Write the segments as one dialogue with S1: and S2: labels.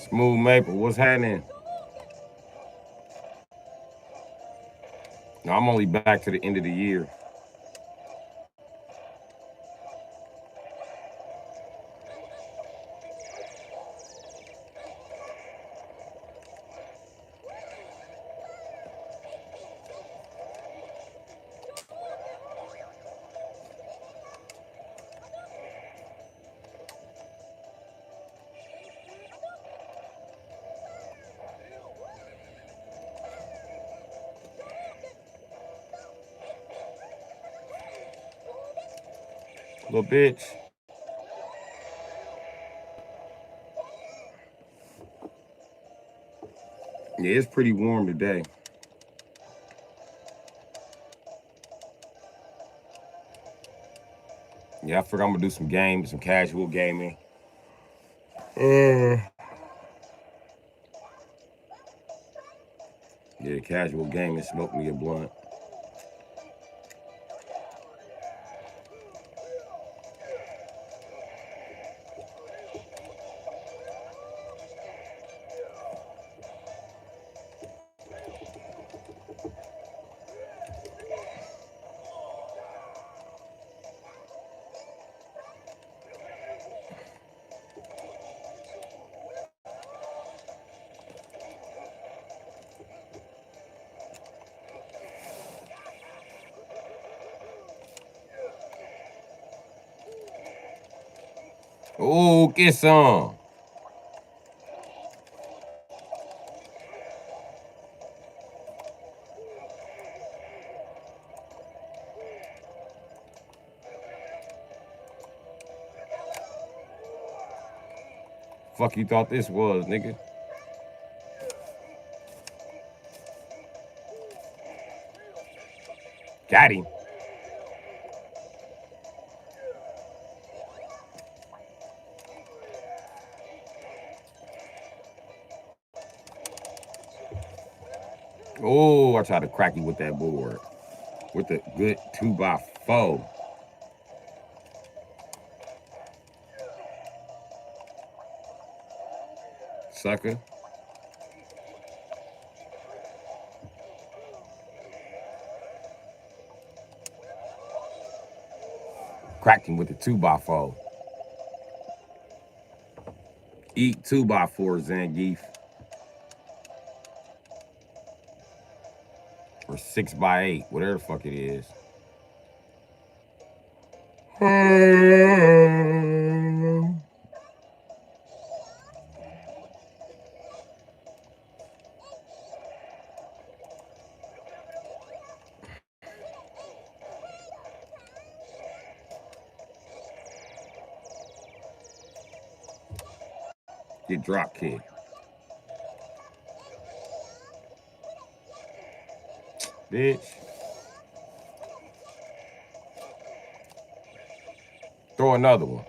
S1: Smooth Maple, what's happening? No, I'm only back to the end of the year. Little bitch. Yeah, it's pretty warm today. Yeah, I figure I'm gonna do some games, some casual gaming. Uh, yeah, casual gaming, smoke me a blunt. Oh, get some. Fuck you thought this was, nigga? Got him. Oh, I tried to crack you with that board. With the good 2x4. Sucker. Cracked him with the 2x4. Eat 2x4, Zangief. Or 6x8, whatever the fuck it is. Get drop kick. Bitch. Throw another one.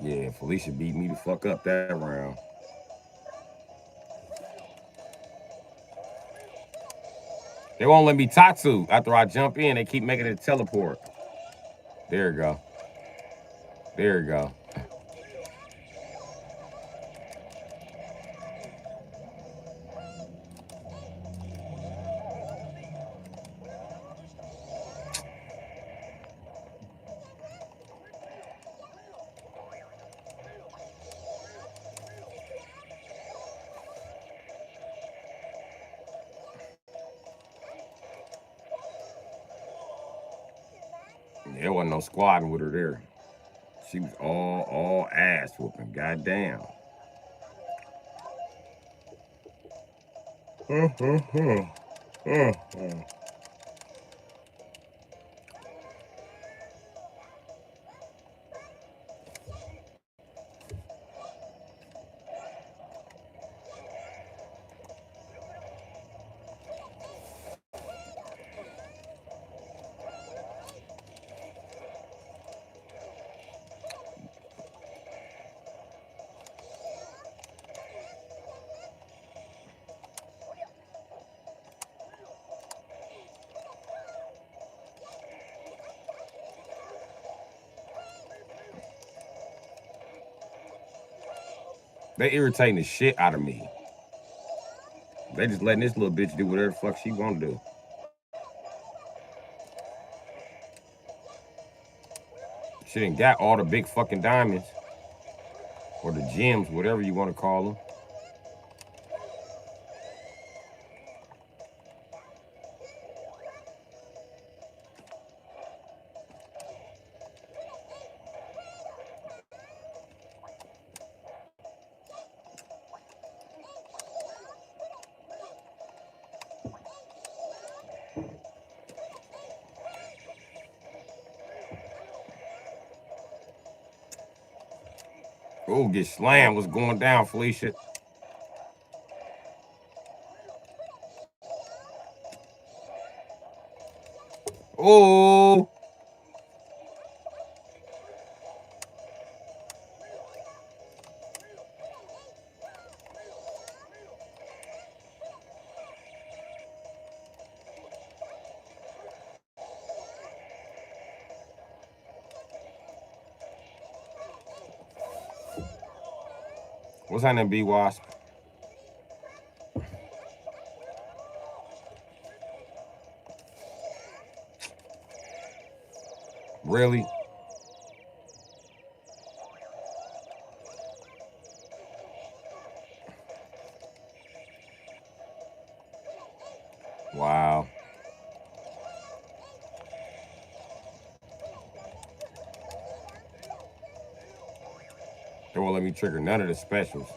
S1: Yeah, Felicia beat me the fuck up that round. They won't let me tattoo after I jump in. They keep making it teleport. There you go. There you go. There wasn't no squadding with her there. She was all ass whooping. Goddamn. They irritating the shit out of me. They just letting this little bitch do whatever the fuck she want to do. She done got all the big fucking diamonds. Or the gems, whatever you want to call them. Oh, get slammed. What's going down, Felicia? Oh. What's happening, B-Wasp? Really? Wow. They won't let me trigger none of the specials.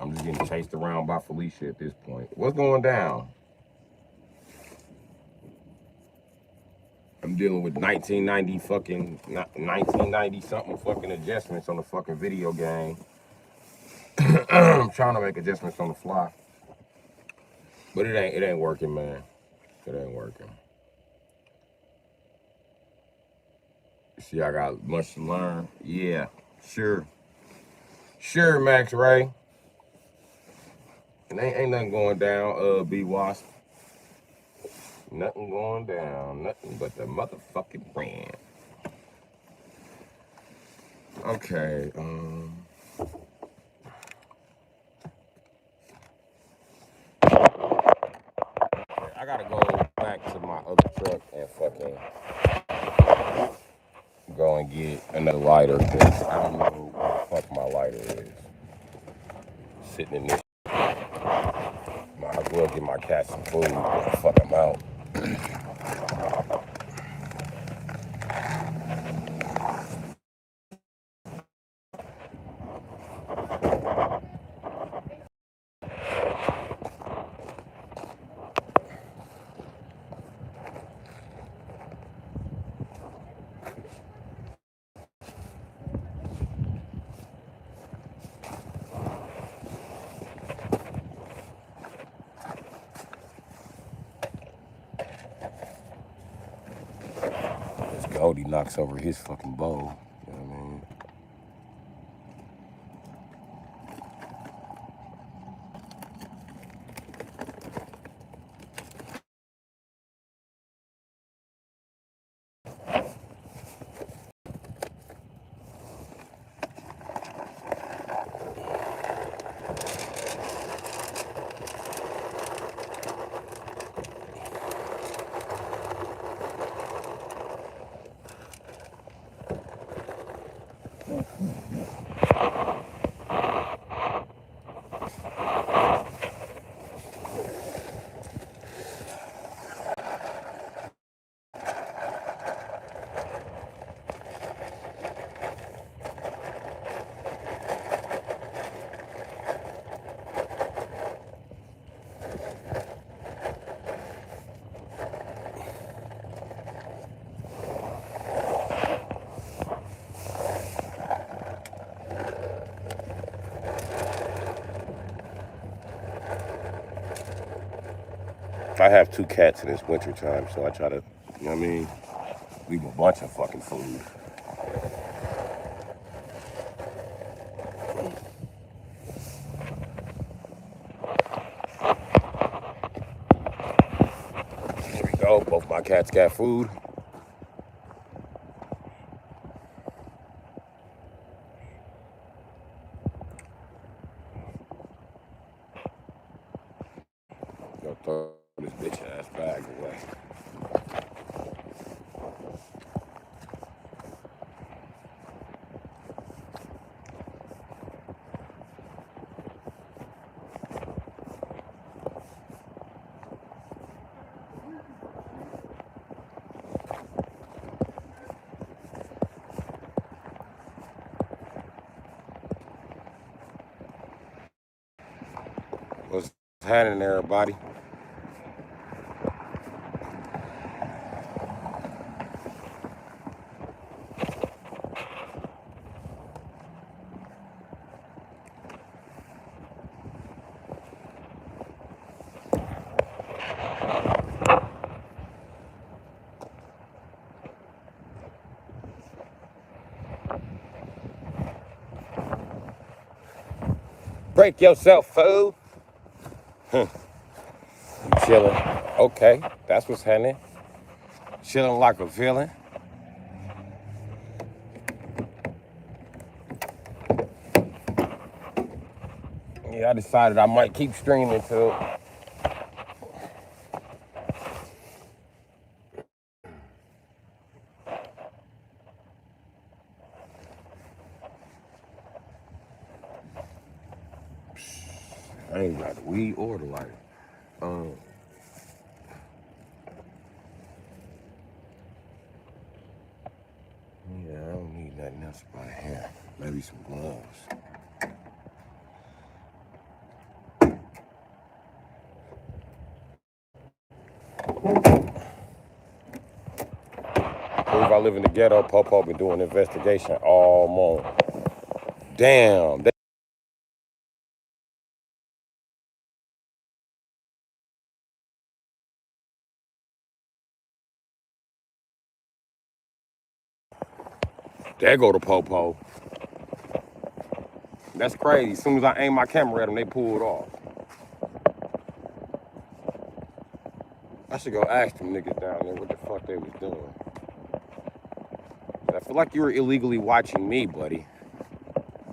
S1: I'm just getting chased around by Felicia at this point. What's going down? I'm dealing with 1990 something fucking adjustments on the fucking video game. I'm trying to make adjustments on the fly. But it ain't working, man. It ain't working. See, I got much to learn. Yeah, sure. Sure, Max Ray. And ain't nothing going down, B-Wasp. Nothing going down. Nothing but the motherfucking brand. Okay, gotta go back to my other truck and fucking go and get another lighter because I don't know what the fuck my lighter is. Sitting in this. Might as well get my cat some food and fuck them out. Goldie knocks over his fucking bowl. You know what I mean? I have 2 cats in this winter time, so I try to, you know what I mean, leave a bunch of fucking food. There we go. Both my cats got food. Go throw this bitch ass bag away. What's happening, everybody? Break yourself, fool. You chilling. Okay, that's what's happening. Chilling like a villain. Yeah, I decided I might keep streaming till I ain't got the weed or the lighter. Yeah, I don't need nothing else about here. Maybe some gloves. Prove I live in the ghetto. Popo been doing an investigation all morning. Damn. There go the Popo. That's crazy. As soon as I aim my camera at them, they pulled off. I should go ask them niggas down there what the fuck they was doing. I feel like you were illegally watching me, buddy.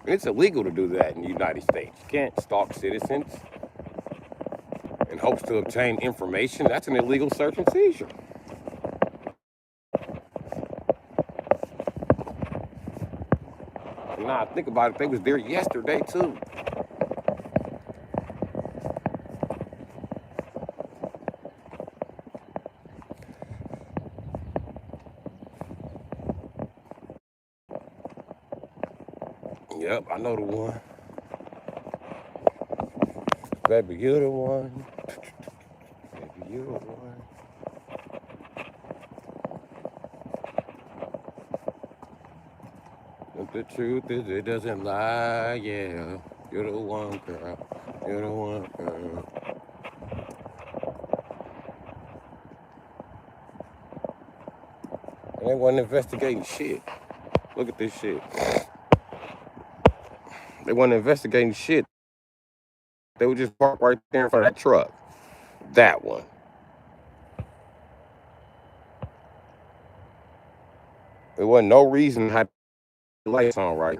S1: And it's illegal to do that in the United States. You can't stalk citizens. in hopes to obtain information, that's an illegal search and seizure. And now I think about it, they was there yesterday too. Yep, I know the one. Baby, you the one. Baby, you the one. But the truth is, it doesn't lie, yeah. You're the one, girl. You're the one, girl. And they wasn't investigating shit. Look at this shit. They wasn't investigating shit. They would just park right there in front of that truck. That one. There wasn't no reason to have the lights on right.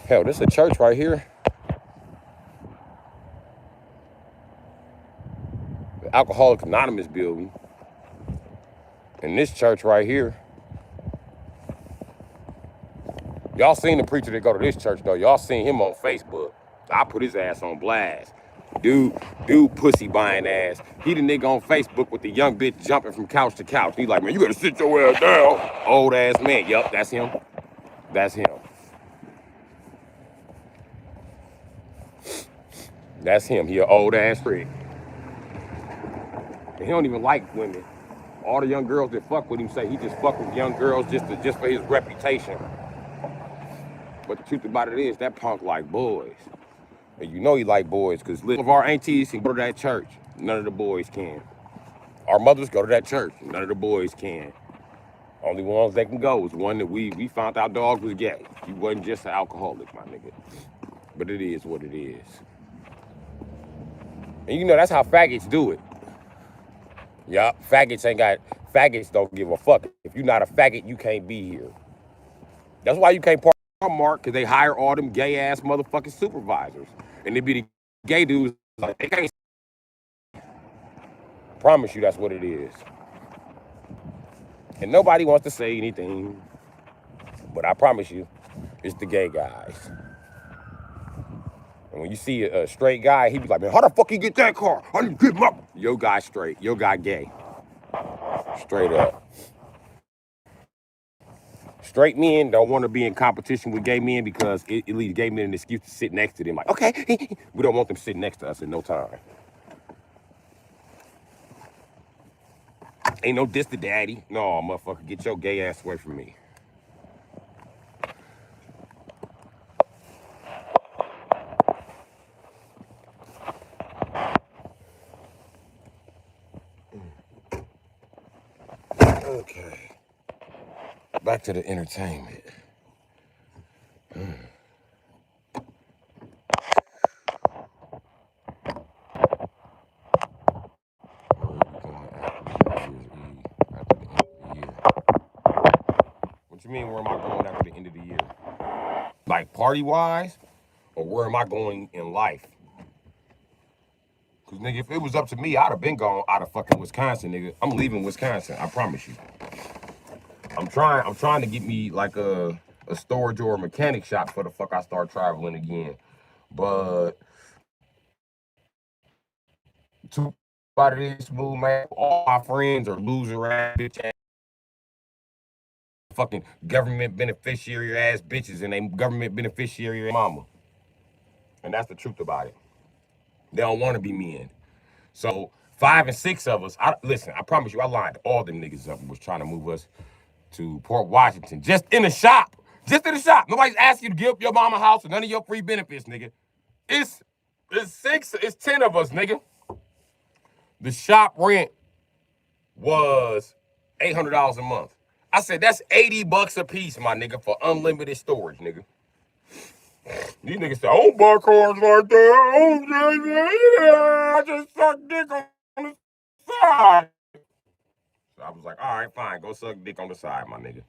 S1: Hell, this is a church right here. The Alcoholics Anonymous building. And this church right here. Y'all seen the preacher that go to this church though. Y'all seen him on Facebook. I put his ass on blast. Dude, pussy buying ass. He the nigga on Facebook with the young bitch jumping from couch to couch. He like, man, you gotta sit your ass down. Old ass man. Yup, that's him. That's him. That's him. He an old ass freak. And he don't even like women. All the young girls that fuck with him say he just fuck with young girls just for his reputation. But the truth about it is that punk like boys. And you know he like boys, because all of our aunties can go to that church. None of the boys can. Our mothers go to that church. None of the boys can. Only ones that can go is one that we found out dog was gay. He wasn't just an alcoholic, my nigga. But it is what it is. And you know that's how faggots do it. Yup, faggots don't give a fuck. If you're not a faggot, you can't be here. That's why you can't park Walmart, because they hire all them gay ass motherfucking supervisors. And they be the gay dudes like, they can't. I promise you that's what it is. And nobody wants to say anything. But I promise you, it's the gay guys. And when you see a straight guy, he be like, man, how the fuck you get that car? I didn't get my... Your guy straight. Your guy gay. Straight up. Straight men don't want to be in competition with gay men because it leaves gay men an excuse to sit next to them. Like, okay, we don't want them sitting next to us in no time. Ain't no diss to daddy. No, motherfucker, get your gay ass away from me. Okay. Back to the entertainment. What you mean, where am I going after the end of the year? Like party-wise? Or where am I going in life? Because, nigga, if it was up to me, I'd have been gone out of fucking Wisconsin, nigga. I'm leaving Wisconsin, I promise you. I'm trying to get me like a storage or a mechanic shop for the fuck I start traveling again. But too about it is smooth, man. All my friends are loser ass bitch ass fucking government beneficiary ass bitches, and they government beneficiary mama. And that's the truth about it. They don't want to be men. So 5 and 6 of us, listen, I promise you, I lined all them niggas up and was trying to move us to Port Washington, just in the shop. Just in the shop. Nobody's asking you to give up your mama house or none of your free benefits, nigga. It's 10 of us, nigga. The shop rent was $800 a month. I said, that's $80 a piece, my nigga, for unlimited storage, nigga. These niggas say, I don't buy cars like that. I just suck dick on the side. So I was like, all right, fine. Go suck dick on the side, my nigga.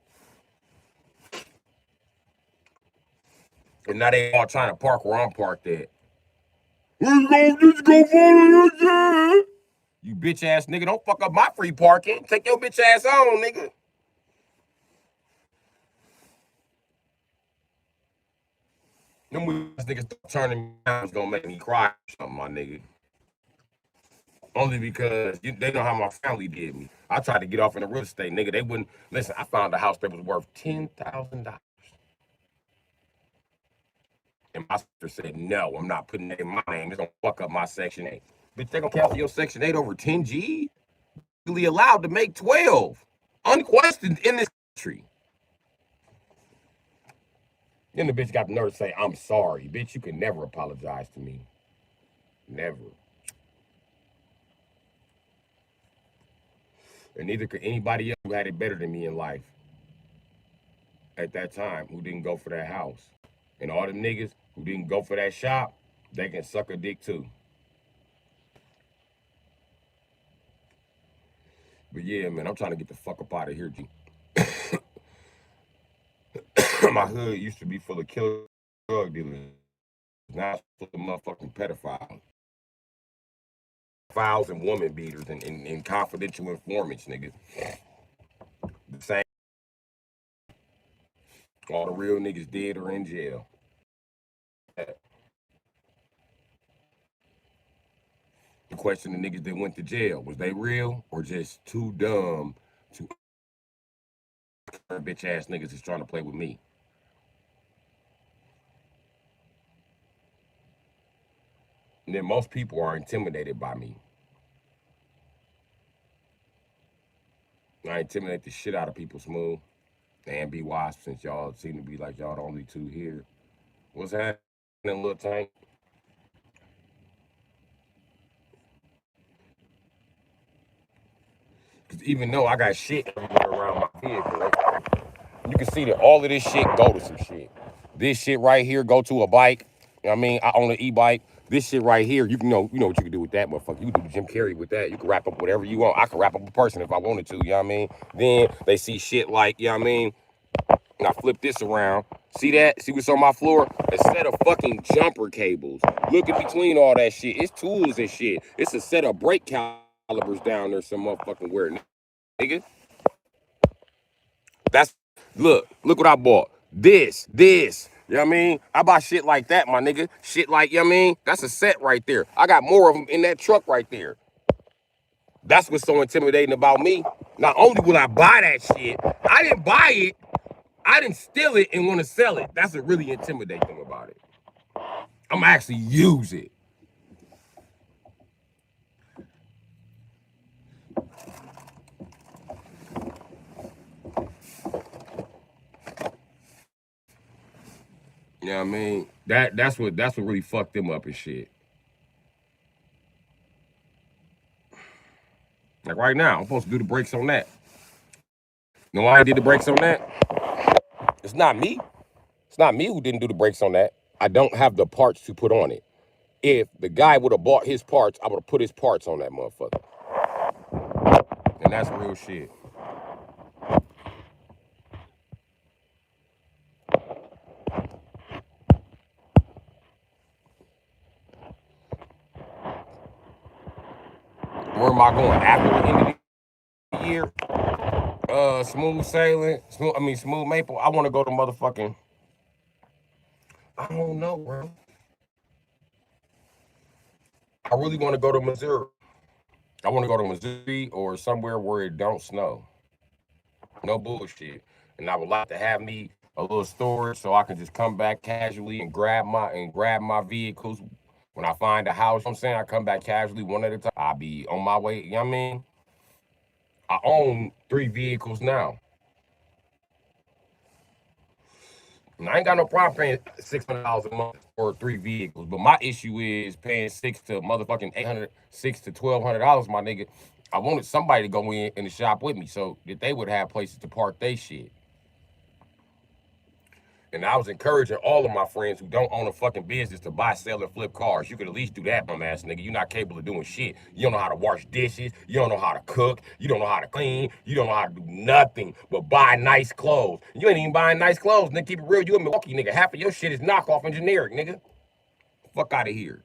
S1: And now they all trying to park where I'm parked at. Let's go follow your. You bitch ass nigga, don't fuck up my free parking. Take your bitch ass on, nigga. Them niggas turning me down is gonna make me cry or something, my nigga. Only because they know how my family did me. I tried to get off in the real estate, nigga. They wouldn't listen. I found a house that was worth $10,000. And my sister said, no, I'm not putting that in my name. It's gonna fuck up my Section 8. Bitch, they gonna cancel your Section 8 over 10 G? Legally allowed to make 12. Unquestioned in this country. Then the bitch got the nerve to say, I'm sorry. Bitch, you can never apologize to me. Never. And neither could anybody else who had it better than me in life at that time who didn't go for that house. And all the niggas who didn't go for that shop, they can suck a dick too. But yeah, man, I'm trying to get the fuck up out of here, G. My hood used to be full of killer drug dealers. Now it's full of motherfucking pedophiles. Files and woman beaters and confidential informants, niggas. The same. All the real niggas dead or in jail. The question: the niggas that went to jail, was they real or just too dumb to bitch ass niggas that's trying to play with me? And then most people are intimidated by me. I intimidate the shit out of people, Smooth. And be Wasp, since y'all seem to be like y'all the only two here. What's happening, little tank? Because even though I got shit everywhere around my vehicle, you can see that all of this shit go to some shit. This shit right here go to a bike. You know what I mean? I own an e-bike. This shit right here, you know what you can do with that, motherfucker. You can do the Jim Carrey with that. You can wrap up whatever you want. I can wrap up a person if I wanted to, you know what I mean? Then they see shit like, you know what I mean? And I flip this around. See that? See what's on my floor? A set of fucking jumper cables. Look in between all that shit. It's tools and shit. It's a set of brake calipers down there some motherfucking weird, nigga. That's, look what I bought. This. You know what I mean? I buy shit like that, my nigga. Shit like, you know what I mean? That's a set right there. I got more of them in that truck right there. That's what's so intimidating about me. Not only will I buy that shit, I didn't buy it. I didn't steal it and want to sell it. That's what really intimidates them about it. I'm gonna actually use it. You know what I mean? That's what really fucked them up and shit. Like right now, I'm supposed to do the brakes on that. You know why I did the brakes on that? It's not me. It's not me who didn't do the brakes on that. I don't have the parts to put on it. If the guy would have bought his parts, I would have put his parts on that motherfucker. And that's real shit. Where am I going? After the end of the year? Smooth sailing. Smooth maple. I want to go to motherfucking. I don't know, bro. I really want to go to Missouri. I want to go to Missouri or somewhere where it don't snow. No bullshit. And I would like to have me a little storage so I can just come back casually and grab my vehicles. When I find a house, you know what I'm saying, I come back casually one at a time. I'll be on my way, you know what I mean? I own 3 vehicles now. And I ain't got no problem paying $600 a month for 3 vehicles, but my issue is paying $600 to $1,200, my nigga. I wanted somebody to go in the shop with me so that they would have places to park their shit. And I was encouraging all of my friends who don't own a fucking business to buy, sell, and flip cars. You could at least do that, bum ass nigga. You're not capable of doing shit. You don't know how to wash dishes. You don't know how to cook. You don't know how to clean. You don't know how to do nothing but buy nice clothes. You ain't even buying nice clothes, nigga. Keep it real. You in Milwaukee, nigga. Half of your shit is knockoff and generic, nigga. Fuck out of here.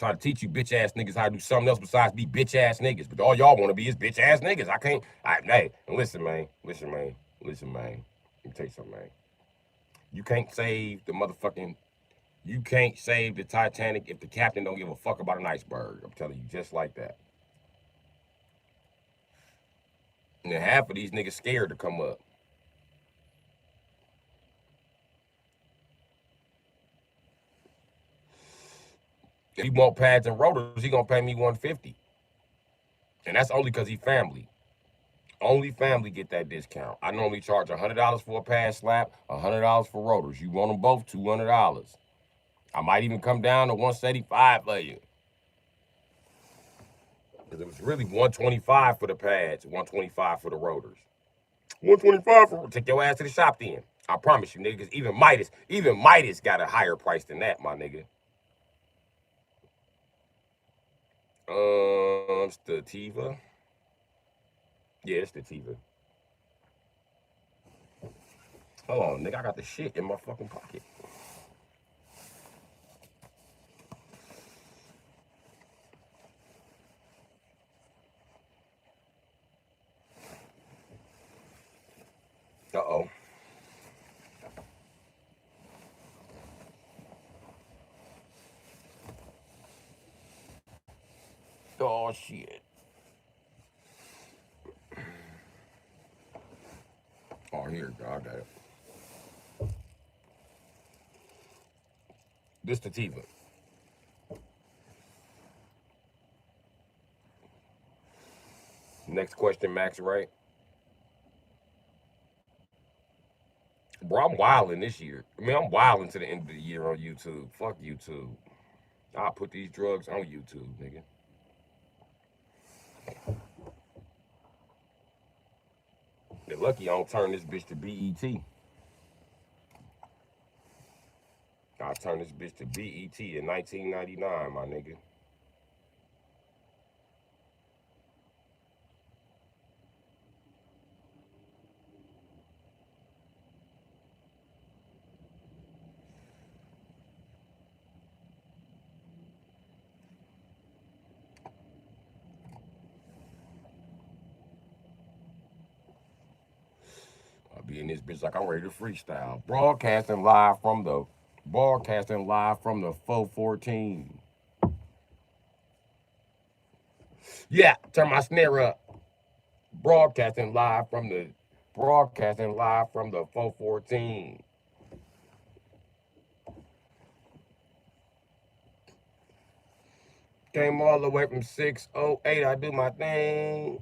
S1: Trying to teach you bitch ass niggas how to do something else besides be bitch ass niggas. But all y'all want to be is bitch ass niggas. I can't. Hey, listen, man. Listen, man. Listen, man. Let me tell you something, man. You can't save the motherfucking. You can't save the Titanic if the captain don't give a fuck about an iceberg. I'm telling you, just like that. And then half of these niggas scared to come up. If he want pads and rotors, he gonna pay me 150. And that's only because he family. Only family get that discount. I normally charge $100 for a pad slap, $100 for rotors. You want them both, $200. I might even come down to 175 for you. Because it was really 125 for the pads, 125 for the rotors. 125 for take your ass to the shop then. I promise you, nigga, because even Midas got a higher price than that, my nigga. Stativa. Yeah, it's Stativa. Hold on, nigga, I got the shit in my fucking pocket. Uh-oh. Oh, shit. Oh, here, I got it. This Stativa. Next question, Max, right? Bro, I'm wilding this year. I mean, I'm wilding to the end of the year on YouTube. Fuck YouTube. I'll put these drugs on YouTube, nigga. They're lucky I don't turn this bitch to BET. I'll turn this bitch to BET in 1999, my nigga. I'll be in this bitch like I'm ready to freestyle. Broadcasting live from the 414. Yeah, turn my snare up. Broadcasting live from the 414. Came all the way from 608. I do my thing.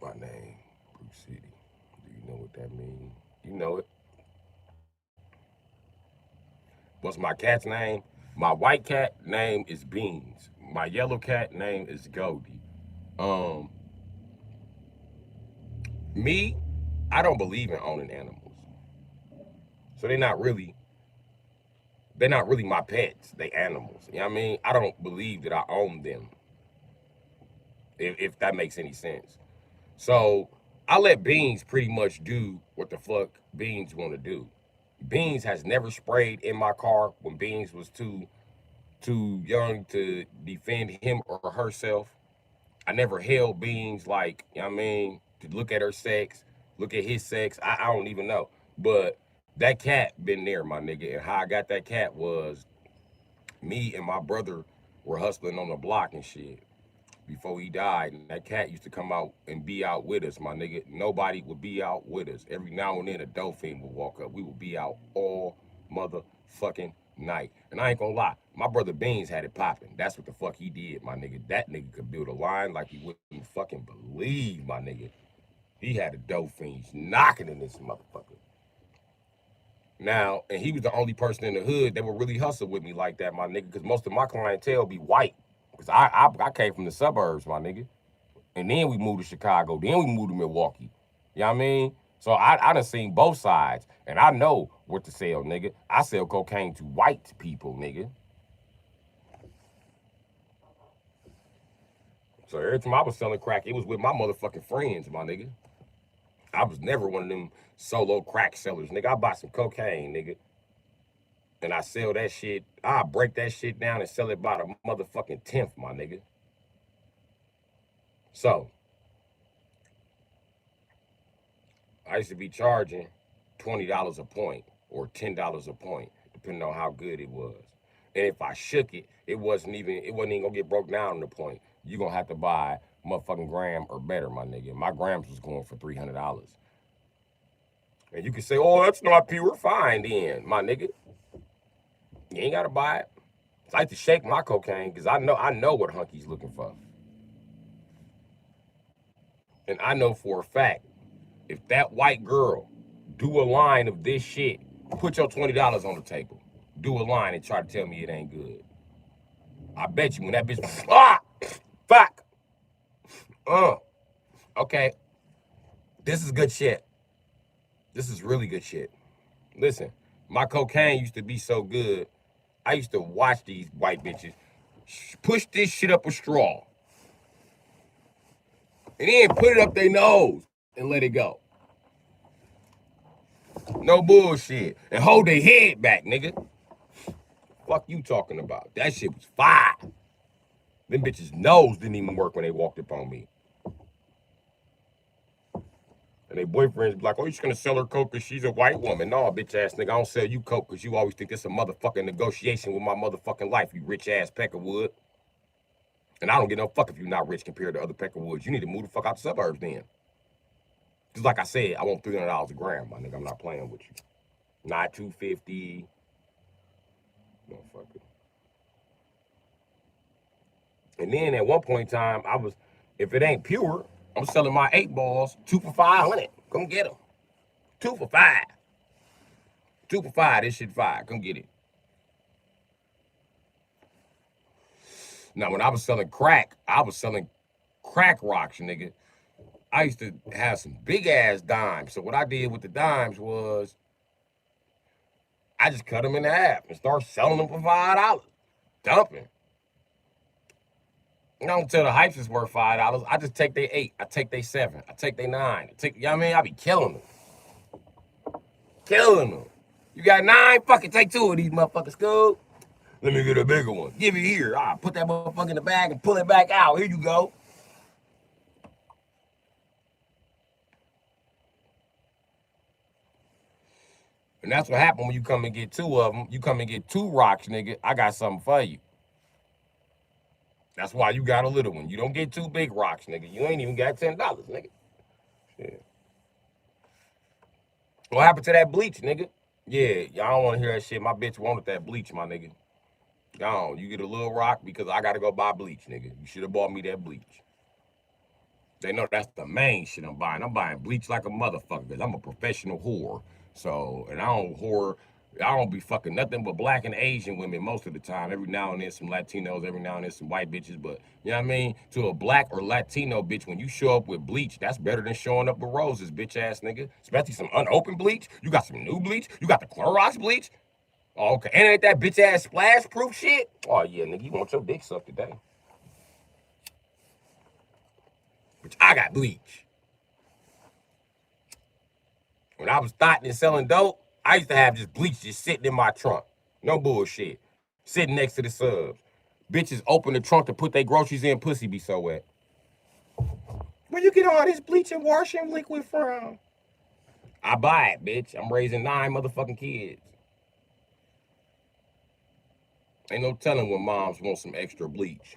S1: My name, Bru Sitdee. Do you know what that means? You know it. What's my cat's name? My white cat name is Beans. My yellow cat name is Goldie. Um, me, I don't believe in owning animals. So they're not really my pets. They animals. You know what I mean? I don't believe that I own them. If that makes any sense. So I let Beans pretty much do what the fuck Beans want to do. Beans has never sprayed in my car when Beans was too young to defend him or herself. I never held Beans like, you know what I mean, to look at her sex, look at his sex. I don't even know. But that cat been there, my nigga. And how I got that cat was me and my brother were hustling on the block and shit before he died. And that cat used to come out and be out with us, my nigga. Nobody would be out with us. Every now and then a dolphin would walk up. We would be out all motherfucking night. And I ain't gonna lie, my brother Beans had it popping. That's what the fuck he did, my nigga. That nigga could build a line like you wouldn't fucking believe, my nigga. He had the dolphins knocking in this motherfucker. Now, and he was the only person in the hood that would really hustle with me like that, my nigga, because most of my clientele be white. Because I came from the suburbs, my nigga. And then we moved to Chicago. Then we moved to Milwaukee. You know what I mean? So I done seen both sides. And I know what to sell, nigga. I sell cocaine to white people, nigga. So every time I was selling crack, it was with my motherfucking friends, my nigga. I was never one of them solo crack sellers, nigga. I buy some cocaine, nigga. And I sell that shit. I break that shit down and sell it by the motherfucking 10th, my nigga. So I used to be charging $20 a point or $10 a point, depending on how good it was. And if I shook it, it wasn't even gonna get broke down to the point. You gonna have to buy motherfucking gram or better, my nigga. My grams was going for $300. And you can say, oh, that's not pure. Fine then, my nigga. You ain't gotta buy it. I like to shake my cocaine because I know what Hunky's looking for. And I know for a fact, if that white girl do a line of this shit, put your $20 on the table. Do a line and try to tell me it ain't good. I bet you when that bitch, fuck. Okay. This is good shit. This is really good shit. Listen, my cocaine used to be so good. I used to watch these white bitches push this shit up a straw and then put it up their nose and let it go. No bullshit. And hold their head back, nigga. Fuck you talking about? That shit was fire. Them bitches' nose didn't even work when they walked up on me. And their boyfriends be like, oh, you're just gonna sell her coke because she's a white woman. No, bitch ass nigga, I don't sell you coke because you always think this a motherfucking negotiation with my motherfucking life, you rich ass peckerwood. And I don't get no fuck if you're not rich compared to other peckerwoods. You need to move the fuck out the suburbs then. Just like I said, I want $300 a gram, my nigga. I'm not playing with you. Not $250. Motherfucker. And then at one point in time, if it ain't pure, I'm selling my 8 balls 2 for $500. Come get them. 2 for $5. 2 for $5. This shit $5. Come get it. Now, when I was selling crack, I was selling crack rocks, nigga. I used to have some big ass dimes. So what I did with the dimes was I just cut them in half and start selling them for $5. Dumping. I don't tell the hypes it's worth $5. I just take their 8. I take their 7. I take their 9. You know what I mean? I be killing them. Killing them. You got 9? Fucking take 2 of these motherfuckers, cool? Let me get a bigger one. Give it here. I'll put that motherfucker in the bag and pull it back out. Here you go. And that's what happened when you come and get 2 of them. You come and get 2 rocks, nigga. I got something for you. That's why you got a little one. You don't get 2 big rocks, nigga. You ain't even got $10, nigga. Shit. What happened to that bleach, nigga? Yeah, y'all don't want to hear that shit. My bitch wanted that bleach, my nigga. Gone. You get a little rock because I got to go buy bleach, nigga. You should have bought me that bleach. They know that's the main shit I'm buying. I'm buying bleach like a motherfucker because I'm a professional whore. So, and I don't be fucking nothing but black and Asian women most of the time. Every now and then some Latinos, every now and then some white bitches. But, you know what I mean? To a black or Latino bitch, when you show up with bleach, that's better than showing up with roses, bitch ass nigga. Especially some unopened bleach. You got some new bleach. You got the Clorox bleach. Oh, okay. And ain't that bitch ass splash proof shit? Oh, yeah, nigga, you want your dick sucked today. Bitch, I got bleach. When I was thotting and selling dope, I used to have just bleach just sitting in my trunk. No bullshit. Sitting next to the subs. Bitches open the trunk to put their groceries in, pussy be so wet. Where you get all this bleach and washing liquid from? I buy it, bitch. I'm raising 9 motherfucking kids. Ain't no telling when moms want some extra bleach.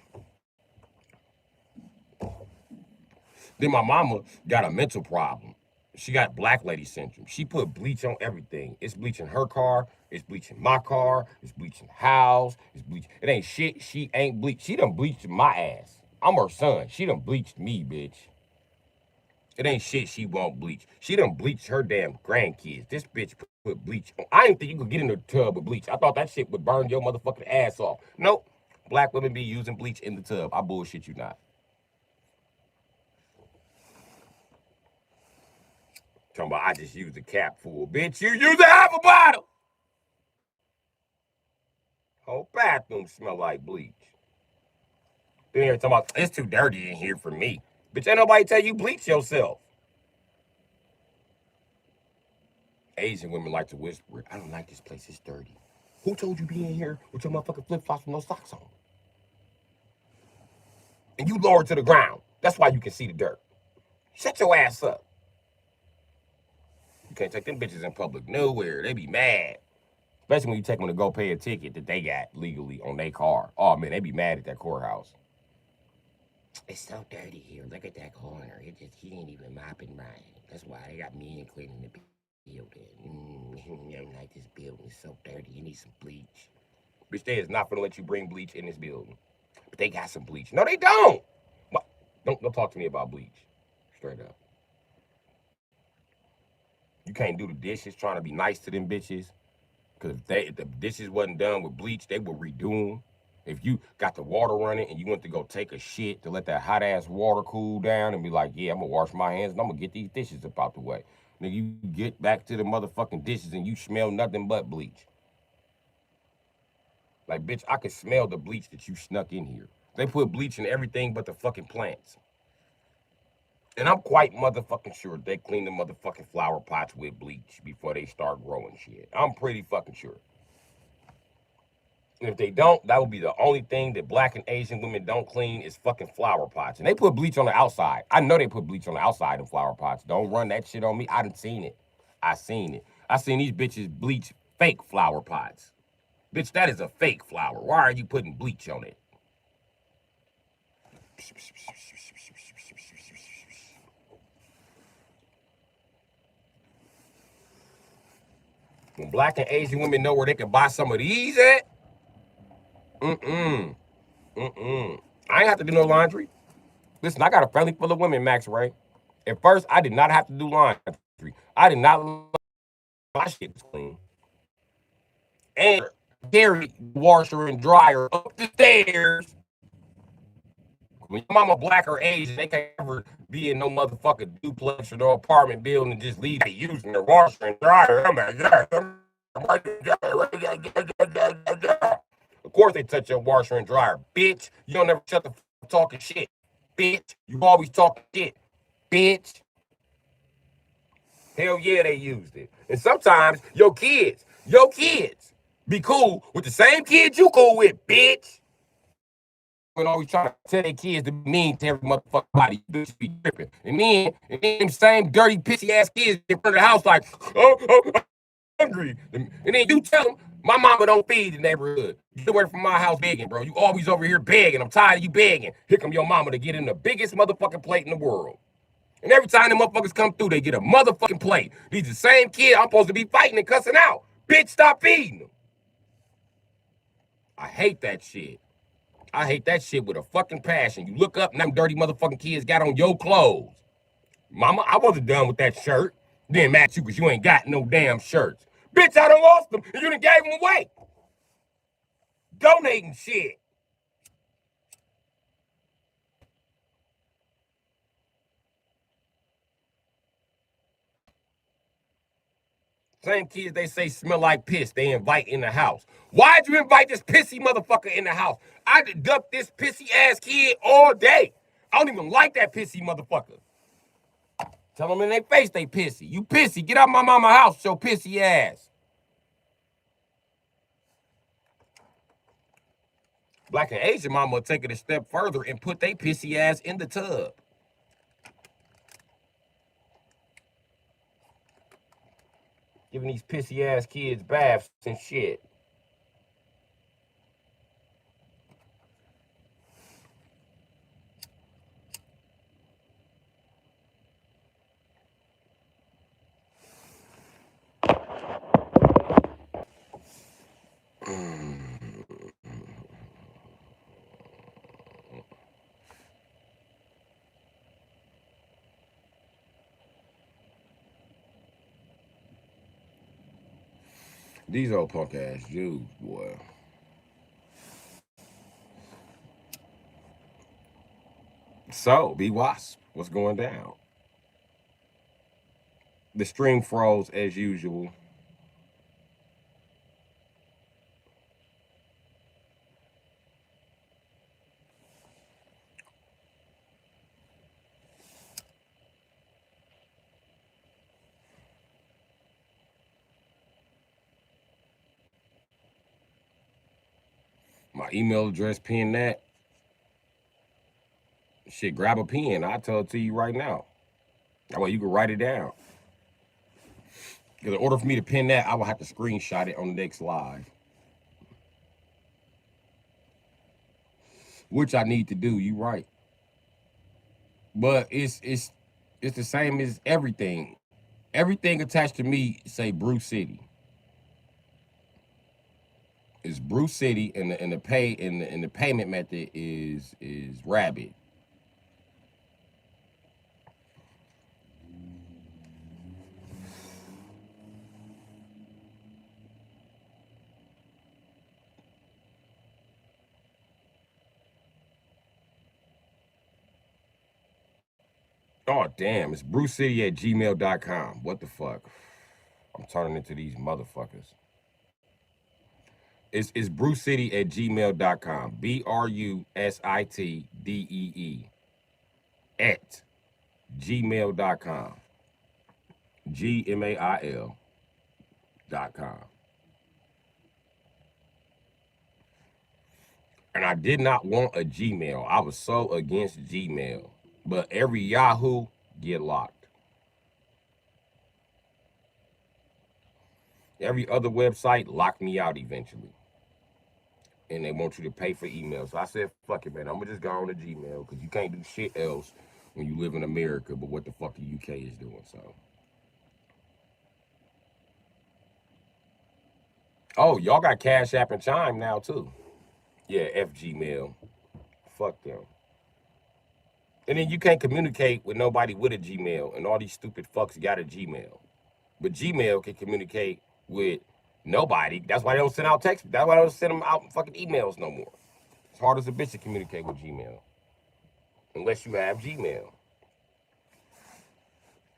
S1: Then my mama got a mental problem. She got black lady syndrome. She put bleach on everything. It's bleach in her car. It's bleach in my car. It's bleach in the house. It's bleach. It ain't shit. She ain't bleached. She done bleached my ass. I'm her son. She done bleached me, bitch. It ain't shit she won't bleach. She done bleached her damn grandkids. This bitch put bleach on. I didn't think you could get in the tub with bleach. I thought that shit would burn your motherfucking ass off. Nope. Black women be using bleach in the tub. I bullshit you not. Talking about I just used a cap full. Bitch, you use a half a bottle. Whole bathroom smell like bleach. Then you're talking about it's too dirty in here for me. Bitch, ain't nobody tell you bleach yourself. Asian women like to whisper, I don't like this place, it's dirty. Who told you be in here with your motherfucking flip-flops with no socks on? And you lower to the ground. That's why you can see the dirt. Shut your ass up. You can't take them bitches in public nowhere. They be mad. Especially when you take them to go pay a ticket that they got legally on their car. Oh man, they be mad at that courthouse. It's so dirty here. Look at that corner. He ain't even mopping right. That's why they got men cleaning the building. You don't like this building. It's so dirty. You need some bleach. Bitch, they is not gonna let you bring bleach in this building. But they got some bleach. No, they don't. What? Don't talk to me about bleach. Straight up. You can't do the dishes trying to be nice to them bitches. Cause if the dishes wasn't done with bleach, they would redo them. If you got the water running and you went to go take a shit to let that hot ass water cool down and be like, yeah, I'm gonna wash my hands and I'm gonna get these dishes up out the way. Then you get back to the motherfucking dishes and you smell nothing but bleach. Like, bitch, I could smell the bleach that you snuck in here. They put bleach in everything but the fucking plants. And I'm quite motherfucking sure they clean the motherfucking flower pots with bleach before they start growing shit. I'm pretty fucking sure. And if they don't, that would be the only thing that Black and Asian women don't clean is fucking flower pots. And they put bleach on the outside. I know they put bleach on the outside in flower pots. Don't run that shit on me. I done seen it. I seen it. I seen these bitches bleach fake flower pots. Bitch, that is a fake flower. Why are you putting bleach on it? When Black and Asian women know where they can buy some of these at, mm-mm. I ain't have to do no laundry. Listen, I got a family full of women, Max Ray. At first, I did not have to do laundry. I did not my shit was clean. And carry washer and dryer up the stairs. When your mama Black or Asian, they can't ever be in no motherfucking duplex or no apartment building and just leave they using their washer and dryer. Oh my God. Of course they touch your washer and dryer. Bitch, you don't never shut the fuck talking shit. Bitch, you always talking shit. Bitch. Hell yeah, they used it. And sometimes your kids be cool with the same kids you cool with, bitch. And always trying to tell their kids to be mean to every motherfucking body. Bitch be tripping. And then them same dirty, pissy ass kids in front of the house like, I'm hungry. And then you tell them, my mama don't feed the neighborhood. You get away from my house begging, bro. You always over here begging. I'm tired of you begging. Here come your mama to get in the biggest motherfucking plate in the world. And every time the motherfuckers come through, they get a motherfucking plate. These the same kid I'm supposed to be fighting and cussing out. Bitch, stop feeding them. I hate that shit. I hate that shit with a fucking passion. You look up and them dirty motherfucking kids got on your clothes. Mama, I wasn't done with that shirt. Then match you because you ain't got no damn shirts. Bitch, I done lost them and you done gave them away. Donating shit. Same kids they say smell like piss, they invite in the house. Why'd you invite this pissy motherfucker in the house? I deduct this pissy ass kid all day. I don't even like that pissy motherfucker. Tell them in their face they pissy. You pissy. Get out my mama house, your pissy ass. Black and Asian mama will take it a step further and put they pissy ass in the tub. Giving these pissy ass kids baths and shit. These old punk ass Jews, boy. So, B Wasp, what's going down? The stream froze as usual. My email address, pin that. Shit, grab a pen. I'll tell it to you right now. That way you can write it down. Because in order for me to pin that, I will have to screenshot it on the next live. Which I need to do, you right. But it's the same as everything. Everything attached to me say Bru Sitdee. It's Bru Sitdee, and the payment method is Rabbit. Oh damn, it's BruSitdee at gmail.com. What the fuck? I'm turning into these motherfuckers. It's BruSitdee at gmail.com. BruSittee at gmail.com. Gmail.com. And I did not want a Gmail. I was so against Gmail. But every Yahoo get locked. Every other website locked me out eventually. And they want you to pay for email. So I said, fuck it, man. I'm gonna just go on to Gmail because you can't do shit else when you live in America, but what the fuck the UK is doing. So, oh, y'all got Cash App and Chime now too. Yeah, F Gmail. Fuck them. And then you can't communicate with nobody with a Gmail, and all these stupid fucks got a Gmail. But Gmail can communicate with nobody. That's why they don't send out text. That's why they don't send them out fucking emails no more. It's hard as a bitch to communicate with Gmail. Unless you have Gmail.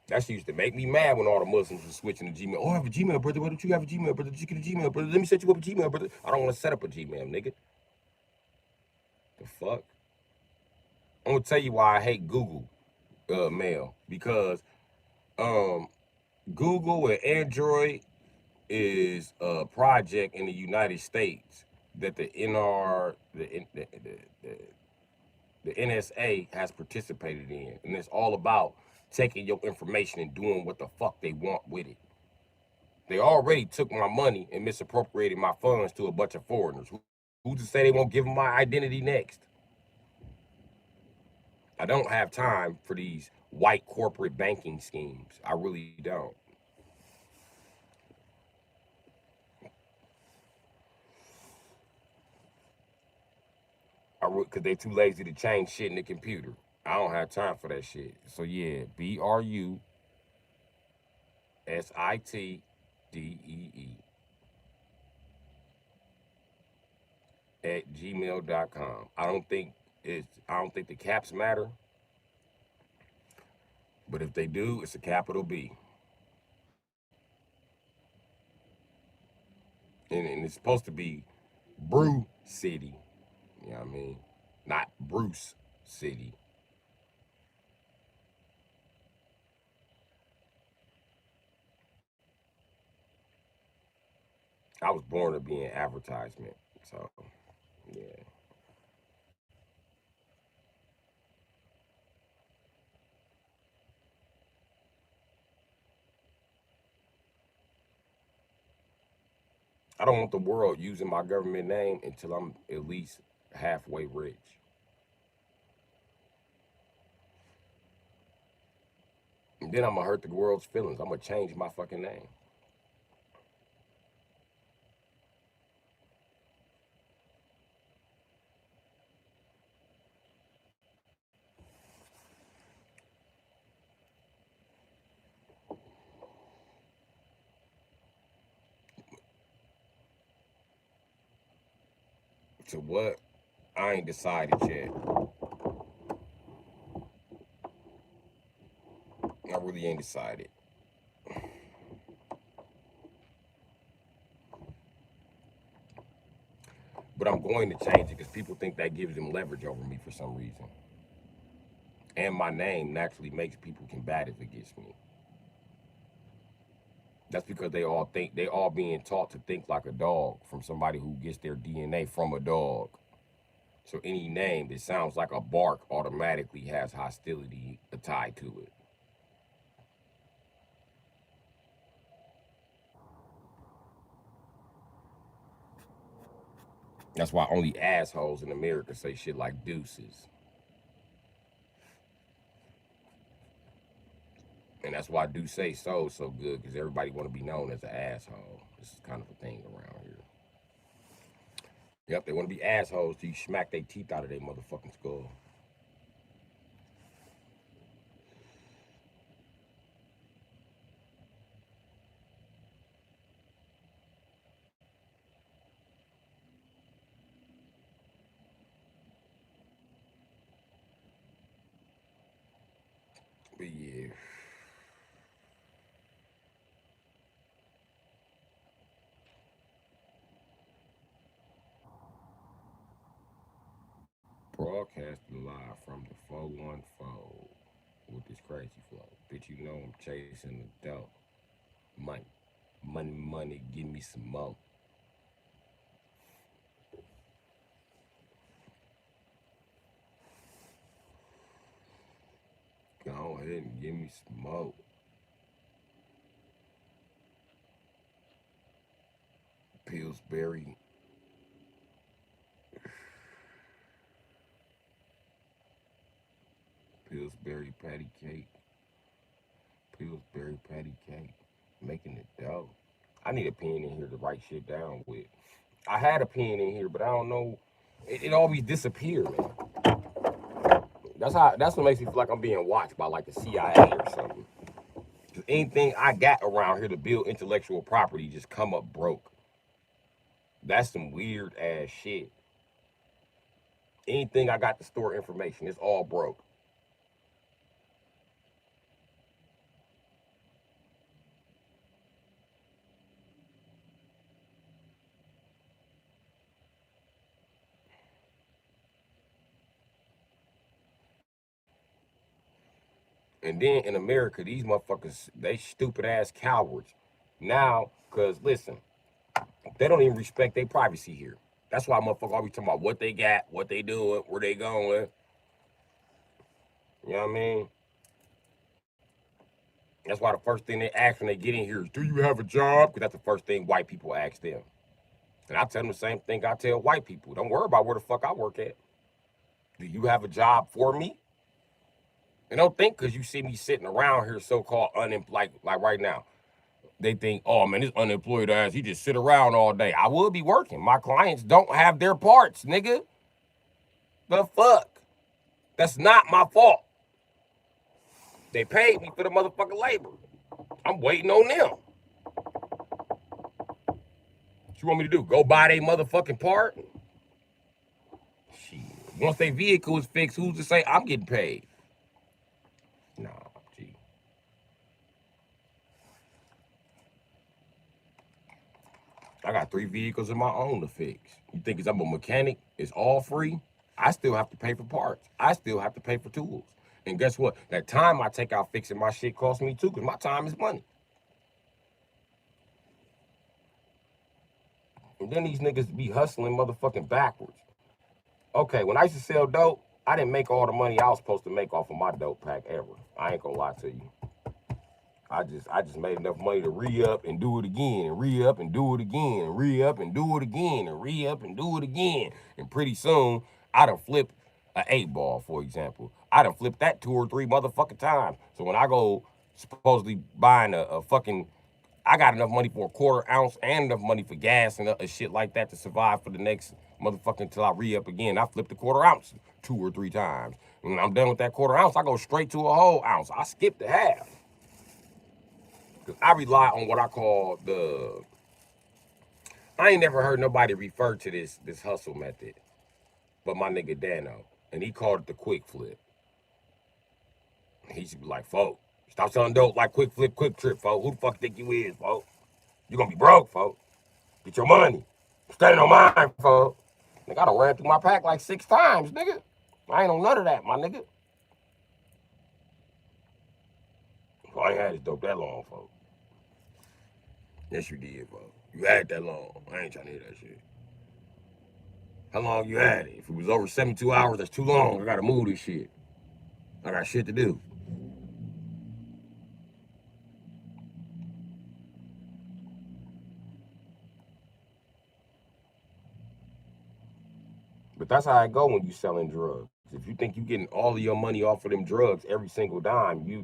S1: That shit used to make me mad when all the Muslims were switching to Gmail. Oh, I have a Gmail, brother. Why don't you have a Gmail, brother? Did you get a Gmail, brother? Let me set you up a Gmail, brother. I don't want to set up a Gmail, nigga. The fuck? I'm gonna tell you why I hate Google Mail. Because um, Google and Android is a project in the United States that the NSA has participated in, and it's all about taking your information and doing what the fuck they want with it. They already took my money and misappropriated my funds to a bunch of foreigners. Who's to say they won't give them my identity next? I don't have time for these white corporate banking schemes. I really don't. Because they too lazy to change shit in the computer. I don't have time for that shit. So yeah, BruSittee at gmail.com. I don't think the caps matter, but if they do, it's a capital B. And it's supposed to be Bru Sitdee. You know what I mean? Not Bruce City. I was born to be an advertisement. So yeah. I don't want the world using my government name until I'm at least halfway rich. And then I'm gonna hurt the world's feelings. I'm gonna change my fucking name. To what? I ain't decided yet. I really ain't decided. But I'm going to change it because people think that gives them leverage over me for some reason. And my name naturally makes people combative against me. That's because they all being taught to think like a dog from somebody who gets their DNA from a dog. So any name that sounds like a bark automatically has hostility tied to it. That's why only assholes in America say shit like deuces. And that's why do say so good, because everybody want to be known as an asshole. This is kind of a thing around here. Yep, they want to be assholes till you smack their teeth out of their motherfucking skull. But yeah, broadcasting live from the 414 with this crazy flow. Bitch, you know I'm chasing the dough. Money, money, give me some more. Go ahead and give me some more. Pillsbury, Pillsbury patty cake, Pillsbury patty cake, making it dough. I need a pen in here to write shit down with. I had a pen in here, but I don't know. It always disappeared, man. That's what makes me feel like I'm being watched by like the CIA or something. Cause anything I got around here to build intellectual property just come up broke. That's some weird ass shit. Anything I got to store information, it's all broke. And then in America, these motherfuckers, they stupid ass cowards. Now, cause listen, they don't even respect their privacy here. That's why motherfuckers always talking about what they got, what they doing, where they going. You know what I mean? That's why the first thing they ask when they get in here is, "Do you have a job?" Because that's the first thing white people ask them. And I tell them the same thing I tell white people. Don't worry about where the fuck I work at. Do you have a job for me? And don't think because you see me sitting around here so-called unemployed, like right now. They think, oh man, this unemployed ass, he just sit around all day. I will be working. My clients don't have their parts, nigga. The fuck? That's not my fault. They paid me for the motherfucking labor. I'm waiting on them. What you want me to do? Go buy their motherfucking part? Shit. Once their vehicle is fixed, who's to say I'm getting paid? Nah, gee. I got 3 vehicles of my own to fix. You think it's I'm a mechanic, it's all free? I still have to pay for parts. I still have to pay for tools. And guess what? That time I take out fixing my shit costs me too, because my time is money. And then these niggas be hustling motherfucking backwards. Okay, when I used to sell dope, I didn't make all the money I was supposed to make off of my dope pack ever. I ain't gonna lie to you. I just made enough money to re-up and do it again, and re-up and do it again, and re-up and do it again, and re-up and do it again. And pretty soon, I done flipped an 8 ball, for example. I done flipped that 2 or 3 motherfucking times. So when I go supposedly buying a fucking, I got enough money for a 1/4 ounce and enough money for gas and shit like that to survive for the next motherfucking until I re-up again. I flipped the 1/4 ounce 2 or 3 times. And when I'm done with that 1/4 ounce, I go straight to a whole ounce. I skip the half. Cause I rely on what I call the. I ain't never heard nobody refer to this hustle method, but my nigga Dano, and he called it the quick flip. He should be like, "Folk, stop selling dope like quick flip, quick trip, folk. Who the fuck think you is, folk? You gonna be broke, folk. Get your money. Standing on mine, folk. Nigga, I done ran through my pack like 6 times, nigga. I ain't on none of that, my nigga. I ain't had this dope that long, folk. Yes, you did, bro. You had that long. I ain't trying to hear that shit. How long you had it? If it was over 72 hours, that's too long. I gotta move this shit. I got shit to do. But that's how it go when you selling drugs. If you think you getting all of your money off of them drugs every single dime, you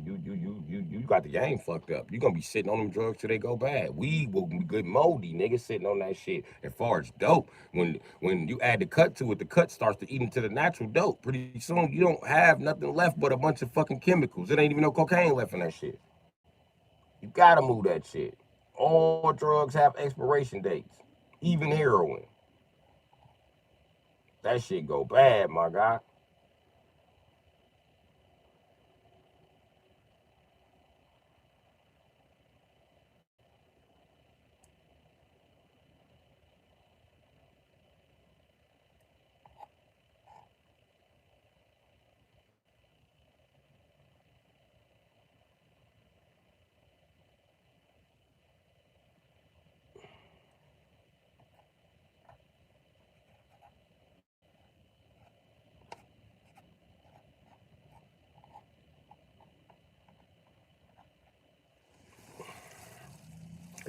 S1: got the game fucked up. You gonna be sitting on them drugs till they go bad. Weed will be good moldy, nigga, sitting on that shit. As far as dope, when you add the cut to it, the cut starts to eat into the natural dope. Pretty soon you don't have nothing left but a bunch of fucking chemicals. It ain't even no cocaine left in that shit. You gotta move that shit. All drugs have expiration dates, even heroin. That shit go bad, my guy.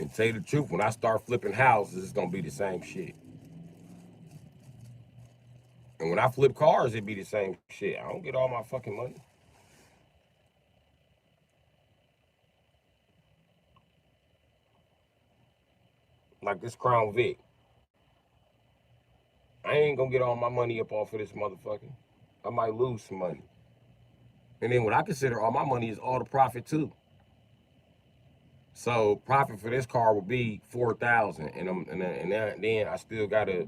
S1: And tell you the truth, when I start flipping houses, it's gonna be the same shit. And when I flip cars, it be the same shit. I don't get all my fucking money. Like this Crown Vic, I ain't gonna get all my money up off of this motherfucker. I might lose some money. And then what I consider all my money is all the profit too. So profit for this car would be 4,000, and then I still gotta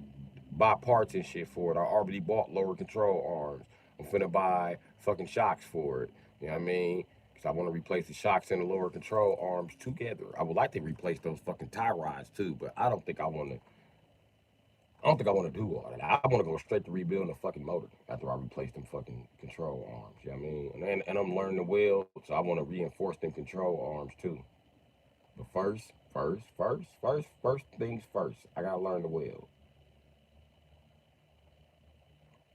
S1: buy parts and shit for it. I already bought lower control arms. I'm finna buy fucking shocks for it. You know what I mean? Cause I want to replace the shocks and the lower control arms together. I would like to replace those fucking tie rods too, but I don't think I want to. I don't think I want to do all that. I want to go straight to rebuilding the fucking motor after I replace them fucking control arms. You know what I mean? And I'm learning the wheel, so I want to reinforce them control arms too. But first things first. I gotta learn the wheel.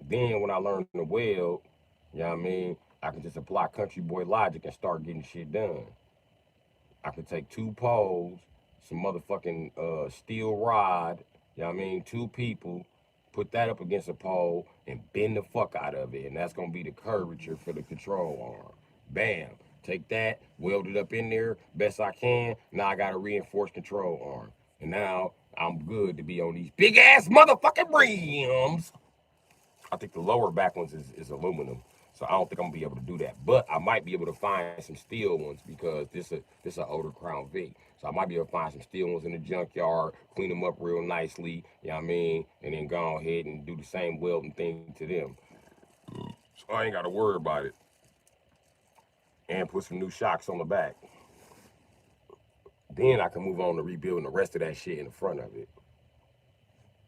S1: Then when I learn the wheel, you know what I mean, I can just apply country boy logic and start getting shit done. I could take two poles, some motherfucking steel rod, you know what I mean, two people, put that up against a pole and bend the fuck out of it. And that's gonna be the curvature for the control arm. Bam. Take that, weld it up in there best I can. Now I got a reinforced control arm. And now I'm good to be on these big ass motherfucking rims. I think the lower back ones is aluminum. So I don't think I'm gonna be able to do that. But I might be able to find some steel ones because this a older Crown Vic. So I might be able to find some steel ones in the junkyard, clean them up real nicely, you know what I mean? And then go ahead and do the same welding thing to them. So I ain't gotta worry about it. And put some new shocks on the back. Then I can move on to rebuilding the rest of that shit in the front of it.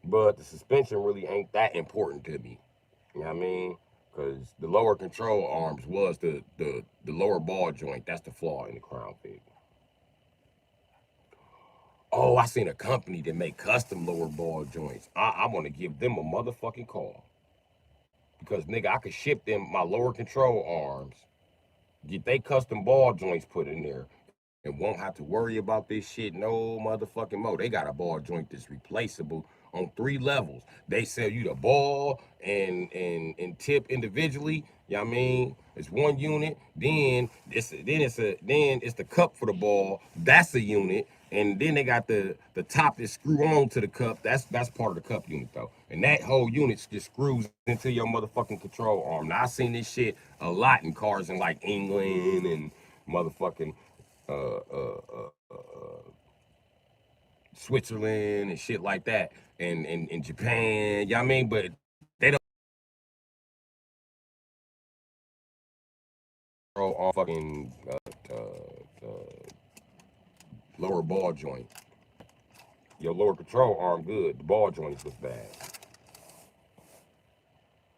S1: But the suspension really ain't that important to me. You know what I mean? Because the lower control arms was the lower ball joint. That's the flaw in the Crown Vic. Oh, I seen a company that make custom lower ball joints. I want to give them a motherfucking call. Because, nigga, I could ship them my lower control arms, get they custom ball joints put in there, and won't have to worry about this shit no motherfucking more. They got a ball joint that's replaceable on 3 levels. They sell you the ball and tip individually. You know what I mean? It's one unit. Then it's the cup for the ball. That's a unit. And then they got the top that screw on to the cup. That's part of the cup unit though. And that whole unit just screws into your motherfucking control arm. Now I seen this shit a lot in cars in like England and motherfucking Switzerland and shit like that, and in Japan. You know what I mean? But they don't control on fucking lower ball joint. Your lower control arm good. The ball joint is what's bad.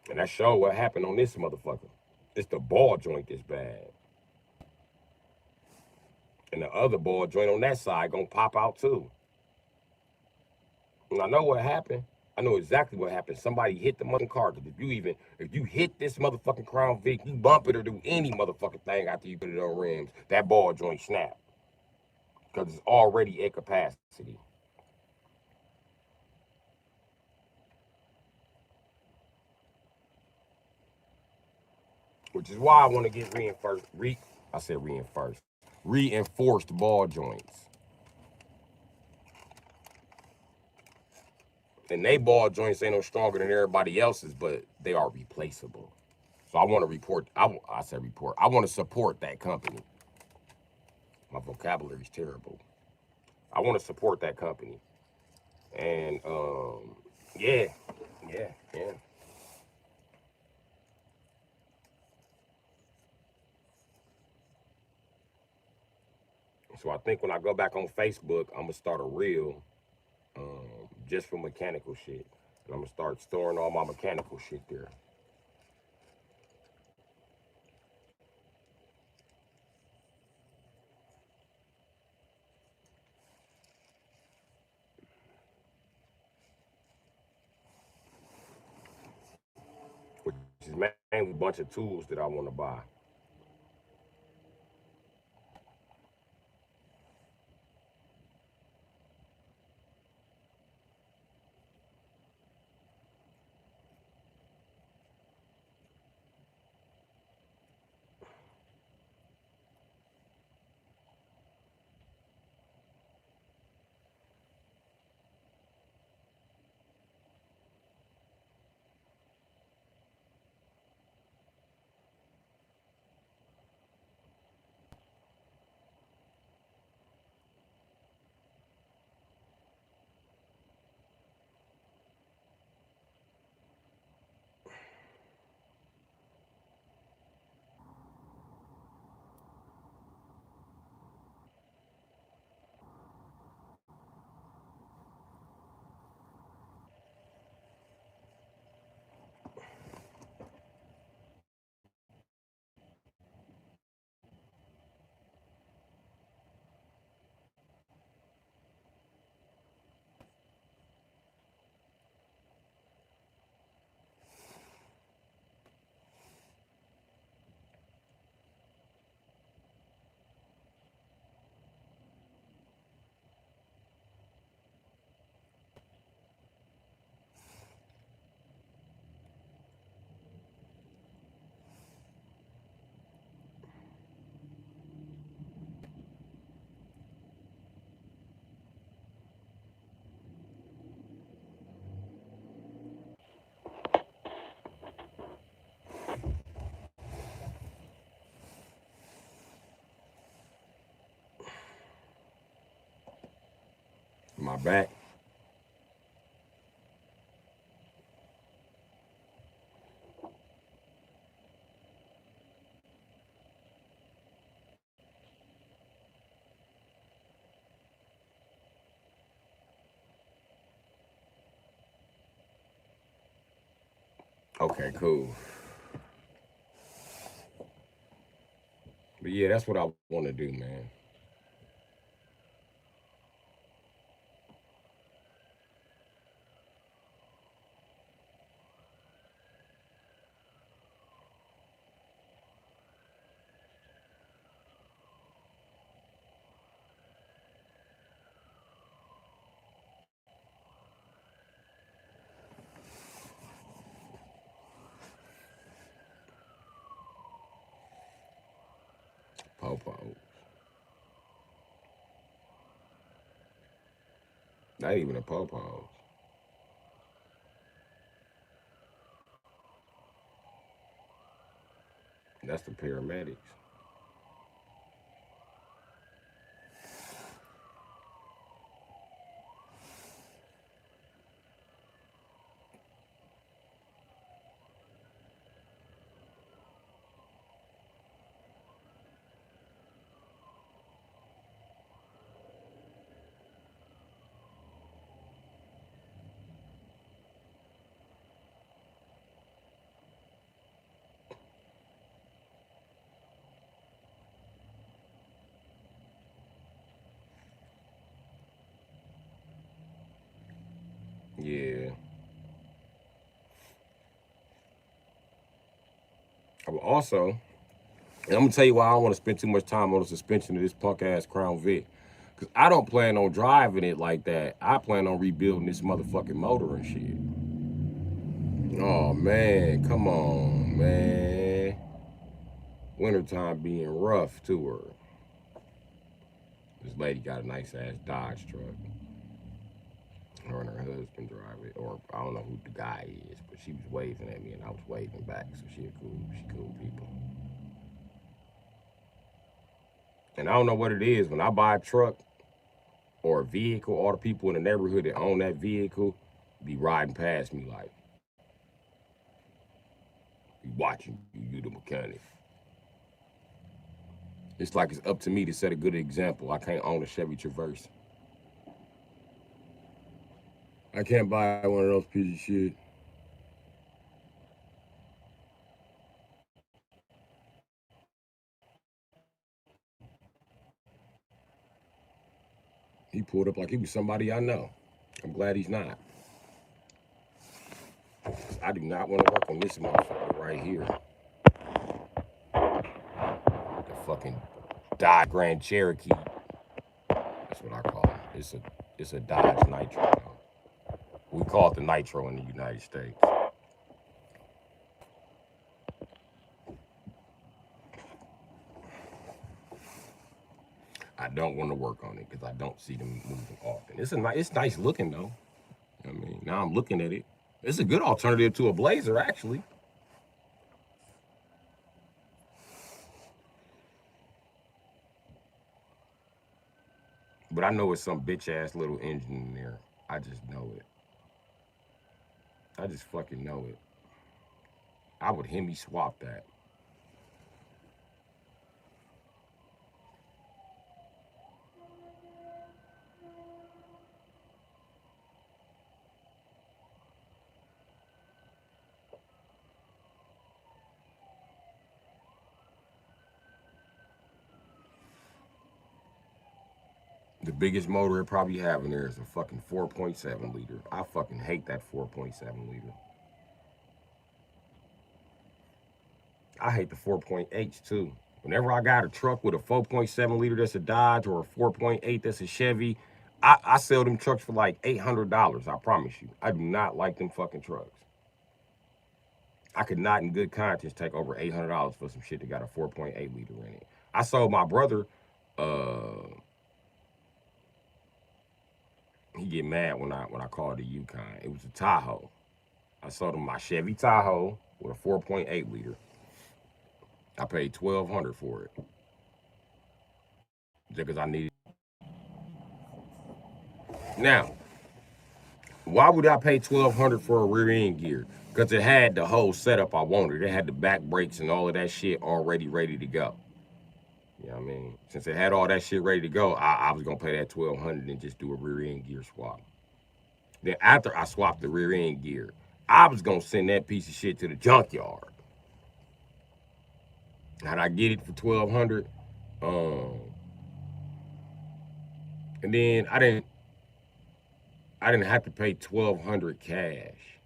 S1: And that show what happened on this motherfucker. It's the ball joint that's bad. And the other ball joint on that side gonna pop out too. And I know what happened. I know exactly what happened. Somebody hit the motherfucking car. Cause if you hit this motherfucking Crown Vic, you bump it or do any motherfucking thing after you put it on rims, that ball joint snap. Cause it's already at capacity. Which is why I want to get reinforced ball joints. And they ball joints ain't no stronger than everybody else's, but they are replaceable. So I want to report. I said report. I want to support that company. My vocabulary is terrible. I want to support that company. And yeah, yeah. So I think when I go back on Facebook, I'm gonna start a reel just for mechanical shit. And I'm gonna start storing all my mechanical shit there. Which is mainly a bunch of tools that I want to buy. My back. Okay, cool. But yeah, that's what I want to do, man. Popo. Not even a popo. That's the paramedics. I will also, and I'm gonna tell you why I don't want to spend too much time on the suspension of this punk ass Crown Vic. Cause I don't plan on driving it like that. I plan on rebuilding this motherfucking motor and shit. Oh man, come on, man. Wintertime being rough to her. This lady got a nice ass Dodge truck. Her and her husband drive it, or I don't know who the guy is, but she was waving at me and I was waving back. So she cool people. And I don't know what it is. When I buy a truck or a vehicle, all the people in the neighborhood that own that vehicle be riding past me like, be watching you the mechanic. It's like it's up to me to set a good example. I can't own a Chevy Traverse. I can't buy one of those pieces of shit. He pulled up like he was somebody I know. I'm glad he's not. I do not want to work on this motherfucker right here. The fucking Dodge Grand Cherokee. That's what I call it. It's a Dodge Nitro. We call it the Nitro in the United States. I don't want to work on it because I don't see them moving often. It's nice looking though. I mean, now I'm looking at it. It's a good alternative to a Blazer, actually. But I know it's some bitch ass little engine in there. I just know it. I just fucking know it. I would Hemi swap that. The biggest motor it probably have in there is a fucking 4.7 liter. I fucking hate that 4.7 liter. I hate the 4.8 too. Whenever I got a truck with a 4.7 liter that's a Dodge or a 4.8 that's a Chevy, I sell them trucks for like $800. I promise you. I do not like them fucking trucks. I could not, in good conscience, take over $800 for some shit that got a 4.8 liter in it. I sold my brother. He get mad when I called the Yukon. It was a Tahoe. I sold him my Chevy Tahoe with a 4.8 liter. I paid $1,200 for it just because I needed. Now, why would I pay $1,200 for a rear end gear? Because it had the whole setup I wanted. It had the back brakes and all of that shit already ready to go. You know what I mean? Since it had all that shit ready to go, I was gonna pay that $1,200 and just do a rear end gear swap. Then after I swapped the rear end gear, I was gonna send that piece of shit to the junkyard. How'd I get it for $1,200? And then I didn't have to pay $1,200 cash.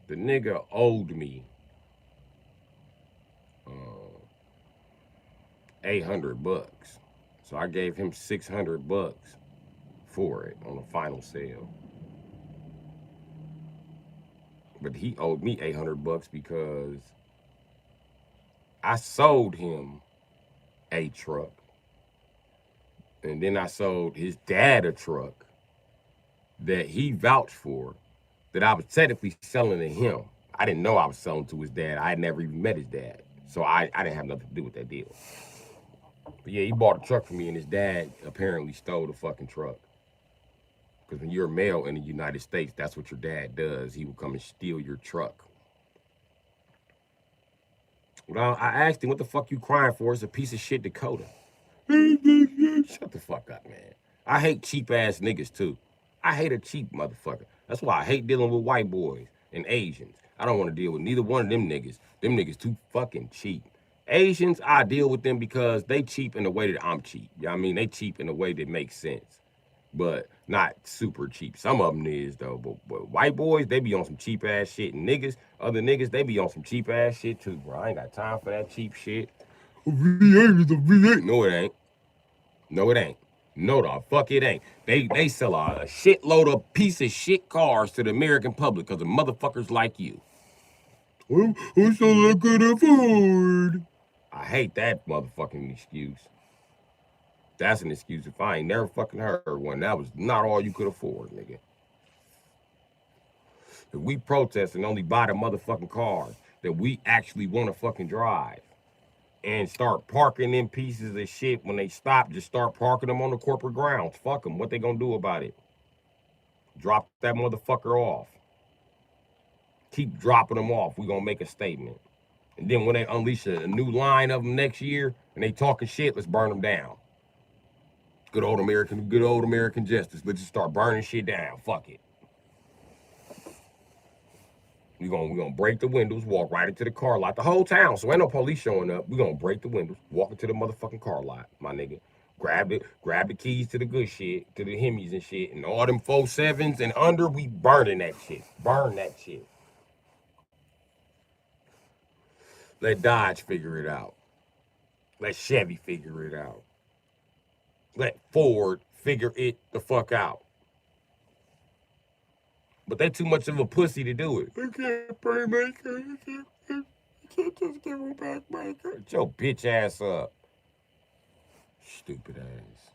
S1: The nigga owed me 800 bucks. So I gave him 600 bucks for it on the final sale. But he owed me 800 bucks because I sold him a truck. And then I sold his dad a truck that he vouched for that I was technically selling to him. I didn't know I was selling to his dad. I had never even met his dad. So I didn't have nothing to do with that deal. But yeah, he bought a truck for me and his dad apparently stole the fucking truck. Because when you're a male in the United States, that's what your dad does. He will come and steal your truck. Well, I asked him, what the fuck you crying for? It's a piece of shit Dakota. Shut the fuck up, man. I hate cheap ass niggas too. I hate a cheap motherfucker. That's why I hate dealing with white boys and Asians. I don't want to deal with neither one of them niggas. Them niggas too fucking cheap. Asians, I deal with them because they cheap in the way that I'm cheap. You know what I mean? They cheap in a way that makes sense. but not super cheap. Some of them is though. But white boys, they be on some cheap ass shit. And niggas, other niggas, they be on some cheap ass shit too, bro. I ain't got time for that cheap shit. A V8 is a V8. No, it ain't. No, it ain't. No, the fuck it ain't. They sell a shitload of piece of shit cars to the American public because of motherfuckers like you. Well, that's all I could afford. I hate that motherfucking excuse. That's an excuse if I ain't never fucking heard one. That was not all you could afford, nigga. If we protest and only buy the motherfucking cars that we actually want to fucking drive and start parking them pieces of shit when they stop, just start parking them on the corporate grounds. Fuck them. What they gonna do about it? Drop that motherfucker off. Keep dropping them off. We gonna make a statement. And then when they unleash a new line of them next year and they talking shit, let's burn them down. Good old American justice. Let's just start burning shit down. Fuck it. We gonna break the windows, walk right into the car lot. The whole town, so ain't no police showing up. We gonna break the windows, walk into the motherfucking car lot, my nigga. Grab the keys to the good shit, to the Hemis and shit, and all them 4.7s and under. We burning that shit. Burn that shit. Let Dodge figure it out. Let Chevy figure it out. Let Ford figure it the fuck out. But they too much of a pussy to do it. I can't pray maker. I can't just give her back maker. Get your bitch ass up. Stupid ass.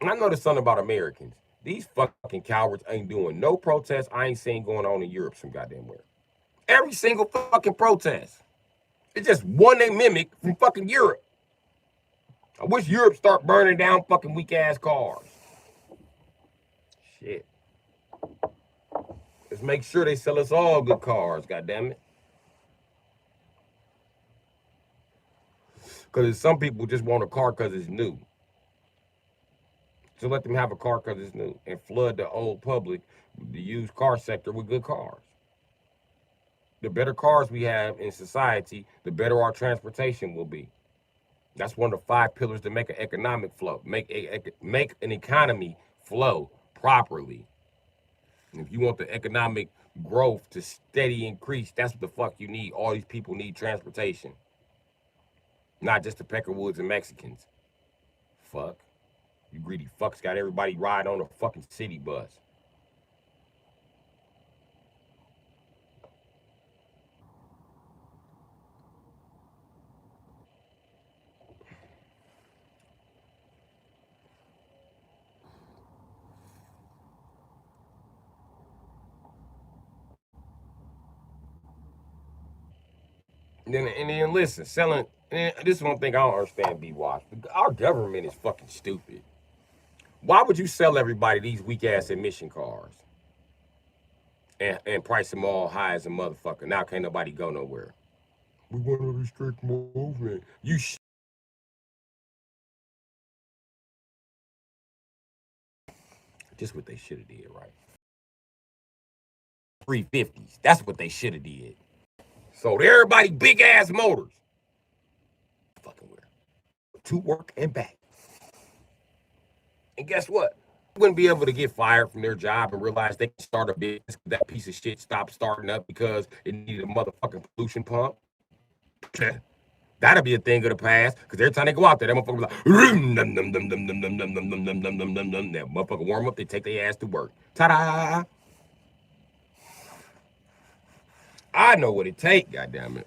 S1: And I noticed something about Americans. These fucking cowards ain't doing no protests I ain't seen going on in Europe some goddamn where. Every single fucking protest. It's just one they mimic from fucking Europe. I wish Europe start burning down fucking weak ass cars. Shit. Let's make sure they sell us all good cars, goddammit. Because some people just want a car because it's new. So let them have a car because it's new and flood the old public, the used car sector with good cars. The better cars we have in society, the better our transportation will be. That's one of the 5 pillars to make an economic flow, make an economy flow properly. And if you want the economic growth to steady increase, that's what the fuck you need. All these people need transportation. Not just the Peckerwoods and Mexicans. Fuck. You greedy fucks got everybody riding on a fucking city bus. And then listen, selling. And this is one thing I don't understand, B Watch. Our government is fucking stupid. Why would you sell everybody these weak ass emission cars and price them all high as a motherfucker? Now can't nobody go nowhere. We want to restrict movement. You just what they should have did, right? 350s. That's what they should have did. Sold everybody big ass motors. Fucking where? To work and back. And guess what? Wouldn't be able to get fired from their job and realize they can start a business. That piece of shit stopped starting up because it needed a motherfucking pollution pump. That'll be a thing of the past. Because every time they go out there, that motherfucker be like, that motherfucker warm up, they take their ass to work. Ta-da! I know what it take, goddammit.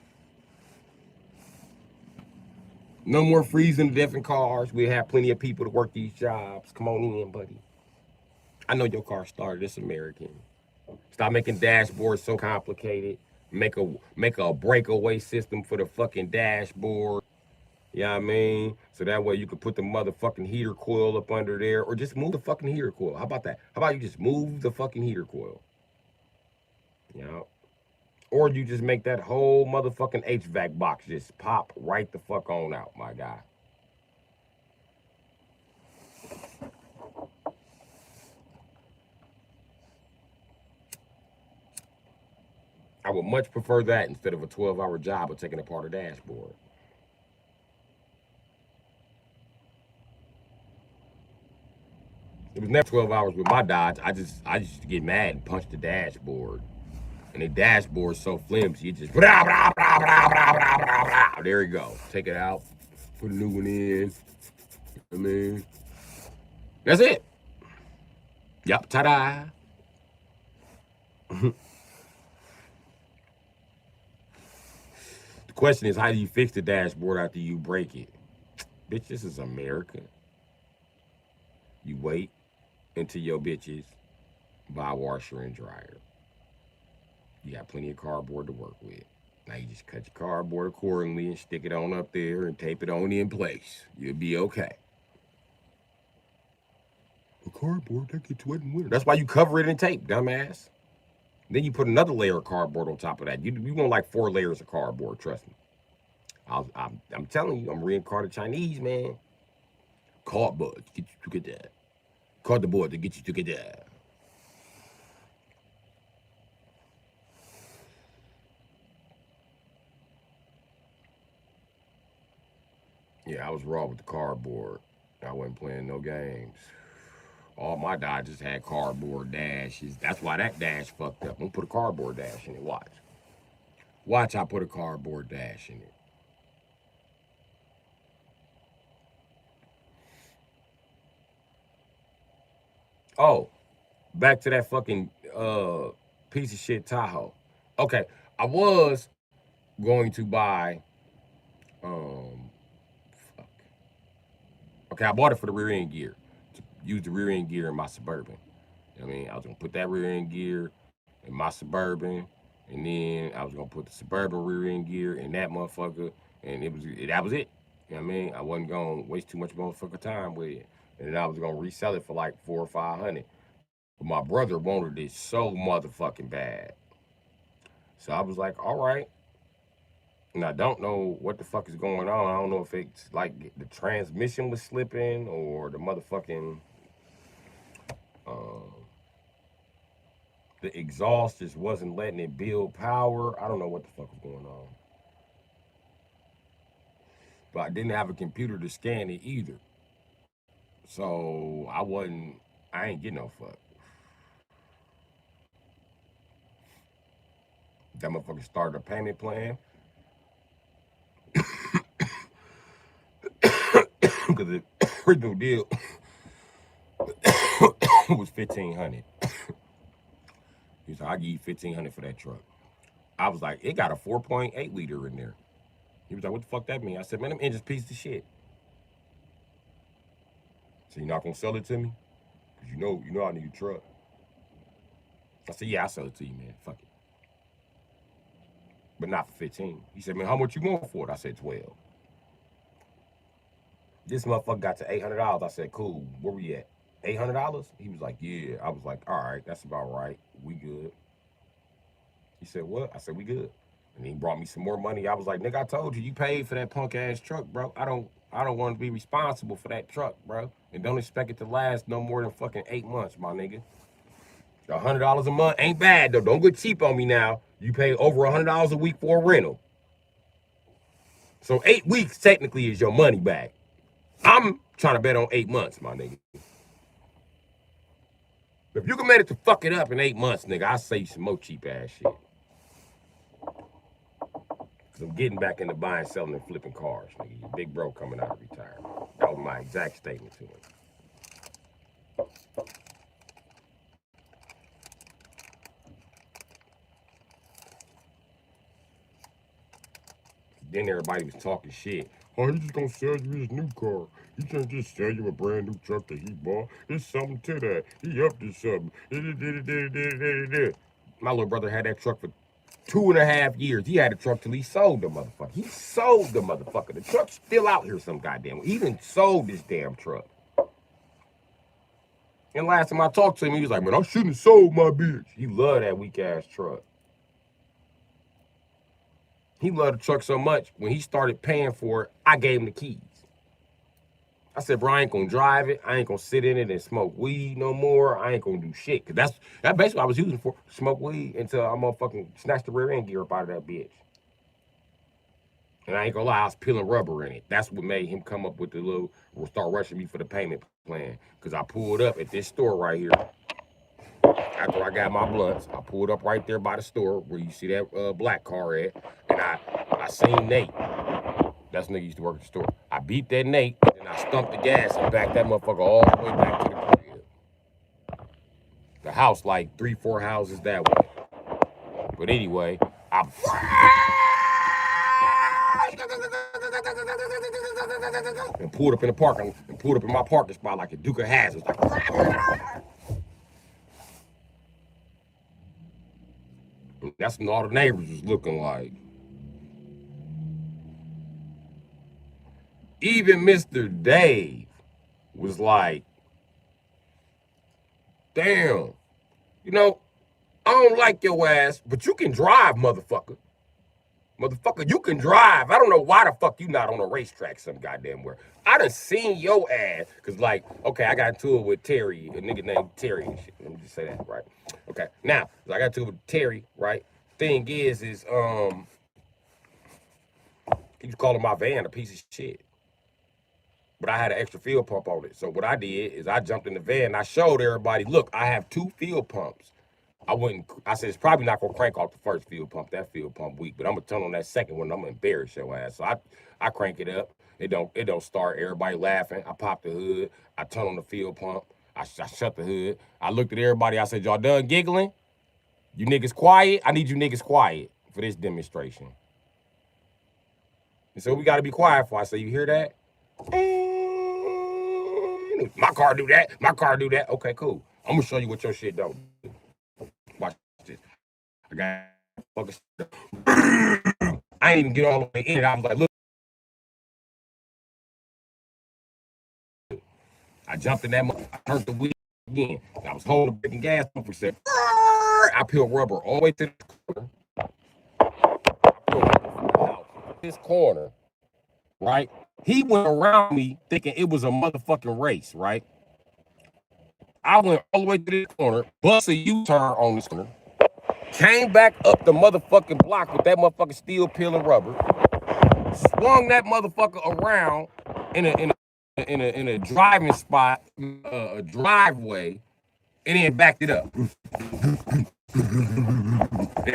S1: No more freezing to death in cars. We have plenty of people to work these jobs. Come on in, buddy. I know your car started. It's American. Stop making dashboards so complicated. Make a breakaway system for the fucking dashboard. You know what I mean? So that way you can put the motherfucking heater coil up under there, or just move the fucking heater coil. How about that? How about you just move the fucking heater coil? You know? Or you just make that whole motherfucking HVAC box just pop right the fuck on out, my guy. I would much prefer that instead of a 12-hour job of taking apart a dashboard. It was never 12 hours with my Dodge. I just used to get mad and punch the dashboard. And the dashboard's so flimsy, you just blah, blah, blah, blah, blah, blah, blah, blah. There you go. Take it out, put a new one in. I mean, that's it. Yup, ta-da. The question is, how do you fix the dashboard after you break it? Bitch, this is America. You wait until your bitches buy a washer and dryer. You got plenty of cardboard to work with. Now you just cut your cardboard accordingly and stick it on up there and tape it on in place. You'll be okay. The cardboard, that gets wet in winter. That's why you cover it in tape, dumbass. Then you put another layer of cardboard on top of that. You want like 4 layers of cardboard, trust me. I'm telling you, I'm reincarnated Chinese, man. Cardboard to get you to get that. Cardboard to get you to get that. Yeah, I was raw with the cardboard. I wasn't playing no games. All my Dodges had cardboard dashes. That's why that dash fucked up. I'm gonna put a cardboard dash in it. Watch. Watch, I put a cardboard dash in it. Oh, back to that fucking piece of shit Tahoe. Okay, I was going to buy fuck. Okay, I bought it for the rear end gear. To use the rear end gear in my Suburban. I mean, I was gonna put that rear end gear in my Suburban, and then I was gonna put the Suburban rear end gear in that motherfucker, and that was it. You know what I mean? I wasn't gonna waste too much motherfucker time with it. And then I was gonna resell it for like 400 or 500. But my brother wanted it so motherfucking bad. So I was like, all right. And I don't know what the fuck is going on. I don't know if it's like the transmission was slipping or the motherfucking the exhaust just wasn't letting it build power. I don't know what the fuck was going on. But I didn't have a computer to scan it either. So I ain't getting no fuck. That motherfucker started a payment plan. Because the original deal was $1,500. He said, I'll give you $1,500 for that truck. I was like, it got a 4.8 liter in there. He was like, what the fuck that mean? I said, man, them engines piece of shit. So you're not gonna sell it to me? Cause you know I need a truck. I said, yeah, I'll sell it to you, man. Fuck it. But not for 15. He said, man, how much you want for it? I said, 12. This motherfucker got to $800. I said, cool, where we at? $800? He was like, yeah. I was like, all right, that's about right. We good. He said, what? I said, we good. And he brought me some more money. I was like, nigga, I told you, you paid for that punk ass truck, bro. I don't want to be responsible for that truck, bro. And don't expect it to last no more than fucking 8 months, my nigga. $100 a month ain't bad though. Don't get cheap on me now. You pay over $100 a week for a rental. So 8 weeks technically is your money back. I'm trying to bet on 8 months, my nigga. If you can manage to fuck it up in 8 months, nigga, I'll say some more cheap ass shit. Cause I'm getting back into buying, selling, and flipping cars, nigga. You big bro coming out of retirement. That was my exact statement to him. Then everybody was talking shit. Oh, he's just gonna sell you his new car. He can't just sell you a brand new truck that he bought. There's something to that. He upped to something. My little brother had that truck for 2.5 years. He had a truck till he sold the motherfucker. He sold the motherfucker. The truck's still out here some goddamn way. He even sold this damn truck. And last time I talked to him, he was like, man, I shouldn't have sold my bitch. He loved that weak ass truck. He loved the truck so much, when he started paying for it, I gave him the keys. I said, bro, I ain't gonna drive it. I ain't gonna sit in it and smoke weed no more. I ain't gonna do shit. Cause that's basically what I was using for, smoke weed until I'm gonna fucking snatch the rear end gear up out of that bitch. And I ain't gonna lie, I was peeling rubber in it. That's what made him come up with the little, start rushing me for the payment plan. Cause I pulled up at this store right here. After I got my blunts, I pulled up right there by the store where you see that black car at. And I seen Nate. That's nigga used to work at the store. I beat that Nate, and I stumped the gas and backed that motherfucker all the way back to the crib. The house like 3-4 houses that way. But anyway, I and pulled up in the parking and pulled up in my parking spot like a Duke of Hazzard. Like, that's what all the neighbors was looking like. Even Mr. Dave was like, damn, you know, I don't like your ass, but you can drive, motherfucker. Motherfucker, you can drive. I don't know why the fuck you not on a racetrack some goddamn where. I done seen your ass. Cause like, okay, I got into it with Terry, a nigga named Terry and shit. Let me just say that, right? Okay. Now, I got into it with Terry, right? Thing is he was calling my van a piece of shit. But I had an extra fuel pump on it. So what I did is I jumped in the van and I showed everybody, look, I have 2 fuel pumps. I said, it's probably not gonna crank off the first fuel pump. That fuel pump weak, but I'm gonna turn on that second one. I'm gonna embarrass your ass. So I crank it up. It don't start. Everybody laughing. I pop the hood. I turn on the fuel pump. I shut the hood. I looked at everybody. I said, y'all done giggling? You niggas quiet? I need you niggas quiet for this demonstration. And so we gotta be quiet for. I say, you hear that? My car do that. My car do that. Okay, cool. I'm gonna show you what your shit don't do. Watch this. I got fucking. I ain't even get all the way in it. I was like, look. I jumped in that motherfucker. I turned the wheel again. I was holding the breaking gas pump for a second. I peeled rubber all the way to the corner. This corner, right? He went around me thinking it was a motherfucking race, right? I went all the way to the corner, bust a U-turn on this corner, came back up the motherfucking block with that motherfucking steel peeling rubber, swung that motherfucker around in a driving spot, a driveway, and then backed it up and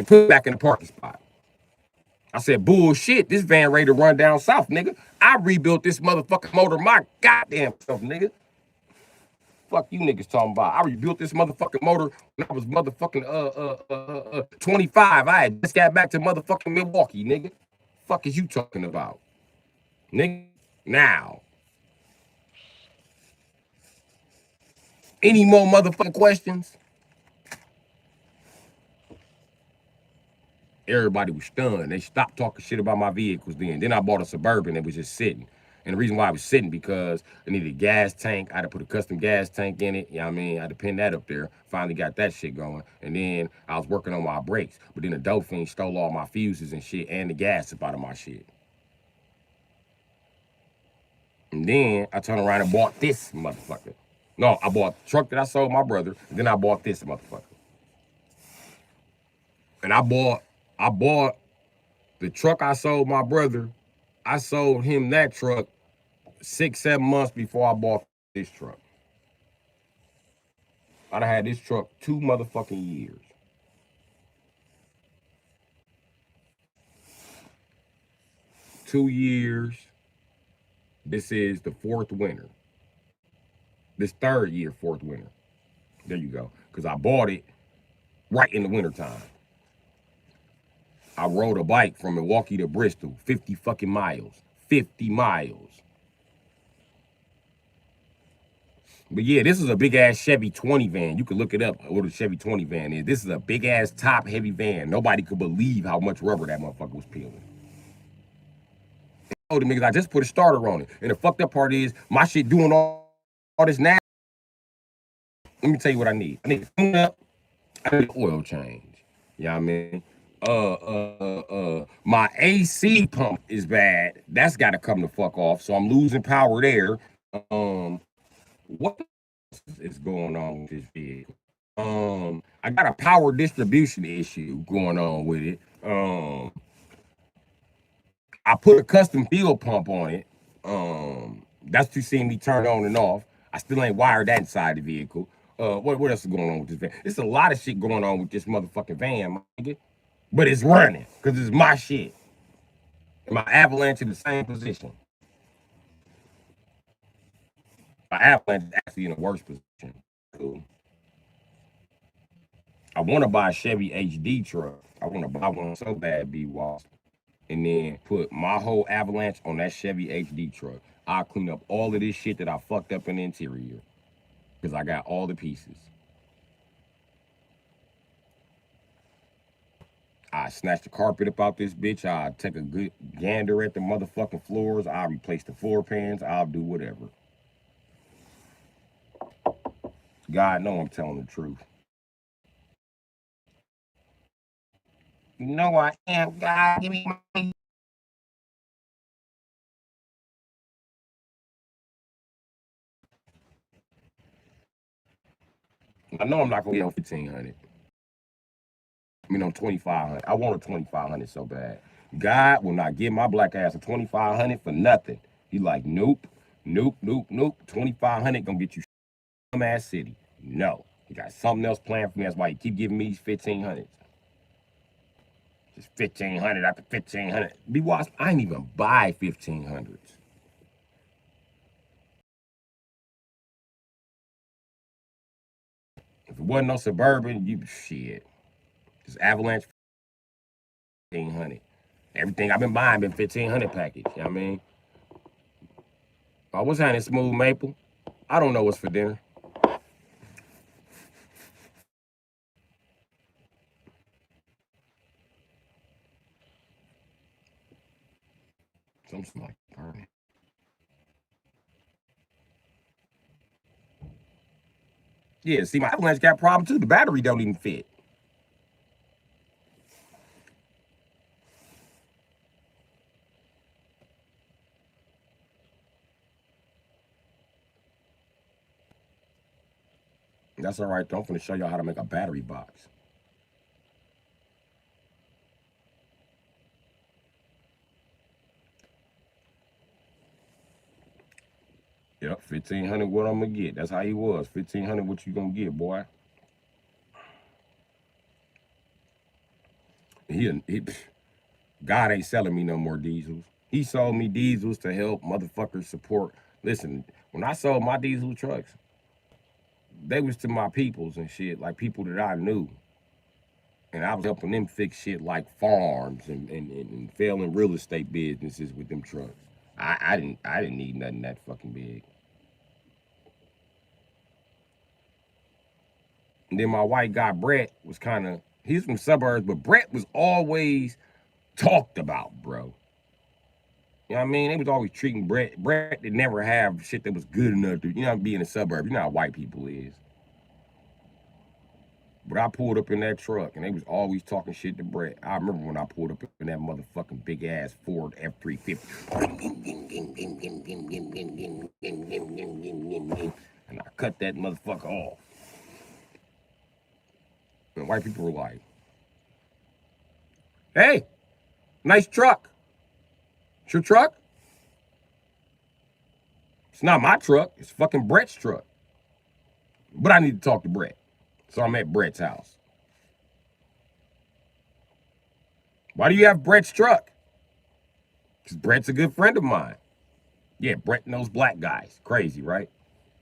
S1: put it back in the parking spot. I said, bullshit, this van ready to run down south, nigga. I rebuilt this motherfucking motor my goddamn self, nigga. Fuck you niggas talking about. I rebuilt this motherfucking motor when I was motherfucking 25. I had just got back to motherfucking Milwaukee, nigga. Fuck is you talking about? Nigga, now. Any more motherfucking questions? Everybody was stunned. They stopped talking shit about my vehicles then. Then I bought a Suburban that was just sitting. And the reason why I was sitting because I needed a gas tank. I had to put a custom gas tank in it. You know what I mean? I had to pin that up there. Finally got that shit going. And then I was working on my brakes. But then the dope fiend stole all my fuses and shit and the gas up out of my shit. And then I turned around and bought this motherfucker. No, I bought the truck that I sold my brother. And then I bought this motherfucker. And I bought the truck I sold my brother. I sold him that truck 6-7 months before I bought this truck. I'd have had this truck 2 motherfucking years. Two years. This is the 4th winter. This 3rd year, 4th winter. There you go. Because I bought it right in the wintertime. I rode a bike from Milwaukee to Bristol, 50 fucking miles. 50 miles. But yeah, this is a big ass Chevy 20 van. You can look it up what a Chevy 20 van is. This is a big ass top heavy van. Nobody could believe how much rubber that motherfucker was peeling. I told the niggas I just put a starter on it. And the fucked up part is my shit doing all this now. Let me tell you what I need. I need to tune up. I need an oil change. You know what I mean? My AC pump is bad. That's got to come the fuck off. So I'm losing power there. What is going on with this vehicle? I got a power distribution issue going on with it. I put a custom fuel pump on it. That's what you see me turn on and off. I still ain't wired that inside the vehicle. What else is going on with this van? It's a lot of shit going on with this motherfucking van, my nigga. But it's running because it's my shit. My Avalanche in the same position. My Avalanche is actually in a worse position. Cool. I want to buy a Chevy HD truck. I want to buy one so bad, be washed, and then put my whole Avalanche on that Chevy HD truck. I'll clean up all of this shit that I fucked up in the interior because I got all the pieces. I snatch the carpet up out this bitch. I take a good gander at the motherfucking floors. I'll replace the floor pans. I'll do whatever. God know I'm telling the truth. You know I am. God, give me my. I know I'm not gonna get on 1,500. I mean on 2,500. I want a 2,500 so bad. God will not give my black ass a 2,500 for nothing. He like, nope, nope, nope, nope. 2,500 gonna get you some ass city. No, he got something else planned for me. That's why he keep giving me these 1,500s. Just 1,500 after 1,500. Be watched. I ain't even buy 1,500s. If it wasn't no suburban, you shit. Just Avalanche 1,500. Everything I've been buying been 1,500 package. You know what I mean? What's happening, Smooth Maple? I don't know what's for dinner. Something like burning. Yeah, see, my Avalanche got a problem too. The battery don't even fit. That's all right, though. I'm finna show y'all how to make a battery box. Yep, 1,500 what I'm gonna get. That's how he was. 1,500 what you gonna get, boy. He God ain't selling me no more diesels. He sold me diesels to help motherfuckers support. Listen, when I sold my diesel trucks, they was to my peoples and shit, like people that I knew. And I was helping them fix shit like farms and failing real estate businesses with them trucks. I didn't need nothing that fucking big. And then my white guy Brett was kind of he's from suburbs, but Brett was always talked about, bro. You know what I mean? They was always treating Brett. Brett did never have shit that was good enough to, you know, be in a suburb. You know how white people is. But I pulled up in that truck and they was always talking shit to Brett. I remember when I pulled up in that motherfucking big ass Ford F-350. And I cut that motherfucker off. And white people were like, hey, nice truck. It's your truck? It's not my truck. It's fucking Brett's truck. But I need to talk to Brett. So I'm at Brett's house. Why do you have Brett's truck? Because Brett's a good friend of mine. Yeah, Brett knows black guys. Crazy, right?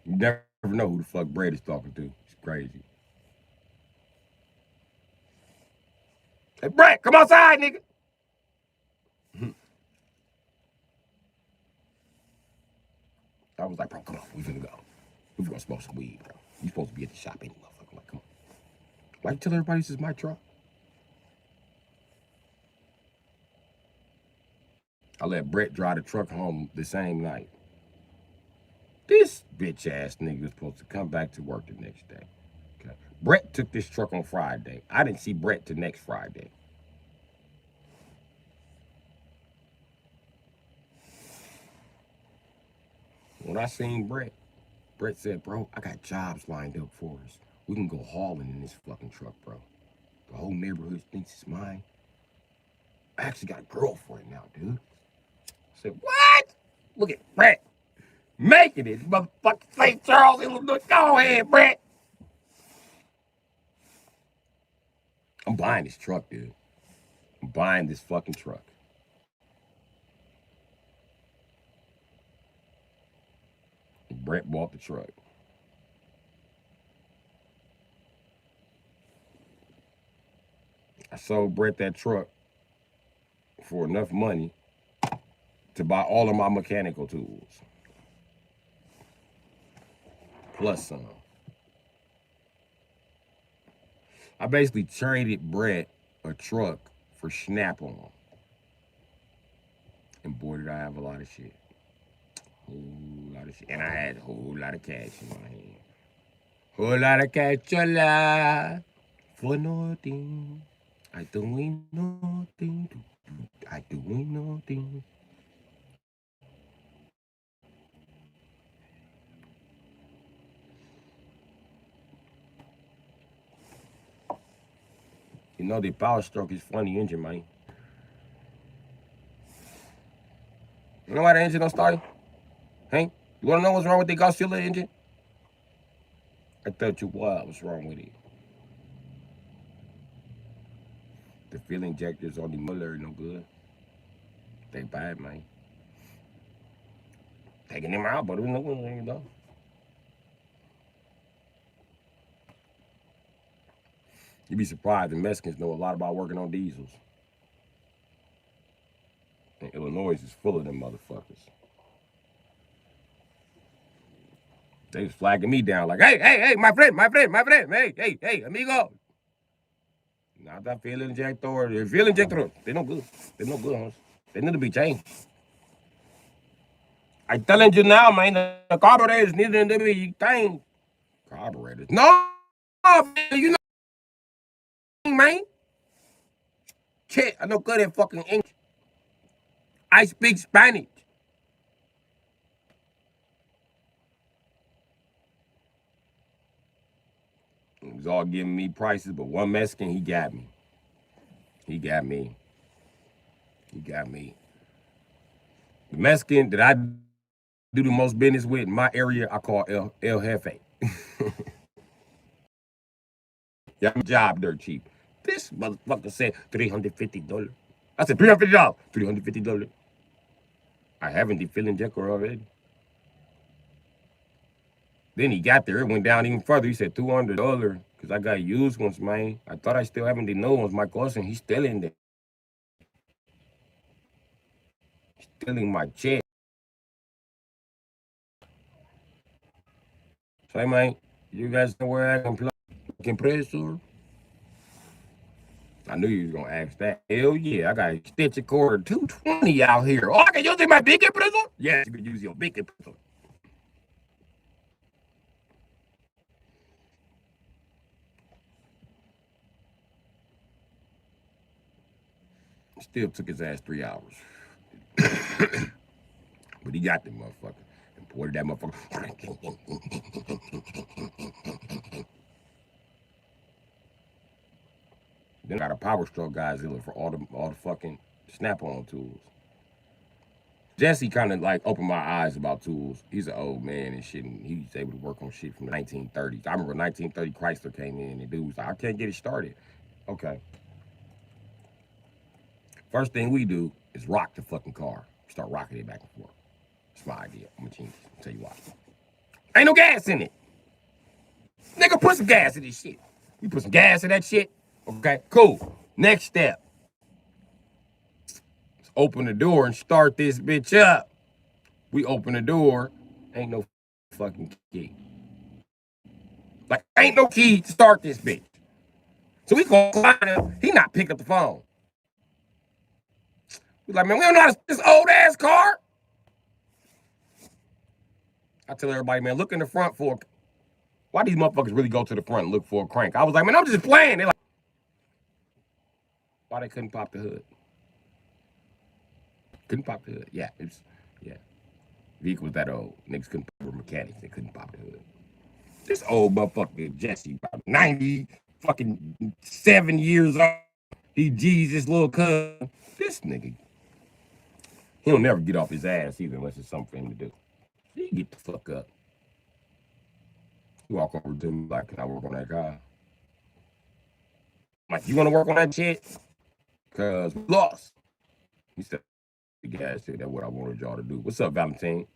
S1: You never know who the fuck Brett is talking to. It's crazy. Hey, Brett, come outside, nigga. I was like, bro, come on. We finna go. We finna smoke some weed, bro. You supposed to be at the shop anyway, motherfucker. Like, come on. Why you tell everybody this is my truck? I let Brett drive the truck home the same night. This bitch ass nigga was supposed to come back to work the next day. Okay. Brett took this truck on Friday. I didn't see Brett till next Friday. When I seen Brett, Brett said, bro, I got jobs lined up for us. We can go hauling in this fucking truck, bro. The whole neighborhood thinks it's mine. I actually got a girlfriend now, dude. said, what? Look at Brett making it. Motherfucking St. Charles, Illinois. Go ahead, Brett. I'm buying this truck, dude. I'm buying this fucking truck. And Brett bought the truck. I sold Brett that truck for enough money to buy all of my mechanical tools. Plus some. I basically traded Brett a truck for Snap-on. And boy, did I have a lot of shit. Whole lot of shit. And I had a whole lot of cash in my hand. Whole lot of cash for nothing. I doing nothing. I doing nothing. You know the Power Stroke is funny engine, man. You know why the engine don't start? Hey, you wanna know what's wrong with the Godzilla engine? I thought you what was wrong with it. The fuel injectors on the motor no good. They bad, man. Taking them out, but no one, you know. You'd be surprised the Mexicans know a lot about working on diesels. And Illinois is full of them motherfuckers. They was flagging me down like, hey, my friend, hey, amigo. Not that fuel injector. The fuel injector, they no good. They no good, huh? They need to be changed. I'm telling you now, man, the carburetors need to be changed. Carburetors? No, you know, man. Shit, I know good at fucking English. I speak Spanish. He was all giving me prices, but one Mexican, he got me. He got me. He got me. The Mexican that I do the most business with in my area, I call El Jefe. Yeah, my job dirt cheap. This motherfucker said $350. I said $350. $350. I haven't the filling checker already. Then he got there. It went down even further. He said $200 because I got used ones, man. I thought I still having the new ones. My cousin, he's still in there. He's stealing my check. Say, man, you guys know where I can plug compressor? I knew you was gonna ask that. Hell yeah, I got a extension cord 220 out here. Oh, I can use it in my big compressor? Yes, you can use your big compressor. Still took his ass 3 hours. But he got them motherfucker. And poured that motherfucker. Then I got a Power Stroke Godzilla for all the fucking Snap-on tools. Jesse kind of like opened my eyes about tools. He's an old man and shit, and he's able to work on shit from the 1930s. I remember 1930 Chrysler came in, and dude was like, I can't get it started. Okay. First thing we do is rock the fucking car. Start rocking it back and forth. It's my idea. I'm gonna change it. I'll tell you why. Ain't no gas in it. Nigga, put some gas in this shit. You put some gas in that shit. Okay, cool. Next step. Let's open the door and start this bitch up. We open the door. Ain't no fucking key. Like, ain't no key to start this bitch. So we go climb up. He not pick up the phone. We like, man, we don't know how to this old ass car. I tell everybody, man, look in the front for. Why these motherfuckers really go to the front and look for a crank? I was like, man, I'm just playing. They like, why they couldn't pop the hood? Couldn't pop the hood. Yeah, yeah. Vehicle was that old. Niggas couldn't pop mechanics. They couldn't pop the hood. This old motherfucker Jesse, about 90 fucking 7 years old. He G's this little cuz. This nigga. He'll never get off his ass either unless it's something for him to do. He get the fuck up. He walk over to me like, can I work on that car? I'm like, you want to work on that shit? Because we lost. He said, the guy said, that's what I wanted y'all to do. What's up, Valentine?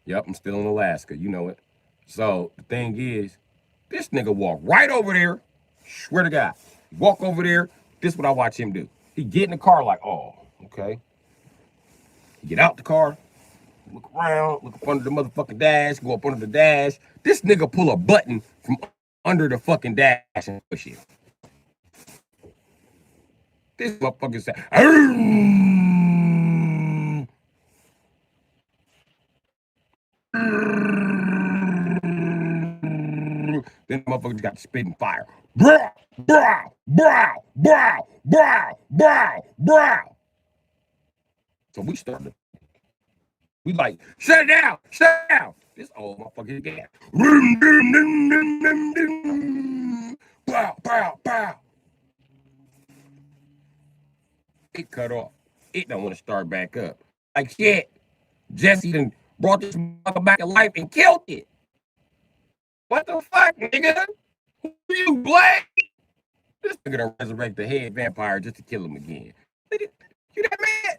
S1: Yep, I'm still in Alaska. You know it. So the thing is, this nigga walk right over there. Swear to God. Walk over there. This is what I watch him do. He get in the car like, oh, okay. He get out the car. Look around. Look up under the motherfucking dash. Go up under the dash. This nigga pull a button from under the fucking dash and push it. This motherfucker said, then the motherfucker just got spitting fire. Brow, brow, brow, brow, brow, brow, brow. So we started. We like, shut it down, shut it down. This old motherfucker gas. Brow, brow, brow. It cut off. It don't want to start back up. Like shit. Jesse done brought this motherfucker back to life and killed it. What the fuck, nigga? Who you, black? This nigga done resurrect the head vampire just to kill him again. You that man?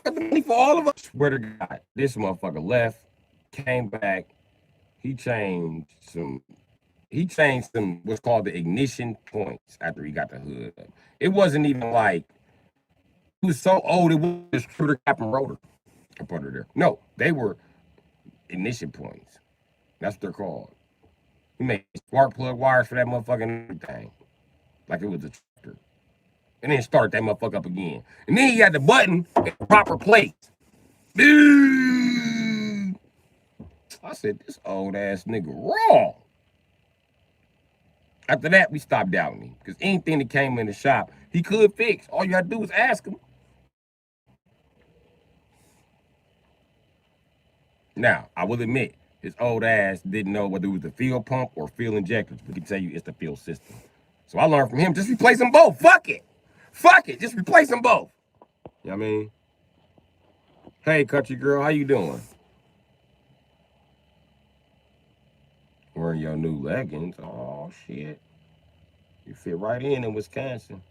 S1: Got the money for all of us. Swear to God, this motherfucker left, came back. He changed some what's called the ignition points after he got the hood up. It wasn't even like it was so old it was just screw cap and rotor up under there. No, they were ignition points. That's what they're called. He made spark plug wires for that motherfucking thing. Like it was a tractor. And then start that motherfucker up again. And then he had the button in the proper place. I said, this old ass nigga wrong. After that, we stopped doubting him. Because anything that came in the shop, he could fix. All you had to do was ask him. Now, I will admit, his old ass didn't know whether it was the fuel pump or fuel injectors. But he can tell you it's the fuel system. So I learned from him, just replace them both. Fuck it. Fuck it. Just replace them both. You know what I mean? Hey, country girl, how you doing? Wearing your new leggings. Oh, shit. You fit right in Wisconsin.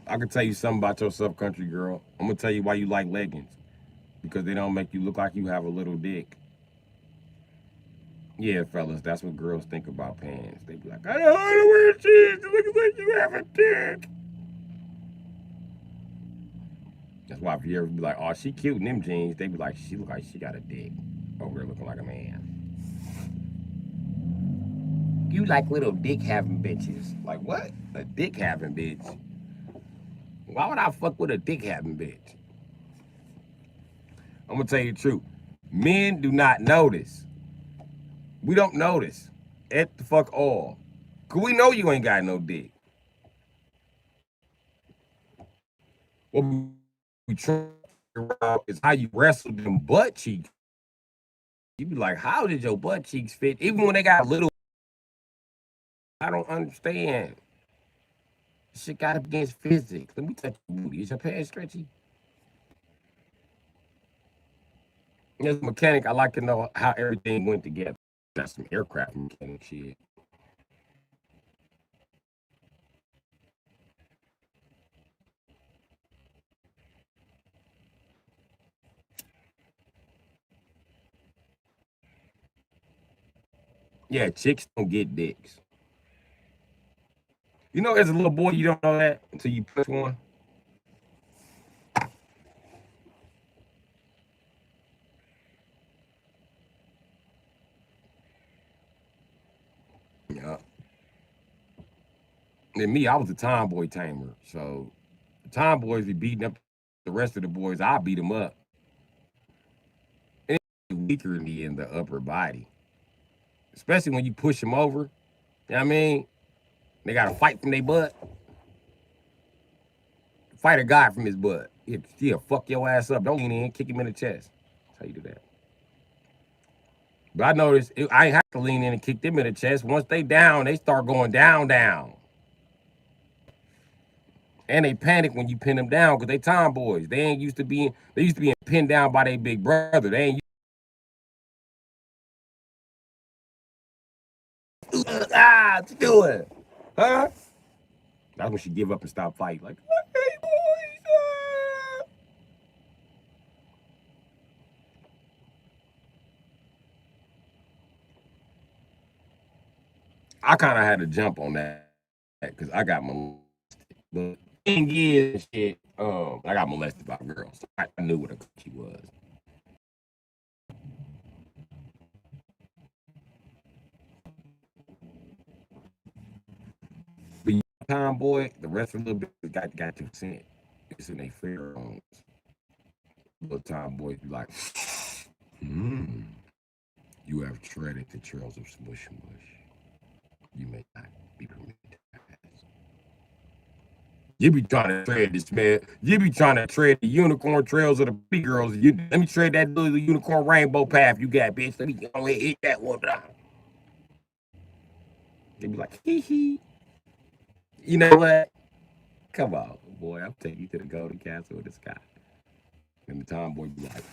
S1: I can tell you something about yourself, country girl. I'm going to tell you why you like leggings. Because they don't make you look like you have a little dick. Yeah, fellas, that's what girls think about pants. They be like, I don't want to wear jeans. It looks like you have a dick. That's why if you ever be like, oh, she cute in them jeans, they be like, she look like she got a dick. Over there looking like a man. You like little dick having bitches. Like what? A dick having bitch? Why would I fuck with a dick having bitch? I'm gonna tell you the truth. Men do not notice. We don't notice at the fuck all. Cause we know you ain't got no dick. What we try is how you wrestle them butt cheeks. You be like, how did your butt cheeks fit? Even when they got a little, I don't understand. Shit got up against physics. Let me touch your booty. Is your pants stretchy? As a mechanic, I like to know how everything went together. That's some aircraft mechanic shit. Yeah, chicks don't get dicks. You know, as a little boy, you don't know that until you push one. Yeah. And me, I was a tomboy tamer. So the tomboys be beating up the rest of the boys. I beat them up. And it's weaker in the upper body. Especially when you push them over. You know what I mean? They got to fight from their butt. Fight a guy from his butt. He'll fuck your ass up. Don't lean in, kick him in the chest. That's how you do that. But I noticed I ain't have to lean in and kick them in the chest. Once they down, they start going down, down. And they panic when you pin them down because they tomboys. They ain't used to being. They used to being pinned down by their big brother. They ain't. What you doing? Huh? That's when she give up and stop fighting. Like, hey boys. I kind of had to jump on that because I got molested. The thing is, shit, I got molested by girls. So I knew what a she was. But tomboy, the rest of the little bit got your scent. It's in their pheromones. Little tomboys be like, hmm, you have treaded the trails of smush mush. You may not be permitted to pass. You be trying to tread this, man. You be trying to tread the unicorn trails of the pretty girls. Let me tread that little unicorn rainbow path you got, bitch. Let me go ahead and hit that one. They be like, hee hee. You know what? Come on, boy. I'll take you to the golden castle of the sky. And the tomboy be like,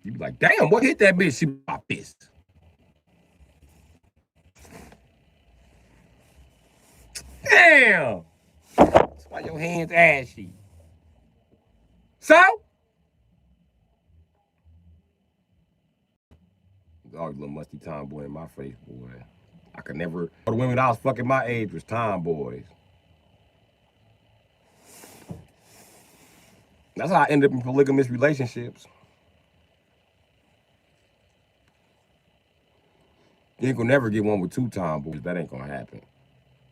S1: you be like, damn, what hit that bitch? She be like, fist. Damn. That's why your hands ashy. So? Always a little musty tomboy in my face, boy. I could never. The women I was fucking my age was tomboys. That's how I ended up in polygamous relationships. You ain't gonna never get one with two tomboys. That ain't gonna happen.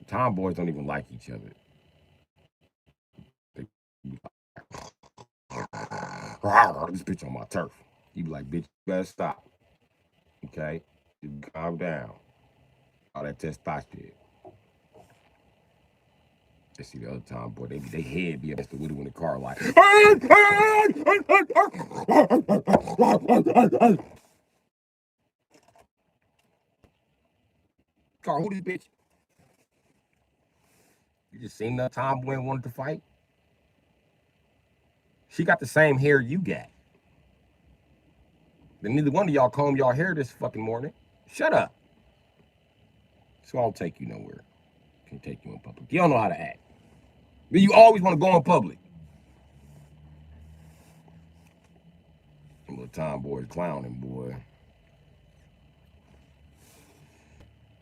S1: Tomboys don't even like each other. They be like, this bitch on my turf. You be like, bitch, you better stop. Okay? You calm down. All that testosterone. They see the other tomboy, they head be against the window in the car like, car, who this bitch? You just seen that tomboy and wanted to fight? She got the same hair you got. Then neither one of y'all comb y'all hair this fucking morning. Shut up. So I don't take you nowhere. Can't take you in public. You don't know how to act. But you always want to go in public. Little tomboy's clowning, boy.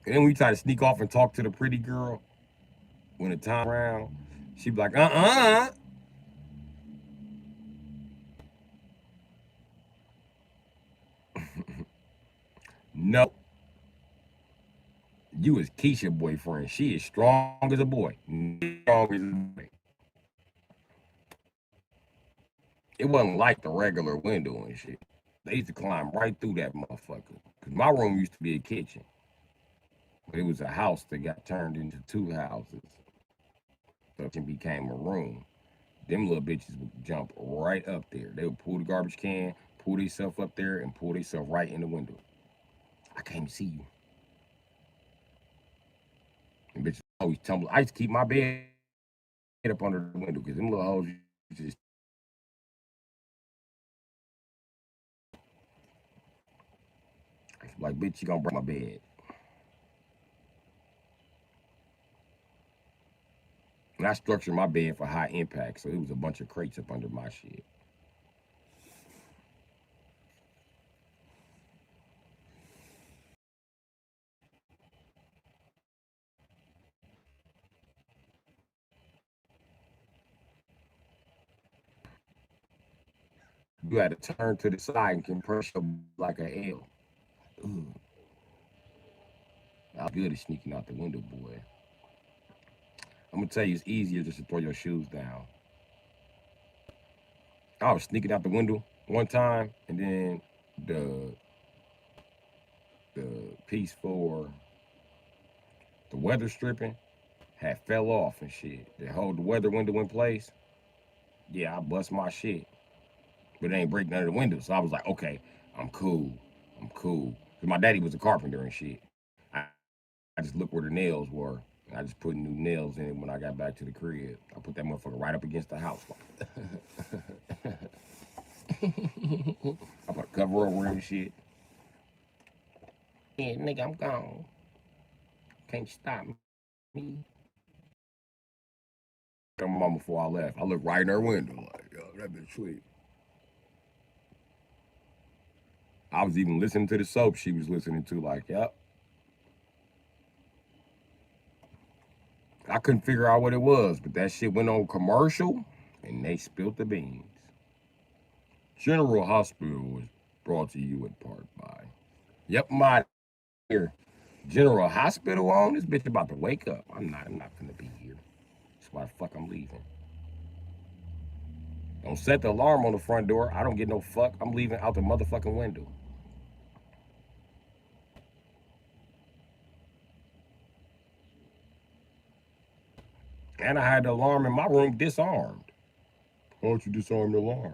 S1: And then we try to sneak off and talk to the pretty girl when the time around. She be like, no. You is Keisha boyfriend. She is strong as a boy. Strong as a boy. It wasn't like the regular window and shit. They used to climb right through that motherfucker. Cause my room used to be a kitchen. But it was a house that got turned into two houses. So it became a room. Them little bitches would jump right up there. They would pull the garbage can, pull themselves up there, and pull themselves right in the window. I can't even see you. And bitches always tumble. I used to keep my bed up under the window because them little hoes just like, bitch, you gonna break my bed. And I structured my bed for high impact, so it was a bunch of crates up under my shit. You had to turn to the side and compress your like a L. Ooh, I was good at sneaking out the window, boy. I'm gonna tell you, it's easier just to throw your shoes down. I was sneaking out the window one time, and then the the piece for the weather stripping had fell off and shit. They hold the weather window in place. Yeah, I bust my shit, but it ain't break none of the windows. So I was like, okay, I'm cool. I'm cool. Cause my daddy was a carpenter and shit. I just looked where the nails were. And I just put new nails in when I got back to the crib. I put that motherfucker right up against the house. I put a cover over and shit. Yeah, nigga, I'm gone. Can't stop me. Told my mom before I left. I looked right in her window like, yo, that bitch sweet. I was even listening to the soap she was listening to, like, yep. I couldn't figure out what it was, but that shit went on commercial and they spilled the beans. General Hospital was brought to you in part by. Yep, my here. General Hospital on this bitch about to wake up. I'm not gonna be here. That's why the fuck I'm leaving. Don't set the alarm on the front door. I don't get no fuck. I'm leaving out the motherfucking window. And I had the alarm in my room disarmed. How'd you disarm the alarm?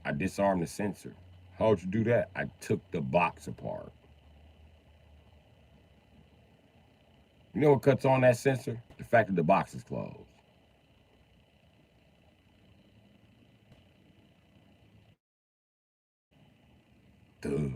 S1: I disarmed the sensor. How'd you do that? I took the box apart. You know what cuts on that sensor? The fact that the box is closed. Duh.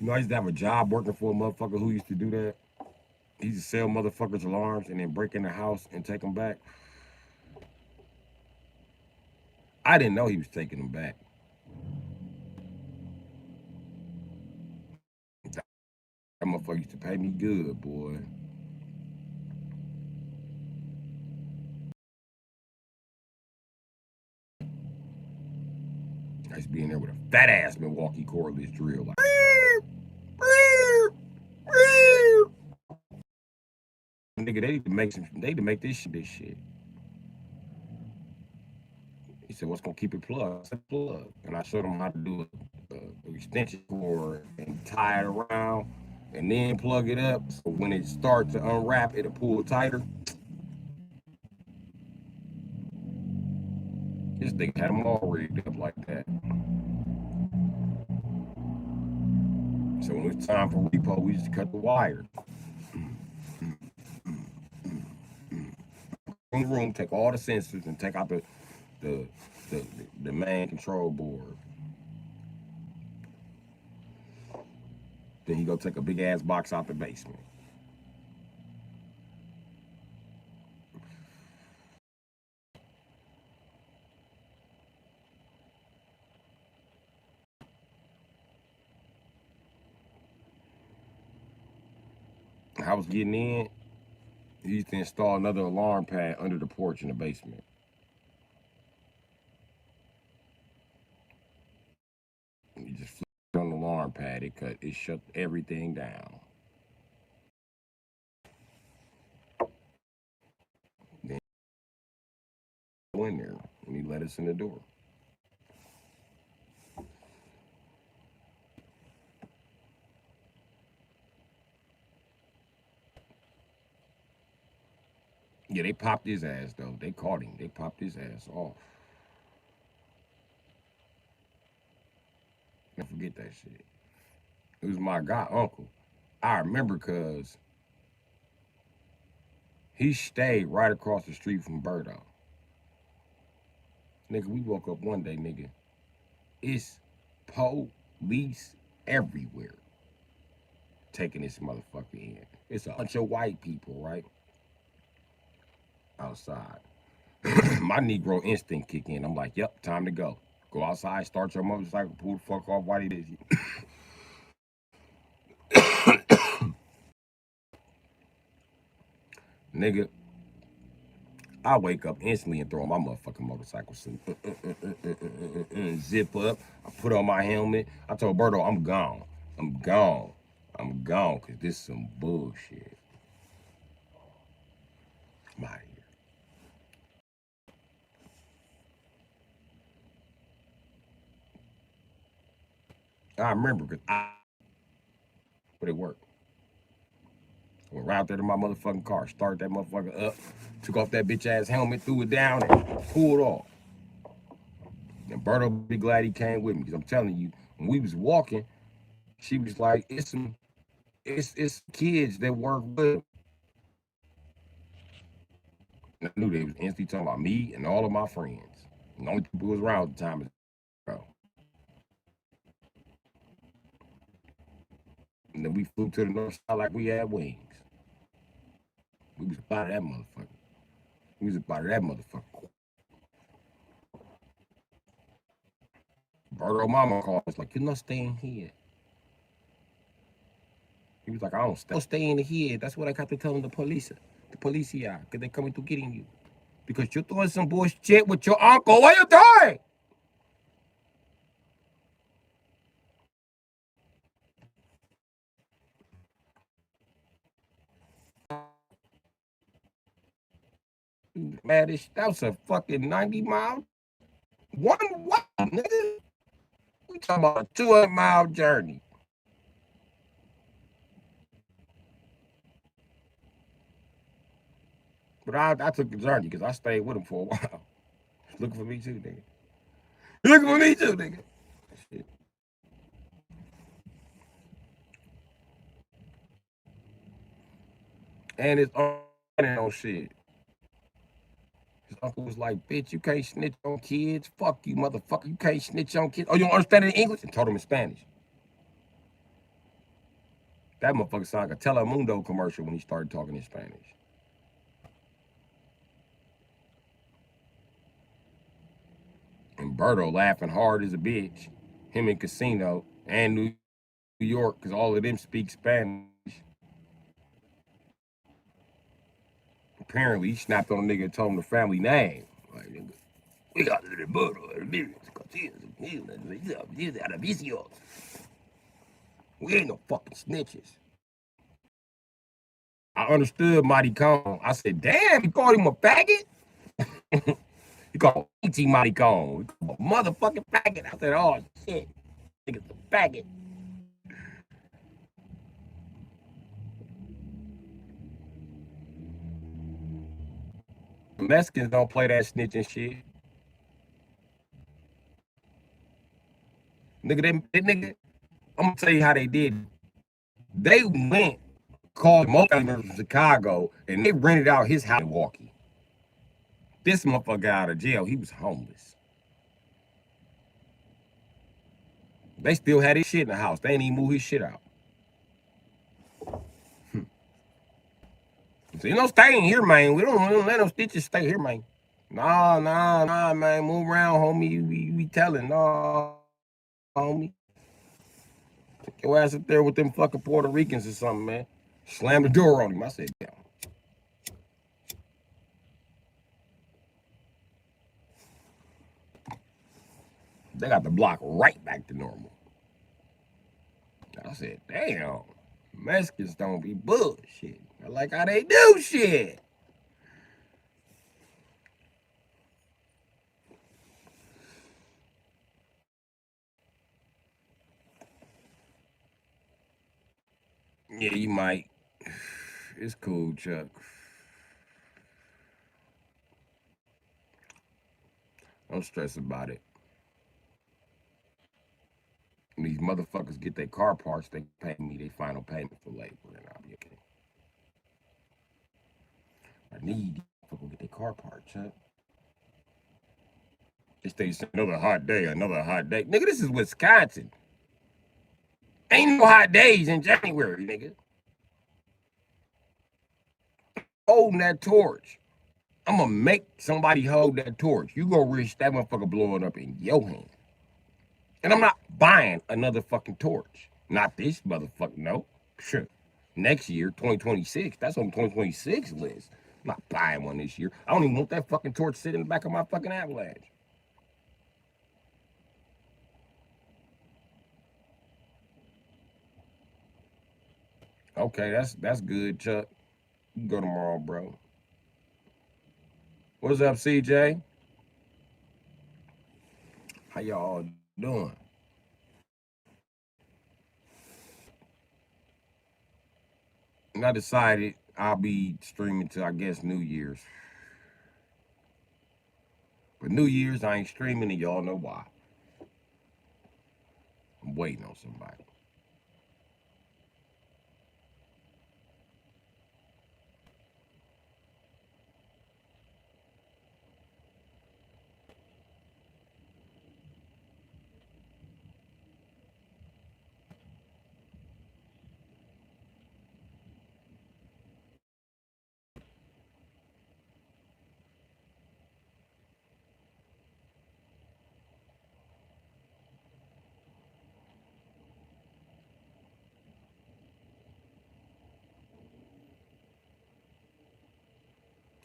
S1: You know, I used to have a job working for a motherfucker who used to do that. He used to sell motherfuckers alarms and then break in the house and take them back. I didn't know he was taking them back. That motherfucker used to pay me good, boy. I used to be in there with a fat ass Milwaukee cordless drill. Like, nigga, they need to make some. They need to make this shit. He said, "What's gonna keep it plugged?" I said, "Plug," and I showed him how to do a extension cord and tie it around, and then plug it up. So when it starts to unwrap, it'll pull tighter. This thing had them all rigged up like that. So when it's time for repo, we just cut the wire. In the room, take all the sensors and take out the the, the main control board. Then he go take a big ass box out the basement. I was getting in. He used to install another alarm pad under the porch in the basement. You just flip on the alarm pad. It shut everything down. Then he go in there and he let us in the door. Yeah, they popped his ass though. They caught him. They popped his ass off. Never forget that shit. It was my god uncle. I remember cause he stayed right across the street from Birdo. Nigga, we woke up one day, nigga. It's police everywhere taking this motherfucker in. It's a bunch of white people, right? Outside. My Negro instinct kick in. I'm like, yep, time to go. Go outside, start your motorcycle, pull the fuck off. Why did you? Nigga, I wake up instantly and throw on my motherfucking motorcycle suit. Zip up. I put on my helmet. I told Berto, I'm gone. I'm gone. I'm gone, because this is some bullshit. I'm out of here. I remember, because but it worked. I went right out there to my motherfucking car, started that motherfucker up, took off that bitch ass helmet, threw it down, and pulled off. And Berto be glad he came with me, because I'm telling you, when we was walking, she was like, it's kids that work with him. And I knew they was instantly talking about me and all of my friends. And the only people who was around at the time is bro. And then we flew to the north side like we had wings. We was about that motherfucker. We was about that motherfucker. Berto mama called us like, you're not staying here. He was like, I don't stay in here. That's what I got to tell the police. The police here, because they're coming to getting you. Because you're doing some bullshit with your uncle. What are you doing? Man, that was a fucking 90-mile. What, nigga? We talking about a 200-mile journey. But I took the journey because I stayed with him for a while. He's looking for me too, nigga. He's looking for me too, nigga. Shit. And his uncle on shit. His uncle was like, bitch, you can't snitch on kids. Fuck you, motherfucker. You can't snitch on kids. Oh, you don't understand it in English? And told him in Spanish. That motherfucker sounded like a Telemundo commercial when he started talking in Spanish. And Berto laughing hard as a bitch. Him in Casino and New York, because all of them speak Spanish. Apparently, he snapped on a nigga and told him the family name. Like, nigga, we got the Berto. We ain't no fucking snitches. I understood Mighty Cone. I said, damn, you called him a faggot? You called E.T. Mighty Cone. You called him a motherfucking faggot. I said, oh, shit. Nigga's a faggot. Mexicans don't play that snitching shit. Nigga, nigga, I'm gonna tell you how they did it. They went, called multi-members from Chicago, and they rented out his house in Milwaukee. This motherfucker got out of jail. He was homeless. They still had his shit in the house. They ain't even move his shit out. So you know, stay in here, man. We don't let them stitches stay here, man. Nah, man. Move around, homie. We telling, nah, homie. Take your ass up there with them fucking Puerto Ricans or something, man. Slam the door on him. I said, yeah. They got the block right back to normal. I said, damn, Mexicans don't be bullshit. I like how they do shit. Yeah, you might. It's cool, Chuck. Don't stress about it. When these motherfuckers get their car parts, they pay me their final payment for labor, and I'll be okay. I need these motherfuckers to get their car parts, Chuck. They stay another hot day, another hot day. Nigga, this is Wisconsin. Ain't no hot days in January, nigga. Holding that torch. I'm gonna make somebody hold that torch. You gonna risk that motherfucker blowing up in your hand. And I'm not buying another fucking torch. Not this motherfucker. No. Sure. Next year, 2026. That's on the 2026 list. I'm not buying one this year. I don't even want that fucking torch sitting in the back of my fucking Avalanche. Okay, that's good, Chuck. You can go tomorrow, bro. What's up, CJ? How y'all doing? And I decided I'll be streaming till I guess New Year's. But New Year's I ain't streaming and y'all know why. I'm waiting on somebody.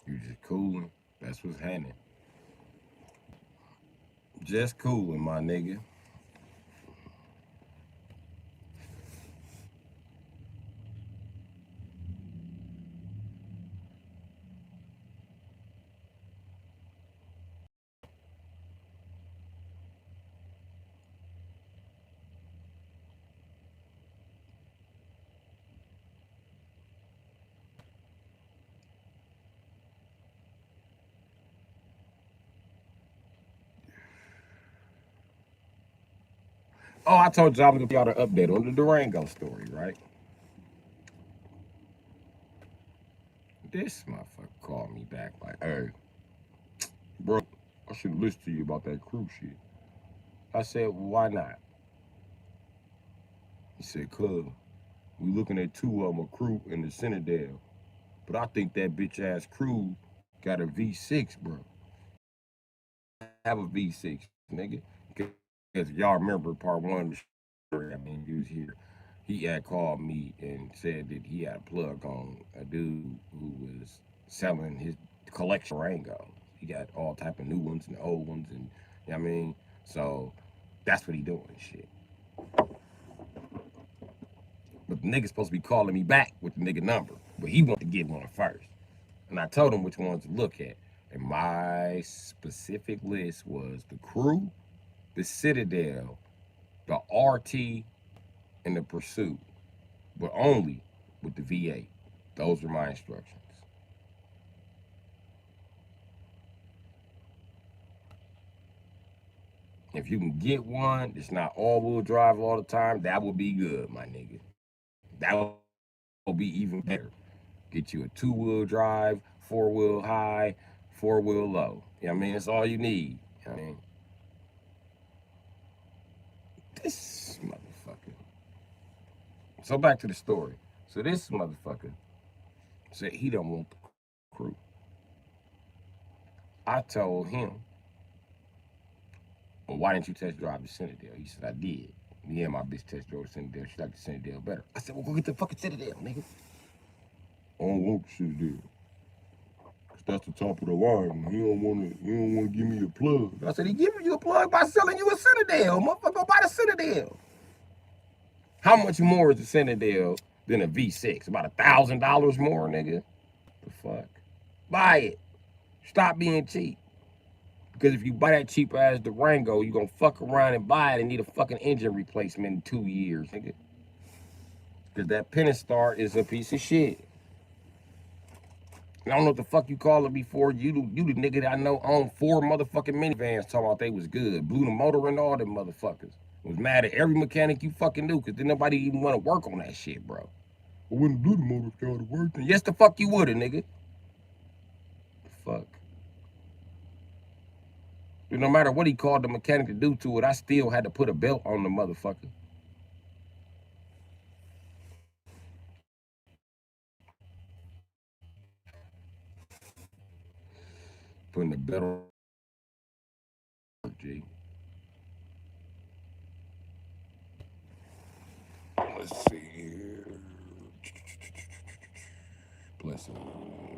S1: You just cooling. That's what's happening. Just cooling, my nigga. Oh, I told you I was gonna give y'all the update on the Durango story, right? This motherfucker called me back like, hey, bro, I should listen to you about that cruise shit. I said, well, why not? He said, cuz, we looking at two of them, a crew and the Citadel. But I think that bitch ass crew got a V6, bro. Have a V6, nigga. Because y'all remember part one of the story, I mean, he was here. He had called me and said that he had a plug on a dude who was selling his collection of Rango. He got all type of new ones and old ones, and you know what I mean. So that's what he doing, shit. But the nigga's supposed to be calling me back with the nigga number, but he wanted to get one first, and I told him which ones to look at. And my specific list was the crew, the Citadel, the RT, and the Pursuit, but only with the V8. Those were my instructions. If you can get one it's not all-wheel drive all the time, that would be good, my nigga. That will be even better. Get you a two-wheel drive, four-wheel high, four-wheel low. You know what I mean? That's all you need. You know what I mean? This motherfucker. So back to the story. So this motherfucker said he don't want the crew. I told him, well, why didn't you test drive the Citadel? He said, I did. Me and my bitch test drove the Citadel. She liked the Citadel better. I said, well, go get the fucking Citadel, nigga. I don't want the Citadel. Cause that's the top of the line. He don't wanna give me a plug. I said, he giving you a plug by selling you a Citadel. Motherfucker, go buy the Citadel. How much more is the Citadel than a V6? About $1,000 more, nigga. The fuck? Buy it. Stop being cheap. Because if you buy that cheap ass Durango, you gonna fuck around and buy it and need a fucking engine replacement in 2 years, nigga. Because that Pentastar is a piece of shit. I don't know what the fuck you call it before. You the nigga that I know owned 4 motherfucking minivans talking about they was good. Blew the motor and all them motherfuckers. Was mad at every mechanic you fucking knew because then nobody even want to work on that shit, bro. I wouldn't do the motor if y'all worked. Yes, the fuck you woulda, nigga. The fuck. No matter what he called the mechanic to do to it, I still had to put a belt on the motherfucker. Putting the belt on, G. Let's see here. Blessing.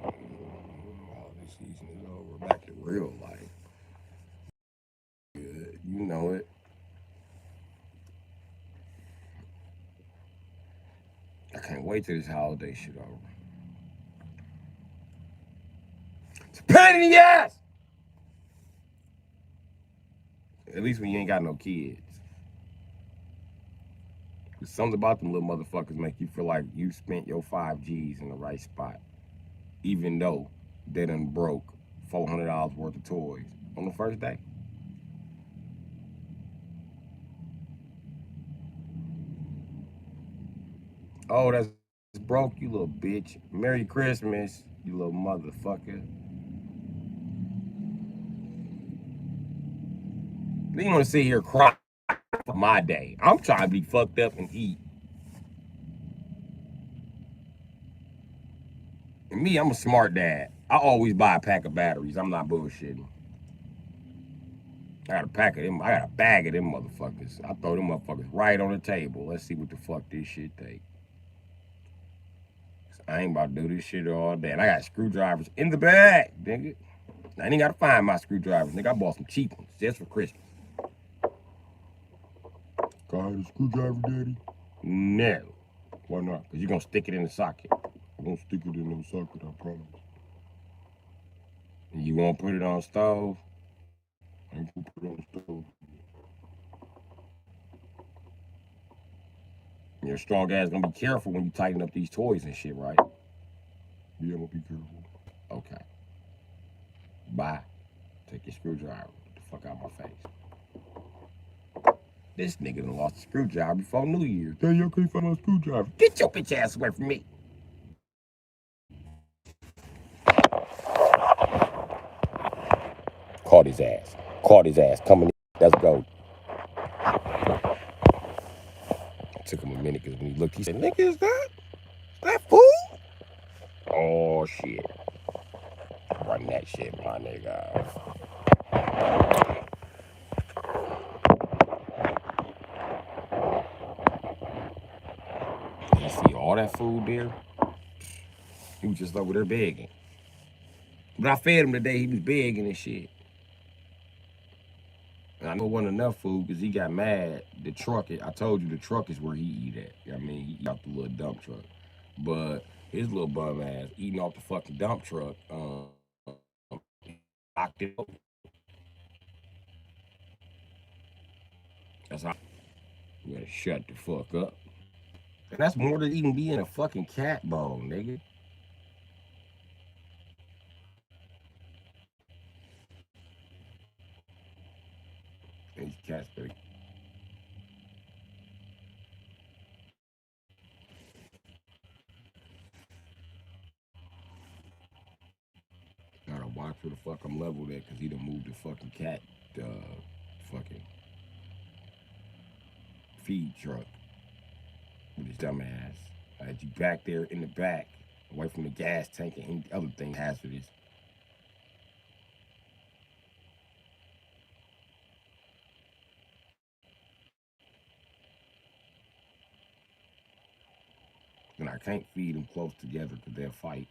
S1: Holiday season is over. Back to real life. Good. You know it. I can't wait till this holiday shit over. It's a pain in the ass! At least when you ain't got no kids. Cause something about them little motherfuckers make you feel like you spent your 5 G's in the right spot. Even though they done broke $400 worth of toys on the first day. Oh, that's broke, you little bitch. Merry Christmas, you little motherfucker. Then you wanna sit here crying for my day. I'm trying to be fucked up and eat. And me, I'm a smart dad. I always buy a pack of batteries. I'm not bullshitting. I got a pack of them. I got a bag of them motherfuckers. I throw them motherfuckers right on the table. Let's see what the fuck this shit take. I ain't about to do this shit all day. And I got screwdrivers in the bag, nigga. I ain't gotta find my screwdrivers, nigga. I bought some cheap ones just for Christmas. Can I have a screwdriver, Daddy? No. Why not? Because you're gonna stick it in the socket. I'm gonna stick it in the socket, I promise. And you won't put it on the stove? I ain't gonna put it on the stove. Your strong ass gonna be careful when you tighten up these toys and shit, right? Yeah, I'm gonna be careful. Okay. Bye. Take your screwdriver. Get the fuck out my face. This nigga done lost a screwdriver before New Year's. Daddy, I can't find my screwdriver. Get your bitch ass away from me. Caught his ass. Caught his ass. Coming in. Let's go. It took him a minute because when he looked, he said, nigga, is that food? Oh, shit. Run that shit, my nigga. You see all that food there? He was just over there begging. But I fed him today. He was begging and shit. And I know it wasn't enough food because he got mad. The truck, I told you the truck is where he eat at. I mean, he eat out the little dump truck. But his little bum ass eating off the fucking dump truck. Locked it up. That's how you gotta shut the fuck up. And that's more than even being a fucking cat bone, nigga. These cats better gotta watch where the fuck I'm leveled at because he done moved the fucking cat fucking feed truck with his dumb ass. I had you back there in the back, away from the gas tank and any other thing hazardous. And I can't feed them close together because they'll fight.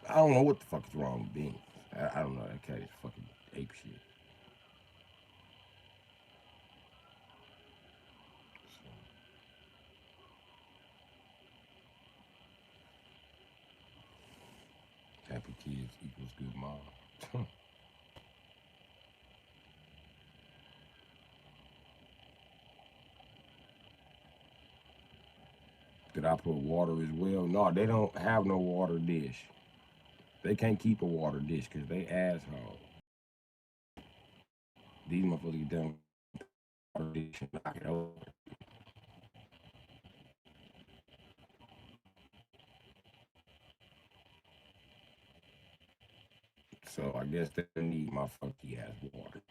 S1: I don't know what the fuck is wrong with Beans. I don't know. That cat is fucking ape shit. So, happy kids equals good mom. Did I put water as well? No, they don't have no water dish. They can't keep a water dish because they asshole. These motherfuckers get done water dish and knock it over. So I guess they need my funky ass water.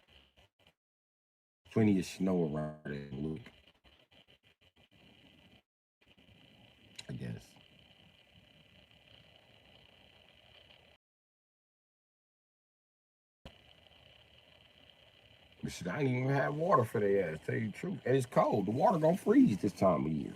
S1: Plenty of snow around there. Look, I guess. Shit, I ain't even have water for their ass, tell you the truth. And it's cold. The water gonna freeze this time of year.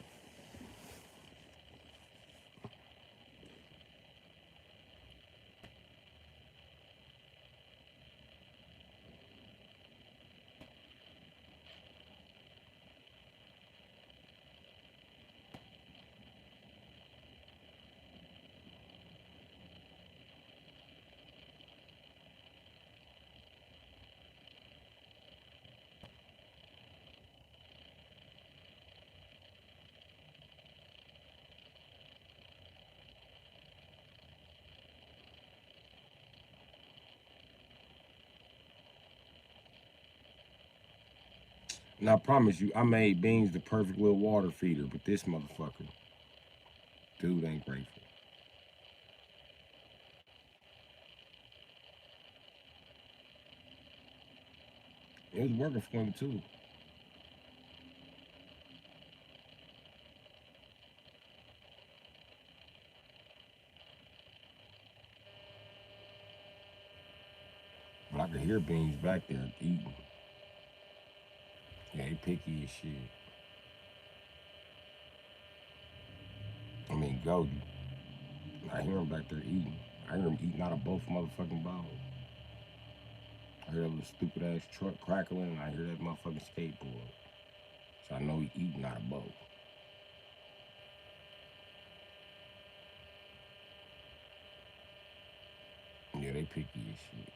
S1: And I promise you, I made Beans the perfect little water feeder, but this motherfucker, dude ain't grateful. It was working for him too. But I could hear Beans back there eating. Yeah, he picky as shit. I mean, Goldie. I hear him back there eating. I hear him eating out of both motherfucking bowls. I hear a little stupid ass truck crackling, and I hear that motherfucking skateboard. So I know he eating out of both. Yeah, they picky as shit.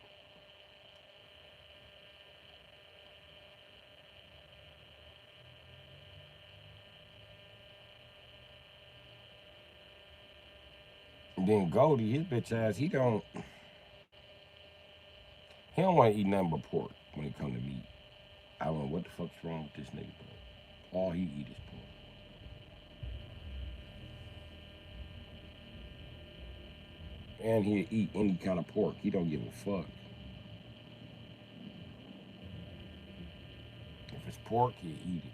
S1: And then Goldie, his bitch ass, he don't want to eat nothing but pork when it come to meat. I don't know what the fuck's wrong with this nigga, bro. All he eat is pork. And he'll eat any kind of pork. He don't give a fuck. If it's pork, he'll eat it.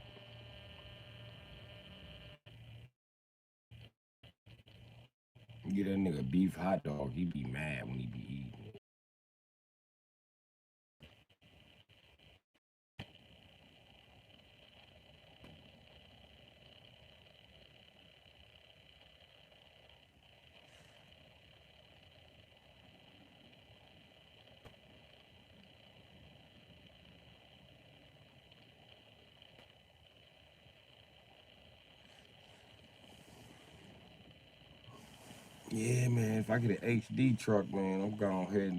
S1: You get that nigga beef hot dog, he be mad when he be eating it. Yeah, man, if I get an HD truck, man, I'm going ahead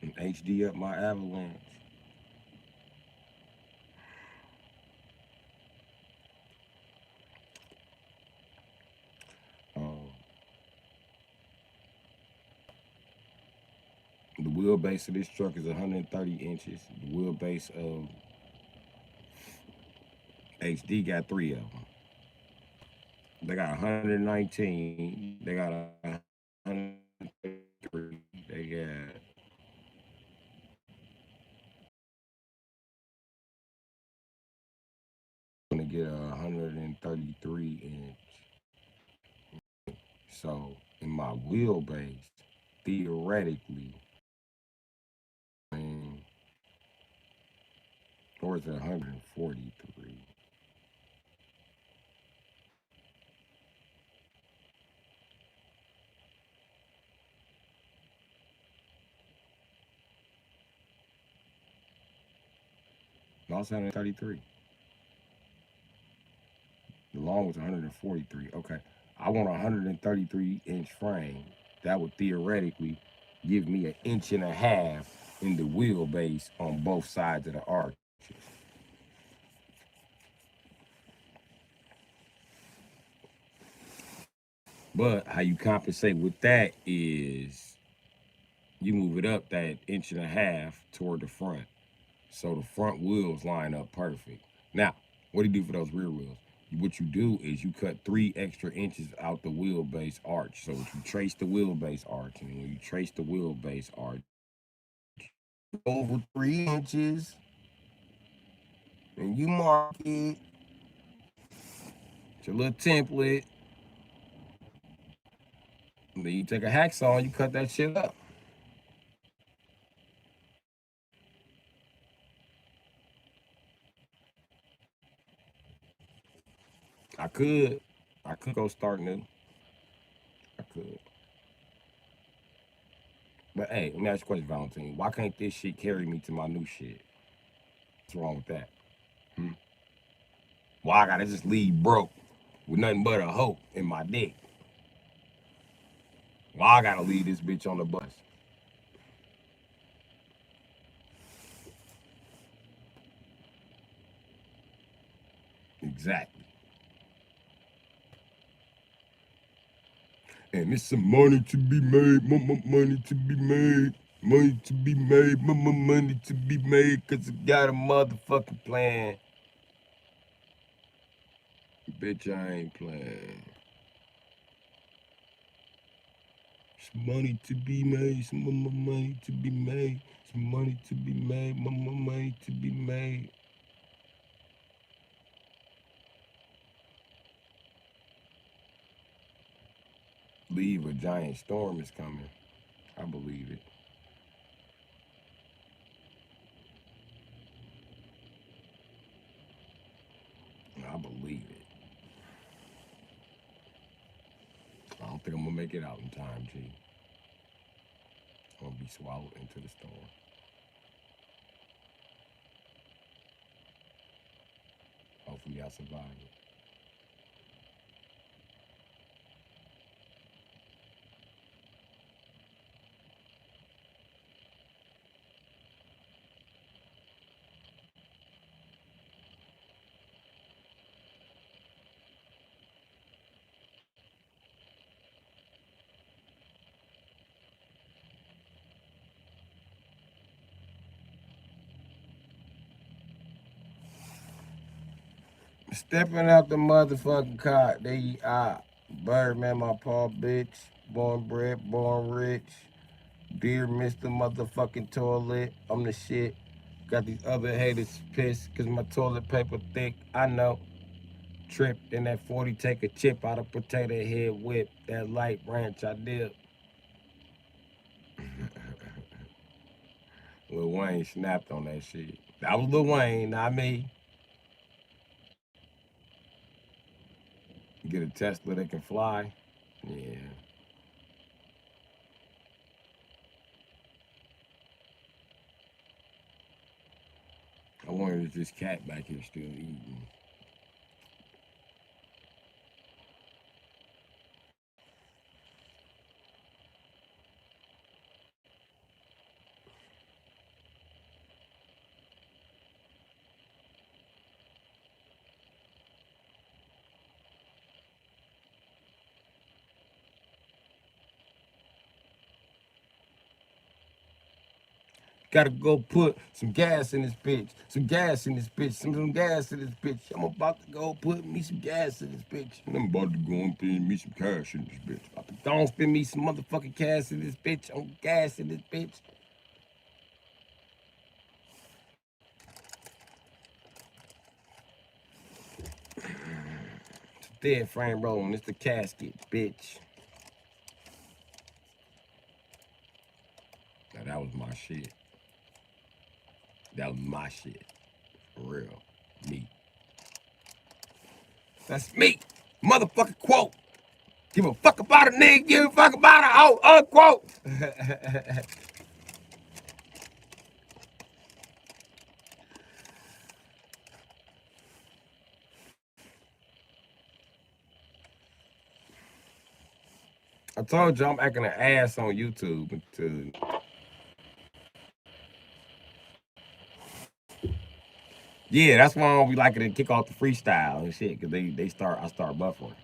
S1: and HD up my Avalanche. Uh, the wheelbase of this truck is 130 inches. The wheelbase of HD got three of them. They got 119. They got 133. They got gonna get a 133 inch. So in my wheelbase, theoretically, and or is it 143? No, it's 133. The long was 143. Okay. I want a 133-inch frame. That would theoretically give me an inch and a half in the wheelbase on both sides of the arches. But how you compensate with that is you move it up that inch and a half toward the front. So the front wheels line up perfect. Now, what do you do for those rear wheels? What you do is you cut 3 extra inches out the wheelbase arch. So if you trace the wheelbase arch, and when you trace the wheelbase arch over 3 inches, and you mark it, it's your little template, and then you take a hacksaw and you cut that shit up. I could. I could go start new. I could. But hey, let me ask you a question, Valentine. Why can't this shit carry me to my new shit? What's wrong with that? Hmm? Why I gotta just leave broke with nothing but a hope in my dick? Why I gotta leave this bitch on the bus? Exactly. And it's some money to be made, money to be made, money to be made, money to be made, cause I got a motherfucking plan. Bitch, I ain't playing. Some money to be made, some money to be made, some money to be made, money to be made. Believe a giant storm is coming. I believe it. I believe it. I don't think I'm gonna make it out in time, G. I'm gonna be swallowed into the storm. Hopefully I survive it. Stepping out the motherfucking car. There you are. Birdman, my paw, bitch. Born bred, born rich. Dear Mr. Motherfucking Toilet. I'm the shit. Got these other haters pissed because my toilet paper thick. I know. Trip in that 40, take a chip out of potato head whip. That light ranch I did. Lil Wayne snapped on that shit. That was Lil Wayne, not me. Get a Tesla that can fly. Yeah. I wonder if this cat back here still eating. Gotta go put some gas in this bitch. Some gas in this bitch. Some gas in this bitch. I'm about to go put me some gas in this bitch. And I'm about to go and spend me some cash in this bitch. About to go and spend me some motherfucking cash in this bitch. On gas in this bitch. It's a dead frame rolling. It's the casket, bitch. Now that was my shit. That was my shit. For real. Me. That's me. Motherfucking quote. Give a fuck about a nigga. Give a fuck about a hoe. Unquote. I told you I'm acting an ass on YouTube. Yeah, that's why I don't be liking to kick off the freestyle and shit, cause I start buffering.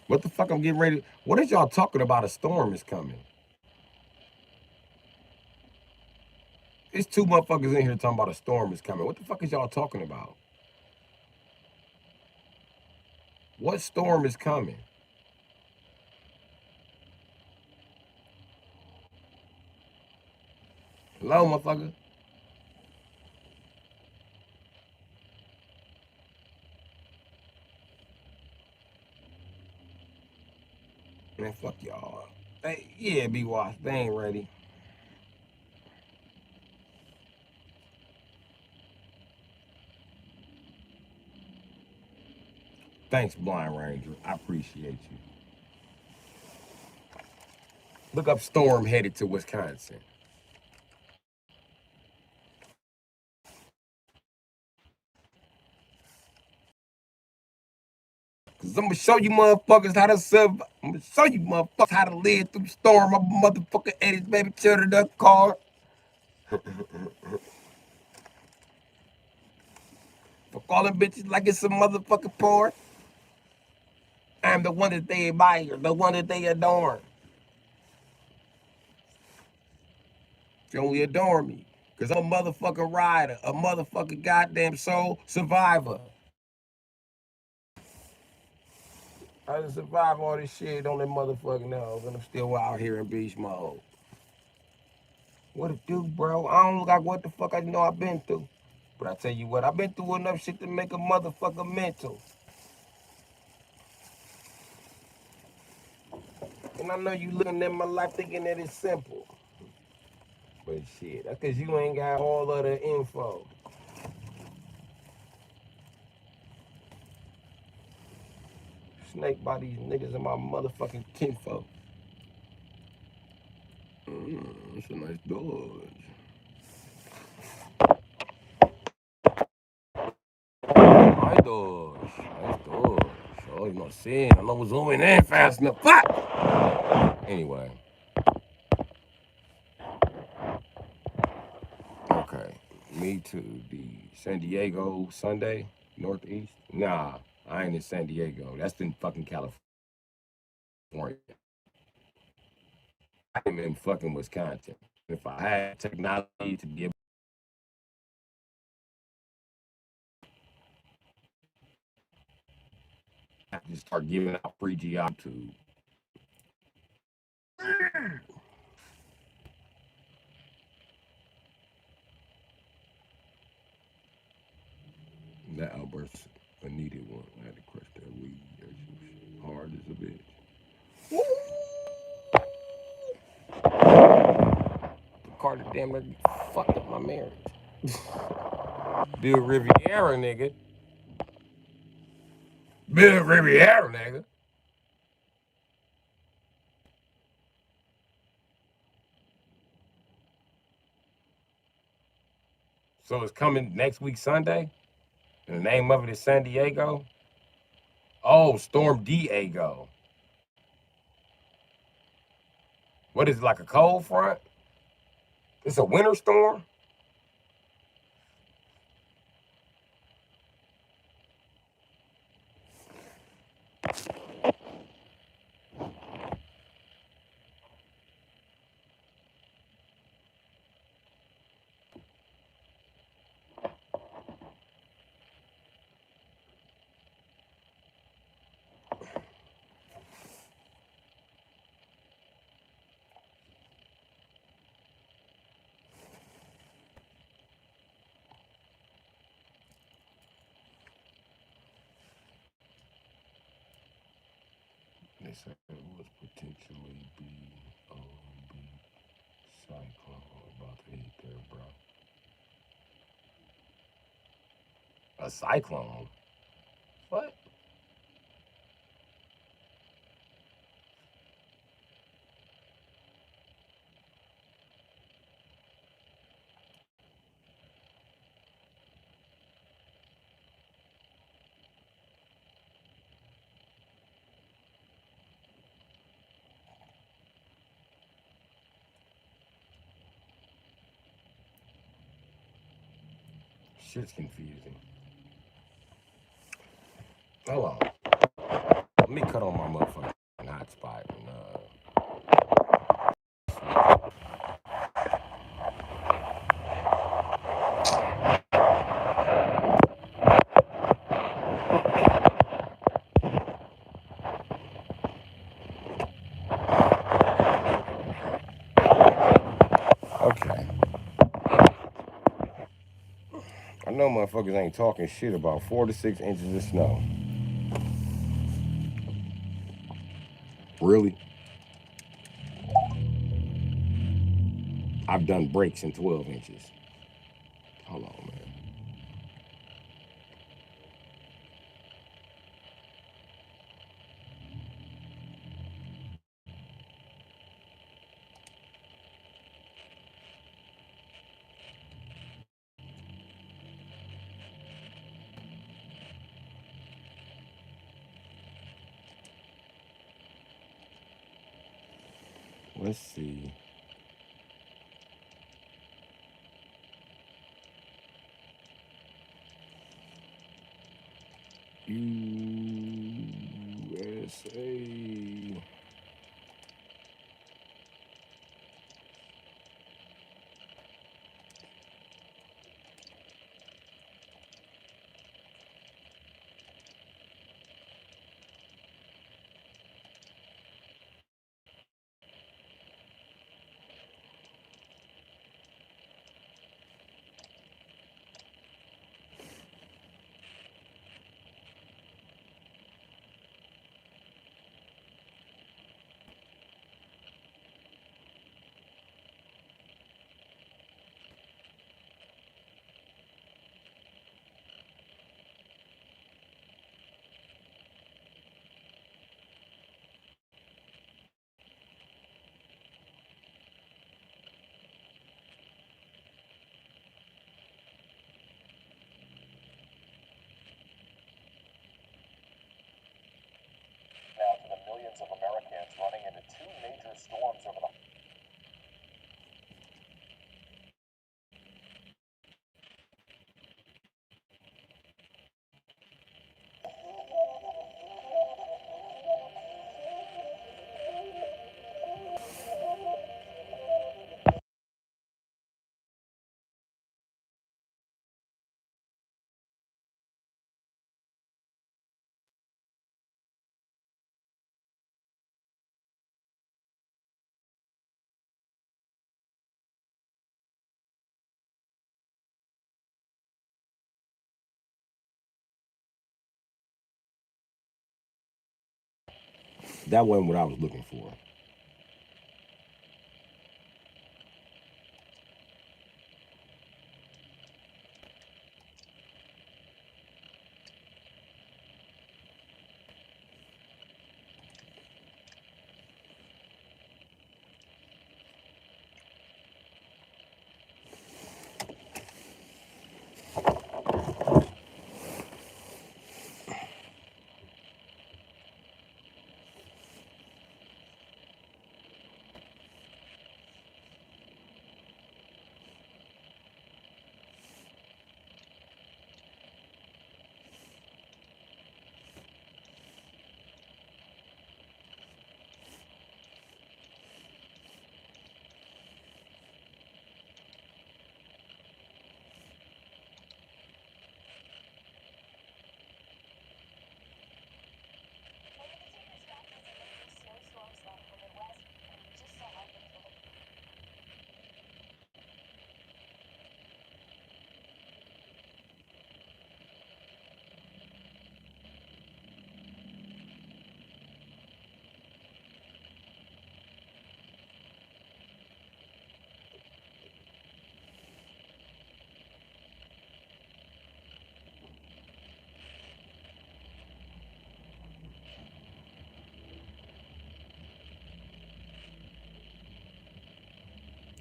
S1: What the fuck I'm getting ready? What is y'all talking about? A storm is coming. There's two motherfuckers in here talking about a storm is coming. What the fuck is y'all talking about? What storm is coming? Hello, motherfucker. Man, fuck y'all. Hey, yeah, be washed. They ain't ready. Thanks, Blind Ranger. I appreciate you. Look up storm headed to Wisconsin. Cause I'm gonna show you motherfuckers how to survive. I'm gonna show you motherfuckers how to live through the storm. My motherfucker Eddie's baby children the car. For calling bitches like it's a motherfucking porn. I'm the one that they admire, the one that they adore. They only adore me. Cause I'm a motherfucking rider, a motherfucking goddamn soul survivor. I just survive all this shit on that motherfucking nose, and I'm still out here in beast mode. What it do, bro? I don't look like what the fuck I know I've been through. But I tell you what, I've been through enough shit to make a motherfucker mental. And I know you looking at my life thinking that it's simple. But shit, that's cause you ain't got all of the info. Snake by these niggas in my motherfucking kinfolk. That's a nice dodge. Nice dodge. Nice dodge. Oh, you know, seeing. I know we're zooming in fast enough. Fuck! Anyway. Okay. Me too. The San Diego Sunday, Northeast. Nah, I ain't in San Diego. That's in fucking California. I'm in fucking Wisconsin. If I had technology to be able to just start giving out free geog to that outburst, a needed one. I had to crush that weed. Hard as a bitch. The Carter damn near fucked up my marriage. Bill Riviera, nigga. Bill Riviera, nigga. So it's coming next week Sunday. And the name of it is San Diego. Oh, Storm Diego. What is it, like a cold front? It's a winter storm. They said it was potentially B cyclone about to hit there, bro. A cyclone? What? Shit's confusing. Hold on. Let me cut on my motherfucking hotspot and okay. I know motherfuckers ain't talking shit about 4 to 6 inches of snow. Really? I've done breaks in 12 inches. Hold on, man. Let's see. USA.
S2: Now to the millions of Americans running into two major storms over the
S1: That wasn't what I was looking for.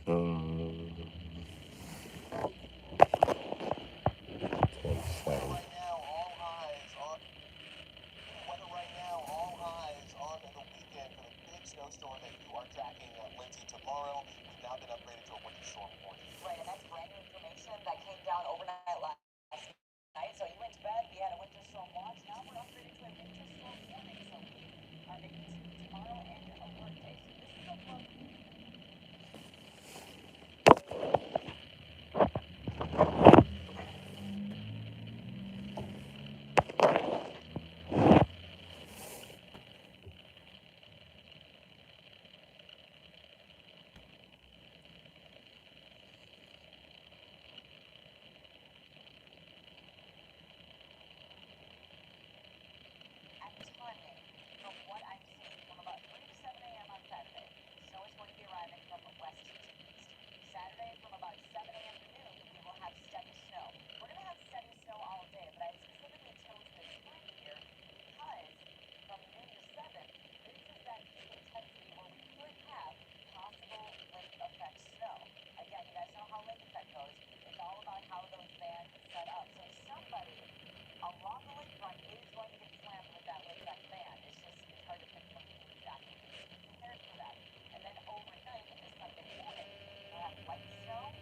S1: Um, 27.
S2: right now, all eyes on weather right now, all eyes on the weekend for the big snowstorm that you are tracking, Lindsay. Tomorrow, we've now been upgraded to a winter storm warning. Right, and that's brand new information that came down overnight last night. So you went to bed, we had a winter storm watch. Now we're upgraded to a winter storm warning. So we are making tomorrow an alert day. So this is a look. From what I'm seeing, from about 3 to 7 a.m. on Saturday, snow is Saturday from about 7 a.m. to noon, we will have steady snow. We're going to have steady snow all day, but I specifically chose this time here because from noon to 7, this is that peak intensity where we could have possible lake effect snow. Again, you guys know how lake effect goes. It's all about how those bands set up. So somebody along the lakefront is going to get slammed with that lake effect band. It's hard to pinpoint exactly. Just be prepared for that. And then overnight into Sunday morning, we'll have light snow,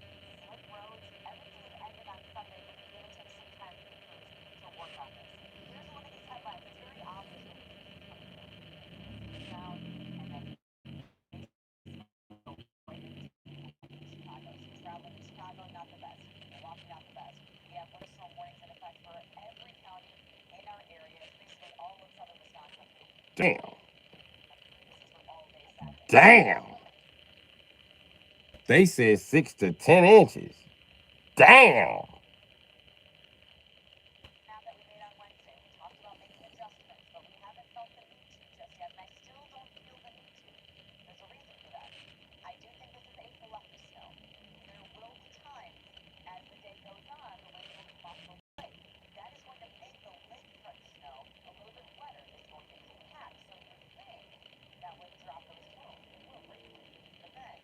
S2: slick roads. Everything is ending on Sunday, but it's going to take some time for the crews to work on this. Here's a look at these headlines. It's very obvious what we see coming through. Down and then Chicago. So traveling to Chicago, not the best. Milwaukee, not the best. We have winter storm warnings in effect for every county in our area, basically all of southern Wisconsin.
S1: Damn.
S2: This is for all day Saturday.
S1: Damn. They said 6 to 10 inches. Damn.
S2: Map that we made on Wednesday, we talked about making adjustments, but we haven't felt the need to just yet, and I still don't feel the need to. There's a reason for that. I do think this is a fluffy snow. There will be times as the day goes on, the wind will come off the lake. That is going to make the lakefront snow a little bit wetter. It's going to compact, so you think that would drop those totals. It will break. But then,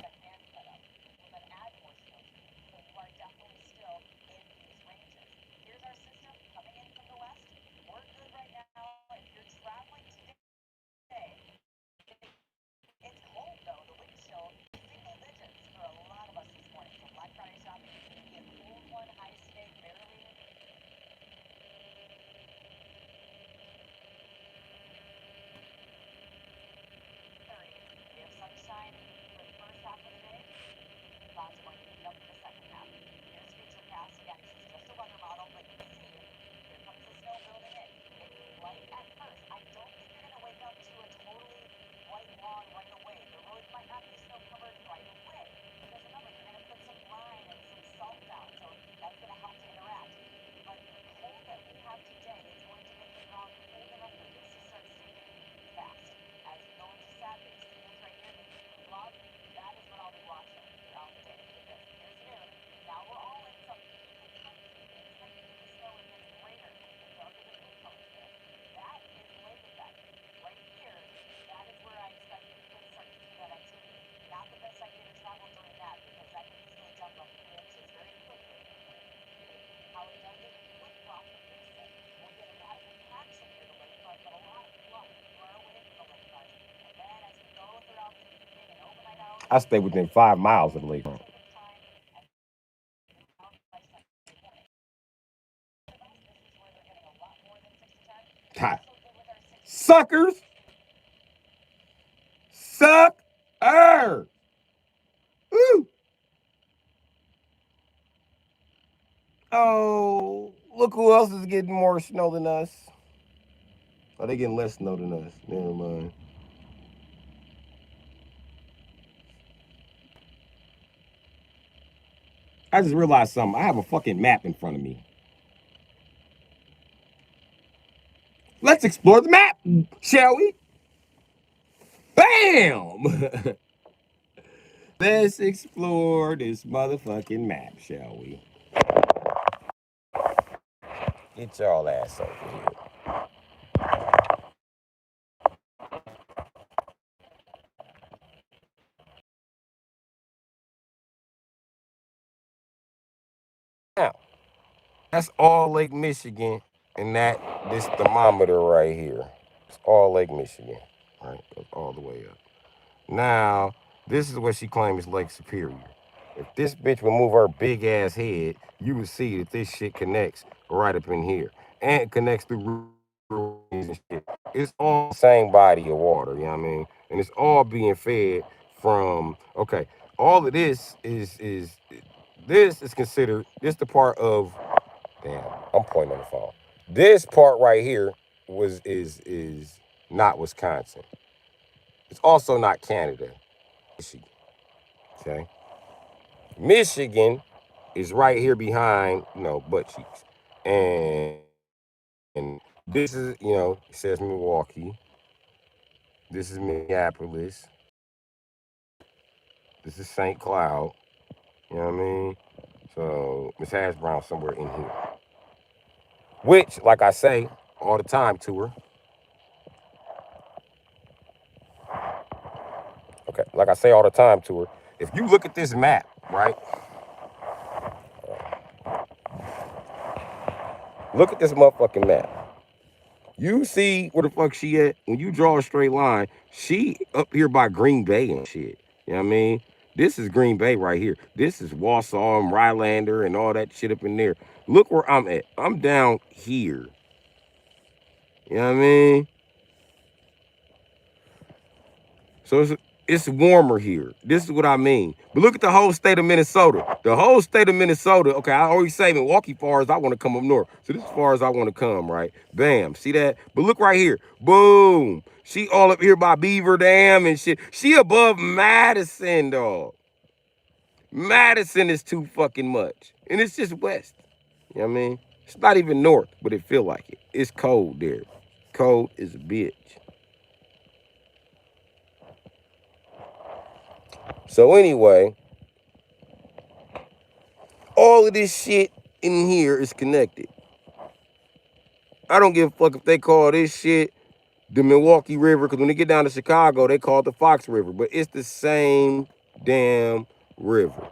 S2: that band set up will then add more snow to you. So you are definitely still in these ranges. Here's our system coming in from the west. We're good right now. If you're traveling today, it's cold though. The wind chill single digits for a lot of us this morning. So Black Friday shopping is going to be a cold one. High stake, barely 30. We have sunshine for the first half of the day. Clouds are going to heat up for the second half. Here's Futurecast. Again, this is just a weather model, but you can see here comes the snow building in. It's light at first. I don't think you're going to wake up to a totally white lawn right away. The roads might not be snow covered right away. Because remember, you're going to put some brine and some salt down, so that's going to help to interact. But the cold that we have today is going to make the ground cold enough for this to start sinking fast. As we go into Saturday, see this right here, this is cool off. That is what I'll be watching throughout the day. Look at this. Here's noon. Now we're all in some peak intensity. The intensity of the snow is getting greater. The darker the blue colors there. That is lake effect. Right here, that is where I expect you could start to see that activity. Not the best idea to travel during that because that can easily jump up 3 inches very quickly. How it does it, you would drop the basin. We'll get a lot of compaction near the lakefront, but a lot of fluff far away from the lakefront. And then as we go throughout the evening and overnight hours,
S1: I stay within 5 miles of the lakefront.
S2: taking time and down by Sunday morning. This is where they're getting a lot more than 6 to 10.
S1: Ha.
S2: Also good with our 6 to 10.
S1: Suckers. Sucker. Woo. Oh, look who else is getting more snow than us. Oh, they getting less snow than us. Never mind. I just realized something. I have a fucking map in front of me. Let's explore the map, shall we? Bam! Let's explore this motherfucking map, shall we? Get y'all ass over here. Now, that's all Lake Michigan, and this thermometer right here. It's all Lake Michigan. Right, goes all the way up. Now, this is what she claims is Lake Superior. If this bitch would move her big ass head, you would see that this shit connects right up in here. And it connects through and shit. It's all the same body of water, you know what I mean? And it's all being fed from all of this is considered this the part of damn, I'm pointing on the phone. This part right here is not Wisconsin. It's also not Canada. Michigan. Okay. Michigan is right here behind, butt cheeks. And this is, it says Milwaukee. This is Minneapolis. This is St. Cloud. You know what I mean? So Miss Hash Brown somewhere in here. Which, like I say all the time to her. Okay, like I say all the time to her. If you look at this map, right? Look at this motherfucking map. You see where the fuck she at? When you draw a straight line, she up here by Green Bay and shit. You know what I mean? This is Green Bay right here. This is Wausau and Rylander and all that shit up in there. Look where I'm at. I'm down here. You know what I mean? So it's warmer here. This is what I mean. But look at the whole state of Minnesota. The whole state of Minnesota. Okay, I always say Milwaukee far as I want to come up north. So this is far as I want to come, right? Bam. See that? But look right here. Boom. She all up here by Beaver Dam and shit. She above Madison, dog. Madison is too fucking much. And it's just west. You know what I mean? It's not even north, but it feel like it. It's cold there. Cold is a bitch. So anyway, all of this shit in here is connected. I don't give a fuck if they call this shit the Milwaukee River, because when they get down to Chicago, they call it the Fox River. But it's the same damn river.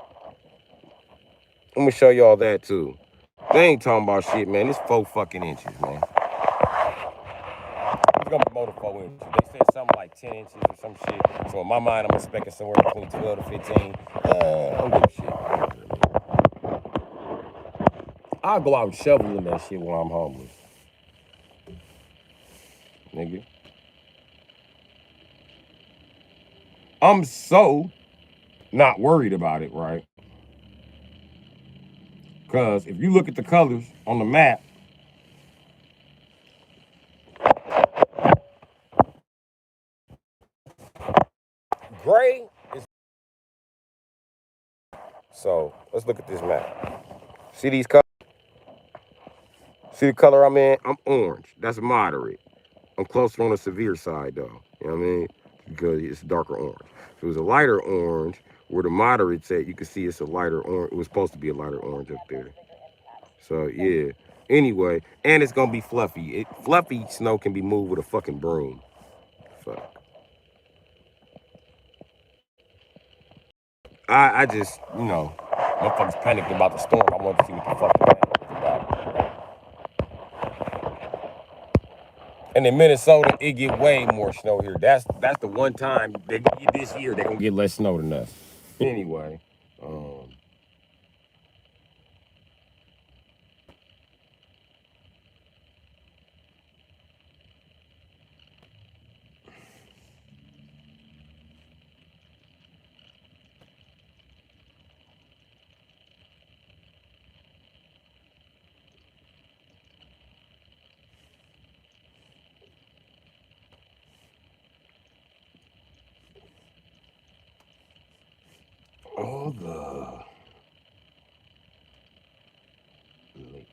S1: I'm gonna show y'all that too. They ain't talking about shit, man. It's 4 fucking inches, man. It's gonna be more than 4 inches. They said something like 10 inches or some shit. So in my mind, I'm expecting somewhere between 12 to 15. I don't give a shit. I'll go out and shovel in that shit while I'm homeless. Nigga. I'm so not worried about it, right? Because if you look at the colors on the map, gray is. So let's look at this map. See these colors? See the color I'm in? I'm orange. That's moderate. I'm closer on the severe side, though. You know what I mean? Because it's darker orange. If it was a lighter orange, where the moderate's at, you can see it's a lighter orange. It was supposed to be a lighter orange up there. So, yeah. Anyway, and it's going to be fluffy. Fluffy snow can be moved with a fucking broom. Fuck. I just, motherfuckers panicked about the storm. I wanted to see what the fuck the panic was about. And in Minnesota, it get way more snow here. That's the one time this year they're gonna get less snow than us. Anyway, all the lakes.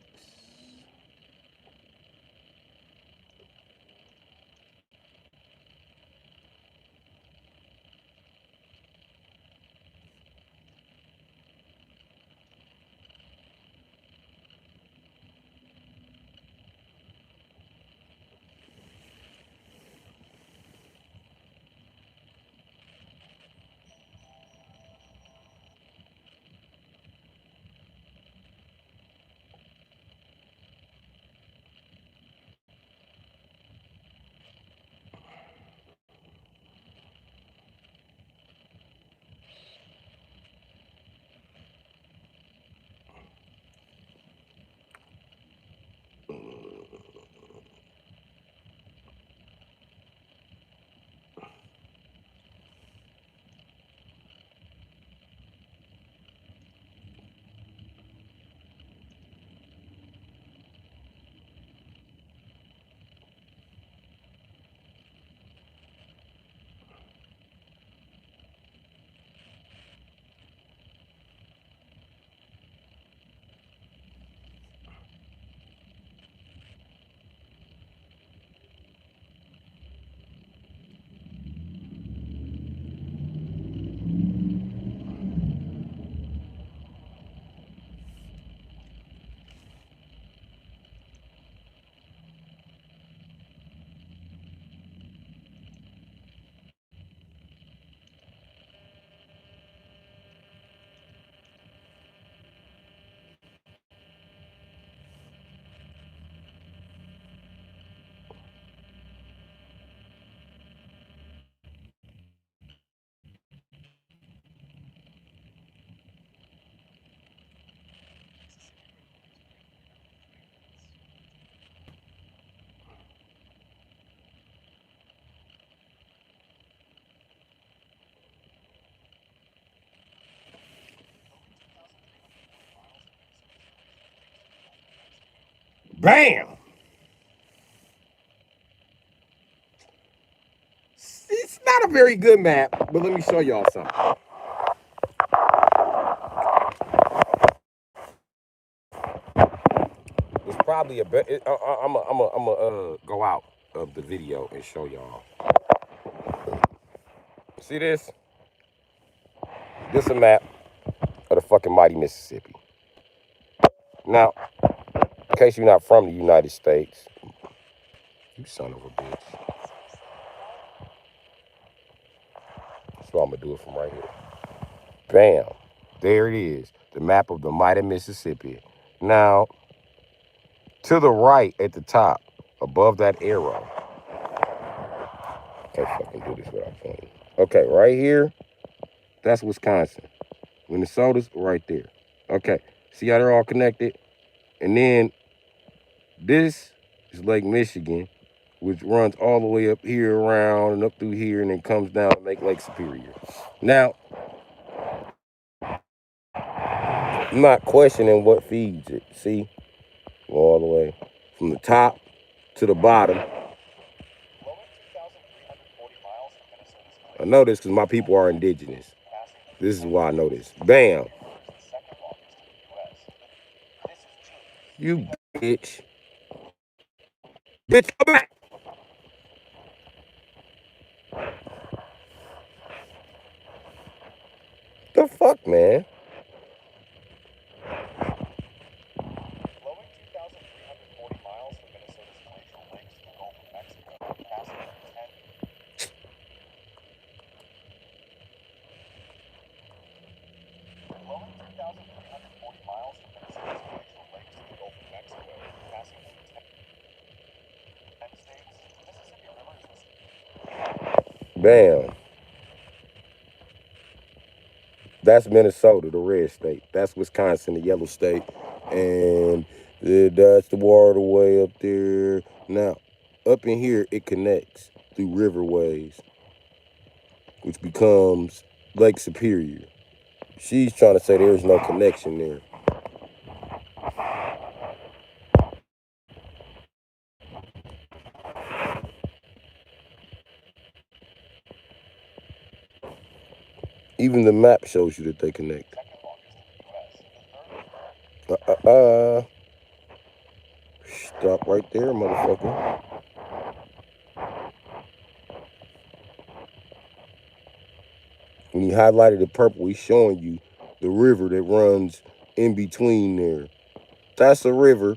S1: Bam! It's not a very good map, but let me show y'all something. It's probably a better. I'm go out of the video and show y'all. See this? This a map of the fucking mighty Mississippi. Now, in case you're not from the United States, you son of a bitch. So I'm gonna do it from right here. Bam. There it is. The map of the mighty Mississippi. Now, to the right at the top, above that arrow. Can't fucking do this without pointing. Okay, right here, that's Wisconsin. Minnesota's right there. Okay, see how they're all connected? And then this is Lake Michigan, which runs all the way up here around and up through here and then comes down to make Lake Superior. Now, I'm not questioning what feeds it. See? Go all the way from the top to the bottom. I know this because my people are indigenous. This is why I know this. Bam. You bitch. Bitch, come back. The fuck, man? Bam. That's Minnesota, the red state. That's Wisconsin, the yellow state. And that's the waterway up there. Now, up in here, it connects through riverways, which becomes Lake Superior. She's trying to say there's no connection there. Even the map shows you that they connect. Stop right there, motherfucker. When he highlighted the purple, he's showing you the river that runs in between there. That's a river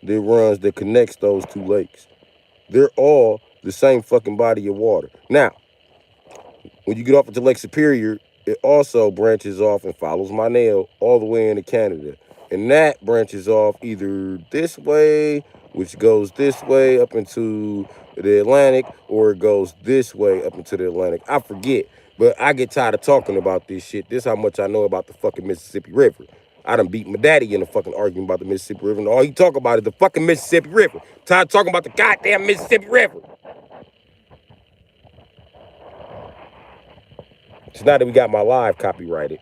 S1: that connects those two lakes. They're all the same fucking body of water. Now, when you get off into Lake Superior, it also branches off and follows my nail all the way into Canada. And that branches off either this way, which goes this way up into the Atlantic, or it goes this way up into the Atlantic. I forget, but I get tired of talking about this shit. This is how much I know about the fucking Mississippi River. I done beat my daddy in a fucking argument about the Mississippi River, and all he talk about is the fucking Mississippi River. Tired of talking about the goddamn Mississippi River. So now that we got my live copyrighted.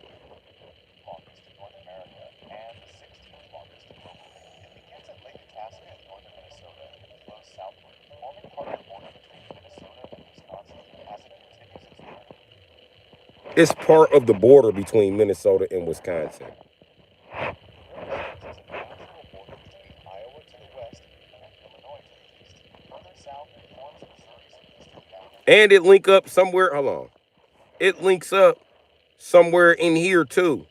S1: It's part of the border between Minnesota and Wisconsin. And it link up somewhere, hold on. It links up somewhere in here too.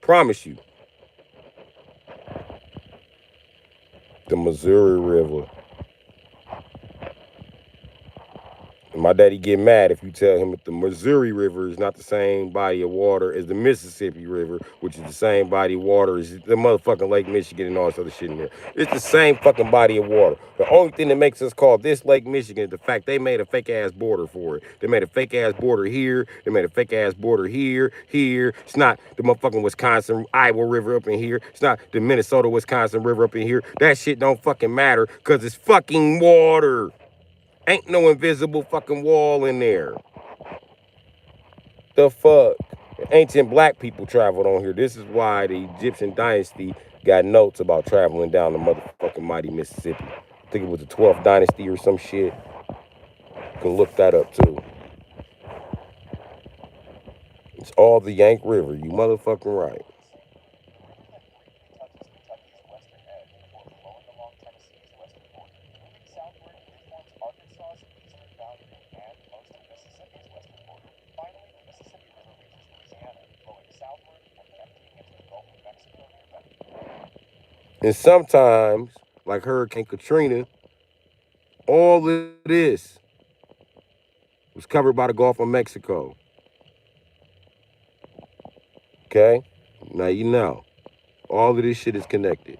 S1: Promise you. The Missouri River. And my daddy get mad if you tell him that the Missouri River is not the same body of water as the Mississippi River, which is the same body of water as the motherfucking Lake Michigan and all this other shit in there. It's the same fucking body of water. The only thing that makes us call this Lake Michigan is the fact they made a fake ass border for it. They made a fake ass border here. They made a fake ass border here. It's not the motherfucking Wisconsin Iowa River up in here. It's not the Minnesota Wisconsin River up in here. That shit don't fucking matter because it's fucking water. Ain't no invisible fucking wall in there. The fuck? Ancient black people traveled on here. This is why the Egyptian dynasty got notes about traveling down the motherfucking mighty Mississippi. I think it was the 12th dynasty or some shit. You can look that up too. It's all the Yank River. You motherfucking right. And sometimes, like Hurricane Katrina, all of this was covered by the Gulf of Mexico. Okay? Now you know. All of this shit is connected.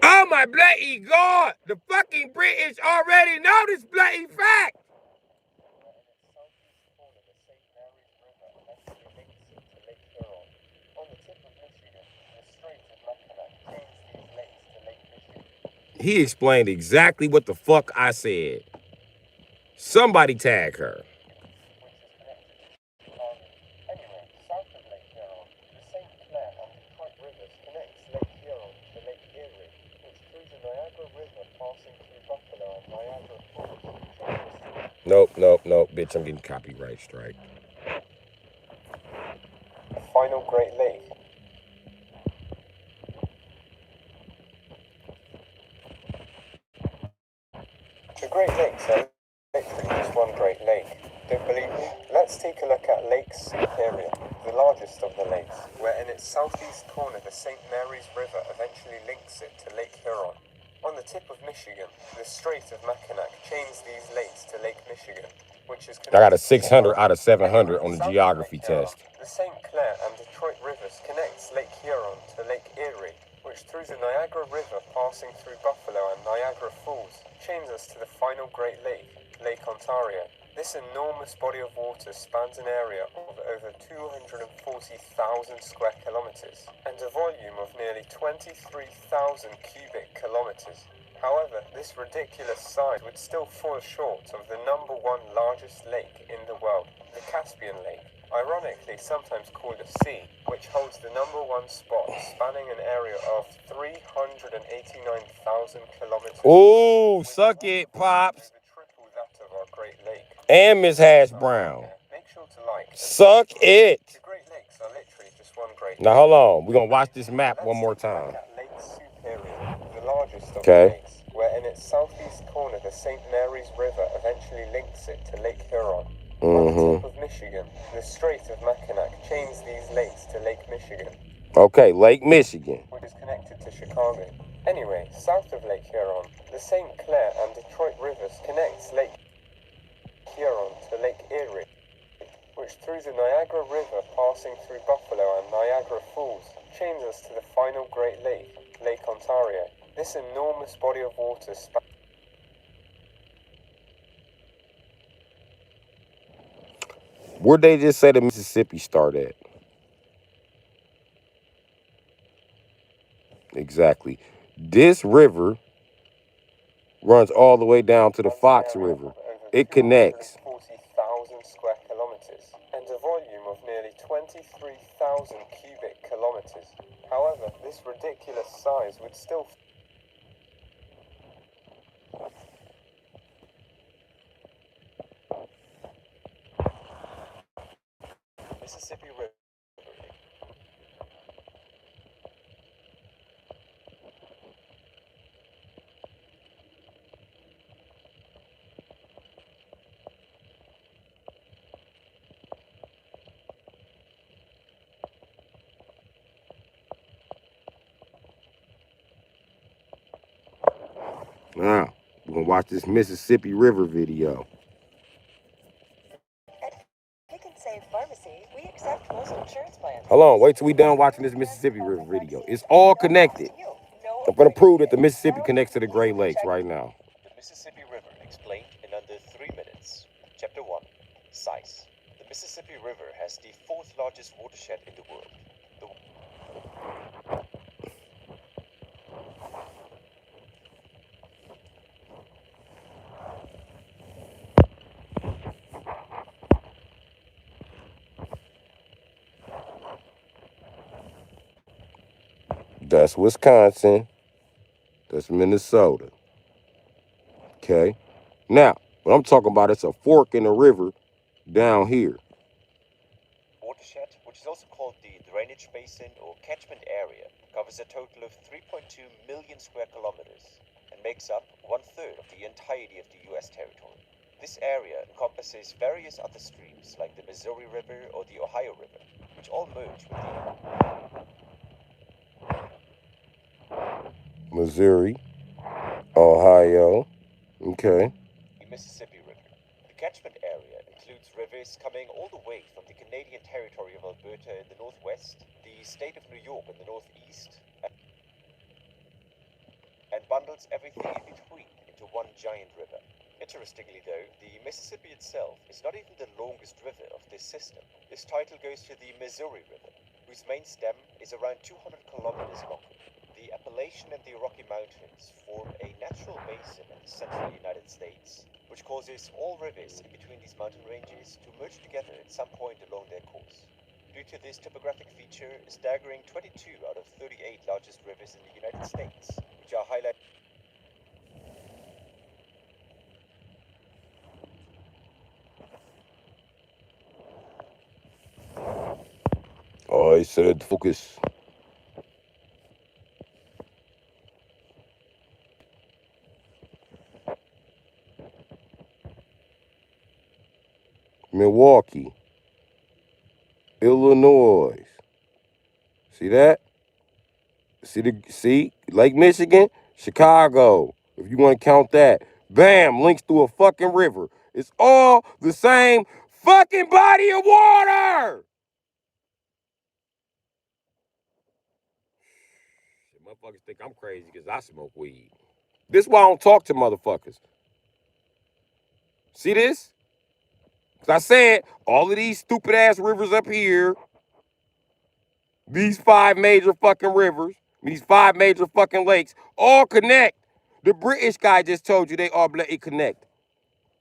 S1: Oh my bloody God! The fucking British already know this bloody fact! He explained exactly what the fuck I said. Somebody tag her. Nope, bitch, I'm getting copyright strike.
S2: Final Great Lake. The Great Lakes are literally just one Great Lake. Don't believe me? Let's take a look at Lake Superior, the largest of the lakes, where in its southeast corner the St. Mary's River eventually links it to Lake Huron. On the tip of Michigan, the Strait of Mackinac chains these lakes to Lake Michigan, which is
S1: I got a 600 out of 700 on the geography test.
S2: The St. Clair and Detroit rivers connects Lake Huron to Lake Erie, which through the Niagara River passing through Buffalo and Niagara Falls, chains us to the final Great Lake, Lake Ontario. This enormous body of water spans an area of over 240,000 square kilometers and a volume of nearly 23,000 cubic kilometers. However, this ridiculous size would still fall short of the #1 largest lake in the world, the Caspian Lake, ironically sometimes called a sea, which holds the #1 spot, spanning an area of 389,000 kilometers.
S1: Ooh, suck it, Pops.
S2: Triple that of our Great Lake.
S1: And Miss Hash Brown.
S2: Make sure to like.
S1: Suck it.
S2: The Great Lakes are literally just one Great Lake.
S1: Now hold on. We're gonna watch this map one more time.
S2: Lake Superior, the largest of the lakes, where in its southeast corner the St. Mary's River eventually links it to Lake Huron. On the tip of Michigan, the Strait of Mackinac chains these lakes to Lake Michigan.
S1: Okay, Lake Michigan.
S2: Which is connected to Chicago. Anyway, south of Lake Huron, the St. Clair and Detroit rivers connects Lake Huron to Lake Erie, which through the Niagara River passing through Buffalo and Niagara Falls, chains us to the final Great Lake, Lake Ontario. This enormous body of water
S1: Where'd they just say the Mississippi start at? Exactly. This river runs all the way down to the Fox River. It connects.
S2: 40,000 square kilometers and a volume of nearly 23,000 cubic kilometers. However, this ridiculous size would still Mississippi River.
S1: Now, we're gonna watch this Mississippi River video.
S3: At Pick and Save Pharmacy, we accept
S1: Hold on, wait till we done watching this Mississippi River video. It's all connected. I'm gonna prove that the Mississippi connects to the Great Lakes right now.
S2: The Mississippi River explained in under 3 minutes. Chapter 1. Size. The Mississippi River has the fourth largest watershed in the world.
S1: That's Wisconsin. That's Minnesota. Okay. Now, what I'm talking about, it's a fork in the river down here.
S2: Watershed, which is also called the drainage basin or catchment area, covers a total of 3.2 million square kilometers and makes up 1/3 of the entirety of the U.S. territory. This area encompasses various other streams like the Missouri River or the Ohio River, which all merge with the
S1: Missouri, Ohio. Okay.
S2: the Mississippi River. The catchment area includes rivers coming all the way from the Canadian territory of Alberta in the northwest, the state of New York in the northeast, and bundles everything in between into one giant river. Interestingly though, the Mississippi itself is not even the longest river of this system. This title goes to the Missouri River, whose main stem is around 200 kilometers long. The Appalachian and the Rocky Mountains form a natural basin in the central United States, which causes all rivers in between these mountain ranges to merge together at some point along their course. Due to this topographic feature, a staggering 22 out of 38 largest rivers in the United States, which are highlighted.
S1: Oh, he said focus. Milwaukee, Illinois. See that? See Lake Michigan, Chicago. If you want to count that, bam, links through a fucking river. It's all the same fucking body of water. Motherfuckers think I'm crazy because I smoke weed. This is why I don't talk to motherfuckers. See this? Because I said all of these stupid ass rivers up here, these 5 major fucking rivers, these 5 major fucking lakes, all connect. The British guy just told you they all bloody connect.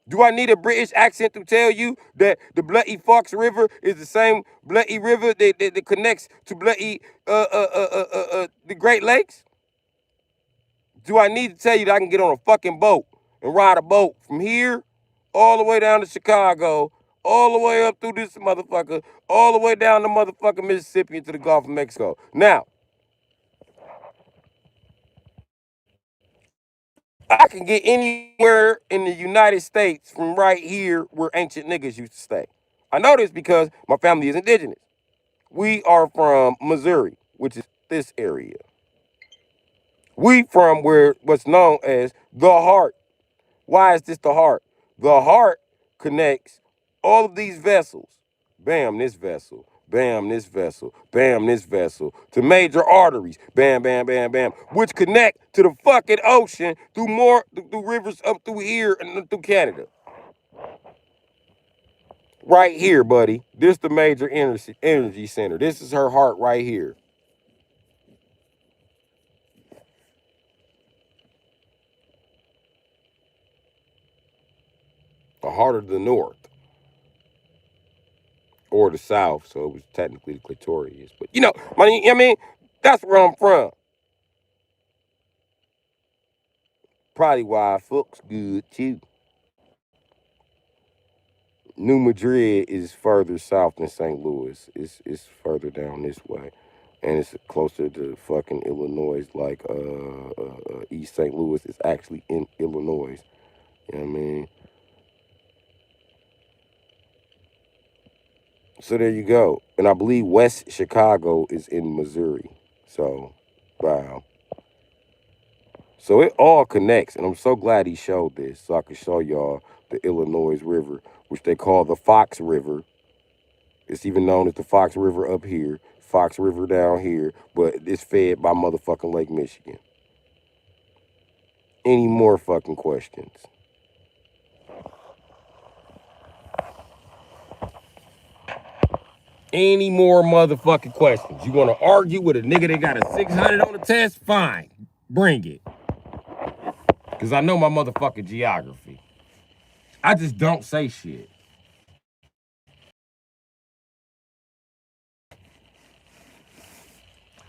S1: Do I need a British accent to tell you that the Bloody Fox River is the same bloody river that connects to bloody the Great Lakes? Do I need to tell you that I can get on a fucking boat and ride a boat from here all the way down to Chicago, all the way up through this motherfucker, all the way down to motherfucking Mississippi into the Gulf of Mexico? Now, I can get anywhere in the United States from right here where ancient niggas used to stay. I know this because my family is indigenous. We are from Missouri, which is this area. We from where what's known as the heart. Why is this the heart? The heart connects all of these vessels. Bam, this vessel. Bam, this vessel. Bam, this vessel. To major arteries. Bam, bam, bam, bam. Which connect to the fucking ocean through rivers up through here and through Canada. Right here, buddy. This the major energy center. This is her heart right here. The heart of the north. Or the south, so it was technically the clitorius. But I mean, that's where I'm from. Probably why I fucks good too. New Madrid is further south than St. Louis. It's further down this way, and it's closer to fucking Illinois. Like East St. Louis is actually in Illinois. You know what I mean? So there you go. And I believe West Chicago is in Missouri. So, wow. So it all connects, and I'm so glad he showed this so I could show y'all the Illinois River, which they call the Fox River. It's even known as the Fox River up here, Fox River down here, but it's fed by motherfucking Lake Michigan. Any more fucking questions? Any more motherfucking questions? You want to argue with a nigga that got a 600 on the test? Fine. Bring it. Because I know my motherfucking geography. I just don't say shit.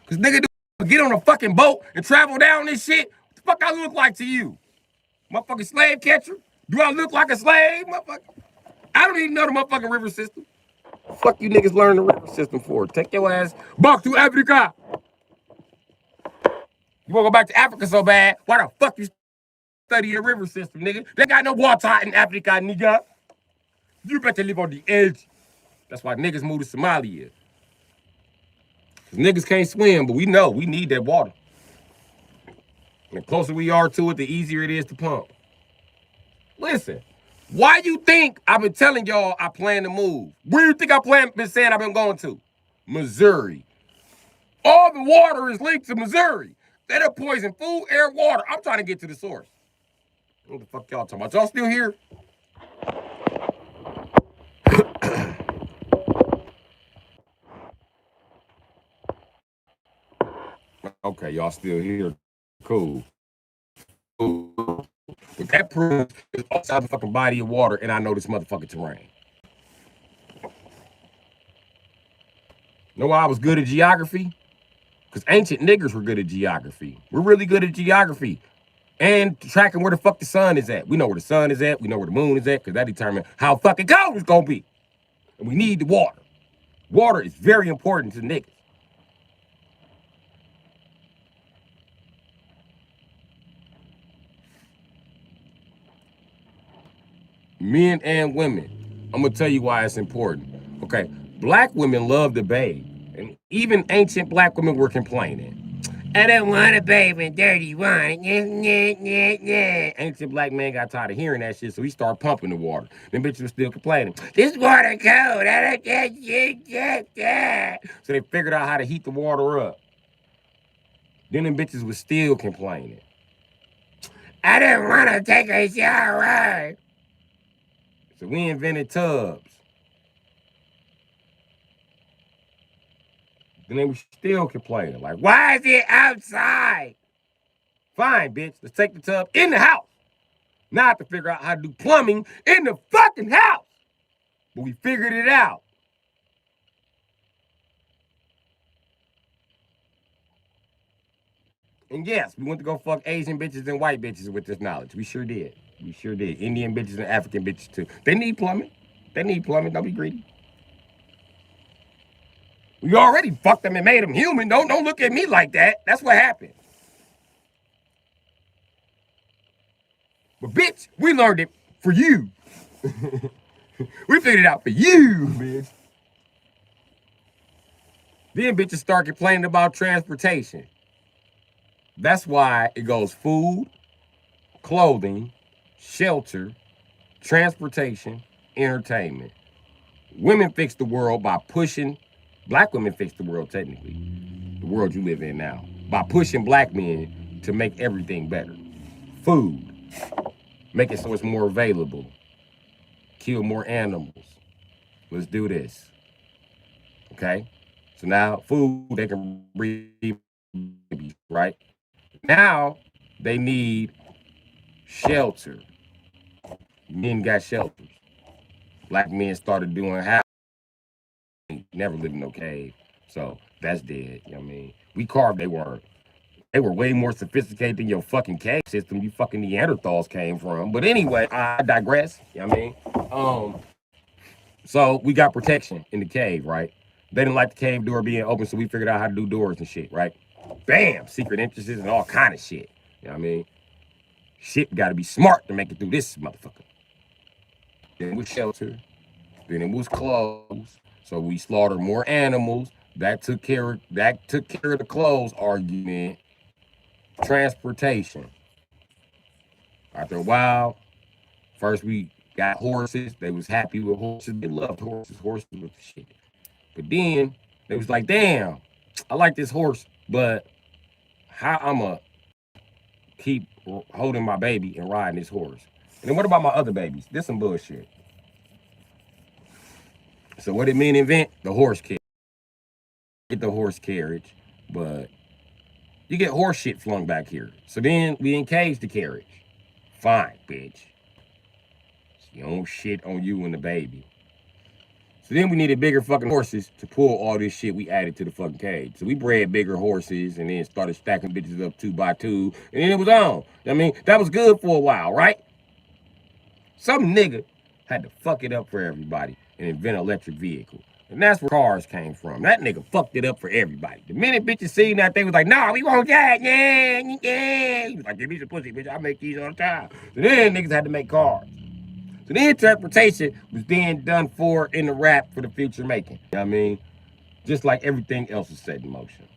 S1: Because nigga do get on a fucking boat and travel down this shit. What the fuck I look like to you? Motherfucking slave catcher? Do I look like a slave, motherfucker? I don't even know the motherfucking river system. Fuck you niggas learn the river system for. Take your ass back to Africa. You wanna go back to Africa so bad? Why the fuck you study the river system, nigga? They got no water in Africa, nigga. You better live on the edge. That's why niggas move to Somalia. Cause niggas can't swim, but we know we need that water. And the closer we are to it, the easier it is to pump. Listen, why you think I've been telling y'all I plan to move? Where do you think been saying I've been going to? Missouri. All the water is linked to Missouri. They done poison food, air, water. I'm trying to get to the source. What the fuck y'all talking about? Y'all still here? Okay, y'all still here. Cool. Cool. But that proves it's outside the fucking body of water and I know this motherfucking terrain. Know why I was good at geography? Because ancient niggers were good at geography. We're really good at geography. And tracking where the fuck the sun is at. We know where the sun is at. We know where the moon is at. Because that determines how fucking cold it's going to be. And we need the water. Water is very important to niggas. Men and women. I'm going to tell you why it's important. Okay. Black women love to bathe. And even ancient black women were complaining. I don't want to bathe in dirty water. Ancient black man got tired of hearing that shit, so he started pumping the water. Them bitches were still complaining. This water cold. I don't get shit. So they figured out how to heat the water up. Then them bitches was still complaining. I didn't want to take a shower. So we invented tubs. Then they were still complaining. Like, why is it outside? Fine, bitch. Let's take the tub in the house. Now I have to figure out how to do plumbing in the fucking house. But we figured it out. And yes, we went to go fuck Asian bitches and white bitches with this knowledge. We sure did. We sure did. Indian bitches and African bitches too. They need plumbing. They need plumbing. Don't be greedy. We already fucked them and made them human. Don't look at me like that. That's what happened. But bitch, we learned it for you. We figured it out for you, bitch. Then bitches start complaining about transportation. That's why it goes food, clothing, shelter, transportation, entertainment. Women fix the world by pushing, black women fix the world technically, the world you live in now, by pushing black men to make everything better. Food, make it so it's more available. Kill more animals. Let's do this. Okay? So now food, they can breed babies, right? Now they need shelter. Men got shelters. Black men started doing house. Never lived in no cave. So that's dead. You know what I mean? We carved they were. They were way more sophisticated than your fucking cave system you fucking Neanderthals came from. But anyway, I digress. You know what I mean? So we got protection in the cave, right? They didn't like the cave door being open, so we figured out how to do doors and shit, right? Bam! Secret entrances and all kind of shit. You know what I mean? Shit gotta be smart to make it through this motherfucker. Then it was shelter. Then it was clothes. So we slaughtered more animals. That took care of the clothes argument. Transportation. After a while, first we got horses. They was happy with horses. They loved horses. Horses was the shit. But then they was like, damn, I like this horse, but how I'ma keep holding my baby and riding this horse? And then what about my other babies? This some bullshit. So what it mean invent? The horse carriage. Get the horse carriage, but you get horse shit flung back here. So then we encage the carriage. Fine, bitch. So you don't shit on you and the baby. So then we needed bigger fucking horses to pull all this shit we added to the fucking cage. So we bred bigger horses and then started stacking bitches up 2 by 2. And then it was on. I mean, that was good for a while, right? Some nigga had to fuck it up for everybody and invent an electric vehicle. And that's where cars came from. That nigga fucked it up for everybody. The minute bitches seen that, they was like, nah, we want that. Yeah, yeah. He was like, give me some pussy, bitch. I make these all the time. So then niggas had to make cars. So the interpretation was then done for in the rap for the future making. You know what I mean? Just like everything else was set in motion.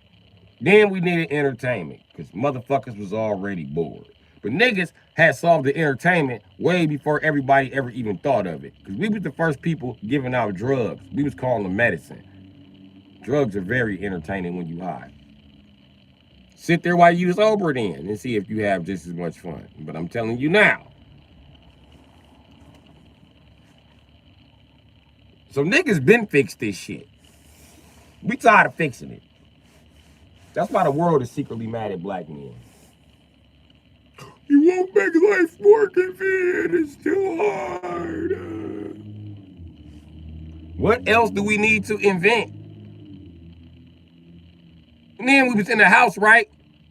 S1: Then we needed entertainment because motherfuckers was already bored. But niggas had solved the entertainment way before everybody ever even thought of it. Because we was the first people giving out drugs. We was calling them medicine. Drugs are very entertaining when you high. Sit there while you sober then and see if you have just as much fun. But I'm telling you now. So niggas been fixed this shit. We tired of fixing it. That's why the world is secretly mad at black men. You won't make life more convenient. It's too hard. What else do we need to invent? And then we was in the house, right?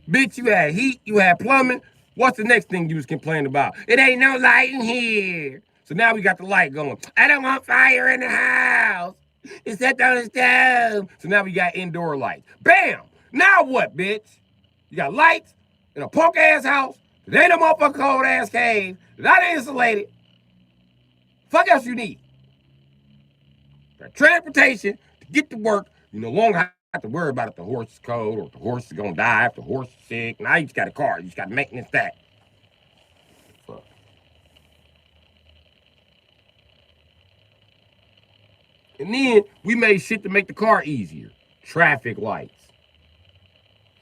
S1: Bitch, you had heat, you had plumbing. What's the next thing you was complaining about? It ain't no light in here. So now we got the light going. I don't want fire in the house. It's set on the stove. So now we got indoor lights. Bam! Now what, bitch? You got lights in a punk ass house. It ain't a motherfucking cold ass cave. Not insulated. Fuck else you need. Got transportation to get to work. You no longer have to worry about if the horse is cold or if the horse is gonna die, if the horse is sick. Now you just got a car. You just got maintenance that. Fuck. And then we made shit to make the car easier. Traffic lights.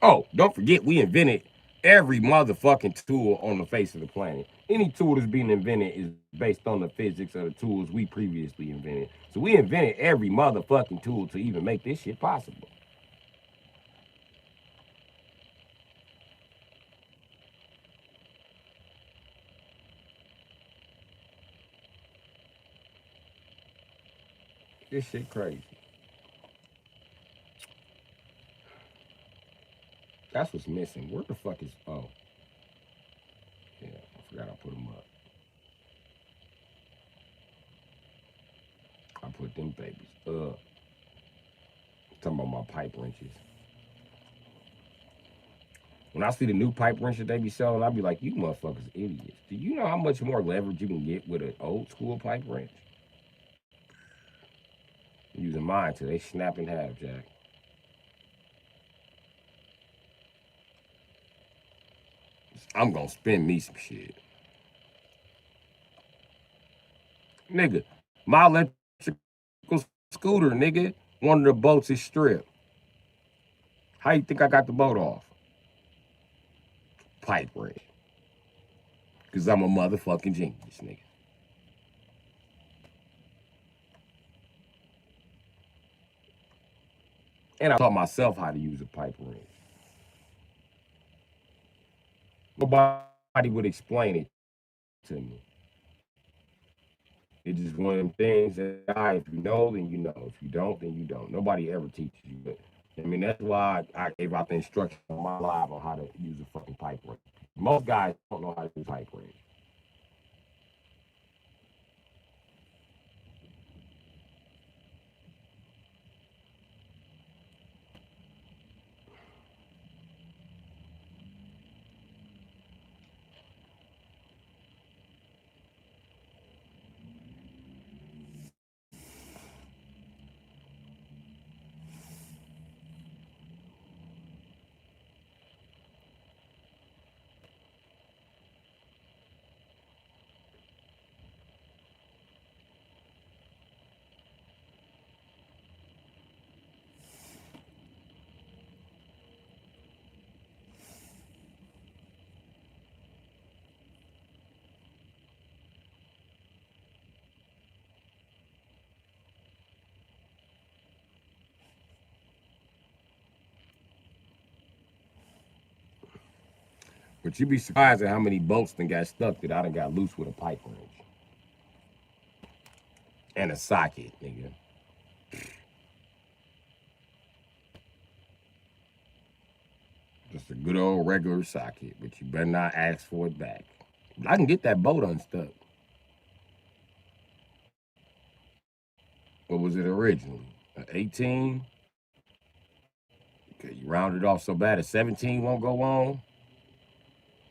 S1: Oh, don't forget we invented every motherfucking tool on the face of the planet. Any tool that's being invented is based on the physics of the tools we previously invented. So we invented every motherfucking tool to even make this shit possible. This shit crazy. That's what's missing. Where the fuck is? Oh, yeah. I forgot I put them up. I put them babies up. Talking about my pipe wrenches. When I see the new pipe wrench that they be selling, I be like, you motherfuckers idiots. Do you know how much more leverage you can get with an old school pipe wrench? I'm using mine till they snap in half, Jack. I'm gonna spend me some shit. Nigga, my electrical scooter, nigga, one of the bolts is stripped. How you think I got the boat off? Pipe wrench. Cause I'm a motherfucking genius, nigga. And I taught myself how to use a pipe wrench. Nobody would explain it to me. It's just one of them things that if you know, then you know. If you don't, then you don't. Nobody ever teaches you it. I mean, that's why I gave out the instructions on my live on how to use a fucking pipe wrench. Most guys don't know how to use a pipe wrench. But you'd be surprised at how many bolts done got stuck that I done got loose with a pipe wrench. And a socket, nigga. Just a good old regular socket, but you better not ask for it back. But I can get that bolt unstuck. What was it originally? An 18? Okay, you round it off so bad a 17 won't go on.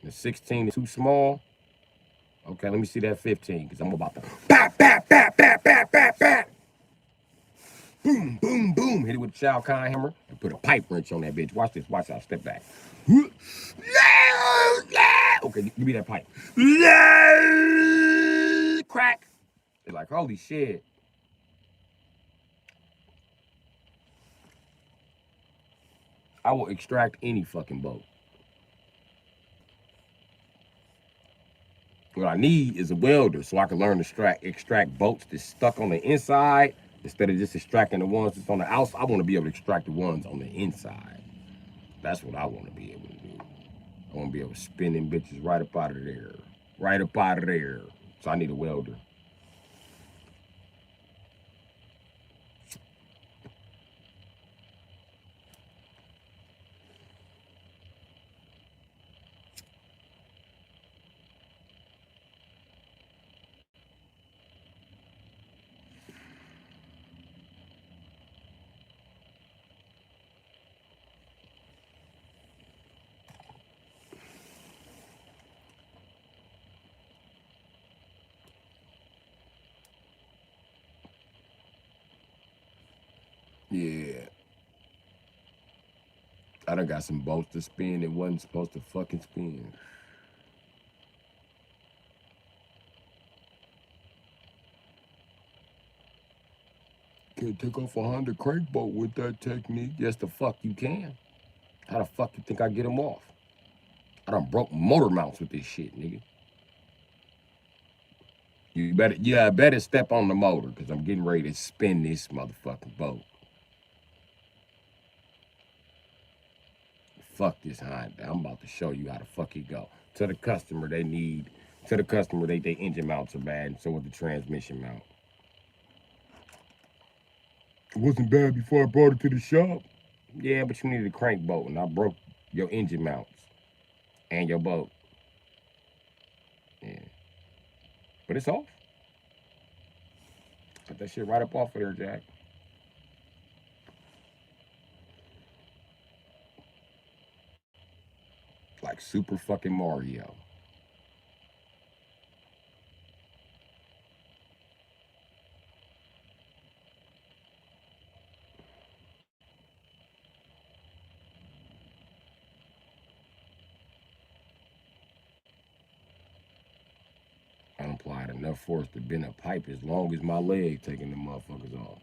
S1: The 16 is too small. Okay, let me see that 15, because I'm about to bap, bap, bap, bap, bap, bap, bap. Boom, boom, boom. Hit it with a Shao Kahn hammer and put a pipe wrench on that bitch. Watch this. Watch out. Step back. Okay, give me that pipe. Crack. They're like, holy shit. I will extract any fucking bolt. What I need is a welder so I can learn to extract bolts that's stuck on the inside instead of just extracting the ones that's on the outside. I want to be able to extract the ones on the inside. That's what I want to be able to do. I want to be able to spin them bitches right up out of there. Right up out of there. So I need a welder. Yeah. I done got some bolts to spin that wasn't supposed to fucking spin. Can't take off a Honda crank bolt with that technique. Yes, the fuck you can. How the fuck you think I get them off? I done broke motor mounts with this shit, nigga. I better step on the motor, because I'm getting ready to spin this motherfucking boat. Fuck this Honda. I'm about to show you how the fuck it go. To the customer, they engine mounts are bad, and so is the transmission mount. It wasn't bad before I brought it to the shop. Yeah, but you needed a crank bolt, and I broke your engine mounts and your boat. Yeah. But it's off. Cut that shit right up off of there, Jack. Like Super fucking Mario. I applied enough force to bend a pipe as long as my leg taking the motherfuckers off.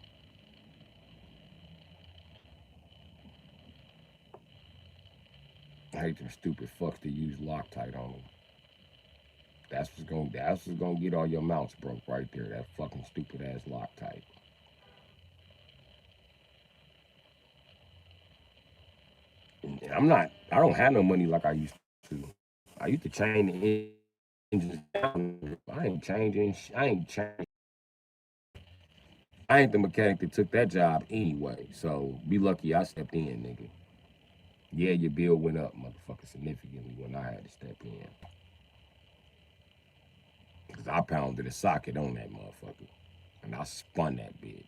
S1: I hate them stupid fucks that use Loctite on them. That's what's gonna get all your mounts broke right there. That fucking stupid ass Loctite. I don't have no money like I used to. I used to chain the engines down. I ain't the mechanic that took that job anyway. So be lucky I stepped in, nigga. Yeah, your bill went up, motherfucker, significantly when I had to step in. Cause I pounded a socket on that motherfucker. And I spun that bitch.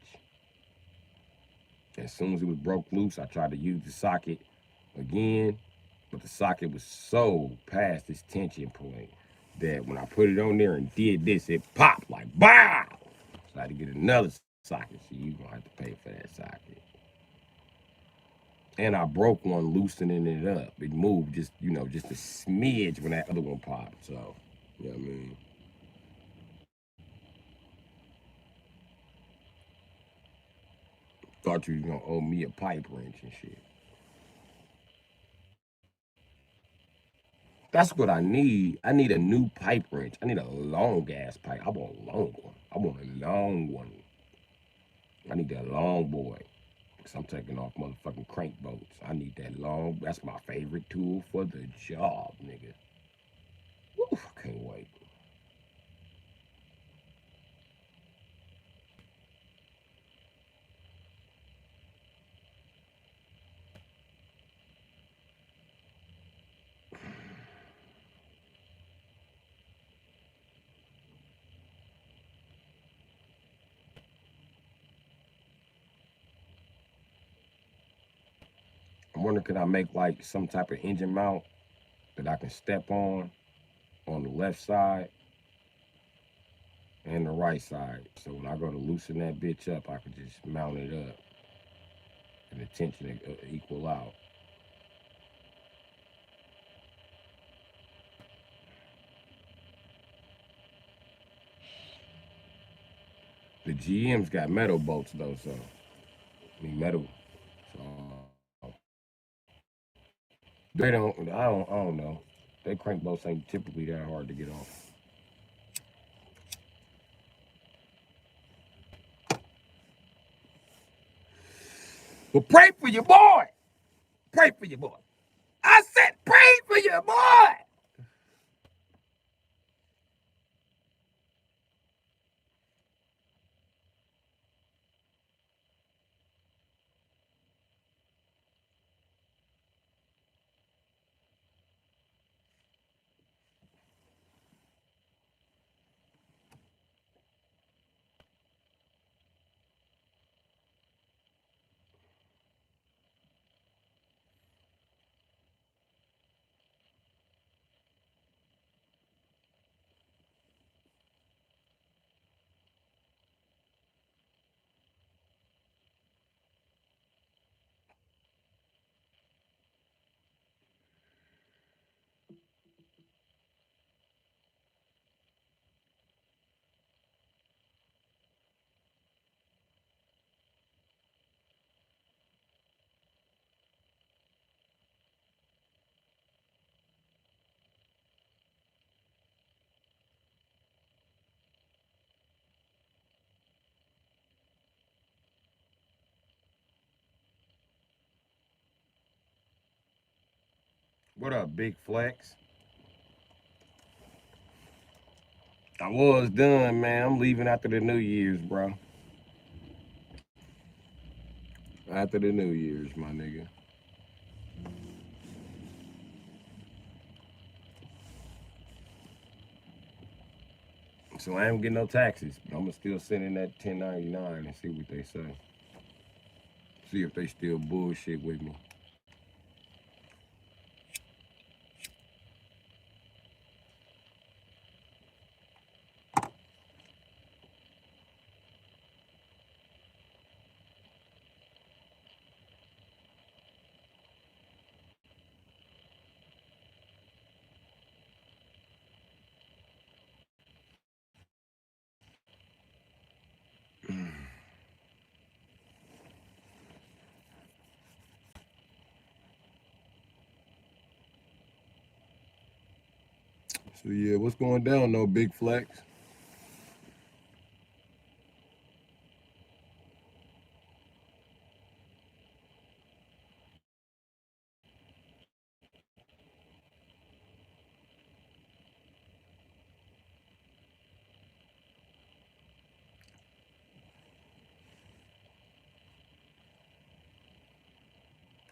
S1: As soon as it was broke loose, I tried to use the socket again, but the socket was so past its tension point that when I put it on there and did this, it popped like BOW! So I had to get another socket, so you gonna have to pay for that socket. And I broke one loosening it up. It moved just a smidge when that other one popped. So, you know what I mean? Thought you was gonna owe me a pipe wrench and shit. That's what I need. I need a new pipe wrench. I need a long ass pipe. I want a long one. I want a long one. I need that long boy. Cause I'm taking off motherfucking crank bolts. I need that long. That's my favorite tool for the job, nigga. Woo, can't wait. I'm wondering, could I make like some type of engine mount that I can step on the left side and the right side. So when I go to loosen that bitch up, I can just mount it up and the tension equal out. The GM's got metal bolts though, so I mean metal. So they don't. I don't know. Their crank bolts ain't typically that hard to get off. But pray for your boy. Pray for your boy. I said pray for your boy. What up, Big Flex? I was done, man. I'm leaving after the New Year's, bro. After the New Year's, my nigga. So I ain't getting no taxes. I'm gonna still send in that 1099 and see what they say. See if they still bullshit with me. So yeah, what's going down though, Big Flex?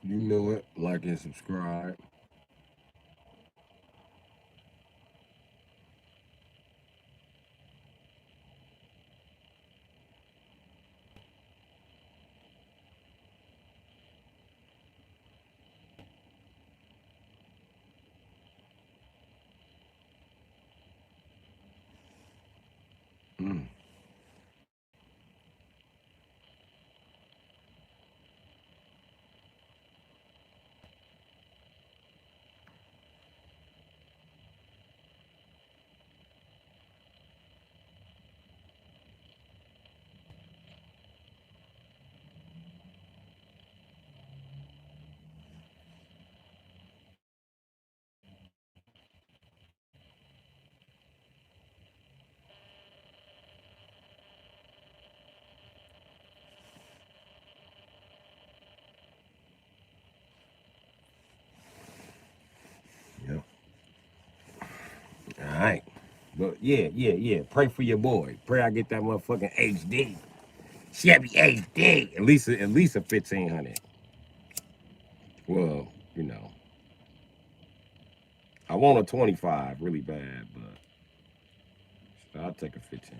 S1: You know it. Like and subscribe. Mm. But yeah. Pray for your boy. Pray I get that motherfucking HD. Chevy HD. At least a 1500. Well, you know, I want a 25 really bad, but I'll take a 15.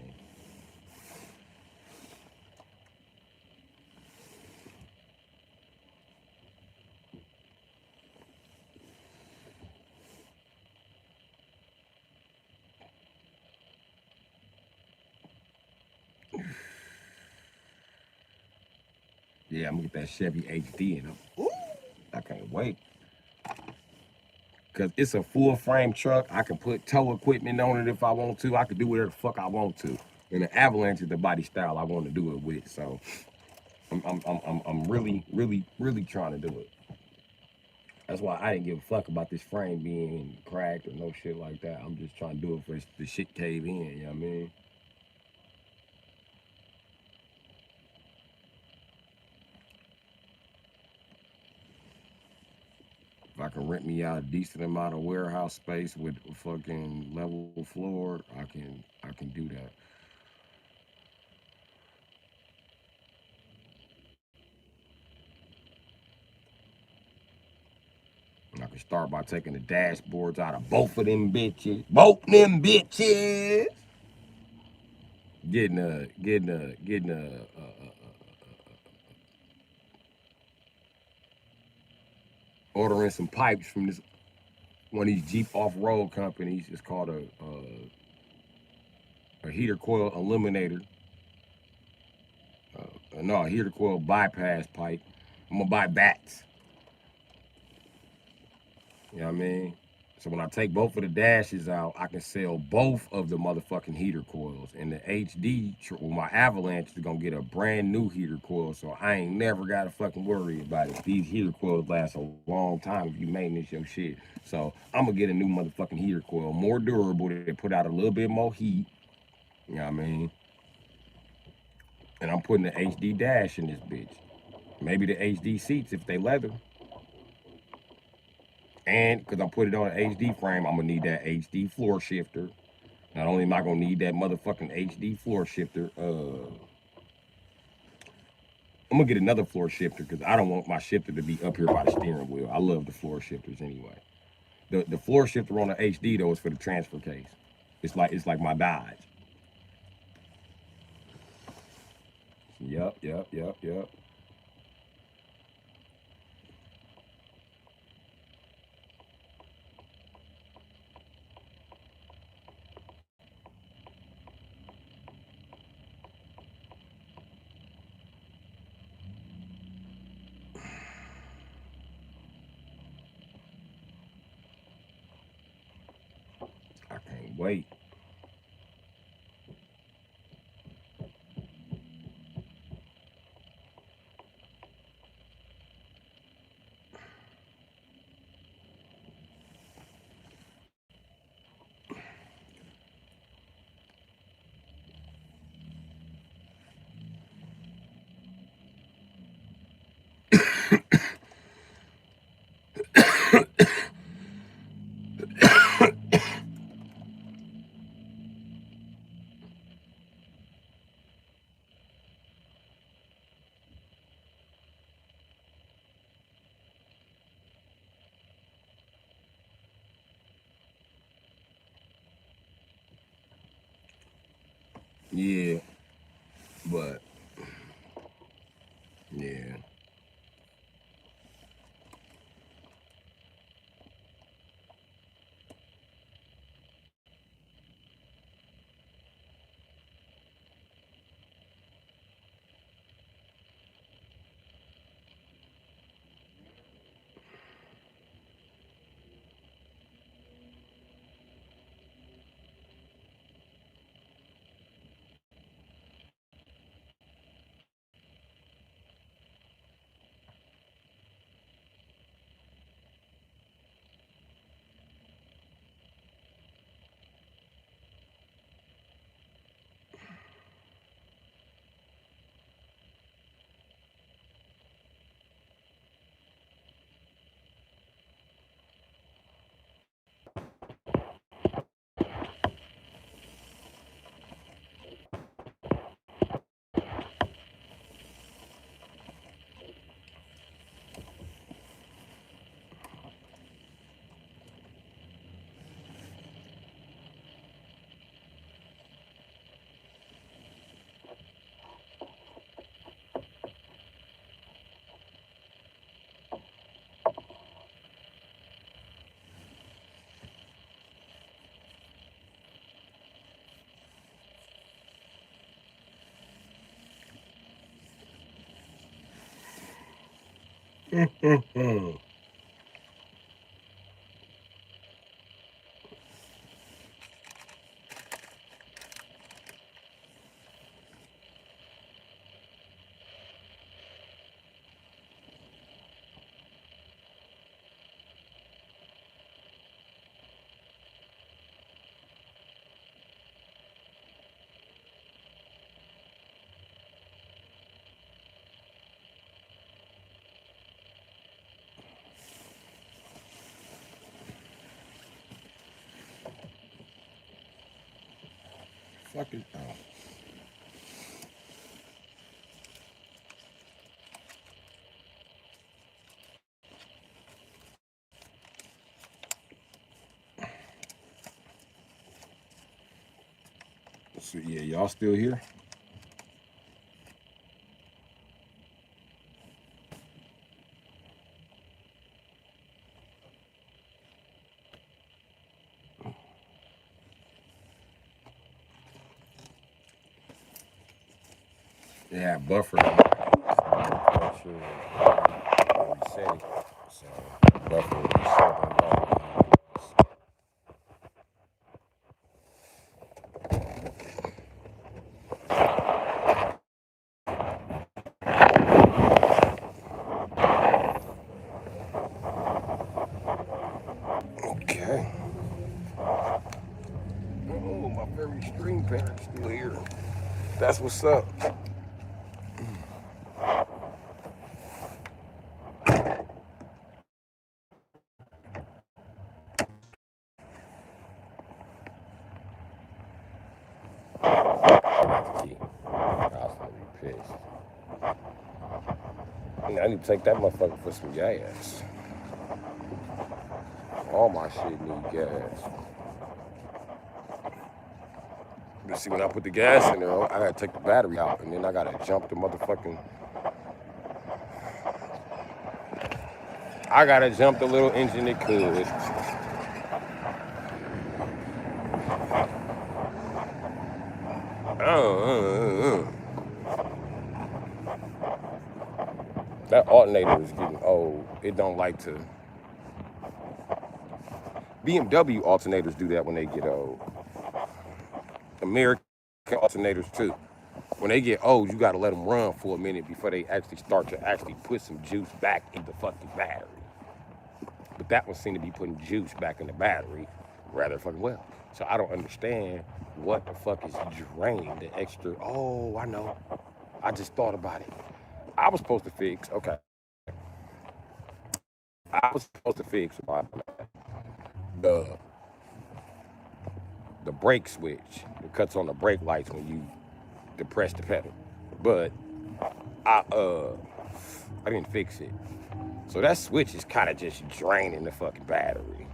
S1: Yeah, I'm gonna get that Chevy HD in them. Ooh, I can't wait. Cause it's a full frame truck. I can put tow equipment on it if I want to. I can do whatever the fuck I want to. And the Avalanche is the body style I want to do it with. So I'm really trying to do it. That's why I didn't give a fuck about this frame being cracked or no shit like that. I'm just trying to do it for the shit cave in. You know what I mean? If I can rent me out a decent amount of warehouse space with a fucking level floor, I can do that. And I can start by taking the dashboards out of both of them bitches. Both them bitches. Ordering some pipes from this one of these Jeep off-road companies. It's called a heater coil eliminator. No, a heater coil bypass pipe. I'm gonna buy bats. You know what I mean? So when I take both of the dashes out, I can sell both of the motherfucking heater coils. And the HD, well, my Avalanche is gonna get a brand new heater coil, so I ain't never gotta fucking worry about it. These heater coils last a long time if you maintenance your shit. So I'm gonna get a new motherfucking heater coil, more durable, to put out a little bit more heat. You know what I mean? And I'm putting the HD dash in this bitch. Maybe the HD seats if they leather. And because I'm putting it on an HD frame, I'm gonna need that HD floor shifter. Not only am I gonna need that motherfucking HD floor shifter, I'm gonna get another floor shifter because I don't want my shifter to be up here by the steering wheel. I love the floor shifters anyway. The floor shifter on the HD though is for the transfer case. It's like my Dodge. Yep. I can't wait. Yeah, but yeah. Fucking. Oh. So yeah, y'all still here? Yeah, buffer. Make sure reset it. So buffer reset on that. Okay. Oh, my very extreme parents still here. That's what's up. I was gonna be pissed. I need to take that motherfucker for some gas. All my shit need gas. But see, when I put the gas in there, I gotta take the battery out, and then I gotta jump the motherfucking. I gotta jump the little engine that could. That alternator is getting old. It don't like to. BMW alternators do that when they get old. American alternators too. When they get old, you gotta let them run for a minute before they actually start to actually put some juice back in the fucking battery. But that one seemed to be putting juice back in the battery rather fucking well. So I don't understand what the fuck is draining the extra. Oh, I know. I just thought about it. I was supposed to fix. Okay. I was supposed to fix the the brake switch. It cuts on the brake lights when you depress the pedal. But I I didn't fix it. So that switch is kind of just draining the fucking battery.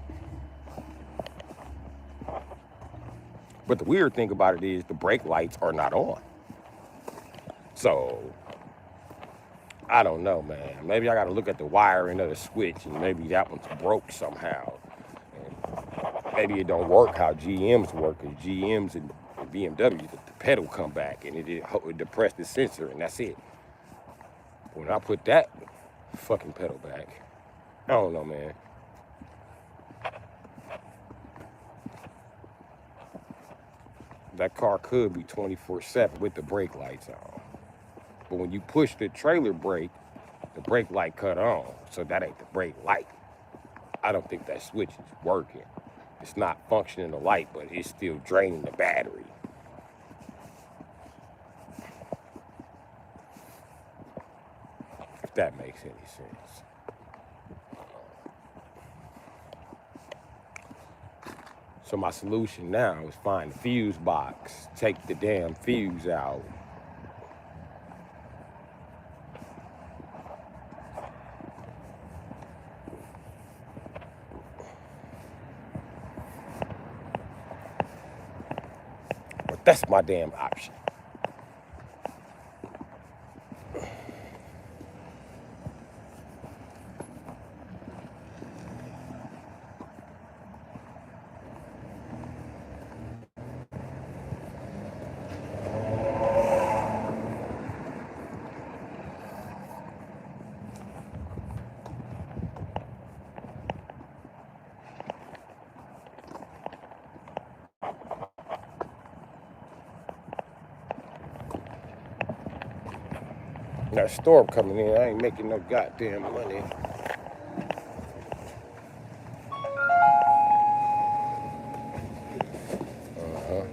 S1: But the weird thing about it is the brake lights are not on. So I don't know, man. Maybe I got to look at the wiring of the switch, and maybe that one's broke somehow. And maybe it don't work how GMs work, because GMs and BMW, the pedal come back, and it depressed the sensor, and that's it. When I put that fucking pedal back, I don't know, man. That car could be 24/7 with the brake lights on. But when you push the trailer brake, the brake light cut on. So that ain't the brake light. I don't think that switch is working. It's not functioning the light, but it's still draining the battery. If that makes any sense. So my solution now is find the fuse box, take the damn fuse out. But that's my damn option. That storm coming in, I ain't making no goddamn money. Uh-huh.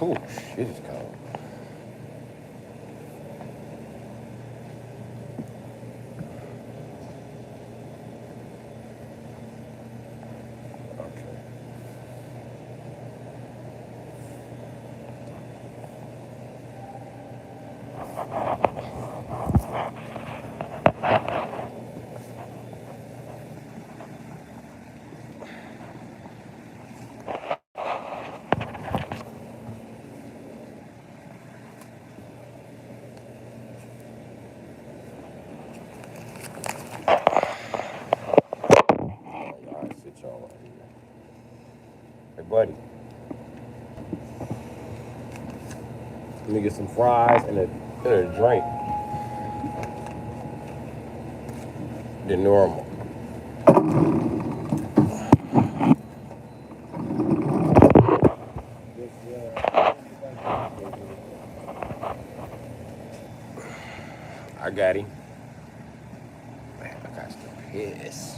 S1: Oh, shit is cold. Okay. All right, sit y'all right here. Hey, buddy, let me get some fries and a drink. The normal. I got him. Man, I got to piss.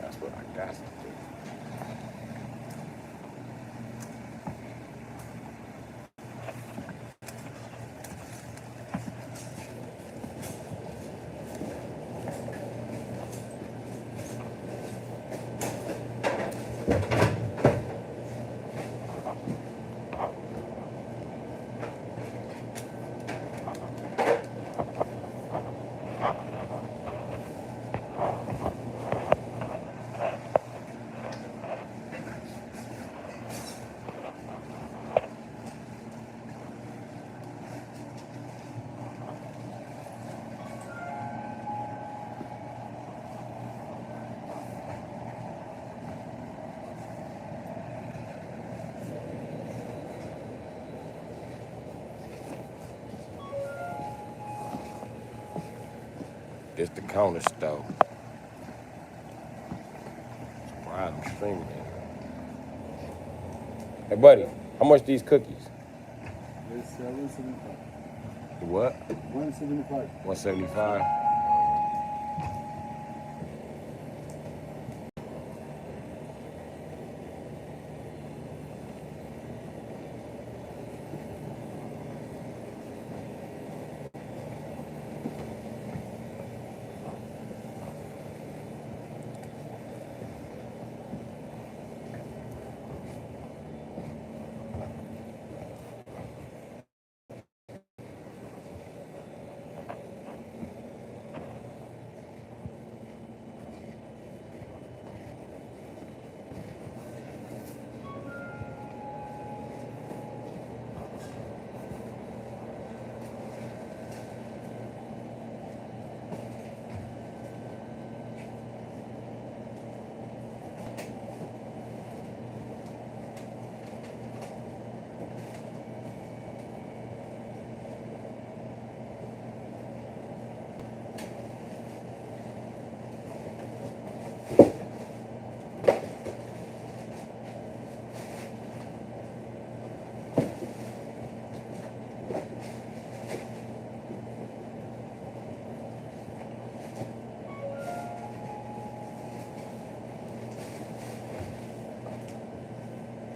S1: That's what I got to do. It's the counter store. Wow, I'm streaming. Hey, buddy, how much these cookies?
S3: It's 175.
S1: What?
S3: 175.
S1: 175.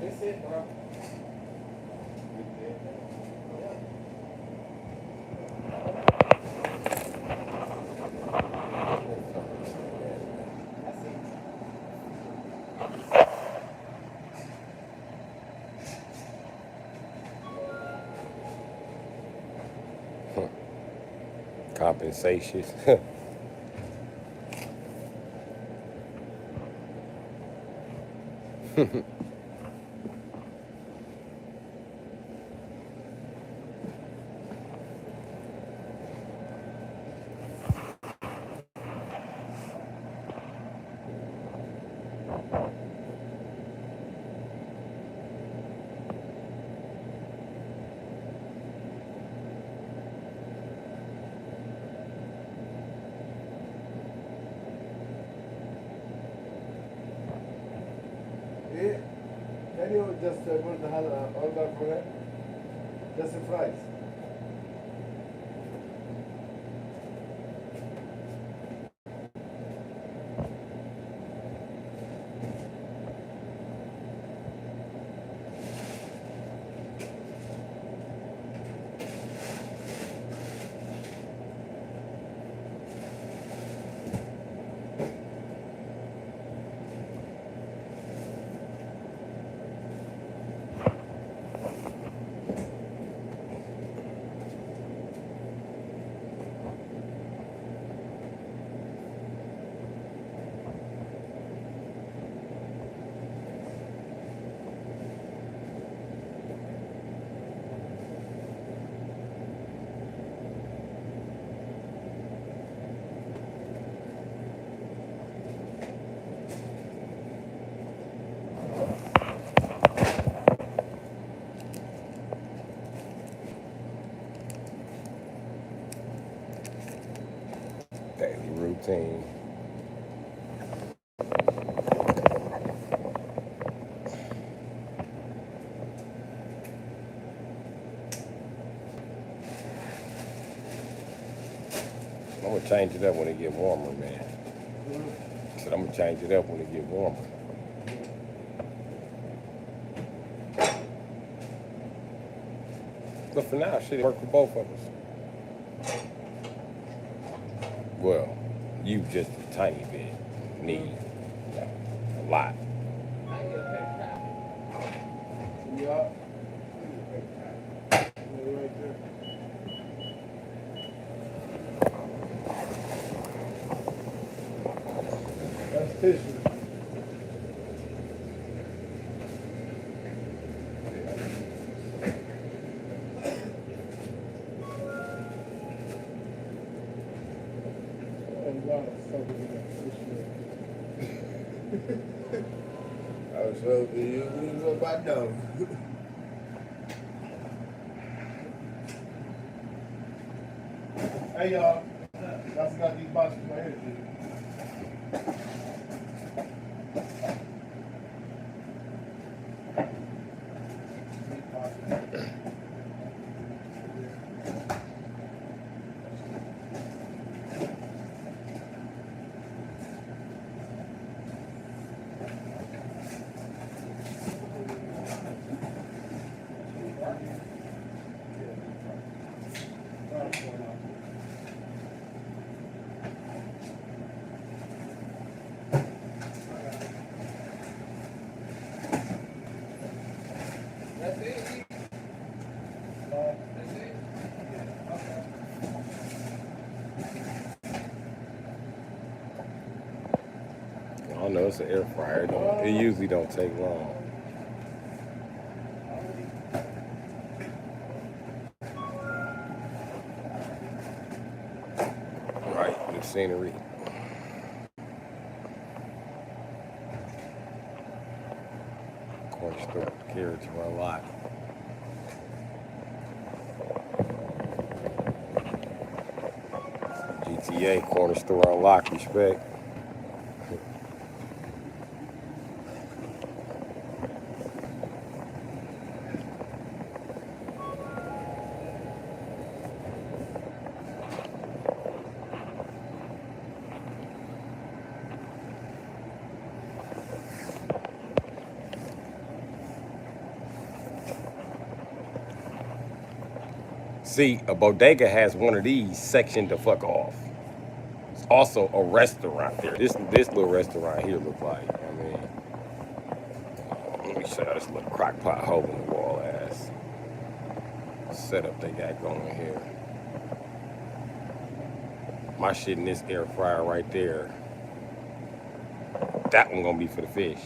S1: That's it, bro. Compensation.
S3: Yeah. Can you just put the order for it? Just the fries.
S1: Daily routine. I'm gonna change it up when it get warmer, man. I said I'm gonna change it up when it get warmer. But for now, shit, it work for both of us. Well, you just a tiny bit need a lot.
S3: Yeah. Right there. That's tissue. I was hoping you knew what I know. Hey y'all, that's got these boxes right here.
S1: I don't know, it's an air fryer. It usually don't take long. Right, the scenery. Corner store, carrots run a lot. GTA, corner store unlocked, respect. See, a bodega has one of these sectioned the fuck off. It's also a restaurant there. This little restaurant here look like, I mean, let me show you this little crock pot hole in the wall ass setup they got going here. My shit in this air fryer right there, that one gonna be for the fish.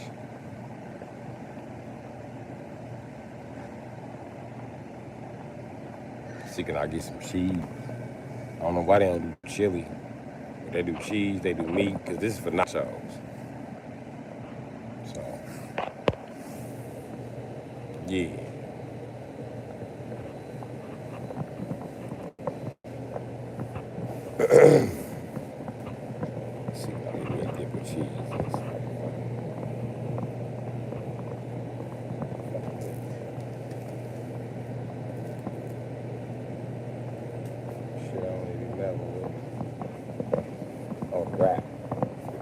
S1: See, can I get some cheese? I don't know why they don't do chili. But they do cheese, they do meat, because this is for nachos. So, yeah. Let's see, I need a dip of cheese.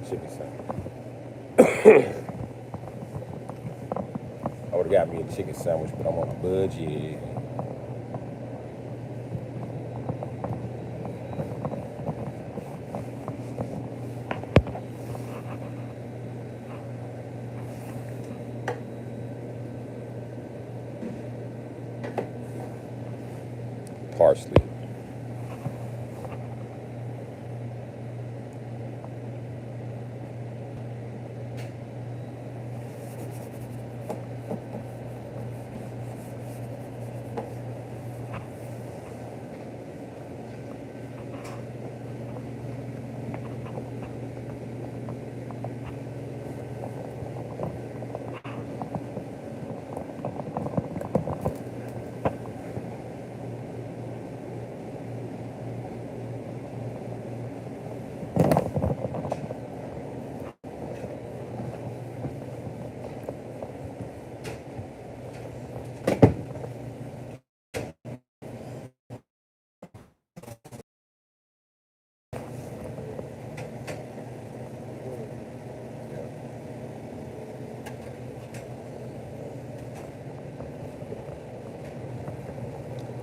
S1: chicken sandwich. I would have got me a chicken sandwich, but I'm on a budget. Parsley.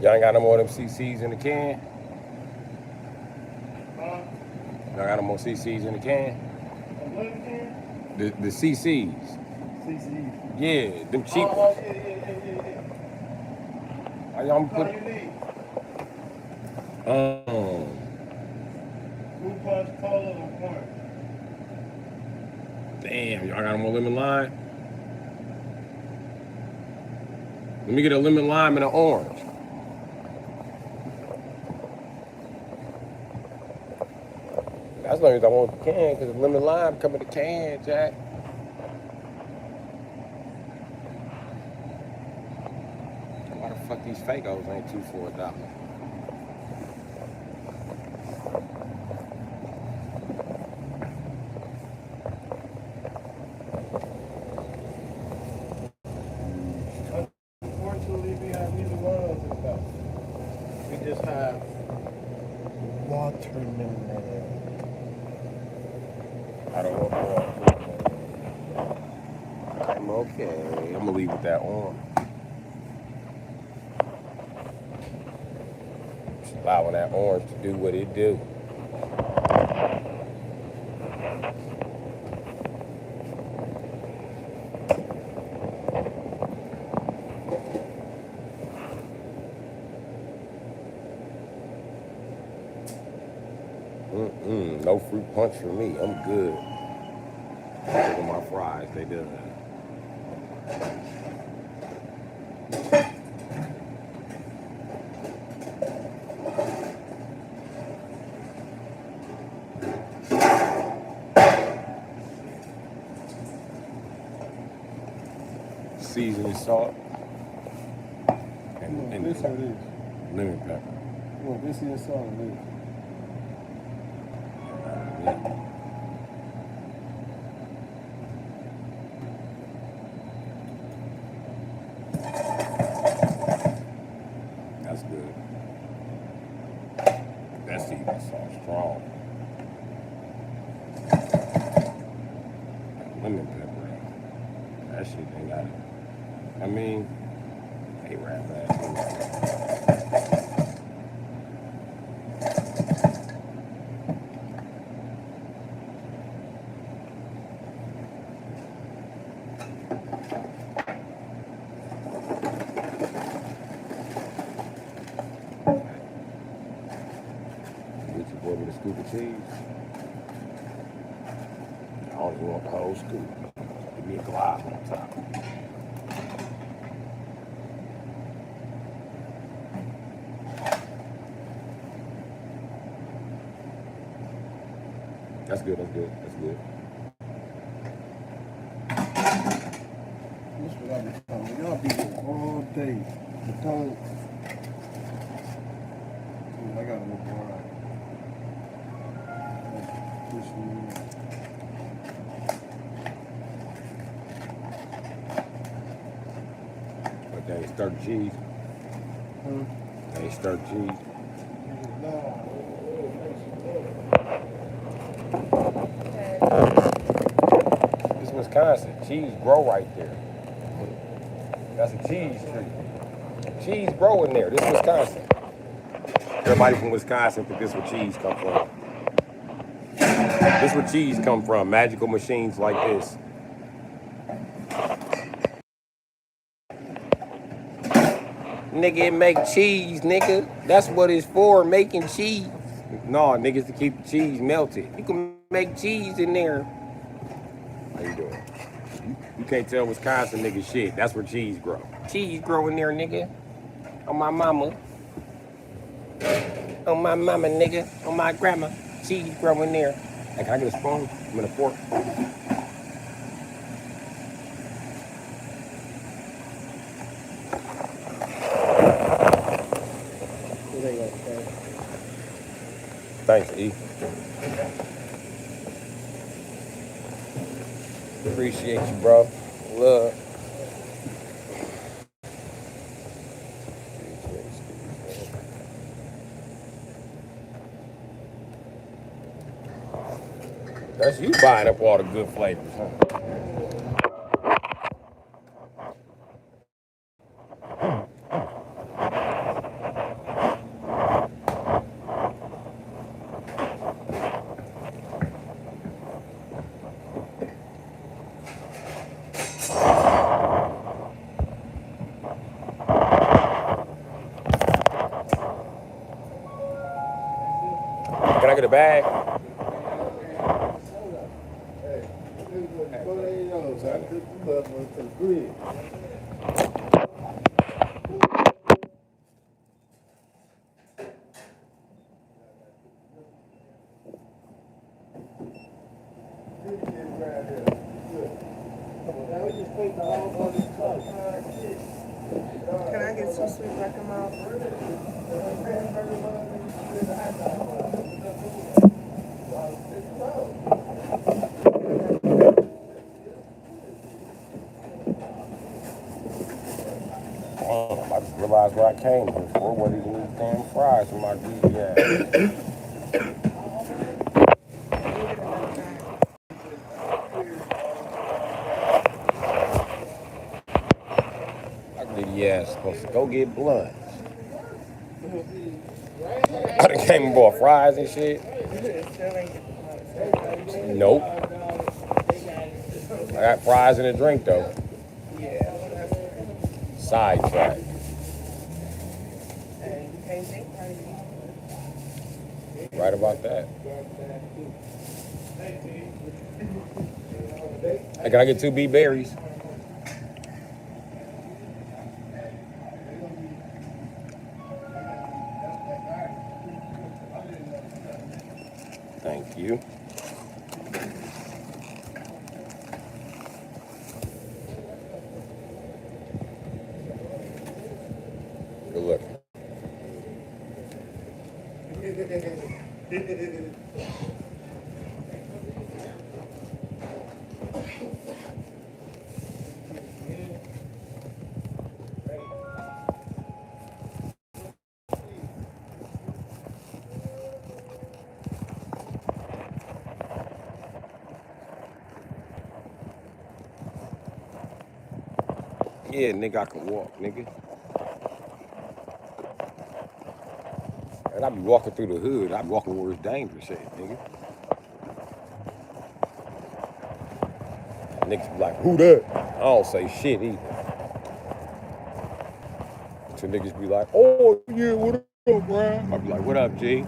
S1: Y'all ain't got no more of them CCs in the can? Y'all got no more CCs in the can?
S3: What in the can?
S1: The CCs.
S3: CCs.
S1: Yeah, them cheap
S3: Oh,
S1: ones.
S3: yeah.
S1: Y'all
S3: What
S1: put.
S3: do you need? Fruit punch, cola, or orange?
S1: Damn, y'all got no more lemon lime? Let me get a lemon lime and an orange. That's the only reason I want the can, because the lemon lime come in the can, Jack. Why the fuck these Fagos ain't 2 for $1?
S3: Unfortunately, we have neither one of those in stock. We just have watermelon.
S1: I don't know. I'm okay. I'm gonna leave with that orange. Just allowing that orange to do what it do. No fruit punch for me. I'm good. Look at my fries. They done. Seasoning salt and
S3: This or this?
S1: lemon pepper.
S3: Well, this is salt or this?
S1: Yeah. That's good. That seasoning salt strong. Lemon pepper. That shit ain't got it. I mean, they rap that. Get your boy with a scoop of cheese. I don't even want the whole scoop. Give me a glob on top. That's good, that's good, that's good.
S3: This is what I be talking. Y'all be here all day. The tongue. I got a little more right. Push me in.
S1: But that ain't stuck cheese. That ain't stuck cheese.
S3: No.
S1: Wisconsin. Cheese grow right there. That's a cheese tree. Cheese grow in there. This is Wisconsin. Everybody from Wisconsin think this is where cheese come from. This is where cheese come from. Magical machines like this. Nigga, it make cheese, nigga. That's what it's for, making cheese. No, niggas, to keep the cheese melted. You can make cheese in there. How you doing? You can't tell Wisconsin nigga shit. That's where cheese grow. Cheese grow in there, nigga. On my mama. On my mama, nigga. On my grandma. Cheese grow in there. Hey, can I get a spoon? I'm in a fork. Thanks, E. Appreciate you, bro. Love. That's you buying up all the good flavors, huh? Can I get a bag?
S4: Can I get 2 sweet bread mouth?
S1: I just realized where I came before. What even these damn fries in my greasy ass. My greedy ass supposed to go get blunts. I done came and bought fries and shit. Nope. I got fries and a drink though. Sidetrack. Right about that. Hey, can I get 2 beet berries? Thank you. Good luck. Yeah, nigga, I can walk, nigga. And I be walking through the hood. I be walking where it's dangerous at, nigga. And niggas be like, who that? I don't say shit either. So niggas be like, oh, yeah, what up, Brian? I be like, what up, G?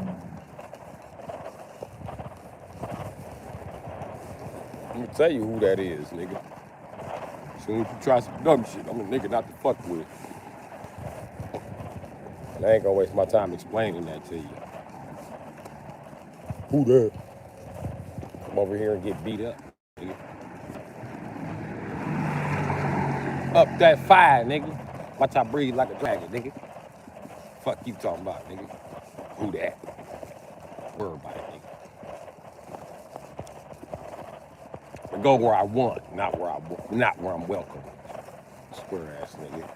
S1: I'm gonna tell you who that is, nigga. Soon as you try some dumb shit, I'm a nigga not to fuck with. And I ain't gonna waste my time explaining that to you. Who that? Come over here and get beat up, nigga. Up that fire, nigga. Watch I breathe like a dragon, nigga. Fuck you talking about, nigga. Who that? Worry about it, nigga. I go where I want, not where I'm welcome. Square ass nigga.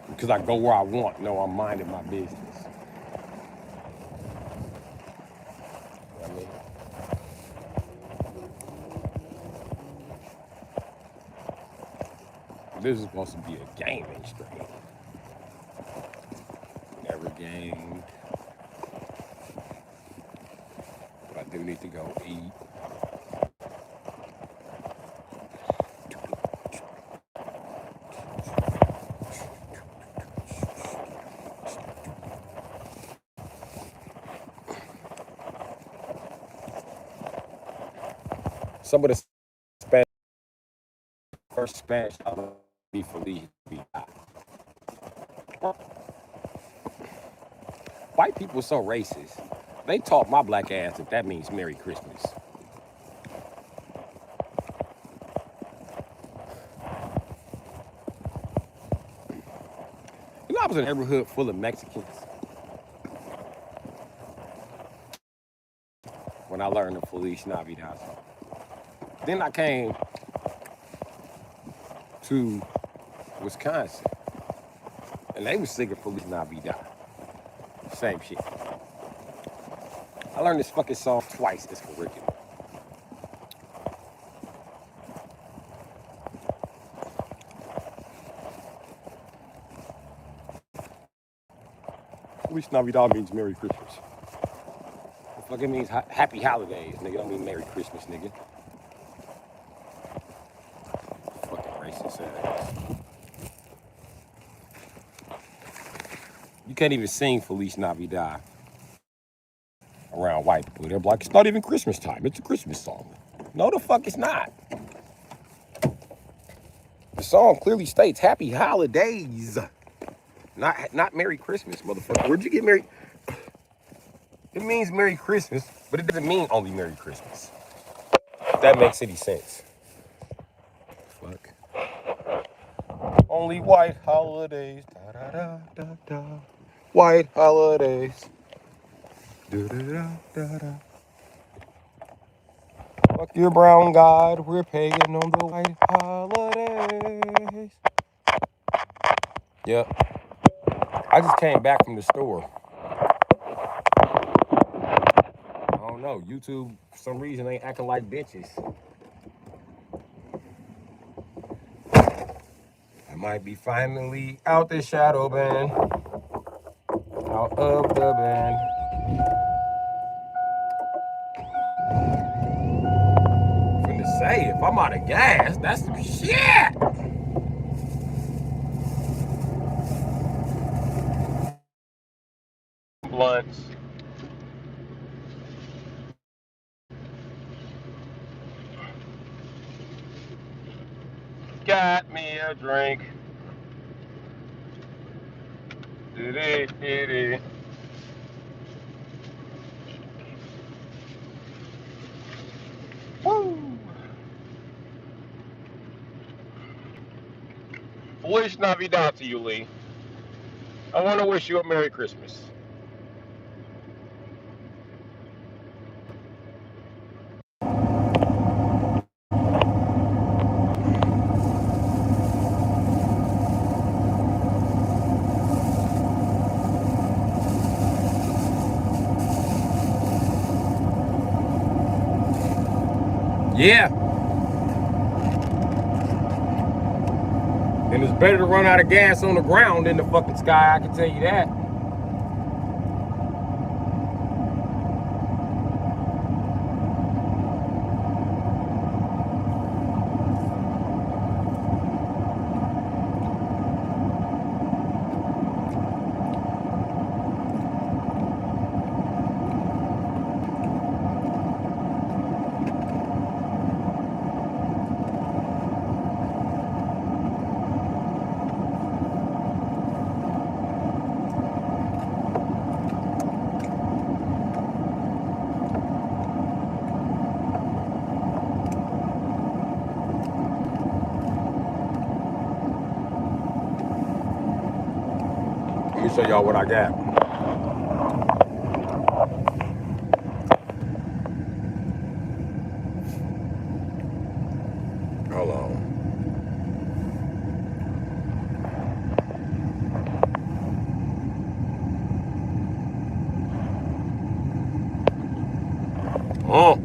S1: Because I go where I want, no, I'm minding my business. You know what I mean? This is supposed to be a gaming stream. Never gamed. But I do need to go eat. Some of the Spanish, first Spanish I'll be Feliz Navidad. White people are so racist. They taught my black ass that means Merry Christmas. You know, I was in a neighborhood full of Mexicans when I learned the Feliz Navidad song. Then I came to Wisconsin, and they was singing Feliz Navidad. Same shit. I learned this fucking song twice as curriculum. Feliz Navidad means Merry Christmas. The fuck it means Happy Holidays, nigga. Don't mean Merry Christmas, nigga. Fucking racist ass. You can't even sing Feliz Navidad around white people. They're like, it's not even Christmas time. It's a Christmas song. No, the fuck it's not. The song clearly states Happy Holidays. Not Merry Christmas, motherfucker. Where'd you get Merry? It means Merry Christmas, but it doesn't mean only Merry Christmas. If that makes any sense. Fuck. Only white holidays. Da, da, da, da, da. White holidays. Da, da, da, da, da. Fuck your brown God, we're pagan on the white holidays. Yep. I just came back from the store. I don't know. YouTube, for some reason, ain't acting like bitches. I might be finally out the shadow band. Out of the band. Finna say, if I'm out of gas, that's some shit. Blunts. Got me a drink. Did. Woo! Feliz Navidad to you, Lee. I want to wish you a Merry Christmas. Yeah. And it's better to run out of gas on the ground than the fucking sky, I can tell you that. Let me show y'all what I got. Hold on. Oh.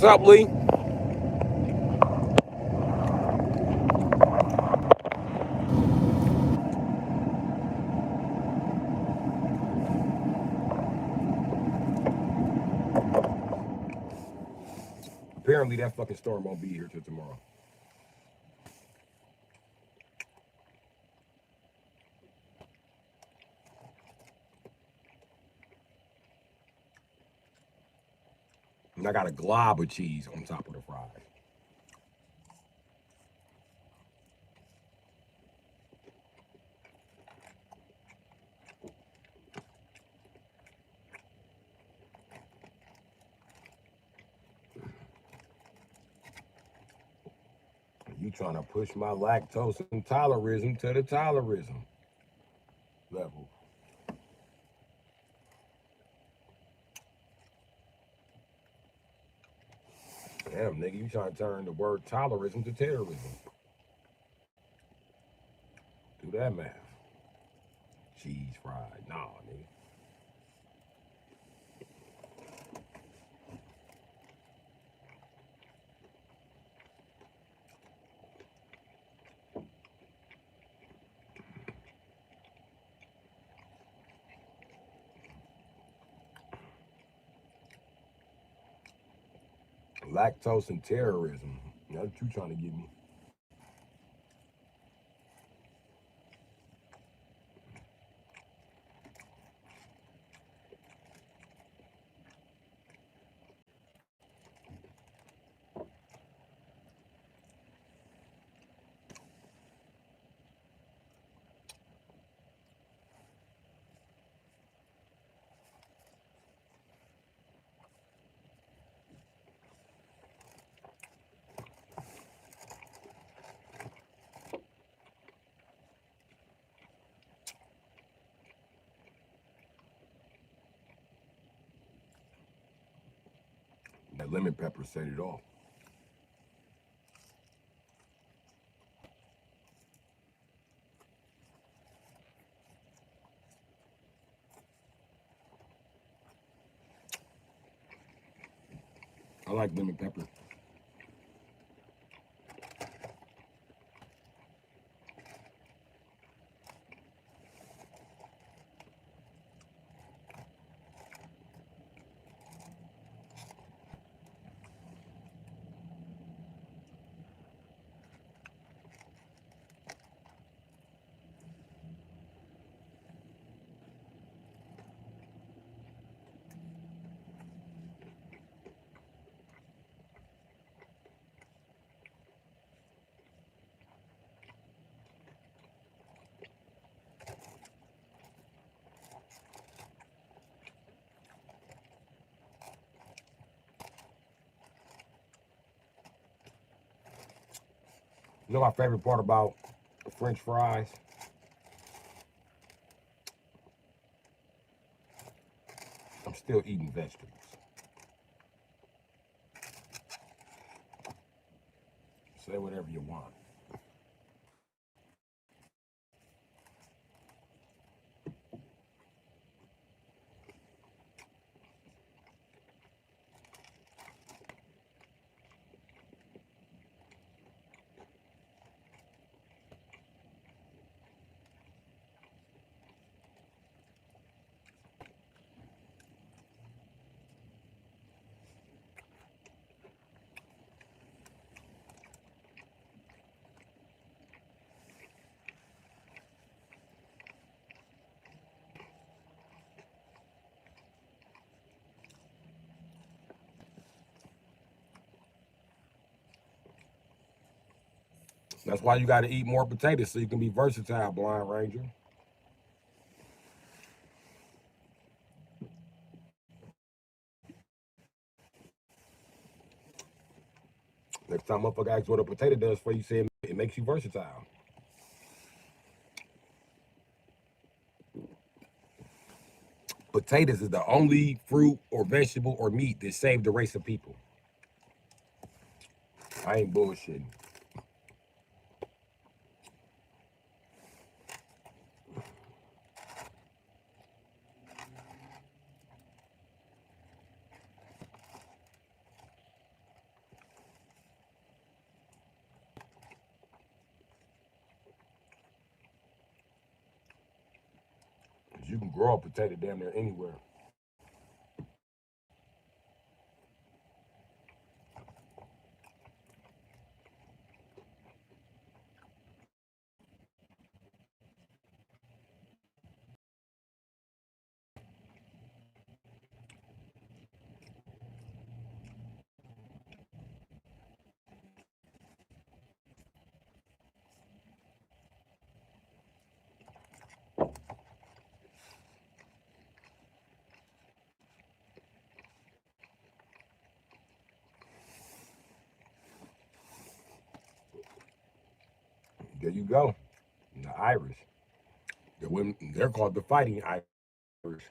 S1: What's up, Lee? Apparently that fucking storm won't be here till tomorrow. And I got a glob of cheese on top of the fries. You trying to push my lactose intolerism to the tolerism level. Damn, nigga, you trying to turn the word tolerism to terrorism. Do that math. Cheese fried. Nah, nigga. Lactose and terrorism. That's what you trying to get me. That lemon pepper set it off. I like lemon pepper. You know my favorite part about French fries? I'm still eating vegetables. Say whatever you want. That's why you got to eat more potatoes so you can be versatile, Blind Ranger. Next time motherfucker asks what a potato does for you, say it makes you versatile. Potatoes is the only fruit or vegetable or meat that saved the race of people. I ain't bullshitting. You can grow a potato damn near anywhere. There you go. And the Irish. They're called the Fighting Irish.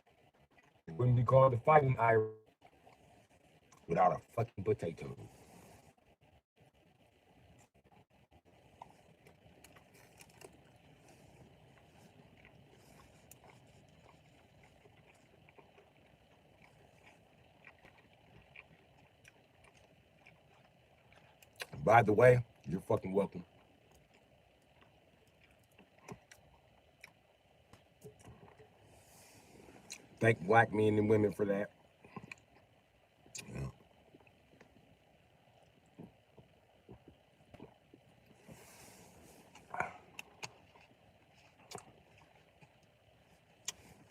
S1: They wouldn't be called the Fighting Irish without a fucking potato. By the way, you're fucking welcome. Thank black men and women for that. Yeah.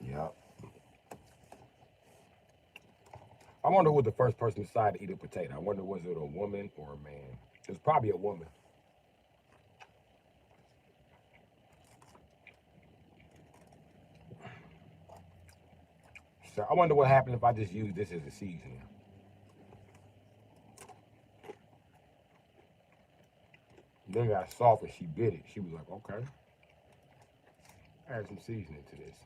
S1: Yeah. I wonder who was the first person decided to eat a potato. I wonder was it a woman or a man? It was probably a woman. So I wonder what happened if I just used this as a seasoning. Then it got soft and she bit it. She was like, okay, add some seasoning to this.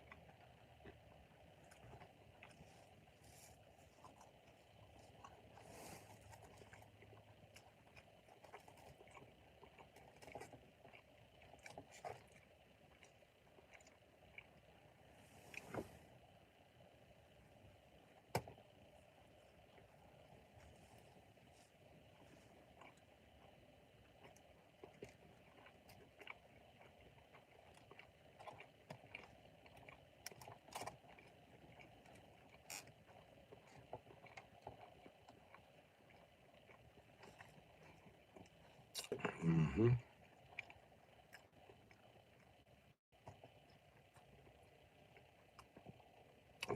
S1: Mm-hmm.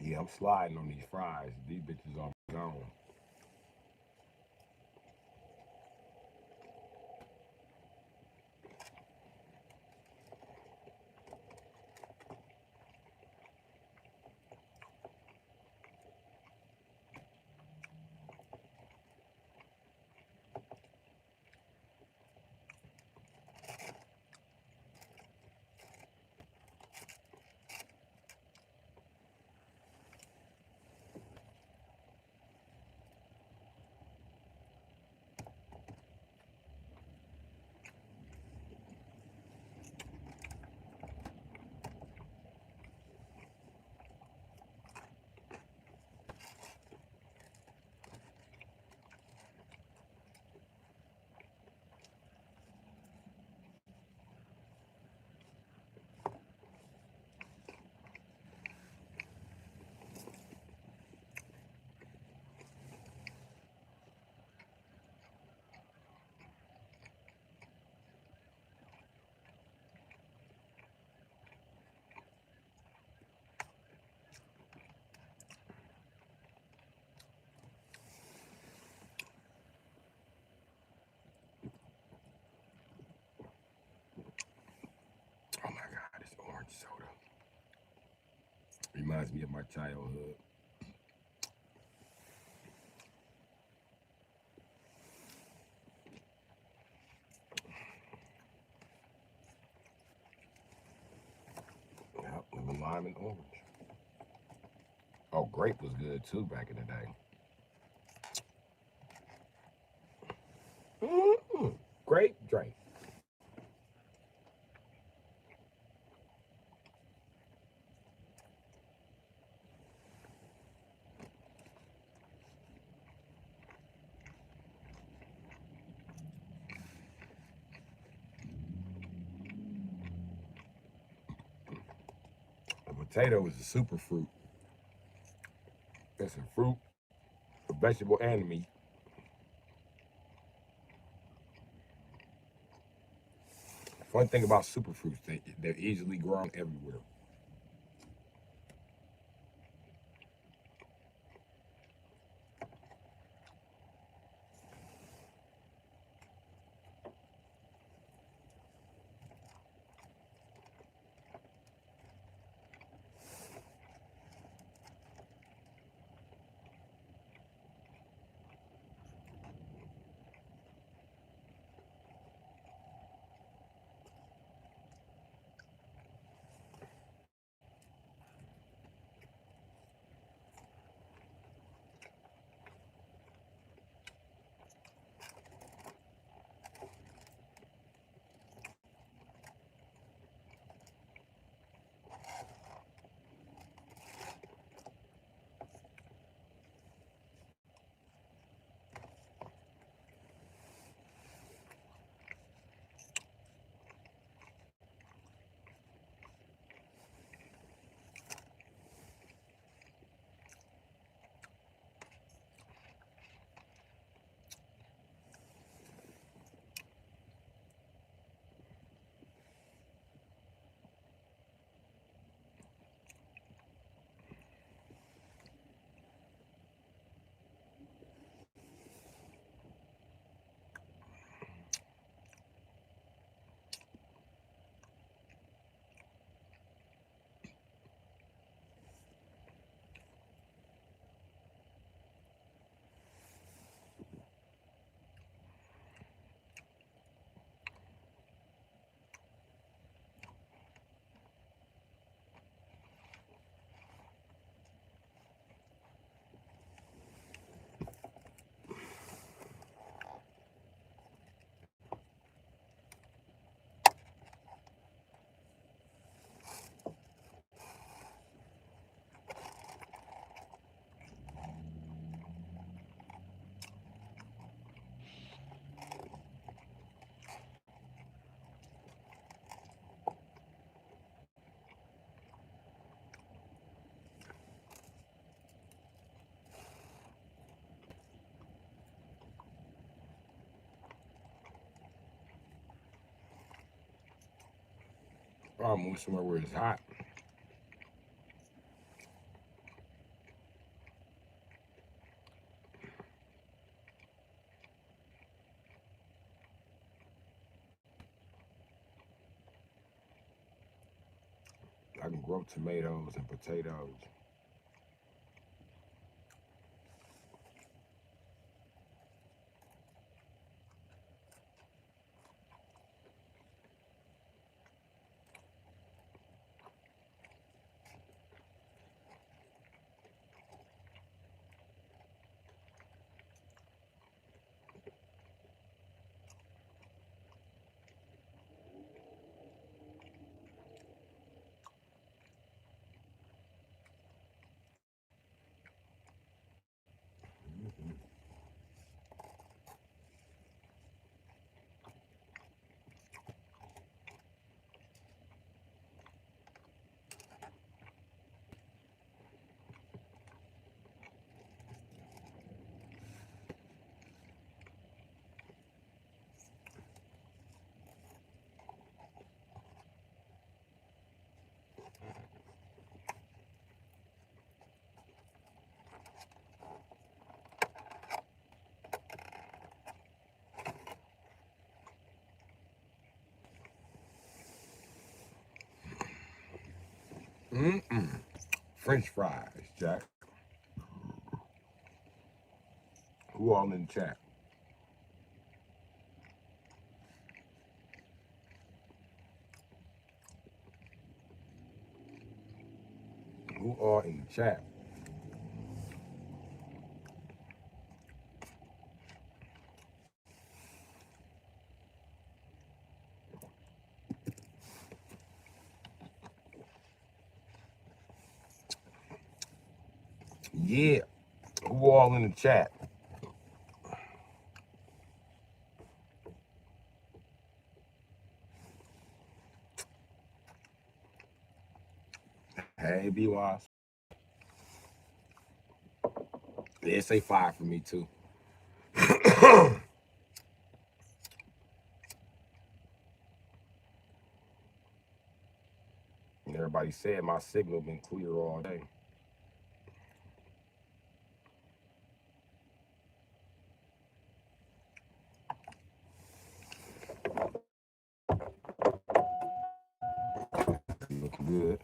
S1: Yeah, I'm sliding on these fries. These bitches are gone. Oh my God, this orange soda reminds me of my childhood. Yep, lemon, lime, and orange. Oh, grape was good too back in the day. Mm-mm. Grape drink. Potato is a superfruit. It's a fruit, a vegetable, and a meat. Fun thing about superfruits, they're easily grown everywhere. Or move somewhere where it's hot. I can grow tomatoes and potatoes. Mm-mm. French fries, Jack. Who all in the chat? Who are in the chat? Yeah. Who all in the chat? Hey, B Wise. Yeah, say 5 for me too. And everybody said my signal been clear all day. Looking good.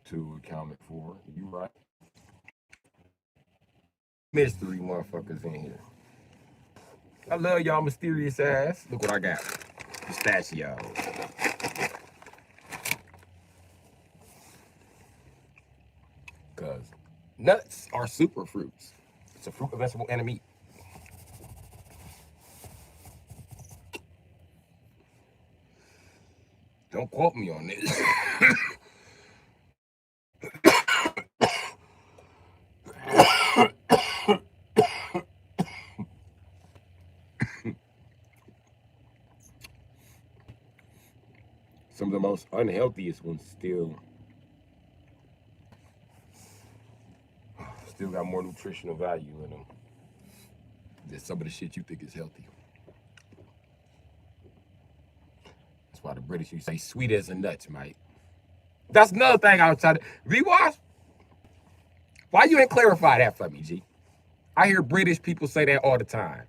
S1: Two accounted for. You right. Mystery motherfuckers in here. I love y'all mysterious ass. Look what I got. Pistachio. Because nuts are super fruits. It's a fruit, a vegetable, and a meat. Don't quote me on this. Some of the most unhealthiest ones still got more nutritional value in them than some of the shit you think is healthy. That's why the British used to say sweet as a nuts, mate. That's another thing I was trying to rewatch. Why you ain't clarify that for me, G? I hear British people say that all the time.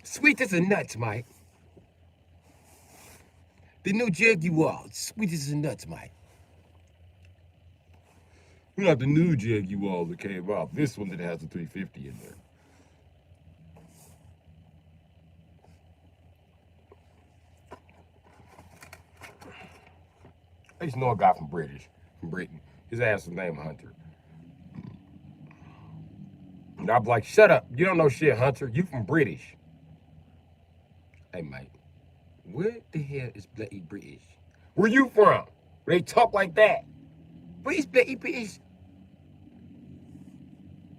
S1: Sweet as a nuts, Mike. The new Jaguar, sweet as a nuts, Mike. Not the new Jaguar that came out. This one that has a 350 in there. I used to know a guy from Britain. His ass was named Hunter. And I'd be like, shut up. You don't know shit, Hunter. You from British. Hey, mate. Where the hell is bloody British? Where you from? Where they talk like that? Where's bloody British?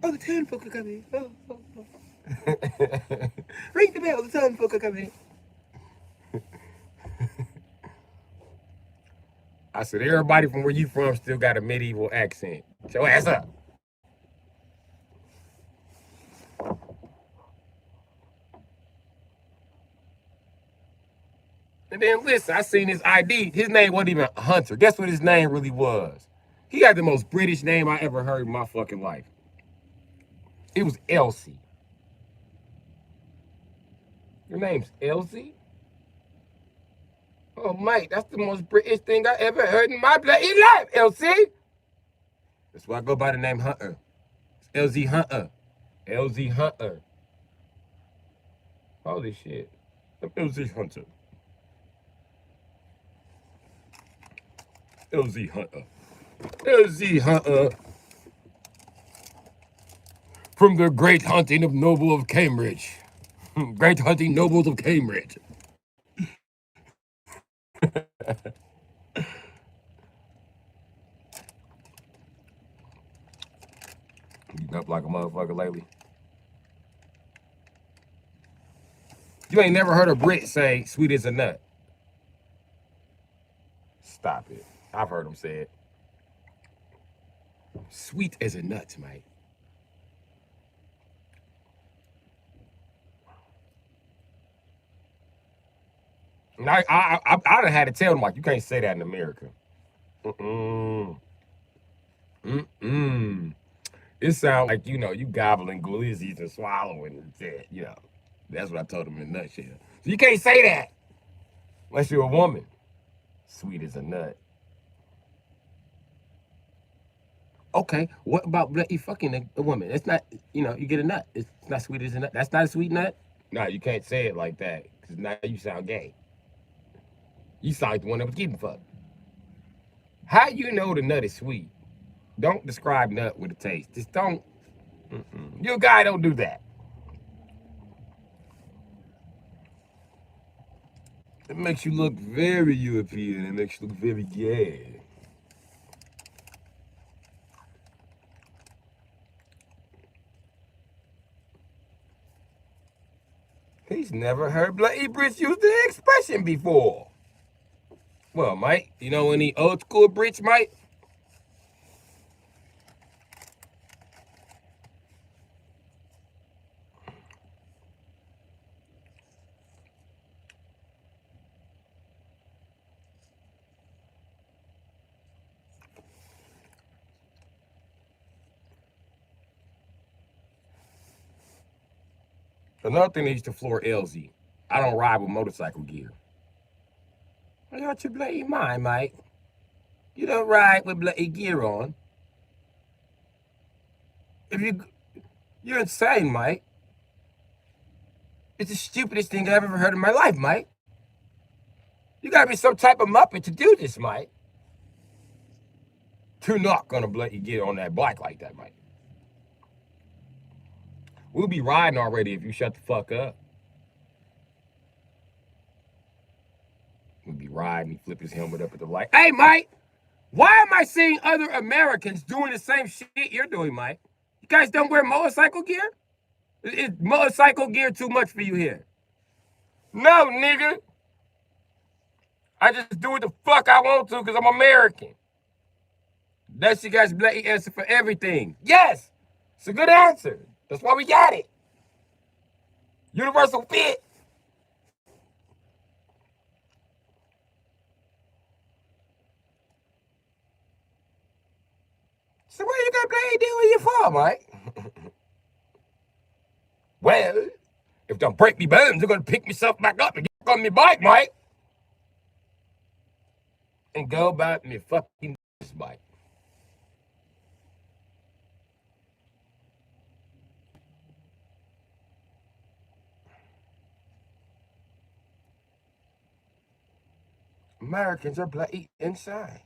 S1: Oh, the town folk are coming. Oh. Ring the bell, the town folk are coming. I said, everybody from where you from still got a medieval accent. Show ass up. And then listen, I seen his ID. His name wasn't even Hunter. Guess what his name really was? He got the most British name I ever heard in my fucking life. It was Elsie. Your name's Elsie? Oh, mate, that's the most British thing I ever heard in my bloody life, Elsie. That's why I go by the name Hunter. It's LZ Hunter. LZ Hunter. Holy shit. I'm LZ Hunter. LZ Hunter. LZ Hunter. From the great hunting of noble of Cambridge. Great hunting nobles of Cambridge. You up like a motherfucker lately? You ain't never heard a Brit say sweet as a nut. Stop it. I've heard them say it. Sweet as a nut, mate. And I'd have had to tell them, like, you can't say that in America. Mm-mm. Mm-mm. It sounds like, you gobbling glizzies and swallowing and shit, That's what I told them in a nutshell. So you can't say that unless you're a woman. Sweet as a nut. Okay, what about bloody fucking a woman? It's not, you get a nut. It's not sweet as a nut. That's not a sweet nut? No, you can't say it like that, because now you sound gay. You sound like the one that was getting fucked. How you know the nut is sweet? Don't describe nut with a taste. Just don't. You a guy, don't do that. It makes you look very European. It makes you look very gay. He's never heard Bloody Brits use the expression before. Well, Mike, you know any old school Brits, Mike? Another thing that used to floor LZ. I don't ride with motorcycle gear. I got your bloody mind, Mike. You don't ride with bloody gear on. If you're insane, Mike. It's the stupidest thing I've ever heard in my life, Mike. You gotta be some type of muppet to do this, Mike. You're not gonna bloody get on that bike like that, Mike. We'll be riding already if you shut the fuck up. We'll be riding, he flip his helmet up at the light. Hey, Mike! Why am I seeing other Americans doing the same shit you're doing, Mike? You guys don't wear motorcycle gear? Is motorcycle gear too much for you here? No, nigga. I just do what the fuck I want to because I'm American. That's you guys' bloody answer for everything. Yes! It's a good answer. That's why we got it. Universal fit. So what you got bloody do with your for, Mike? Well, if don't break me bones, I'm gonna pick myself back up and get on my bike, Mike. And go about me fucking bike. Americans are bloody insane.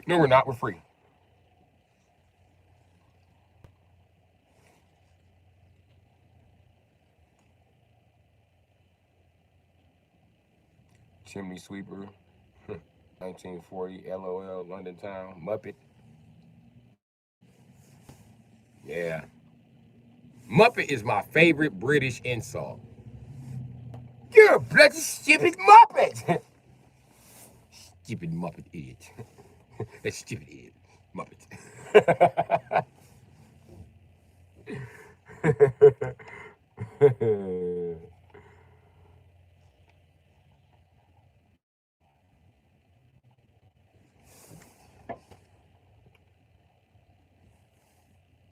S1: No, we're not. We're free. Chimney sweeper. 1940, LOL, London Town, Muppet. Yeah. Muppet is my favorite British insult. You're a bloody stupid Muppet. Stupid Muppet idiot. That stupid idiot. Muppet.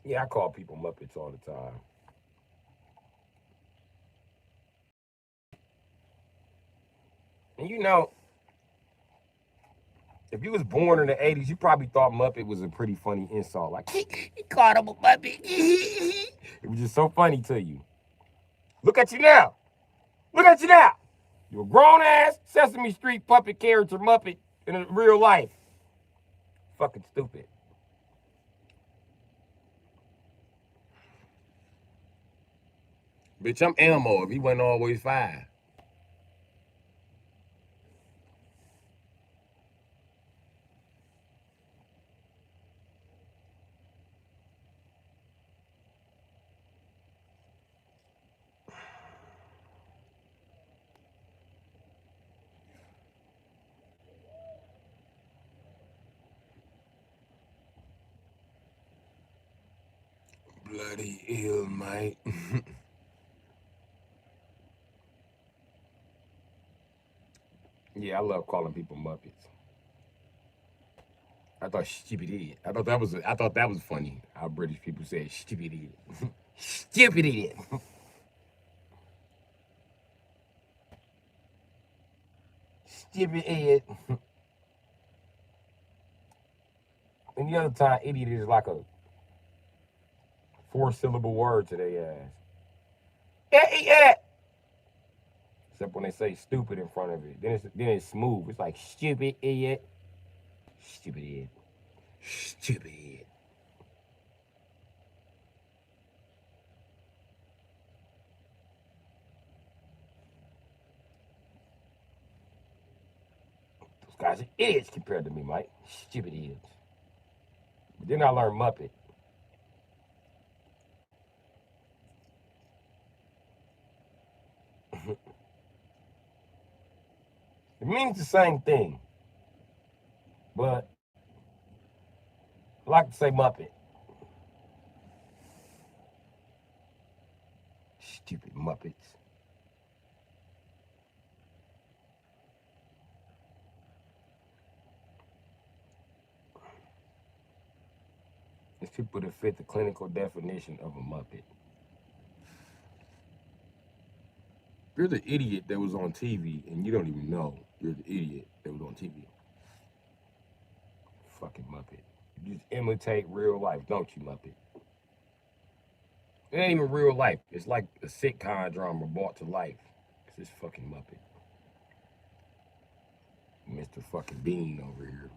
S1: Yeah, I call people Muppets all the time. And you know, if you was born in the 80s, you probably thought Muppet was a pretty funny insult. Like, he called him a Muppet. It was just so funny to you. Look at you now. Look at you now. You're a grown-ass Sesame Street puppet character Muppet in real life. Fucking stupid. Bitch, I'm Elmo if he wasn't always 5. Bloody ill, mate. Yeah, I love calling people Muppets. I thought stupid idiot. I thought that was funny. How British people say stupid idiot. Stupid idiot. Stupid idiot. And the other time, idiot is like a 4-syllable word to their ass. Yeah. Except when they say stupid in front of it. Then it's smooth. It's like stupid idiot. Stupid idiot. Stupid idiot. Those guys are idiots compared to me, Mike. Stupid idiots. But then I learned Muppet. It means the same thing, but I like to say Muppet. Stupid Muppets. It's people that fit the clinical definition of a Muppet. You're the idiot that was on TV and you don't even know you're the idiot that was on TV. Fucking Muppet. You just imitate real life, don't you, Muppet? It ain't even real life. It's like a sitcom drama brought to life. It's this fucking Muppet. Mr. fucking Bean over here.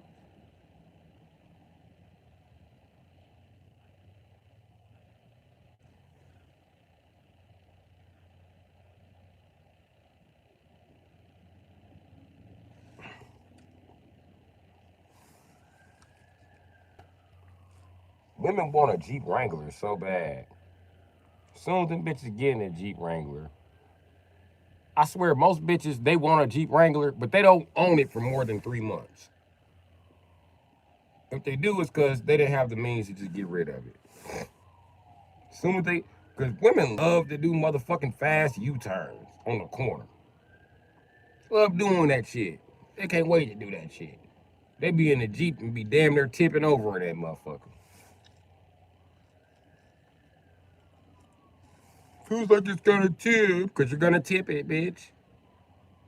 S1: Women want a Jeep Wrangler so bad. As soon as them bitches get in a Jeep Wrangler, I swear most bitches, they want a Jeep Wrangler, but they don't own it for more than 3 months. If they do, it's because they didn't have the means to just get rid of it. As soon as they, because women love to do motherfucking fast U-turns on the corner. Love doing that shit. They can't wait to do that shit. They be in the Jeep and be damn near tipping over in that motherfucker. Feels like it's gonna tip, because you're gonna tip it, bitch.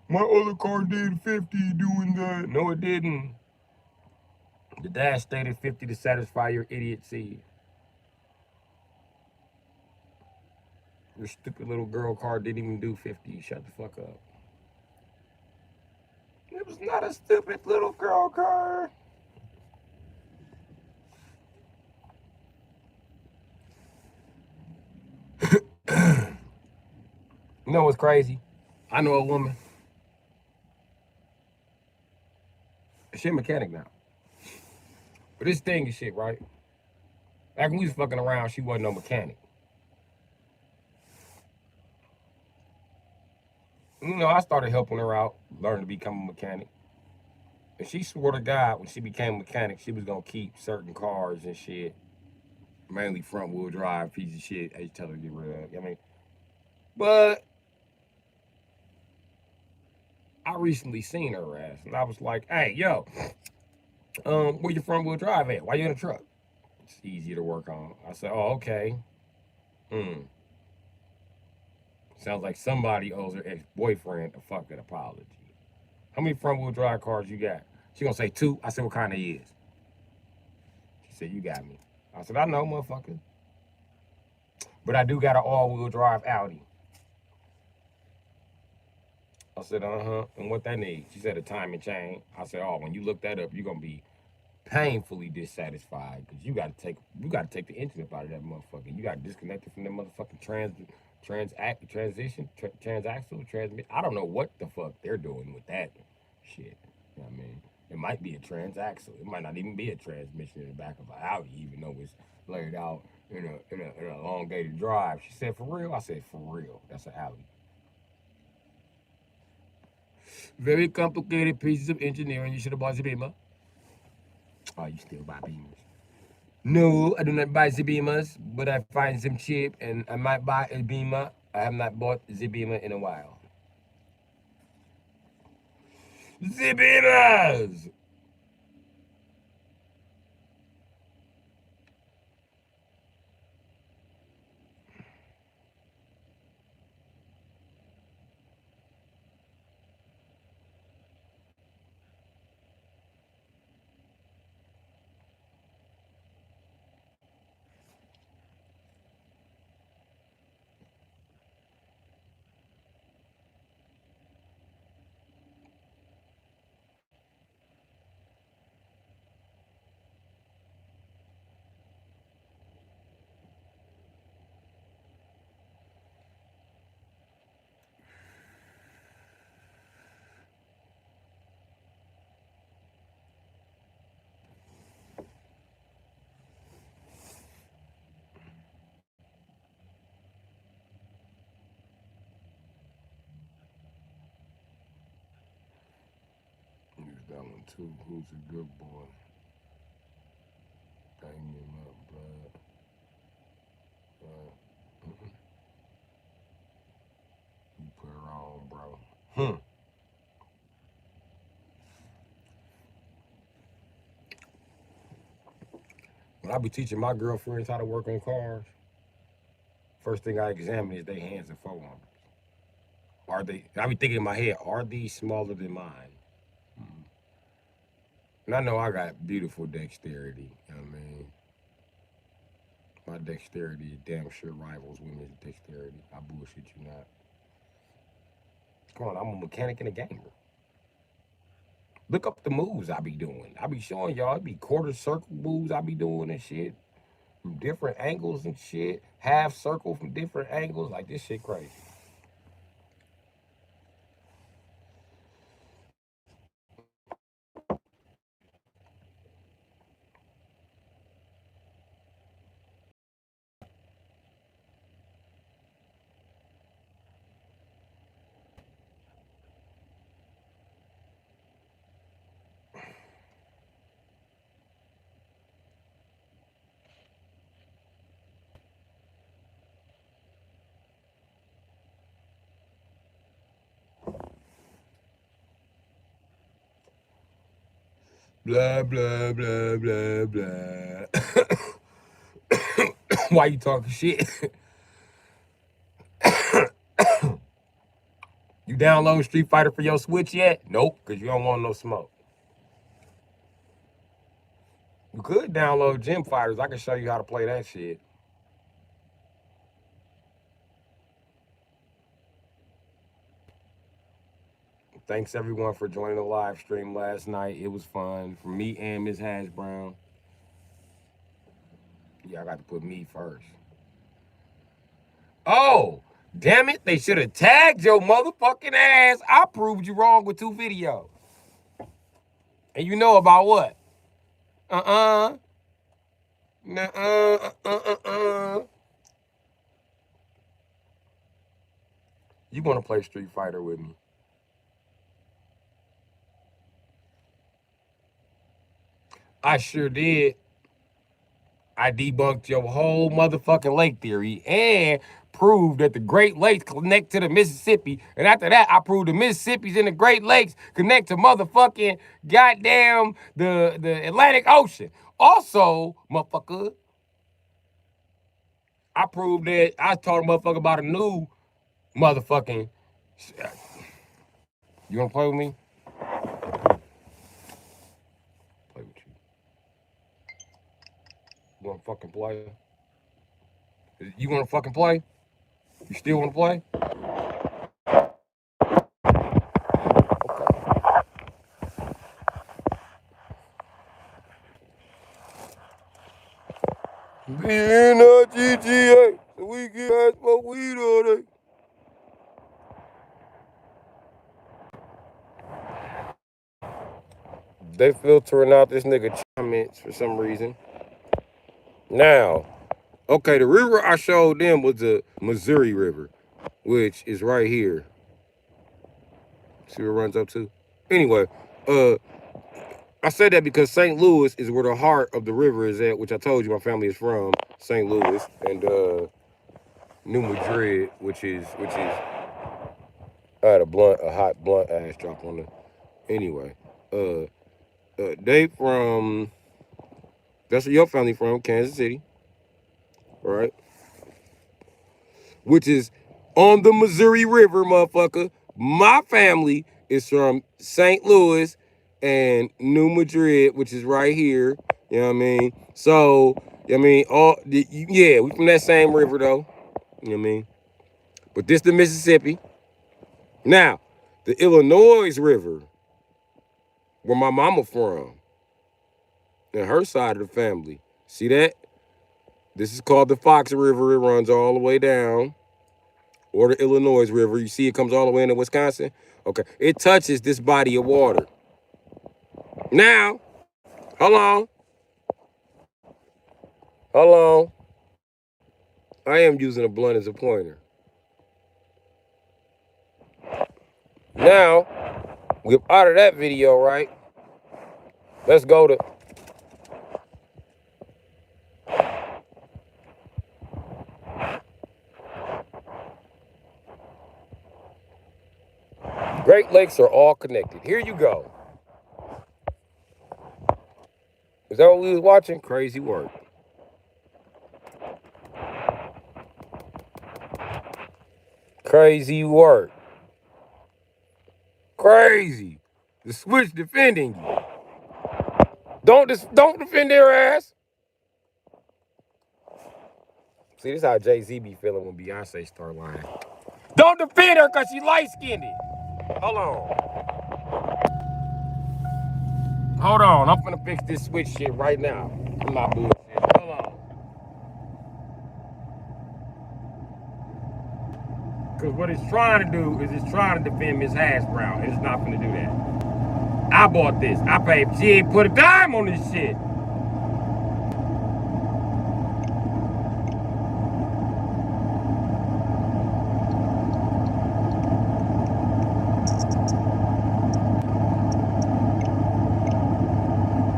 S1: My other car did 50 doing that. No, it didn't. The dash stated 50 to satisfy your idiocy. Your stupid little girl car didn't even do 50. Shut the fuck up. It was not a stupid little girl car. You know what's crazy? I know a woman. She a mechanic now. But this thing is shit, right? Back when we was fucking around, she wasn't no mechanic. You know, I started helping her out, learning to become a mechanic. And she swore to God when she became a mechanic, she was gonna keep certain cars and shit, mainly front wheel drive piece of shit. I used to tell her to get rid of. I mean, but I recently seen her ass, and I was like, "Hey, yo, where your front wheel drive at? Why you in a truck? It's easier to work on." I said, "Oh, okay. Hmm. Sounds like somebody owes her ex-boyfriend a fucking apology. How many front wheel drive cars you got?" She gonna say two. I said, "What kind of is?" She said, "You got me." I said, "I know, motherfucker, but I do got an all-wheel drive Audi." I said, "Uh-huh. And what that needs?" She said, "A timing chain." I said, "Oh, when you look that up, you're gonna be painfully dissatisfied because you gotta take the engine up out of that motherfucker. You gotta disconnect it from that motherfucking transaxle, transmit. I don't know what the fuck they're doing with that shit. You know what I mean? It might be a transaxle. It might not even be a transmission in the back of an Audi, even though it's laid out in a elongated drive. She said, "For real?" I said, "For real. That's an Audi." Very complicated pieces of engineering. You should have bought the Beamer. Oh, you still buy Beamers? No, I do not buy the Beamers, but I find them cheap and I might buy a Beamer. I have not bought the Beamer in a while. The Beamers! Who's a good boy? Bang him up, blood. You put her on, bro. When I be teaching my girlfriends how to work on cars, first thing I examine is their hands and forearms. Are they? I be thinking in my head, are these smaller than mine? And I know I got beautiful dexterity. You know what I mean? My dexterity damn sure rivals women's dexterity. I bullshit you not. Come on, I'm a mechanic and a gamer. Look up the moves I be doing. I be showing y'all. It be quarter circle moves I be doing and shit. From different angles and shit. Half circle from different angles. Like, this shit crazy. Blah, blah, blah, blah, blah. Why you talking shit? You download Street Fighter for your Switch yet? Nope, because you don't want no smoke. You could download Gym Fighters. I can show you how to play that shit. Thanks everyone for joining the live stream last night. It was fun for me and Ms. Hash Brown. Yeah, I got to put me first. Oh, damn it. They should have tagged your motherfucking ass. I proved you wrong with 2 videos. And you know about what? Nuh-uh. You want to play Street Fighter with me? I sure did. I debunked your whole motherfucking lake theory and proved that the Great Lakes connect to the Mississippi. And after that, I proved the Mississippi's and the Great Lakes connect to motherfucking goddamn the Atlantic Ocean. Also, motherfucker, I proved that I taught a motherfucker about a new motherfucking. You wanna play with me? Play with you. You wanna fucking play? You wanna fucking play? You still wanna play? Be in the GTA, so we can smoke weed all day. They filtering out this nigga comments for some reason. Now, okay, the river I showed them was the Missouri River, which is right here. See where it runs up to? Anyway, I said that because St. Louis is where the heart of the river is at, which I told you my family is from, St. Louis, and New Madrid, which is I had a hot blunt ass drop on it. Anyway, they from, that's where your family from, Kansas City, right? Which is on the Missouri River, motherfucker. My family is from St. Louis and New Madrid, which is right here. You know what I mean? So, I mean, yeah, we from that same river though. You know what I mean? But this the Mississippi. Now, the Illinois River, where my mama from, and her side of the family. See that? This is called the Fox River. It runs all the way down. Or the Illinois River. You see it comes all the way into Wisconsin? Okay. It touches this body of water. Now, hold on. Hold on. I am using a blunt as a pointer. Now, we're out of that video, right? Let's go to Great Lakes are all connected. Here you go. Is that what we was watching? Crazy work. Crazy work. Crazy. The switch defending you. Don't defend their ass. See, this is how Jay-Z be feeling when Beyonce start lying. Don't defend her because she light-skinned. Hold on. Hold on. I'm finna fix this switch shit right now. I'm not bullshit. Hold on. Because what it's trying to do is it's trying to defend Miss Hash Brown. And it's not finna do that. I bought this. I paid. She ain't put a dime on this shit.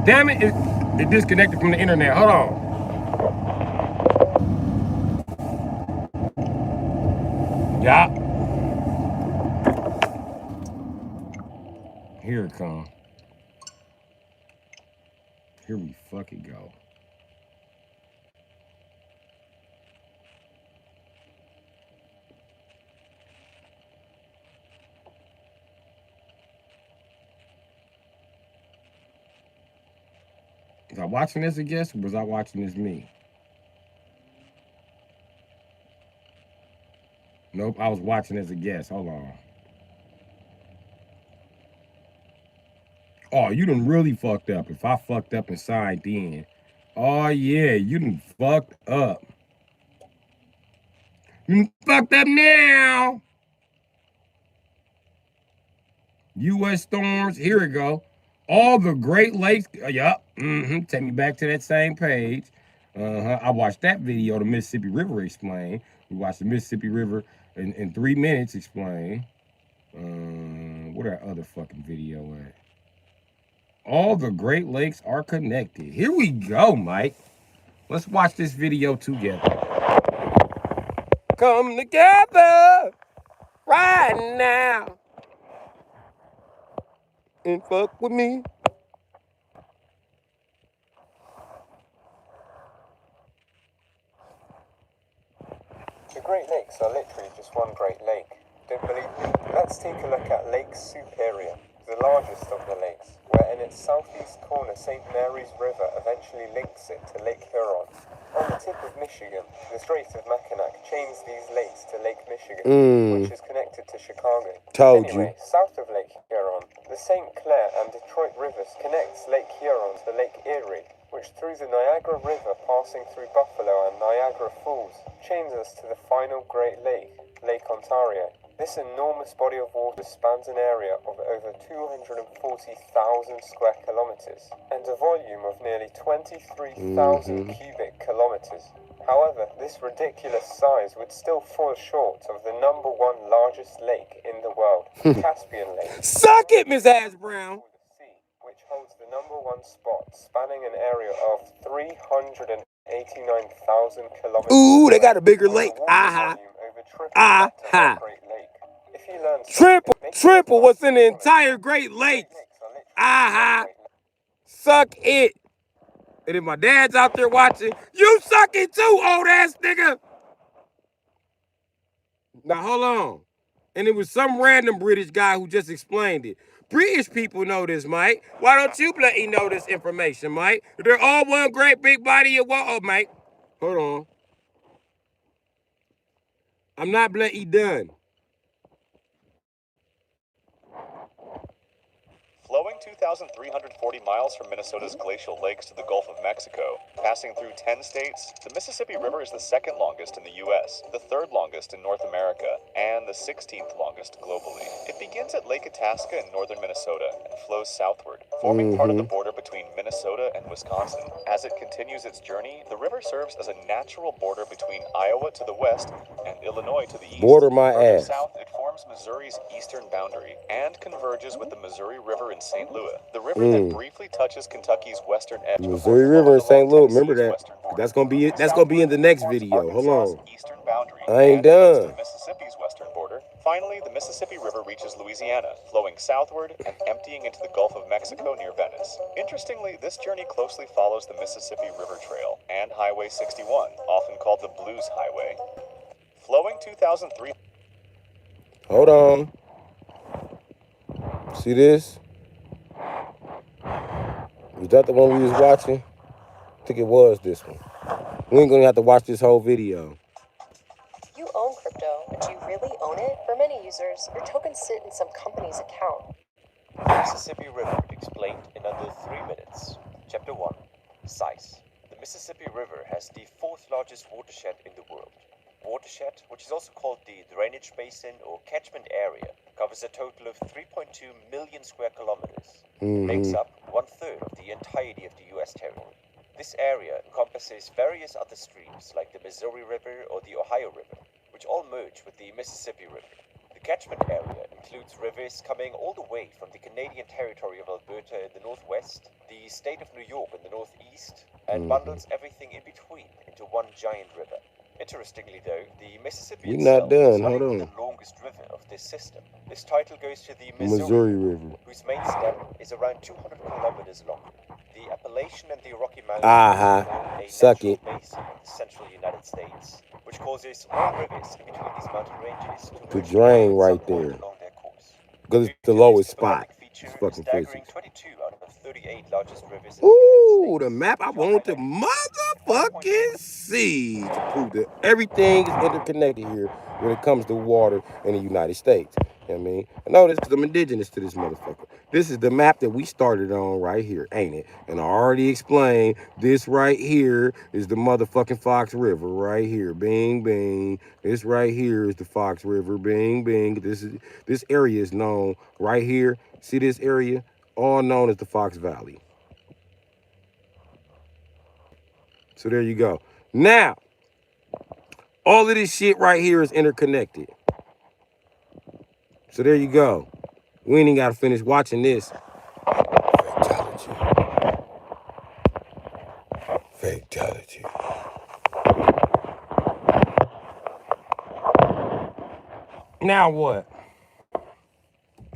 S1: Damn it, it disconnected from the internet. Hold on. Yeah. Here it comes. Here we fucking go. Was I watching this a guest or was I watching this me? Nope, I was watching as a guest. Hold on. Oh, you done really fucked up. If I fucked up and signed in. Oh, yeah, you done fucked up. You done fucked up now. U.S. storms. Here we go. All the Great Lakes. Yup. Take me back to that same page. I watched that video, the Mississippi River explained. We watched the Mississippi River in 3 minutes explained. Where that other fucking video at? All the Great Lakes are connected. Here we go, Mike. Let's watch this video together. Come together right now and fuck with me.
S2: The Great Lakes are literally just one Great Lake. Don't believe me? Let's take a look at Lake Superior, the largest of the lakes, where in its southeast corner St. Mary's River eventually links it to Lake Huron. On the tip of Michigan, the Strait of Mackinac chains these lakes to Lake Michigan, which is connected to Chicago. Anyway, south of Lake Huron, the St. Clair and Detroit rivers connects Lake Huron to Lake Erie, which through the Niagara River passing through Buffalo and Niagara Falls, chains us to the final Great Lake, Lake Ontario. This enormous body of water spans an area of over 240,000 square kilometers and a volume of nearly 23,000 cubic kilometers. However, this ridiculous size would still fall short of the #1 largest lake in the world, Caspian Lake.
S1: Suck it, Miss Hash Brown.
S2: Which holds the #1 spot, spanning an area of 389,000 kilometers.
S1: Ooh, they got a bigger lake.
S2: If you learn
S1: Triple what's in the entire Great Lakes. Suck it. And if my dad's out there watching, you suck it too, old ass nigga. Now hold on. And it was some random British guy who just explained it. British people know this, Mike. Why don't you bloody know this information, Mike? They're all one great big body of water, Mike. Hold on. I'm not bloody done.
S5: Flowing 2,340 miles from Minnesota's glacial lakes to the Gulf of Mexico, passing through 10 states, the Mississippi River is the second longest in the U.S., the third longest in North America, and the 16th longest globally. It begins at Lake Itasca in northern Minnesota and flows southward, forming part of the border between Minnesota and Wisconsin. As it continues its journey, the river serves as a natural border between Iowa to the west and Illinois to the east.
S1: Border my
S5: Further
S1: ass.
S5: south, it forms Missouri's eastern boundary and converges with the Missouri River in St. Louis. The river that briefly touches Kentucky's western edge
S1: The
S5: before
S1: Missouri River
S5: flowing
S1: in St.
S5: along
S1: Louis. Remember
S5: Tennessee's
S1: that.
S5: western border.
S1: That's gonna be in the next
S5: Southward, it
S1: video. Hold
S5: forms
S1: on.
S5: eastern boundary
S1: I ain't
S5: and flows to
S1: done.
S5: the Mississippi's western border. Finally, the Mississippi River reaches Louisiana, flowing southward and emptying into the Gulf of Mexico near Venice. Interestingly, this journey closely follows the Mississippi River Trail and Highway 61, often called the Blues Highway. Flowing 2,300.
S1: Hold on. See this? Was that the one we was watching? I think it was this one. We ain't gonna have to watch this whole video.
S6: You own crypto, but do you really own it? For many users, your tokens sit in some company's account.
S7: Mississippi River explained in under 3 minutes. Chapter 1. Size. The Mississippi River has the 4th largest watershed in the world. Watershed, which is also called the drainage basin or catchment area, covers a total of 3.2 million square kilometers. It makes up 1/3 of the entirety of the U.S. territory. This area encompasses various other streams like the Missouri River or the Ohio River, which all merge with the Mississippi River. The catchment area includes rivers coming all the way from the Canadian territory of Alberta in the northwest, the state of New York in the northeast, and bundles everything in between into one giant river. Interestingly though, the Mississippi
S1: We're
S7: itself
S1: not done.
S7: is not
S1: Hold
S7: even
S1: on.
S7: the longest river of this system. This title goes to the
S1: Missouri River.
S7: whose main stem is around 200 kilometers long. The Appalachian and the Rocky Mountains form a
S1: Suck
S7: natural
S1: it.
S7: basin in the central United States, which causes all rivers in between these mountain ranges to
S1: To
S7: merge
S1: drain
S7: together at
S1: right
S7: some point
S1: there.
S7: along their course.
S1: Because it's the
S7: Due to
S1: lowest
S7: this
S1: spot.
S7: topographic feature,
S1: It's
S7: a
S1: fucking
S7: staggering
S1: physics.
S7: 22 out of 38 largest rivers in the
S1: Ooh,
S7: United
S1: the
S7: States.
S1: map I
S7: which are
S1: want to
S7: highlighted.
S1: motherfucking see to prove that everything is interconnected here when it comes to water in the United States. You know what I mean? I know this because I'm indigenous to this motherfucker. This is the map that we started on right here, ain't it? And I already explained this right here is the motherfucking Fox River right here. Bing, bing. This right here is the Fox River. Bing, bing. This area is known right here. See this area? All known as the Fox Valley. So there you go. Now, all of this shit right here is interconnected. So there you go. We ain't even got to finish watching this. Fatality. Fatality. Now what?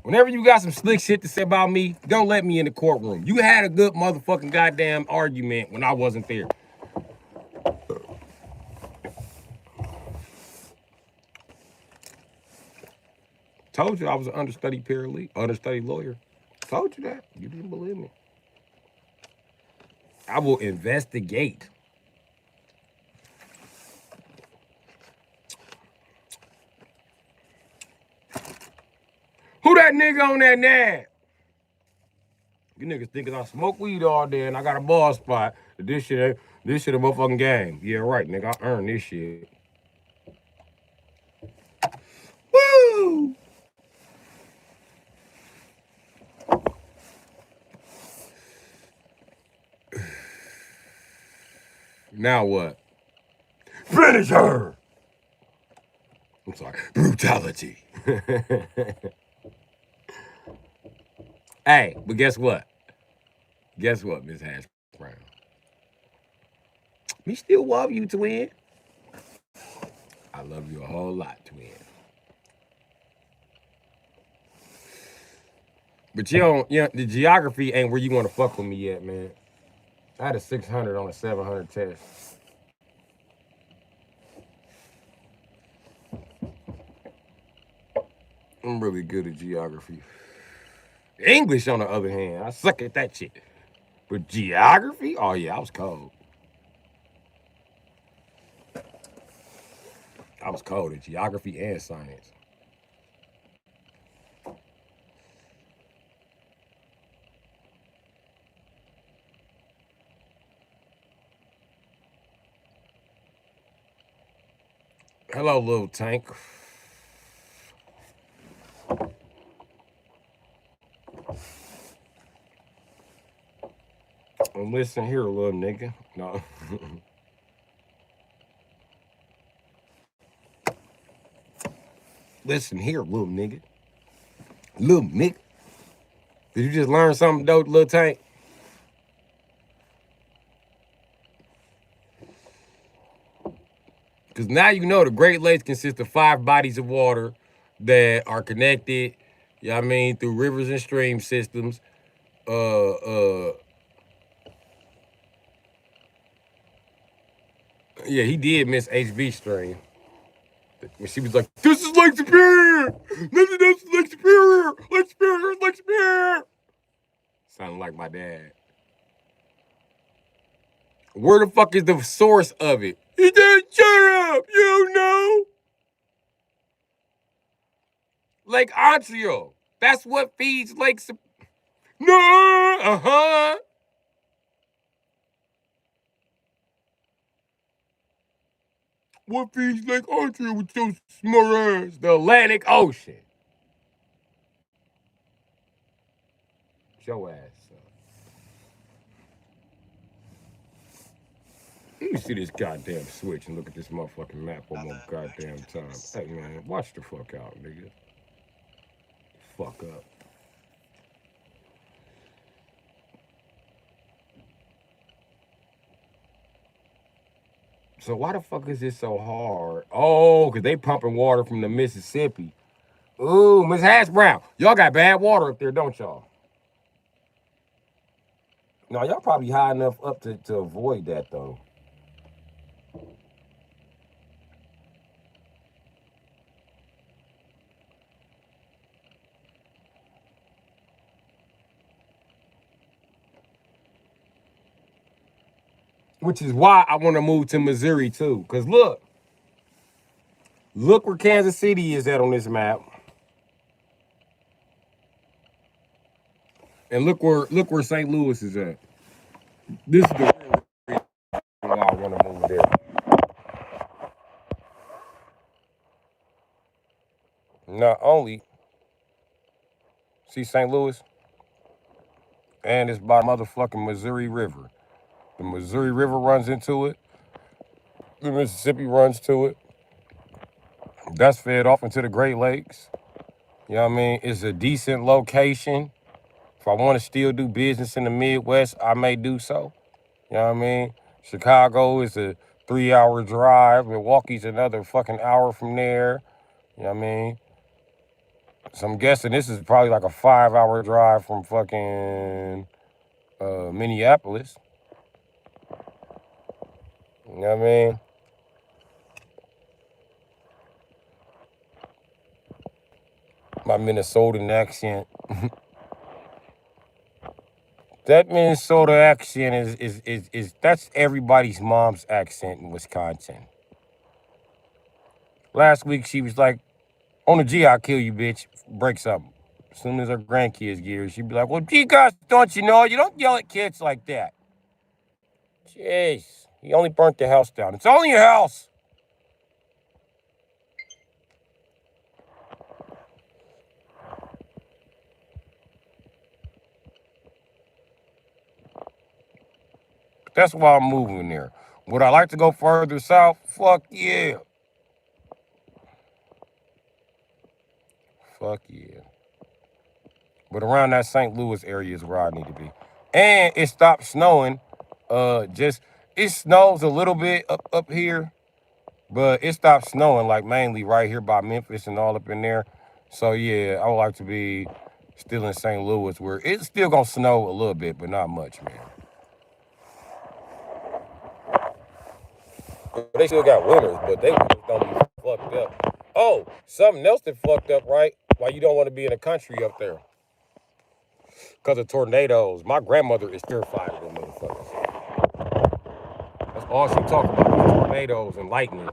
S1: Whenever you got some slick shit to say about me, don't let me in the courtroom. You had a good motherfucking goddamn argument when I wasn't there. Told you I was an understudy lawyer. Told you that. You didn't believe me. I will investigate. Who that nigga on that nab? You niggas thinking I smoke weed all day and I got a ball spot. This shit a motherfucking game. Yeah, right, nigga. I earned this shit. Woo! Now what? Finish her! I'm sorry. Brutality. Hey, but guess what? Guess what, Miss Hash Brown? Me still love you, twin. I love you a whole lot, twin. But the geography ain't where you want to fuck with me yet, man. I had a 600 on a 700 test. I'm really good at geography. English, on the other hand, I suck at that shit. But geography? Oh, yeah, I was cold. I was cold at geography and science. Hello, little tank. And listen here, little nigga. No. Listen here, little nigga. Little nigga. Did you just learn something, though, little tank? Because now you know the Great Lakes consist of 5 bodies of water that are connected, you know what I mean, through rivers and stream systems. Yeah, he did miss HB stream. When she was like, this is Lake Superior! This is Lake Superior! Lake Superior! Lake Superior! Sounded like my dad. Where the fuck is the source of it? He did, shut up! You don't know! Lake Ontario. That's what feeds Lake Superior. No! Uh-huh! What feeds Lake Ontario with your smart ass? The Atlantic Ocean. Your ass. Let me see this goddamn switch and look at this motherfucking map one more goddamn time. Hey man, watch the fuck out, nigga. Fuck up. So why the fuck is this so hard? Oh, cause they pumping water from the Mississippi. Ooh, Miss Hash Brown, y'all got bad water up there, don't y'all? No, y'all probably high enough up to avoid that though. Which is why I want to move to Missouri too. Cause look where Kansas City is at on this map. And look where St. Louis is at. This is the reason why I want to move there. Not only see St. Louis, and it's by motherfucking Missouri River. The Missouri River runs into it. The Mississippi runs to it. That's fed off into the Great Lakes. You know what I mean? It's a decent location. If I want to still do business in the Midwest, I may do so. You know what I mean? Chicago is a 3-hour drive. Milwaukee's another fucking hour from there. You know what I mean? So I'm guessing this is probably like a 5-hour drive from fucking Minneapolis. You know what I mean? My Minnesotan accent. That Minnesota accent is that's everybody's mom's accent in Wisconsin. Last week she was like, on the G, I'll kill you, bitch. Break something. As soon as her grandkids get here, she'd be like, well, gee, gosh, don't you know? You don't yell at kids like that. Jeez. He only burnt the house down. It's only a house. That's why I'm moving there. Would I like to go further south? Fuck yeah. Fuck yeah. But around that St. Louis area is where I need to be. And it stopped snowing. It snows a little bit up here, but it stopped snowing like mainly right here by Memphis and all up in there. So yeah, I would like to be still in St. Louis where it's still gonna snow a little bit, but not much, man. They still got winters, but they don't be fucked up. Oh, something else that fucked up, right? Why you don't want to be in the country up there? Because of tornadoes. My grandmother is terrified of them motherfuckers. That's all she talks about, is tornadoes and lightning.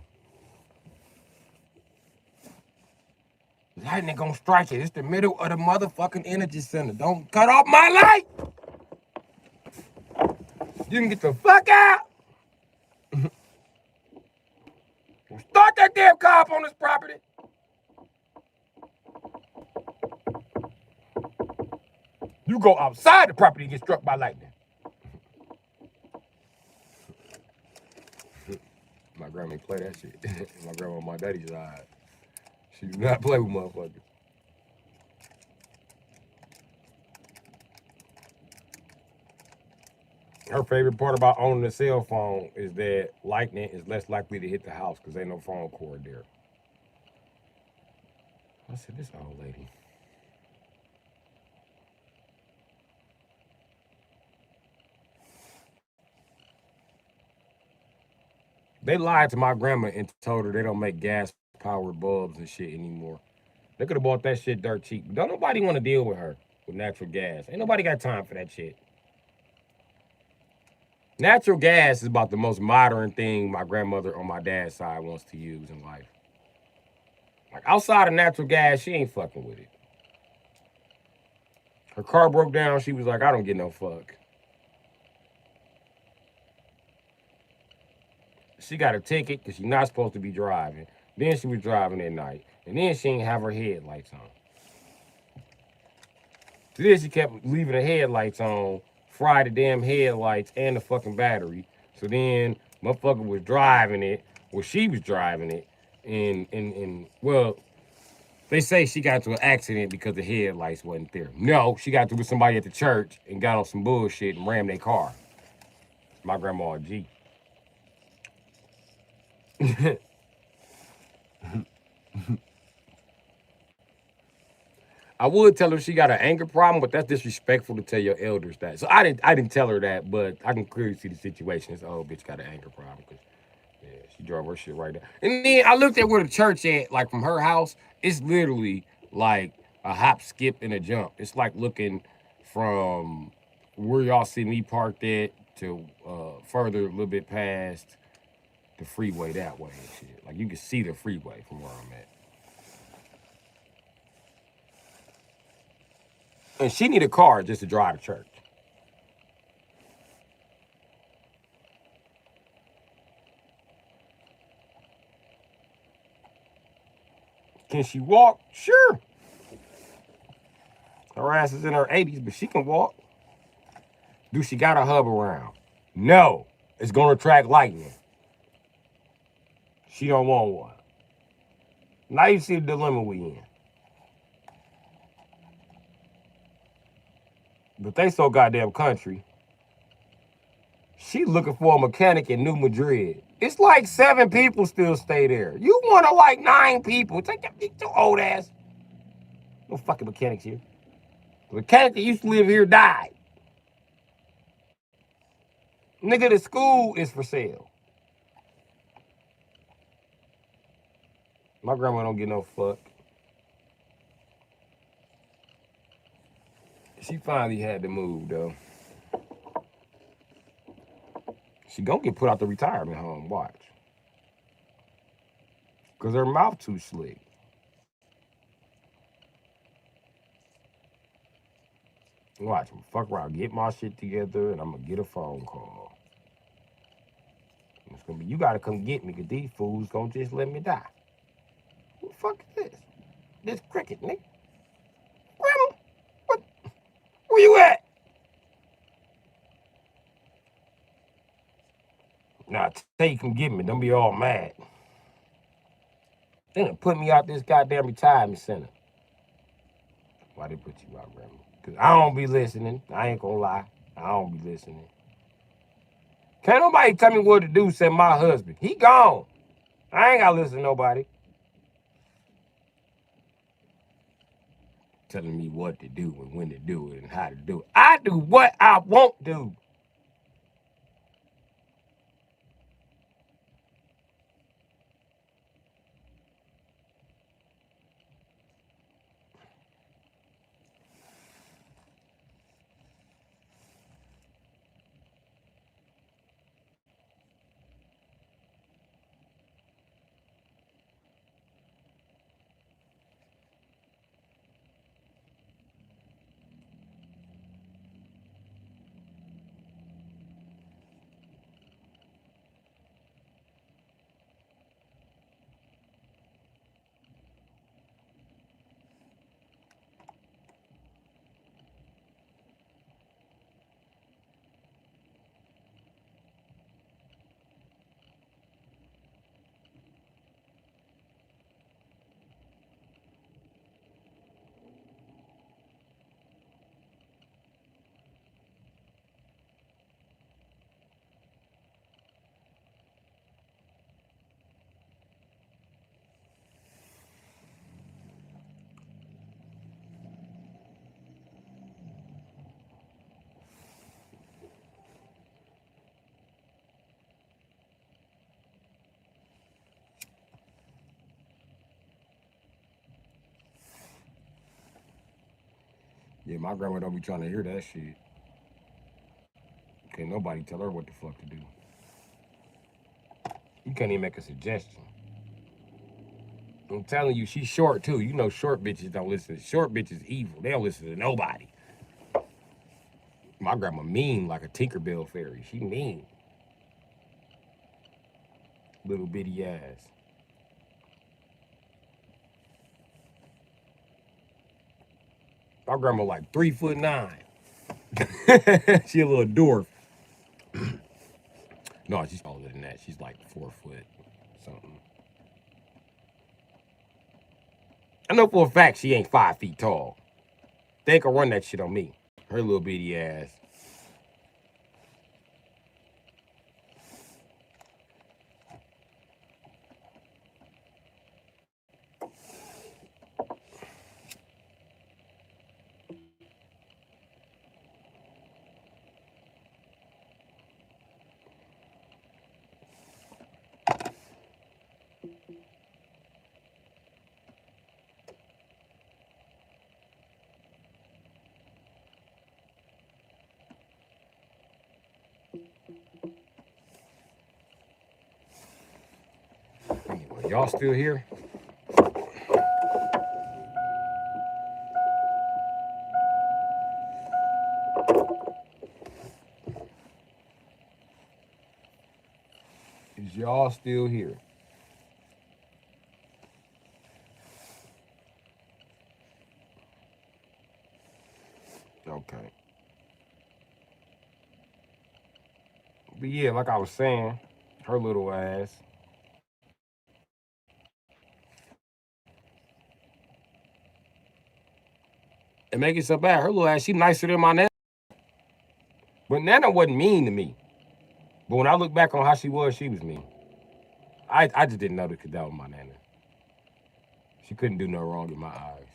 S1: Lightning gonna strike it. It's the middle of the motherfucking energy center. Don't cut off my light! You can get the fuck out! Start that damn car up on this property! You go outside the property and get struck by lightning. My grandma play that shit. My grandma on my daddy's side. She do not play with motherfuckers. Her favorite part about owning a cell phone is that lightning is less likely to hit the house because ain't no phone cord there. I said, this old lady. They lied to my grandma and told her they don't make gas-powered bulbs and shit anymore. They could have bought that shit dirt cheap. Don't nobody want to deal with her with natural gas. Ain't nobody got time for that shit. Natural gas is about the most modern thing my grandmother on my dad's side wants to use in life. Like outside of natural gas, she ain't fucking with it. Her car broke down. She was like, I don't get no fuck. She got a ticket because she's not supposed to be driving. Then she was driving at night. And then she ain't have her headlights on. So then she kept leaving the headlights on, fried the damn headlights and the fucking battery. So then motherfucker was driving it, well, she was driving it, and well, they say she got into an accident because the headlights wasn't there. No, she got into with somebody at the church and got on some bullshit and rammed their car. My grandma a G. I would tell her she got an anger problem, but that's disrespectful to tell your elders that. So I didn't tell her that, but I can clearly see the situation. This old bitch got an anger problem because yeah, she drove her shit right there. And then I looked at where the church at, like from her house. It's literally like a hop, skip, and a jump. It's like looking from where y'all see me parked at to further a little bit past the freeway that way and shit. Like you can see the freeway from where I'm at. And she need a car just to drive to church. Can she walk? Sure. Her ass is in her 80s, but she can walk. Do she got a hub around? No. It's gonna attract lightning. She don't want one. Now you see the dilemma we in. But they so goddamn country. She looking for a mechanic in New Madrid. It's like 7 people still stay there. You want to like 9 people. Take your old ass. No fucking mechanics here. The mechanic that used to live here died. Nigga, the school is for sale. My grandma don't get no fuck. She finally had to move, though. She gonna get put out the retirement home, watch. Because her mouth too slick. Watch, I'm fuck around, get my shit together, and I'm gonna get a phone call. It's gonna be, you gotta come get me, because these fools gonna just let me die. What the fuck is this? This cricket, nigga. Grandma, what? Where you at? Nah, tell you come get me, don't be all mad. They done put me out this goddamn retirement center. Why they put you out, Grandma? Because I don't be listening. I ain't gonna lie. I don't be listening. Can't nobody tell me what to do except my husband. He gone. I ain't gotta listen to nobody. Telling me what to do and when to do it and how to do it. I do what I won't do. Yeah, my grandma don't be trying to hear that shit. Can't nobody tell her what the fuck to do. You can't even make a suggestion. I'm telling you, she's short too. You know short bitches don't listen. Short bitches evil. They don't listen to nobody. My grandma mean like a Tinkerbell fairy. She mean. Little bitty ass. My grandma like 3'9". She a little dwarf. No, she's taller than that. She's like 4 foot something. I know for a fact she ain't 5 feet tall. They can run that shit on me. Her little bitty ass. Anyway, y'all still here? Is y'all still here? Okay. But yeah, like I was saying, her little ass. And make it so bad, her little ass, she nicer than my Nana. But Nana wasn't mean to me. But when I look back on how she was mean. I just didn't know that that was my Nana. She couldn't do no wrong in my eyes.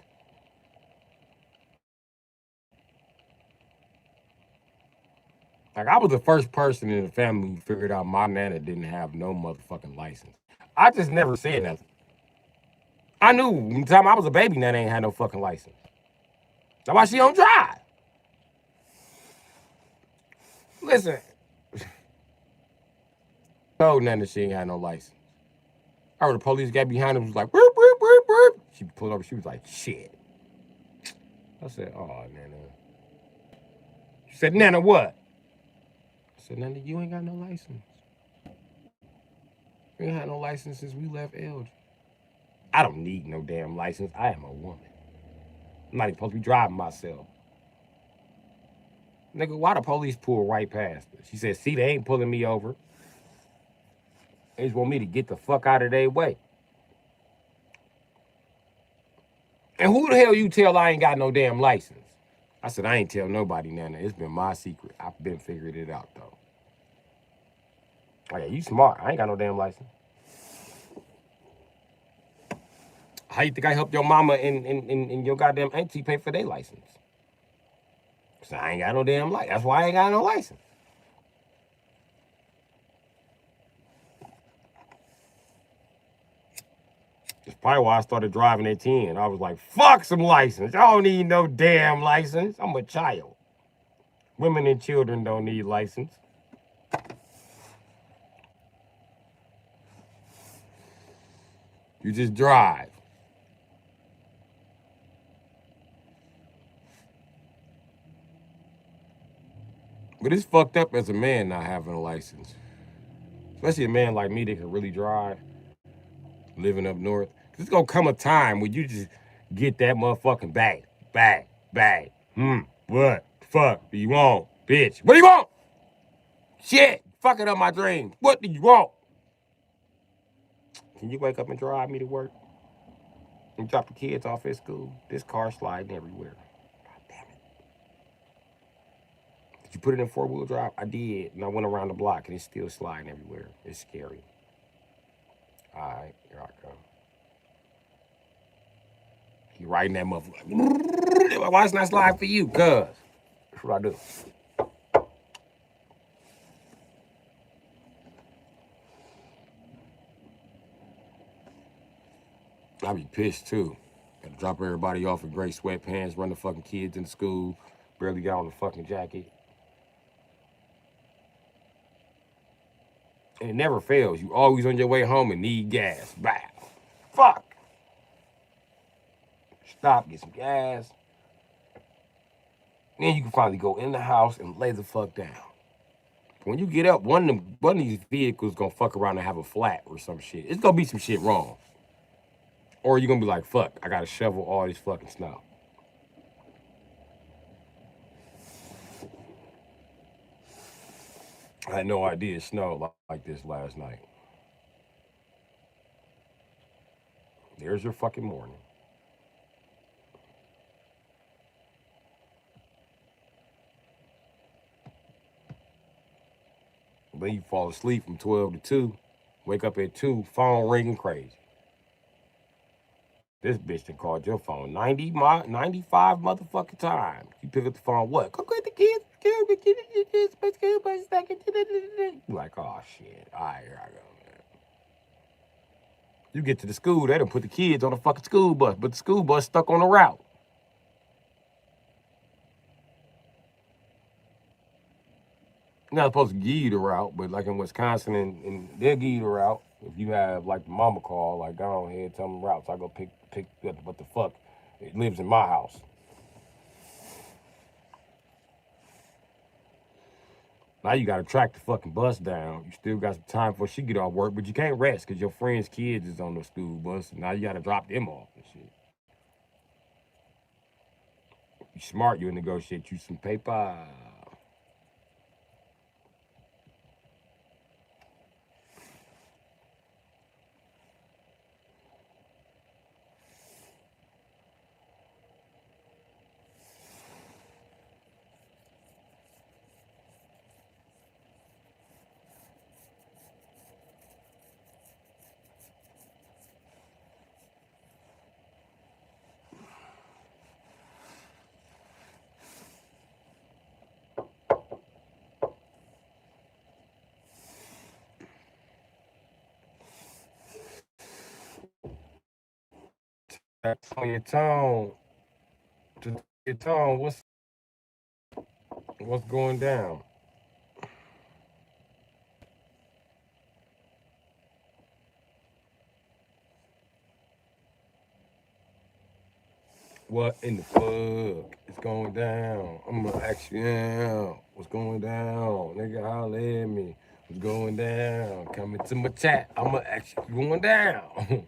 S1: Like, I was the first person in the family who figured out my Nana didn't have no motherfucking license. I just never said nothing. I knew from the time I was a baby, Nana ain't had no fucking license. That's why she don't drive. Listen, told Nana she ain't had no license. I heard the police got behind him, was like, burp, burp, burp, burp. She pulled over, she was like, shit. I said, oh, Nana. She said, Nana, what? I said, Nana, you ain't got no license. You ain't had no license since we left Elgin. I don't need no damn license. I am a woman. I'm not even supposed to be driving myself. Nigga, why the police pull right past her? She said, see, they ain't pulling me over. They just want me to get the fuck out of their way. And who the hell you tell I ain't got no damn license? I said, I ain't tell nobody, Nana. It's been my secret. I've been figuring it out, though. Oh, yeah, you smart. I ain't got no damn license. How you think I helped your mama and your goddamn auntie pay for their license? So I ain't got no damn license. That's why I ain't got no license. That's probably why I started driving at 10. I was like, fuck some license. I don't need no damn license. I'm a child. Women and children don't need license. You just drive. But it's fucked up as a man not having a license. Especially a man like me that can really drive, living up north. There's gonna come a time when you just get that motherfucking bag. What the fuck do you want, bitch? What do you want? Shit, fucking up my dreams. What do you want? Can you wake up and drive me to work? And drop the kids off at school? This car sliding everywhere. God damn it. Did you put it in 4-wheel drive? I did, and I went around the block, and it's still sliding everywhere. It's scary. All right, here I come. He riding that motherfucker. Why it's not sliding for you? Cuz. That's what I do. I be pissed too. Gotta drop everybody off in gray sweatpants, run the fucking kids into school, barely got on the fucking jacket. And it never fails. You always on your way home and need gas. Bow. Fuck. Stop, get some gas. Then you can finally go in the house and lay the fuck down. When you get up, one of these vehicles gonna fuck around and have a flat or some shit. It's gonna be some shit wrong. Or you're gonna be like, fuck, I gotta shovel all this fucking snow. I had no idea it snowed like this last night. There's your fucking morning. Then you fall asleep from 12 to 2, wake up at 2, phone ringing crazy. This bitch that called your phone 95 motherfucking times. You pick up the phone, what? Go get the kids. Like, oh shit. All right, here I go, man. You get to the school, they done put the kids on the fucking school bus, but the school bus stuck on the route. You're not supposed to give you the route, but like in Wisconsin, and they'll give you the route. If you have like the mama call, like go on ahead, tell them routes. I go pick what the fuck. It lives in my house. Now you gotta track the fucking bus down. You still got some time before she get off work, but you can't rest because your friend's kids is on the school bus. And now you gotta drop them off and shit. You smart, you'll negotiate you some paper. That's on your tone. To your tone, what's going down? What in the fuck is going down? I'm gonna ask you now. What's going down? Nigga, holler at me. What's going down? Come into my chat. I'm gonna ask you what's going down.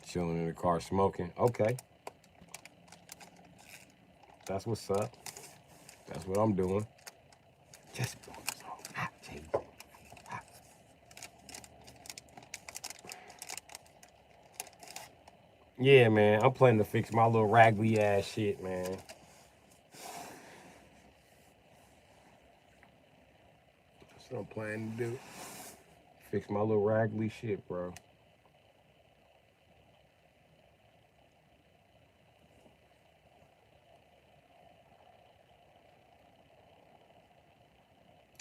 S1: Chilling in the car smoking. Okay. That's what's up. That's what I'm doing. Just hot cheese. Yeah, man. I'm planning to fix my little raggedy ass shit, man. That's what I'm planning to do. Fix my little raggedy shit, bro.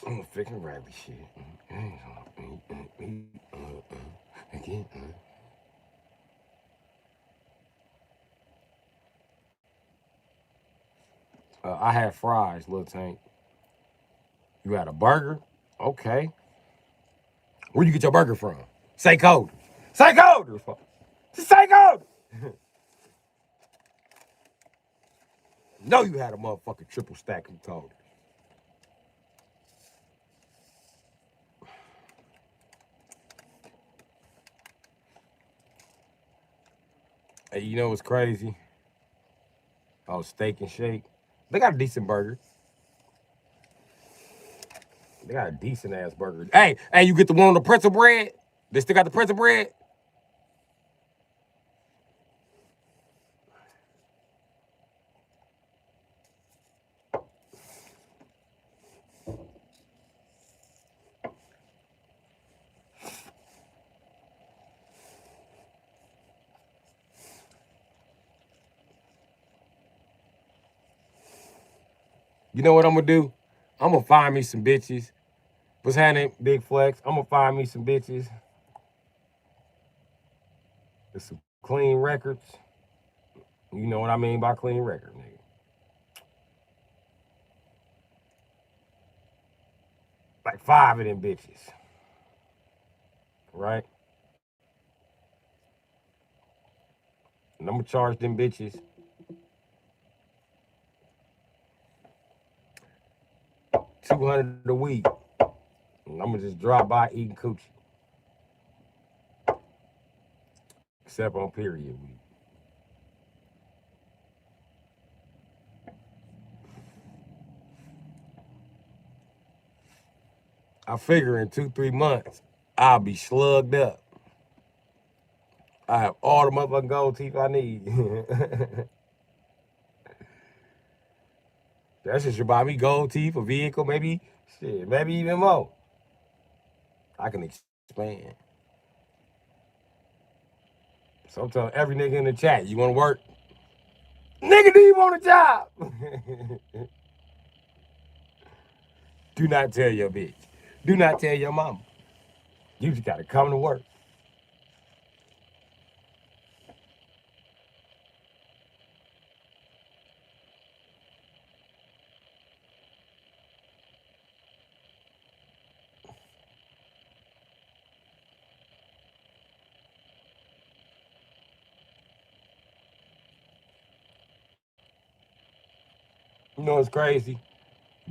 S1: I'm gonna fix my raggedy shit. Again. I had fries, little tank. You had a burger? Okay. Where you get your burger from? Say code. Say code! Say code! No, you had a motherfucking triple stack of code. Hey, you know what's crazy? Oh, Steak and Shake. They got a decent burger. They got a decent ass burger. Hey, you get the one on the pretzel bread? They still got the pretzel bread? You know what I'm gonna do? I'm gonna find me some bitches What's happening, Big Flex? I'm gonna find me some bitches. With some clean records. You know what I mean by clean record, nigga. Like 5 of them bitches. Right? And I'm gonna charge them bitches $200 a week. And I'm gonna just drop by eating coochie. Except on period week. I figure in 2-3 months, I'll be slugged up. I have all the motherfucking gold teeth I need. That shit should buy me gold teeth, a vehicle, maybe, shit, maybe even more. I can expand. So I'm telling every nigga in the chat, you wanna work? Nigga, do you want a job? Do not tell your bitch. Do not tell your mama. You just gotta come to work. You know what's crazy?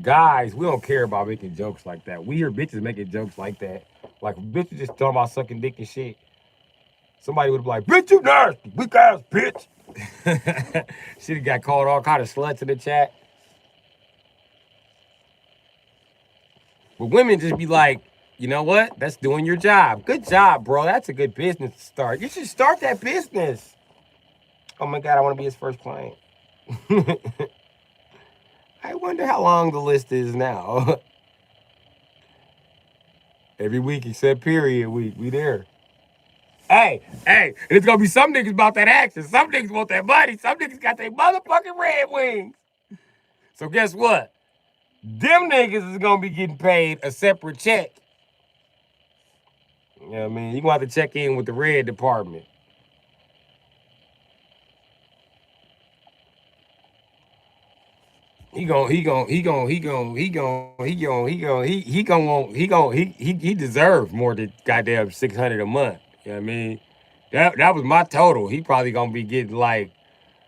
S1: Guys, we don't care about making jokes like that. We hear bitches making jokes like that. Like bitches just talking about sucking dick and shit. Somebody would be like, bitch, you nasty, weak ass bitch. Shit got called all kind of sluts in the chat. But women just be like, you know what? That's doing your job. Good job, bro. That's a good business to start. You should start that business. Oh my God, I want to be his first client. I wonder how long the list is now. Every week except period week. We there. Hey, and it's gonna be some niggas about that action. Some niggas want that money. Some niggas got their motherfucking red wings. So guess what? Them niggas is gonna be getting paid a separate check. You know what I mean? You gonna have to check in with the red department. He deserves more than goddamn 600 a month. You know what I mean? That was my total. He probably gonna be getting like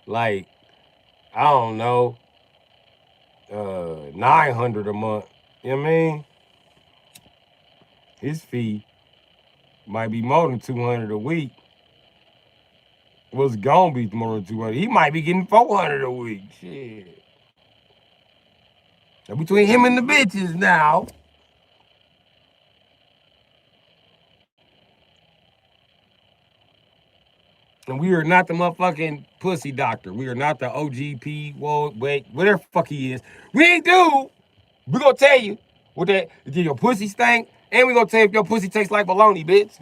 S1: I don't know, 900 a month. You know what I mean? His fee might be more than 200 a week. Was gonna be more than 200. He might be getting 400 a week. Shit. Now, between him and the bitches now. And we are not the motherfucking pussy doctor. We are not the OGP. Whoa, wait, whatever the fuck he is. We ain't do. We gonna tell you what that did your pussy stink, and we gonna tell you if your pussy tastes like bologna, bitch.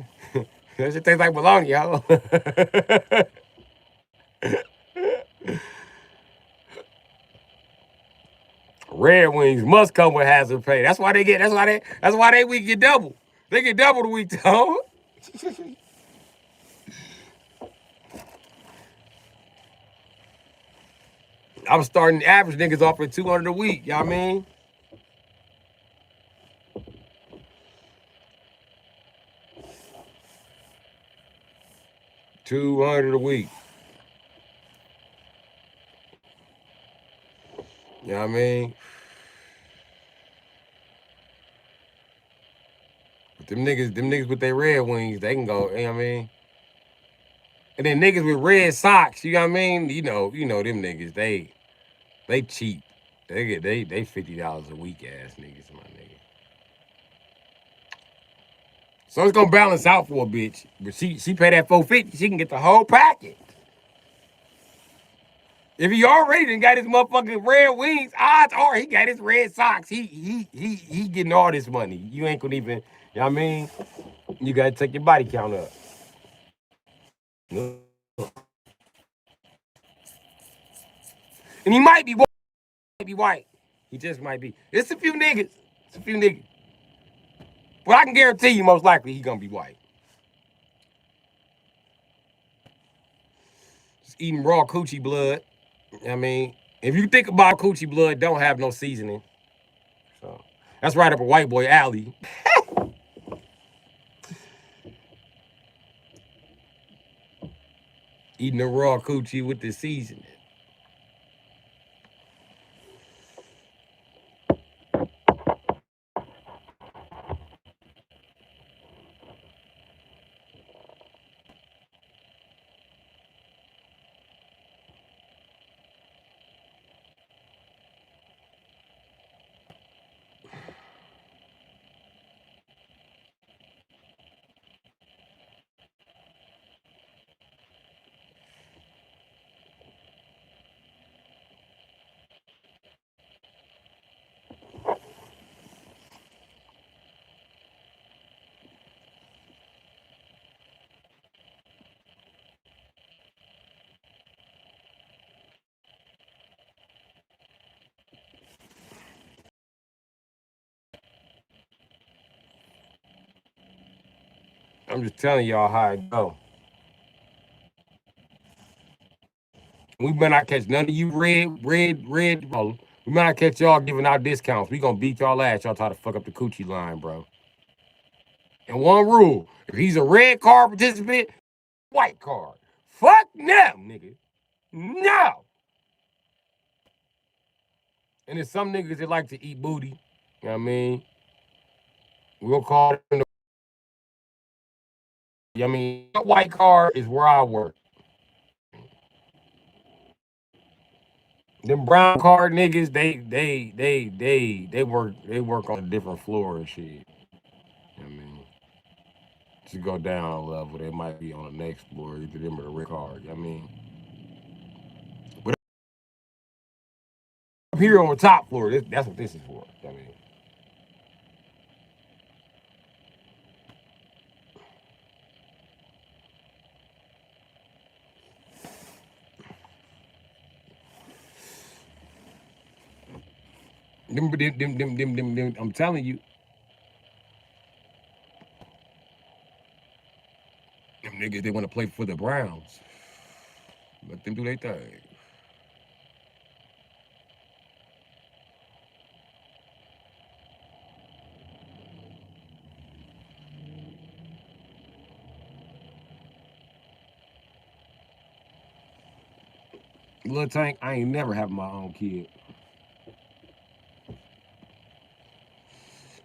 S1: That shit tastes like bologna, y'all. Red Wings must come with hazard pay. That's why they get. That's why they week get double. They get double the week, though. I'm starting average niggas off at 200 a week. Y'all mean? $200 a week. You know what I mean? But them niggas with their red wings, they can go, you know what I mean? And then niggas with red socks, you know what I mean? You know them niggas, they cheap. They get they $50 a week ass niggas, my nigga. So it's gonna balance out for a bitch. But she pay that $450, she can get the whole package. If he already done got his motherfucking red wings, odds are he got his red socks. He getting all this money. You ain't gonna even, you know what I mean? You gotta take your body count up. And he might be white. He just might be. It's a few niggas. It's a few niggas. But I can guarantee you, most likely, he gonna be white. Just eating raw coochie blood. I mean, if you think about coochie blood, don't have no seasoning. So that's right up a white boy alley. Eating the raw coochie with the seasoning. I'm just telling y'all how it go. We better not catch none of you red. Bro. We better not catch y'all giving out discounts. We gonna beat y'all ass. Y'all try to fuck up the coochie line, bro. And one rule: if he's a red card participant, white card. Fuck them, nigga. No. And there's some niggas that like to eat booty. You know what I mean? We'll call them the. I mean, white card is where I work. Them brown card niggas, they work on a different floor and shit. You know what I mean? To go down a level, they might be on the next floor, either them or the red card. You know what I mean? But up here on the top floor, that's what this is for. You know what I mean? Them, I'm telling you, them niggas, they want to play for the Browns. Let them do their thing. Little Tank, I ain't never having my own kid.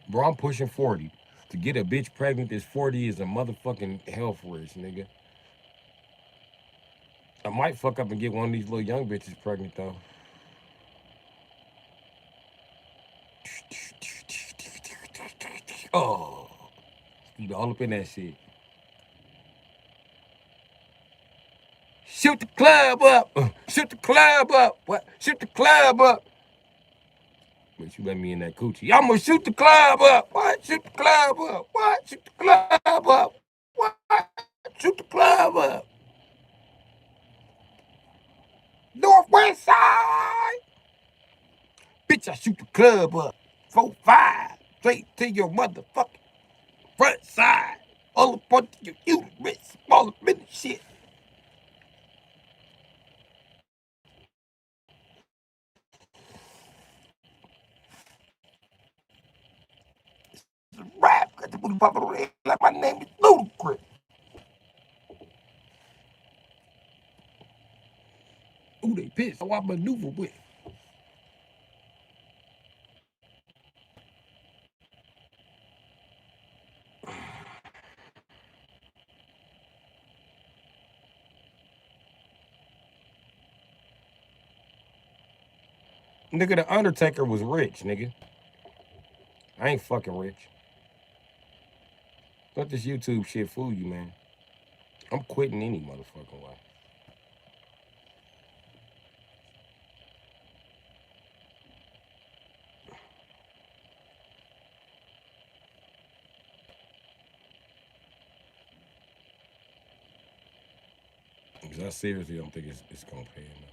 S1: Bro, I'm pushing 40. To get a bitch pregnant that's 40 is a motherfucking health risk, nigga. I might fuck up and get one of these little young bitches pregnant, though. Oh, speed all up in that shit. Shoot the club up. Shoot the club up. What? Shoot the club up. But you let me in that coochie. I'm gonna shoot the club up. What? Shoot the club up. What? Shoot the club up. What? Shoot the club up. Northwest side. Bitch, I shoot the club up. 4-5. Straight to your motherfucking front side. All up on your uterus. All up in the shit. Rap. Got the booty popping on the head like my name is Ludacris. Ooh, they pissed. So I maneuver with. Nigga, the Undertaker was rich, nigga. I ain't fucking rich. Let this YouTube shit fool you, man. I'm quitting any motherfucking way. Because I seriously don't think it's gonna pay enough.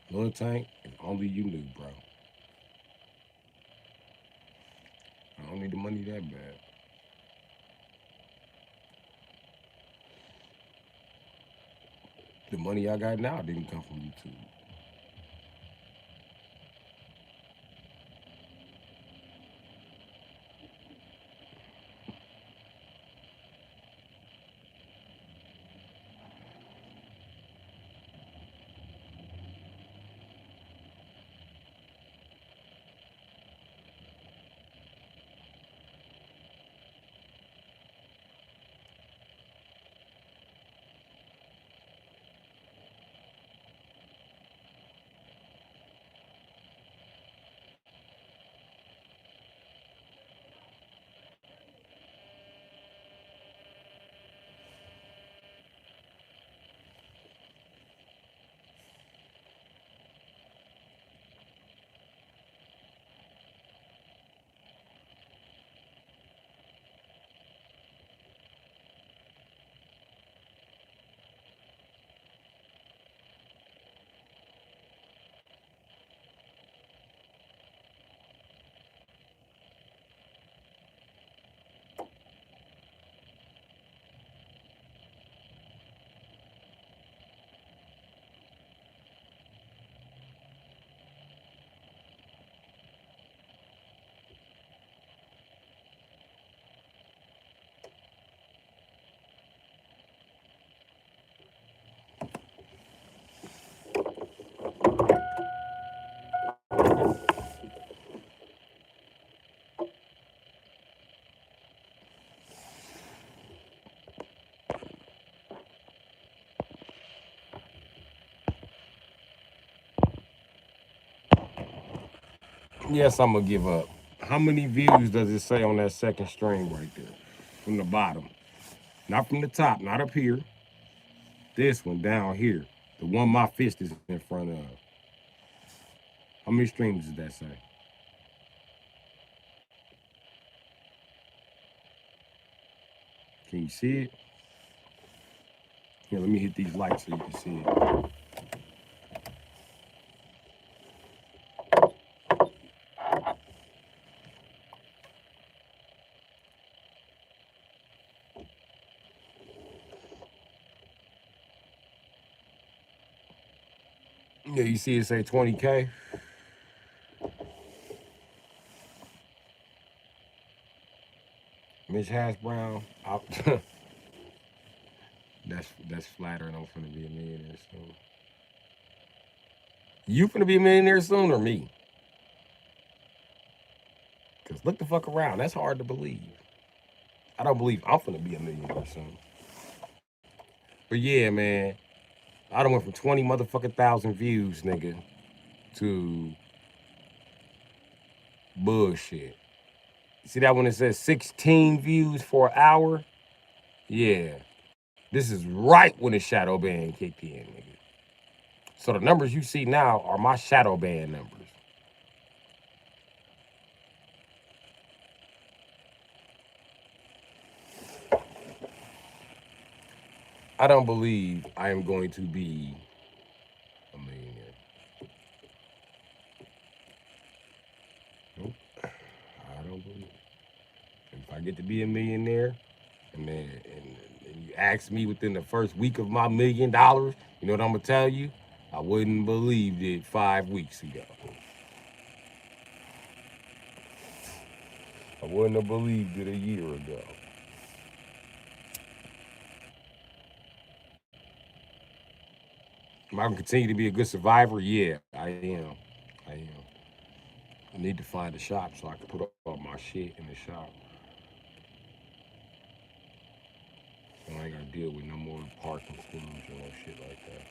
S1: Little Tank, if only you knew, bro. don't need the money that bad. The money I got now didn't come from YouTube. Yes, I'm gonna give up. How many views does it say on that second string right there? From the bottom. Not from the top, not up here. This one down here. The one my fist is in front of. How many streams does that say? Can you see it? Here, let me hit these lights so you can see it. Yeah, you see it say 20K? Mitch Hash Brown. That's flattering. I'm finna be a millionaire soon. You finna be a millionaire soon or me? Cause look the fuck around. That's hard to believe. I don't believe I'm finna be a millionaire soon. But yeah, man, I done went from 20 motherfucking thousand views, nigga, to bullshit. See that when it says 16 views for an hour? Yeah. This is right when the shadow ban kicked in, nigga. So the numbers you see now are my shadow ban numbers. I don't believe I am going to be a millionaire. Nope. I don't believe it. If I get to be a millionaire, and then and you ask me within the first week of my $1 million, you know what I'm gonna tell you? I wouldn't believed it 5 weeks ago. I wouldn't have believed it a year ago. Am I gonna continue to be a good survivor? Yeah, I am. I am. I need to find a shop so I can put all my shit in the shop. So I ain't gotta deal with no more parking fees or no shit like that.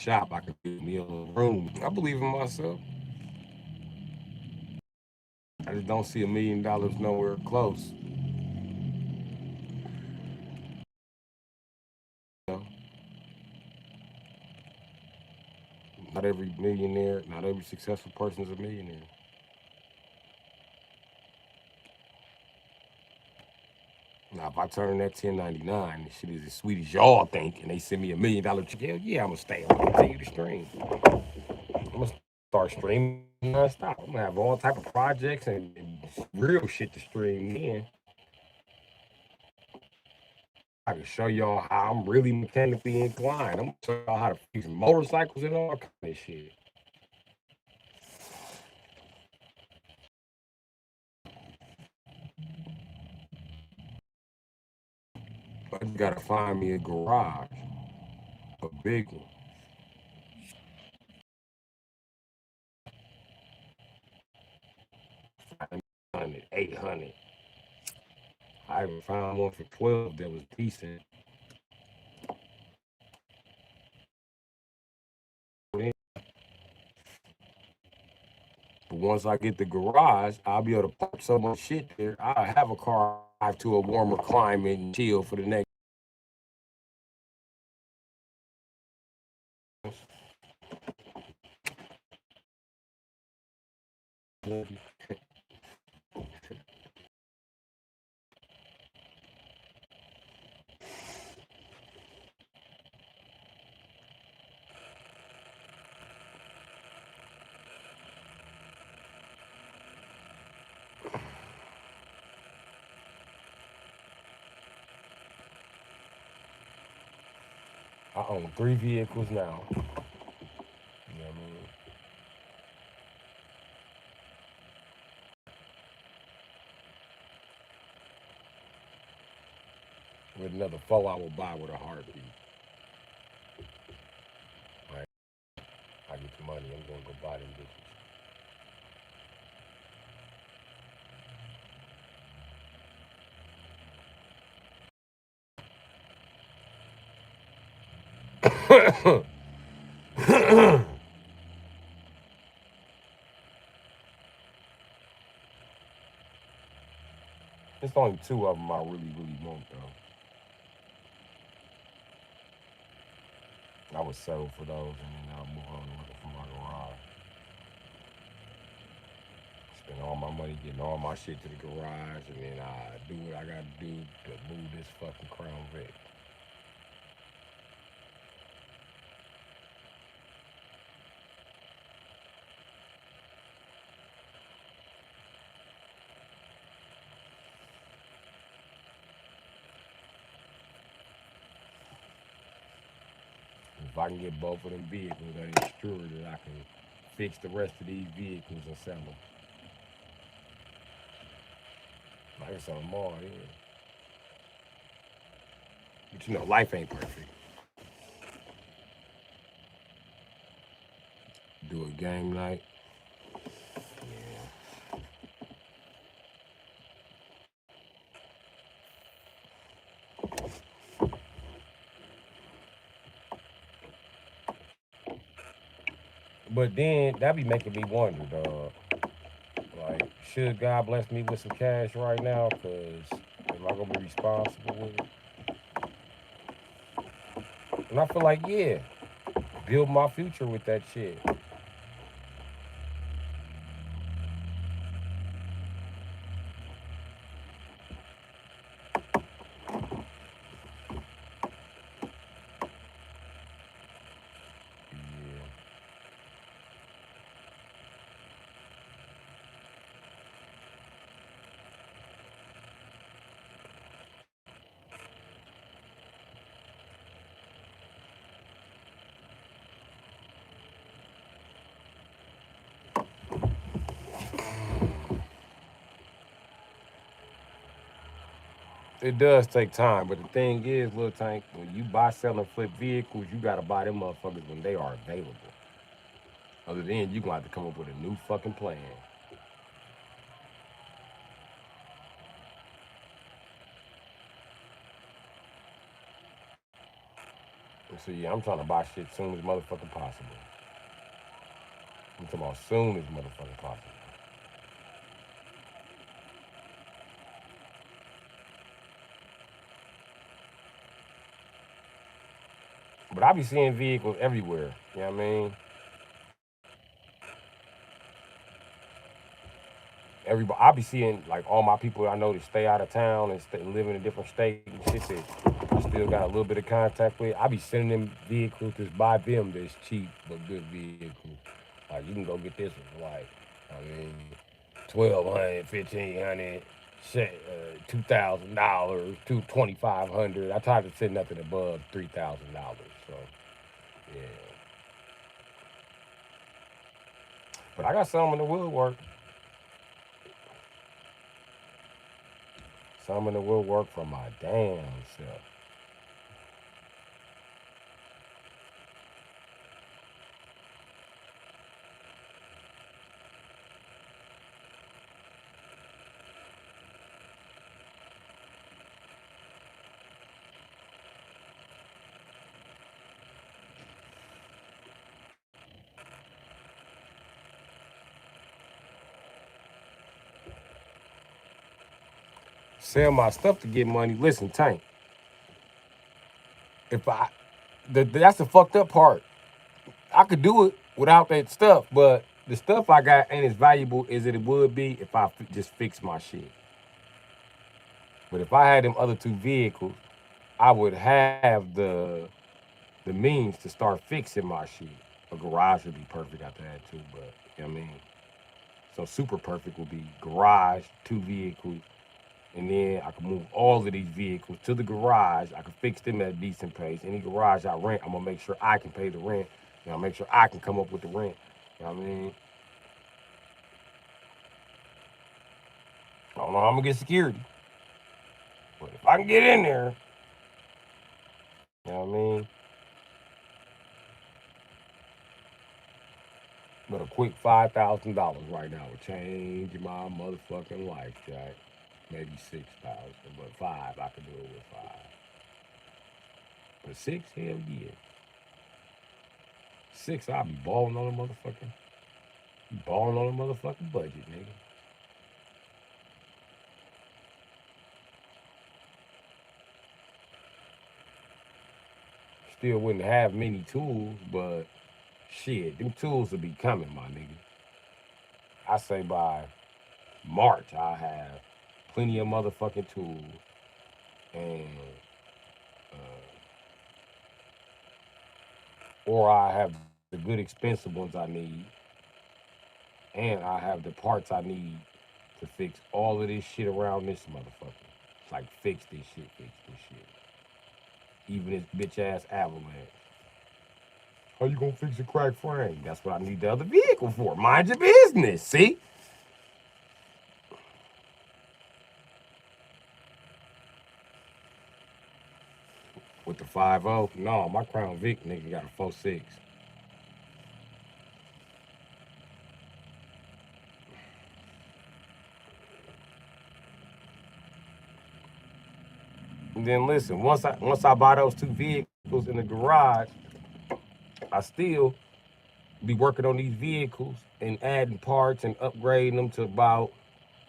S1: shop, I could give me a little room. I believe in myself. I just don't see $1 million nowhere close. You know? Not every millionaire, not every successful person is a millionaire. Now, if I turn that 1099 and shit is as sweet as y'all think, and they send me $1 million check, hell yeah, I'm gonna stay. I'm gonna continue to stream. I'm gonna start streaming nonstop. I'm gonna have all type of projects and real shit to stream in. I can show y'all how I'm really mechanically inclined. I'm gonna show y'all how to fix motorcycles and all kind of shit. But you gotta find me a garage, a big one. 500, 800. I even found one for 12 that was decent. But once I get the garage, I'll be able to park so much shit there. I'll have a car drive to a warmer climate and chill for the next. I own 3 vehicles now. You know what I mean? With another 4, I will buy with a heartbeat. Right? I get the money, I'm gonna go buy them bitches. It's only 2 of them I really want though. I would settle for those and then I'll move on to looking for my garage. Spend all my money getting all my shit to the garage and then I do what I gotta do to move this fucking Crown Vic. If I can get both of them vehicles, that is true that I can fix the rest of these vehicles and sell them. I can sell them all, yeah. But you know, life ain't perfect. Do a game night. Yeah. But then that be making me wonder, dog. Like, should God bless me with some cash right now? Cause am I gonna be responsible with it? And I feel like, yeah, build my future with that shit. Yeah. It does take time, but the thing is, little tank, when you buy, sell, and flip vehicles, you gotta buy them motherfuckers when they are available. Other than you gonna have to come up with a new fucking plan. So yeah, I'm trying to buy shit soon as motherfucking possible. I'm talking about soon as motherfucking possible. But I be seeing vehicles everywhere. You know what I mean? Everybody, I be seeing like all my people I know that stay out of town and live in a different state and shit that I still got a little bit of contact with. I be sending them vehicles just buy them that's cheap but good vehicles. Like you can go get this one for like, I mean, 1,200, 1,500, $2,000, 2,500. I try to send nothing above $3,000. So yeah, but I got some in the woodwork. Some in the woodwork for my damn self. Sell my stuff to get money. Listen, Tank. If I, that's the fucked up part. I could do it without that stuff, but the stuff I got ain't as valuable as it would be if I just fix my shit. But if I had them other two vehicles, I would have the means to start fixing my shit. A garage would be perfect after that too, but you know what I mean. So super perfect would be garage, two vehicles, and then I can move all of these vehicles to the garage. I can fix them at a decent pace. Any garage I rent, I'm gonna make sure I can pay the rent. You know, make sure I can come up with the rent. You know what I mean? I don't know how I'm gonna get security, but if I can get in there, you know what I mean? But a quick $5,000 right now would change my motherfucking life, Jack. Maybe 6,000, but five, I could do it with five. But six, hell yeah. Six, I'll be balling on a motherfucking budget, nigga. Still wouldn't have many tools, but shit, them tools will be coming, my nigga. I say by March, I have plenty of motherfucking tools, and or I have the good expensive ones I need, and I have the parts I need to fix all of this shit around this motherfucker. Like fix this shit. Even this bitch ass avalanche. How you gonna fix a cracked frame? That's what I need the other vehicle for. Mind your business. See? With the 5.0, no, my Crown Vic nigga got a 4.6. And then listen, once I buy those two vehicles in the garage, I still be working on these vehicles and adding parts and upgrading them to about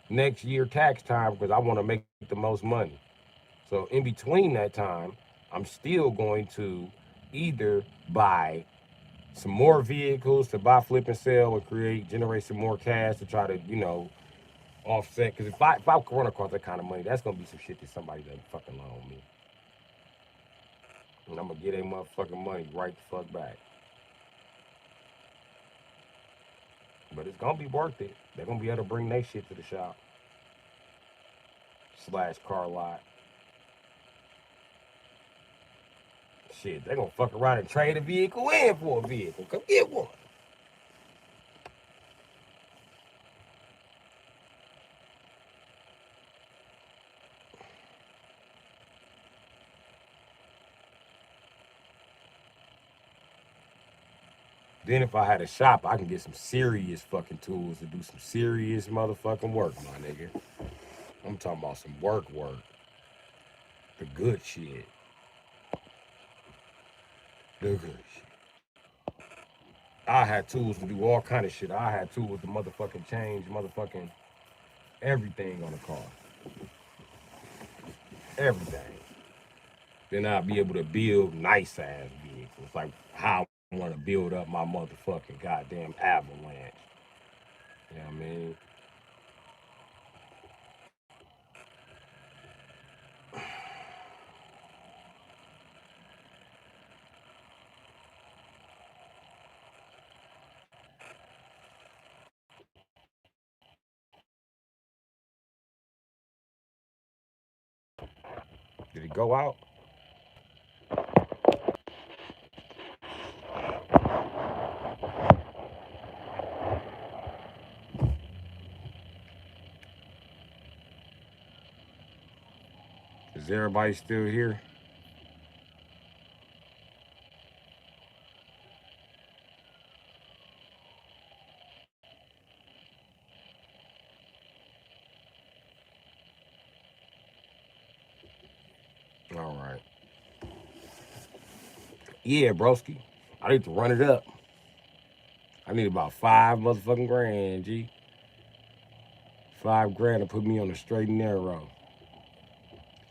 S1: next year tax time because I want to make the most money. So in between that time, I'm still going to either buy some more vehicles to buy, flip, and sell, and generate some more cash to try to, offset. Because if I run across that kind of money, that's gonna be some shit that somebody doesn't fucking loan me, and I'm gonna get that motherfucking money right the fuck back. But it's gonna be worth it. They're gonna be able to bring their shit to the shop slash car lot. Shit, they're gonna fuck around and trade a vehicle in for a vehicle. Come get one. Then if I had a shop, I can get some serious fucking tools to do some serious motherfucking work, my nigga. I'm talking about some work. The good shit. Nigga, I had tools to do all kind of shit. I had tools to motherfucking change motherfucking everything on the car. Everything. Then I'll be able to build nice ass vehicles. Like how I want to build up my motherfucking goddamn avalanche. You know what I mean? Did it go out? Is everybody still here? All right. Yeah, broski. I need to run it up. I need about 5 motherfucking grand, G. 5 grand to put me on the straight and narrow.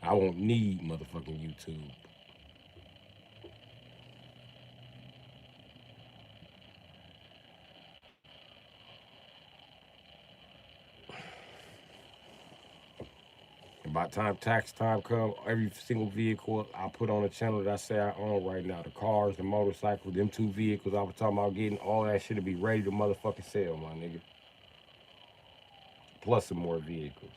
S1: I won't need motherfucking YouTube. And by the time tax time come, every single vehicle I put on the channel that I say I own right now, the cars, the motorcycles, them 2 vehicles I was talking about getting, all that shit to be ready to motherfucking sell, my nigga. Plus some more vehicles.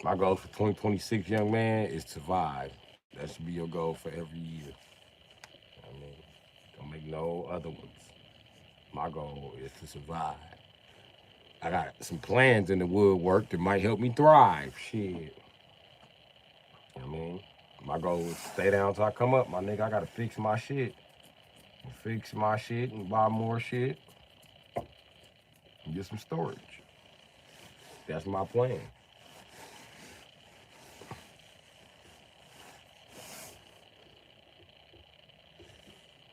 S1: My goal for 2026, young man, is to survive. That should be your goal for every year. I mean, don't make no other ones. My goal is to survive. I got some plans in the woodwork that might help me thrive. Shit. I mean, my goal is to stay down till I come up. My nigga, I gotta fix my shit. Fix my shit and buy more shit and get some storage. That's my plan.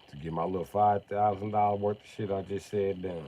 S1: To get my little $5,000 worth of shit I just said done.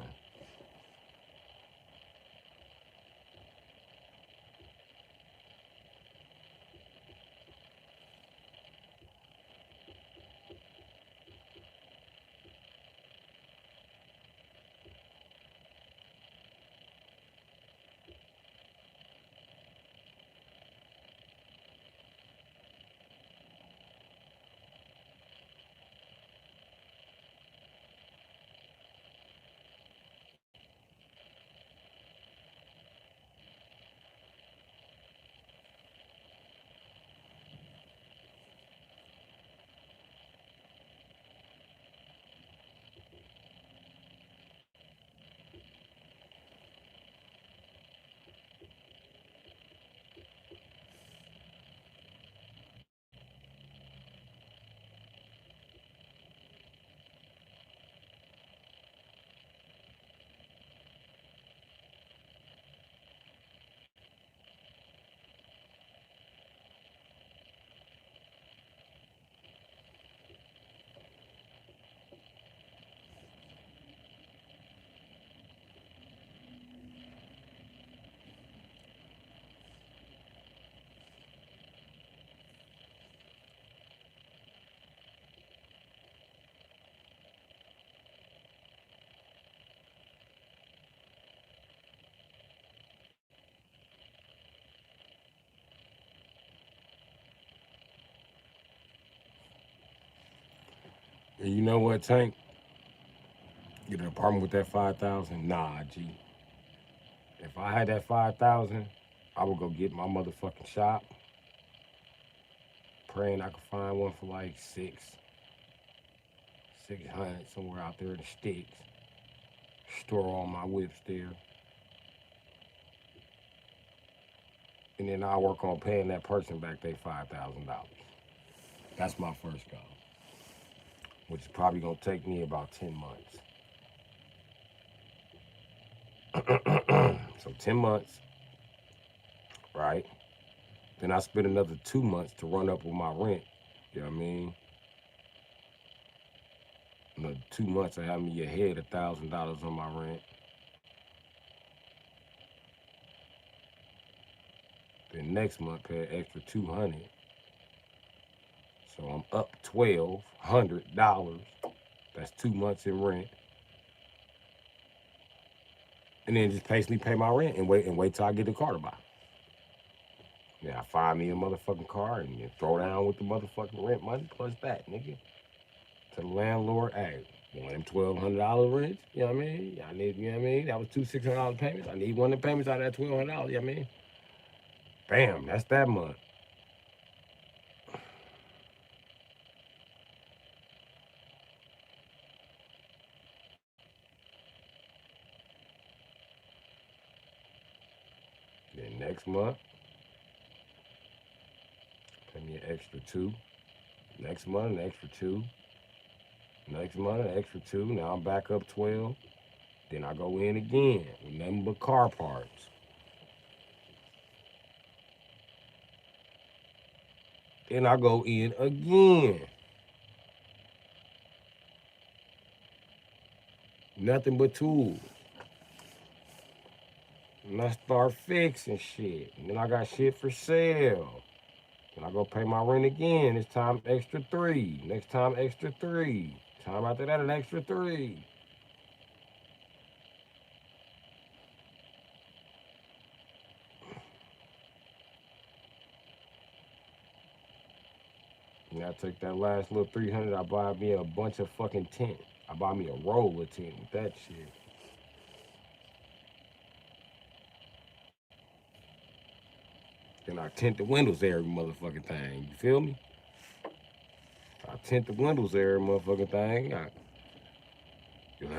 S1: And you know what, Tank? Get an apartment with that 5,000? Nah, G. If I had that 5,000, I would go get my motherfucking shop, praying I could find one for like 600 somewhere out there in the sticks. Store all my whips there. And then I'll work on paying that person back their $5,000. That's my first goal, which is probably gonna take me about 10 months. So 10 months, right? Then I spend another 2 months to run up with my rent. You know what I mean? Another 2 months, I have me ahead $1,000 on my rent. Then next month, pay an extra 200. So I'm up $1,200. That's 2 months in rent. And then just patiently pay my rent and wait till I get the car to buy. Then I find me a motherfucking car and then throw down with the motherfucking rent money plus that, nigga. To the landlord, hey, one of them $1,200 rents, you know what I mean? I need, you know what I mean? That was two $600 payments. I need one of the payments out of that $1,200, you know what I mean? Bam, that's that month. Then next month, pay me an extra two. Next month, an extra two. Next month, an extra two. Now I'm back up 12. Then I go in again with nothing but car parts. Then I go in again. Nothing but tools. And I start fixing shit. And then I got shit for sale. Then I go pay my rent again. This time extra three. Next time extra three. Time after that an extra three. And I take that last little 300. I buy me a bunch of fucking tent. I buy me a roll of tent with that shit. Then I tint the windows every motherfucking thing. You feel me? I tint the windows every motherfucking thing. I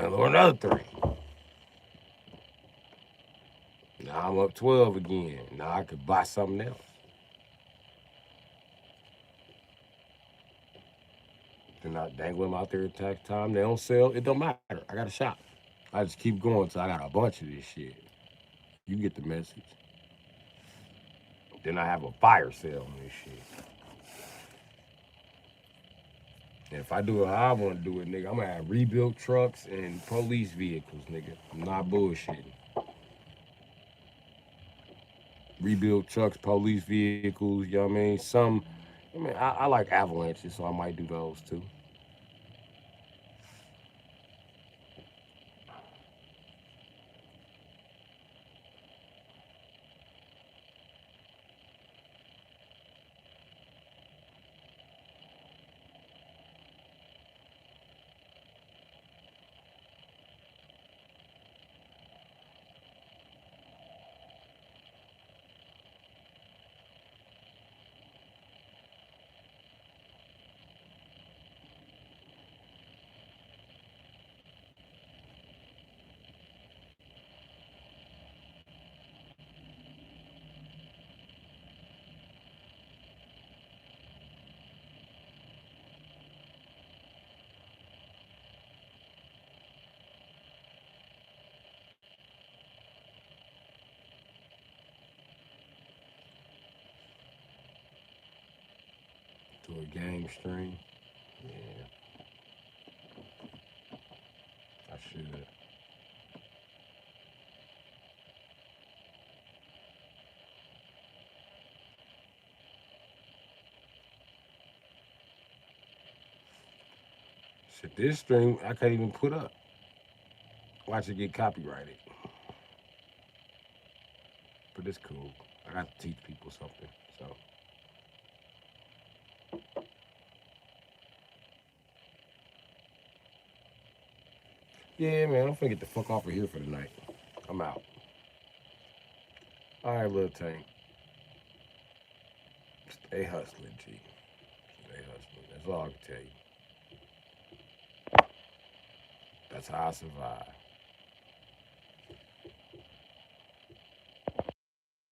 S1: or another three. Now I'm up 12 again. Now I could buy something else. Then I dangle them out there at tax time. They don't sell. It don't matter. I got a shop. I just keep going till I got a bunch of this shit. You get the message. Then I have a fire sale on this shit. And if I do it how I want to do it, nigga, I'm gonna have rebuilt trucks and police vehicles, nigga. I'm not bullshitting. Rebuilt trucks, police vehicles, you know what I mean? I like avalanches, so I might do those too. To a game stream. Yeah, I should. Shit, this stream I can't even put up. Watch it get copyrighted. But it's cool. I got to teach people something. So Yeah, man, I'm finna get the fuck off of here for the night. I'm out. All right, little tank. Stay hustling, G. Stay hustling. That's all I can tell you. That's how I survive.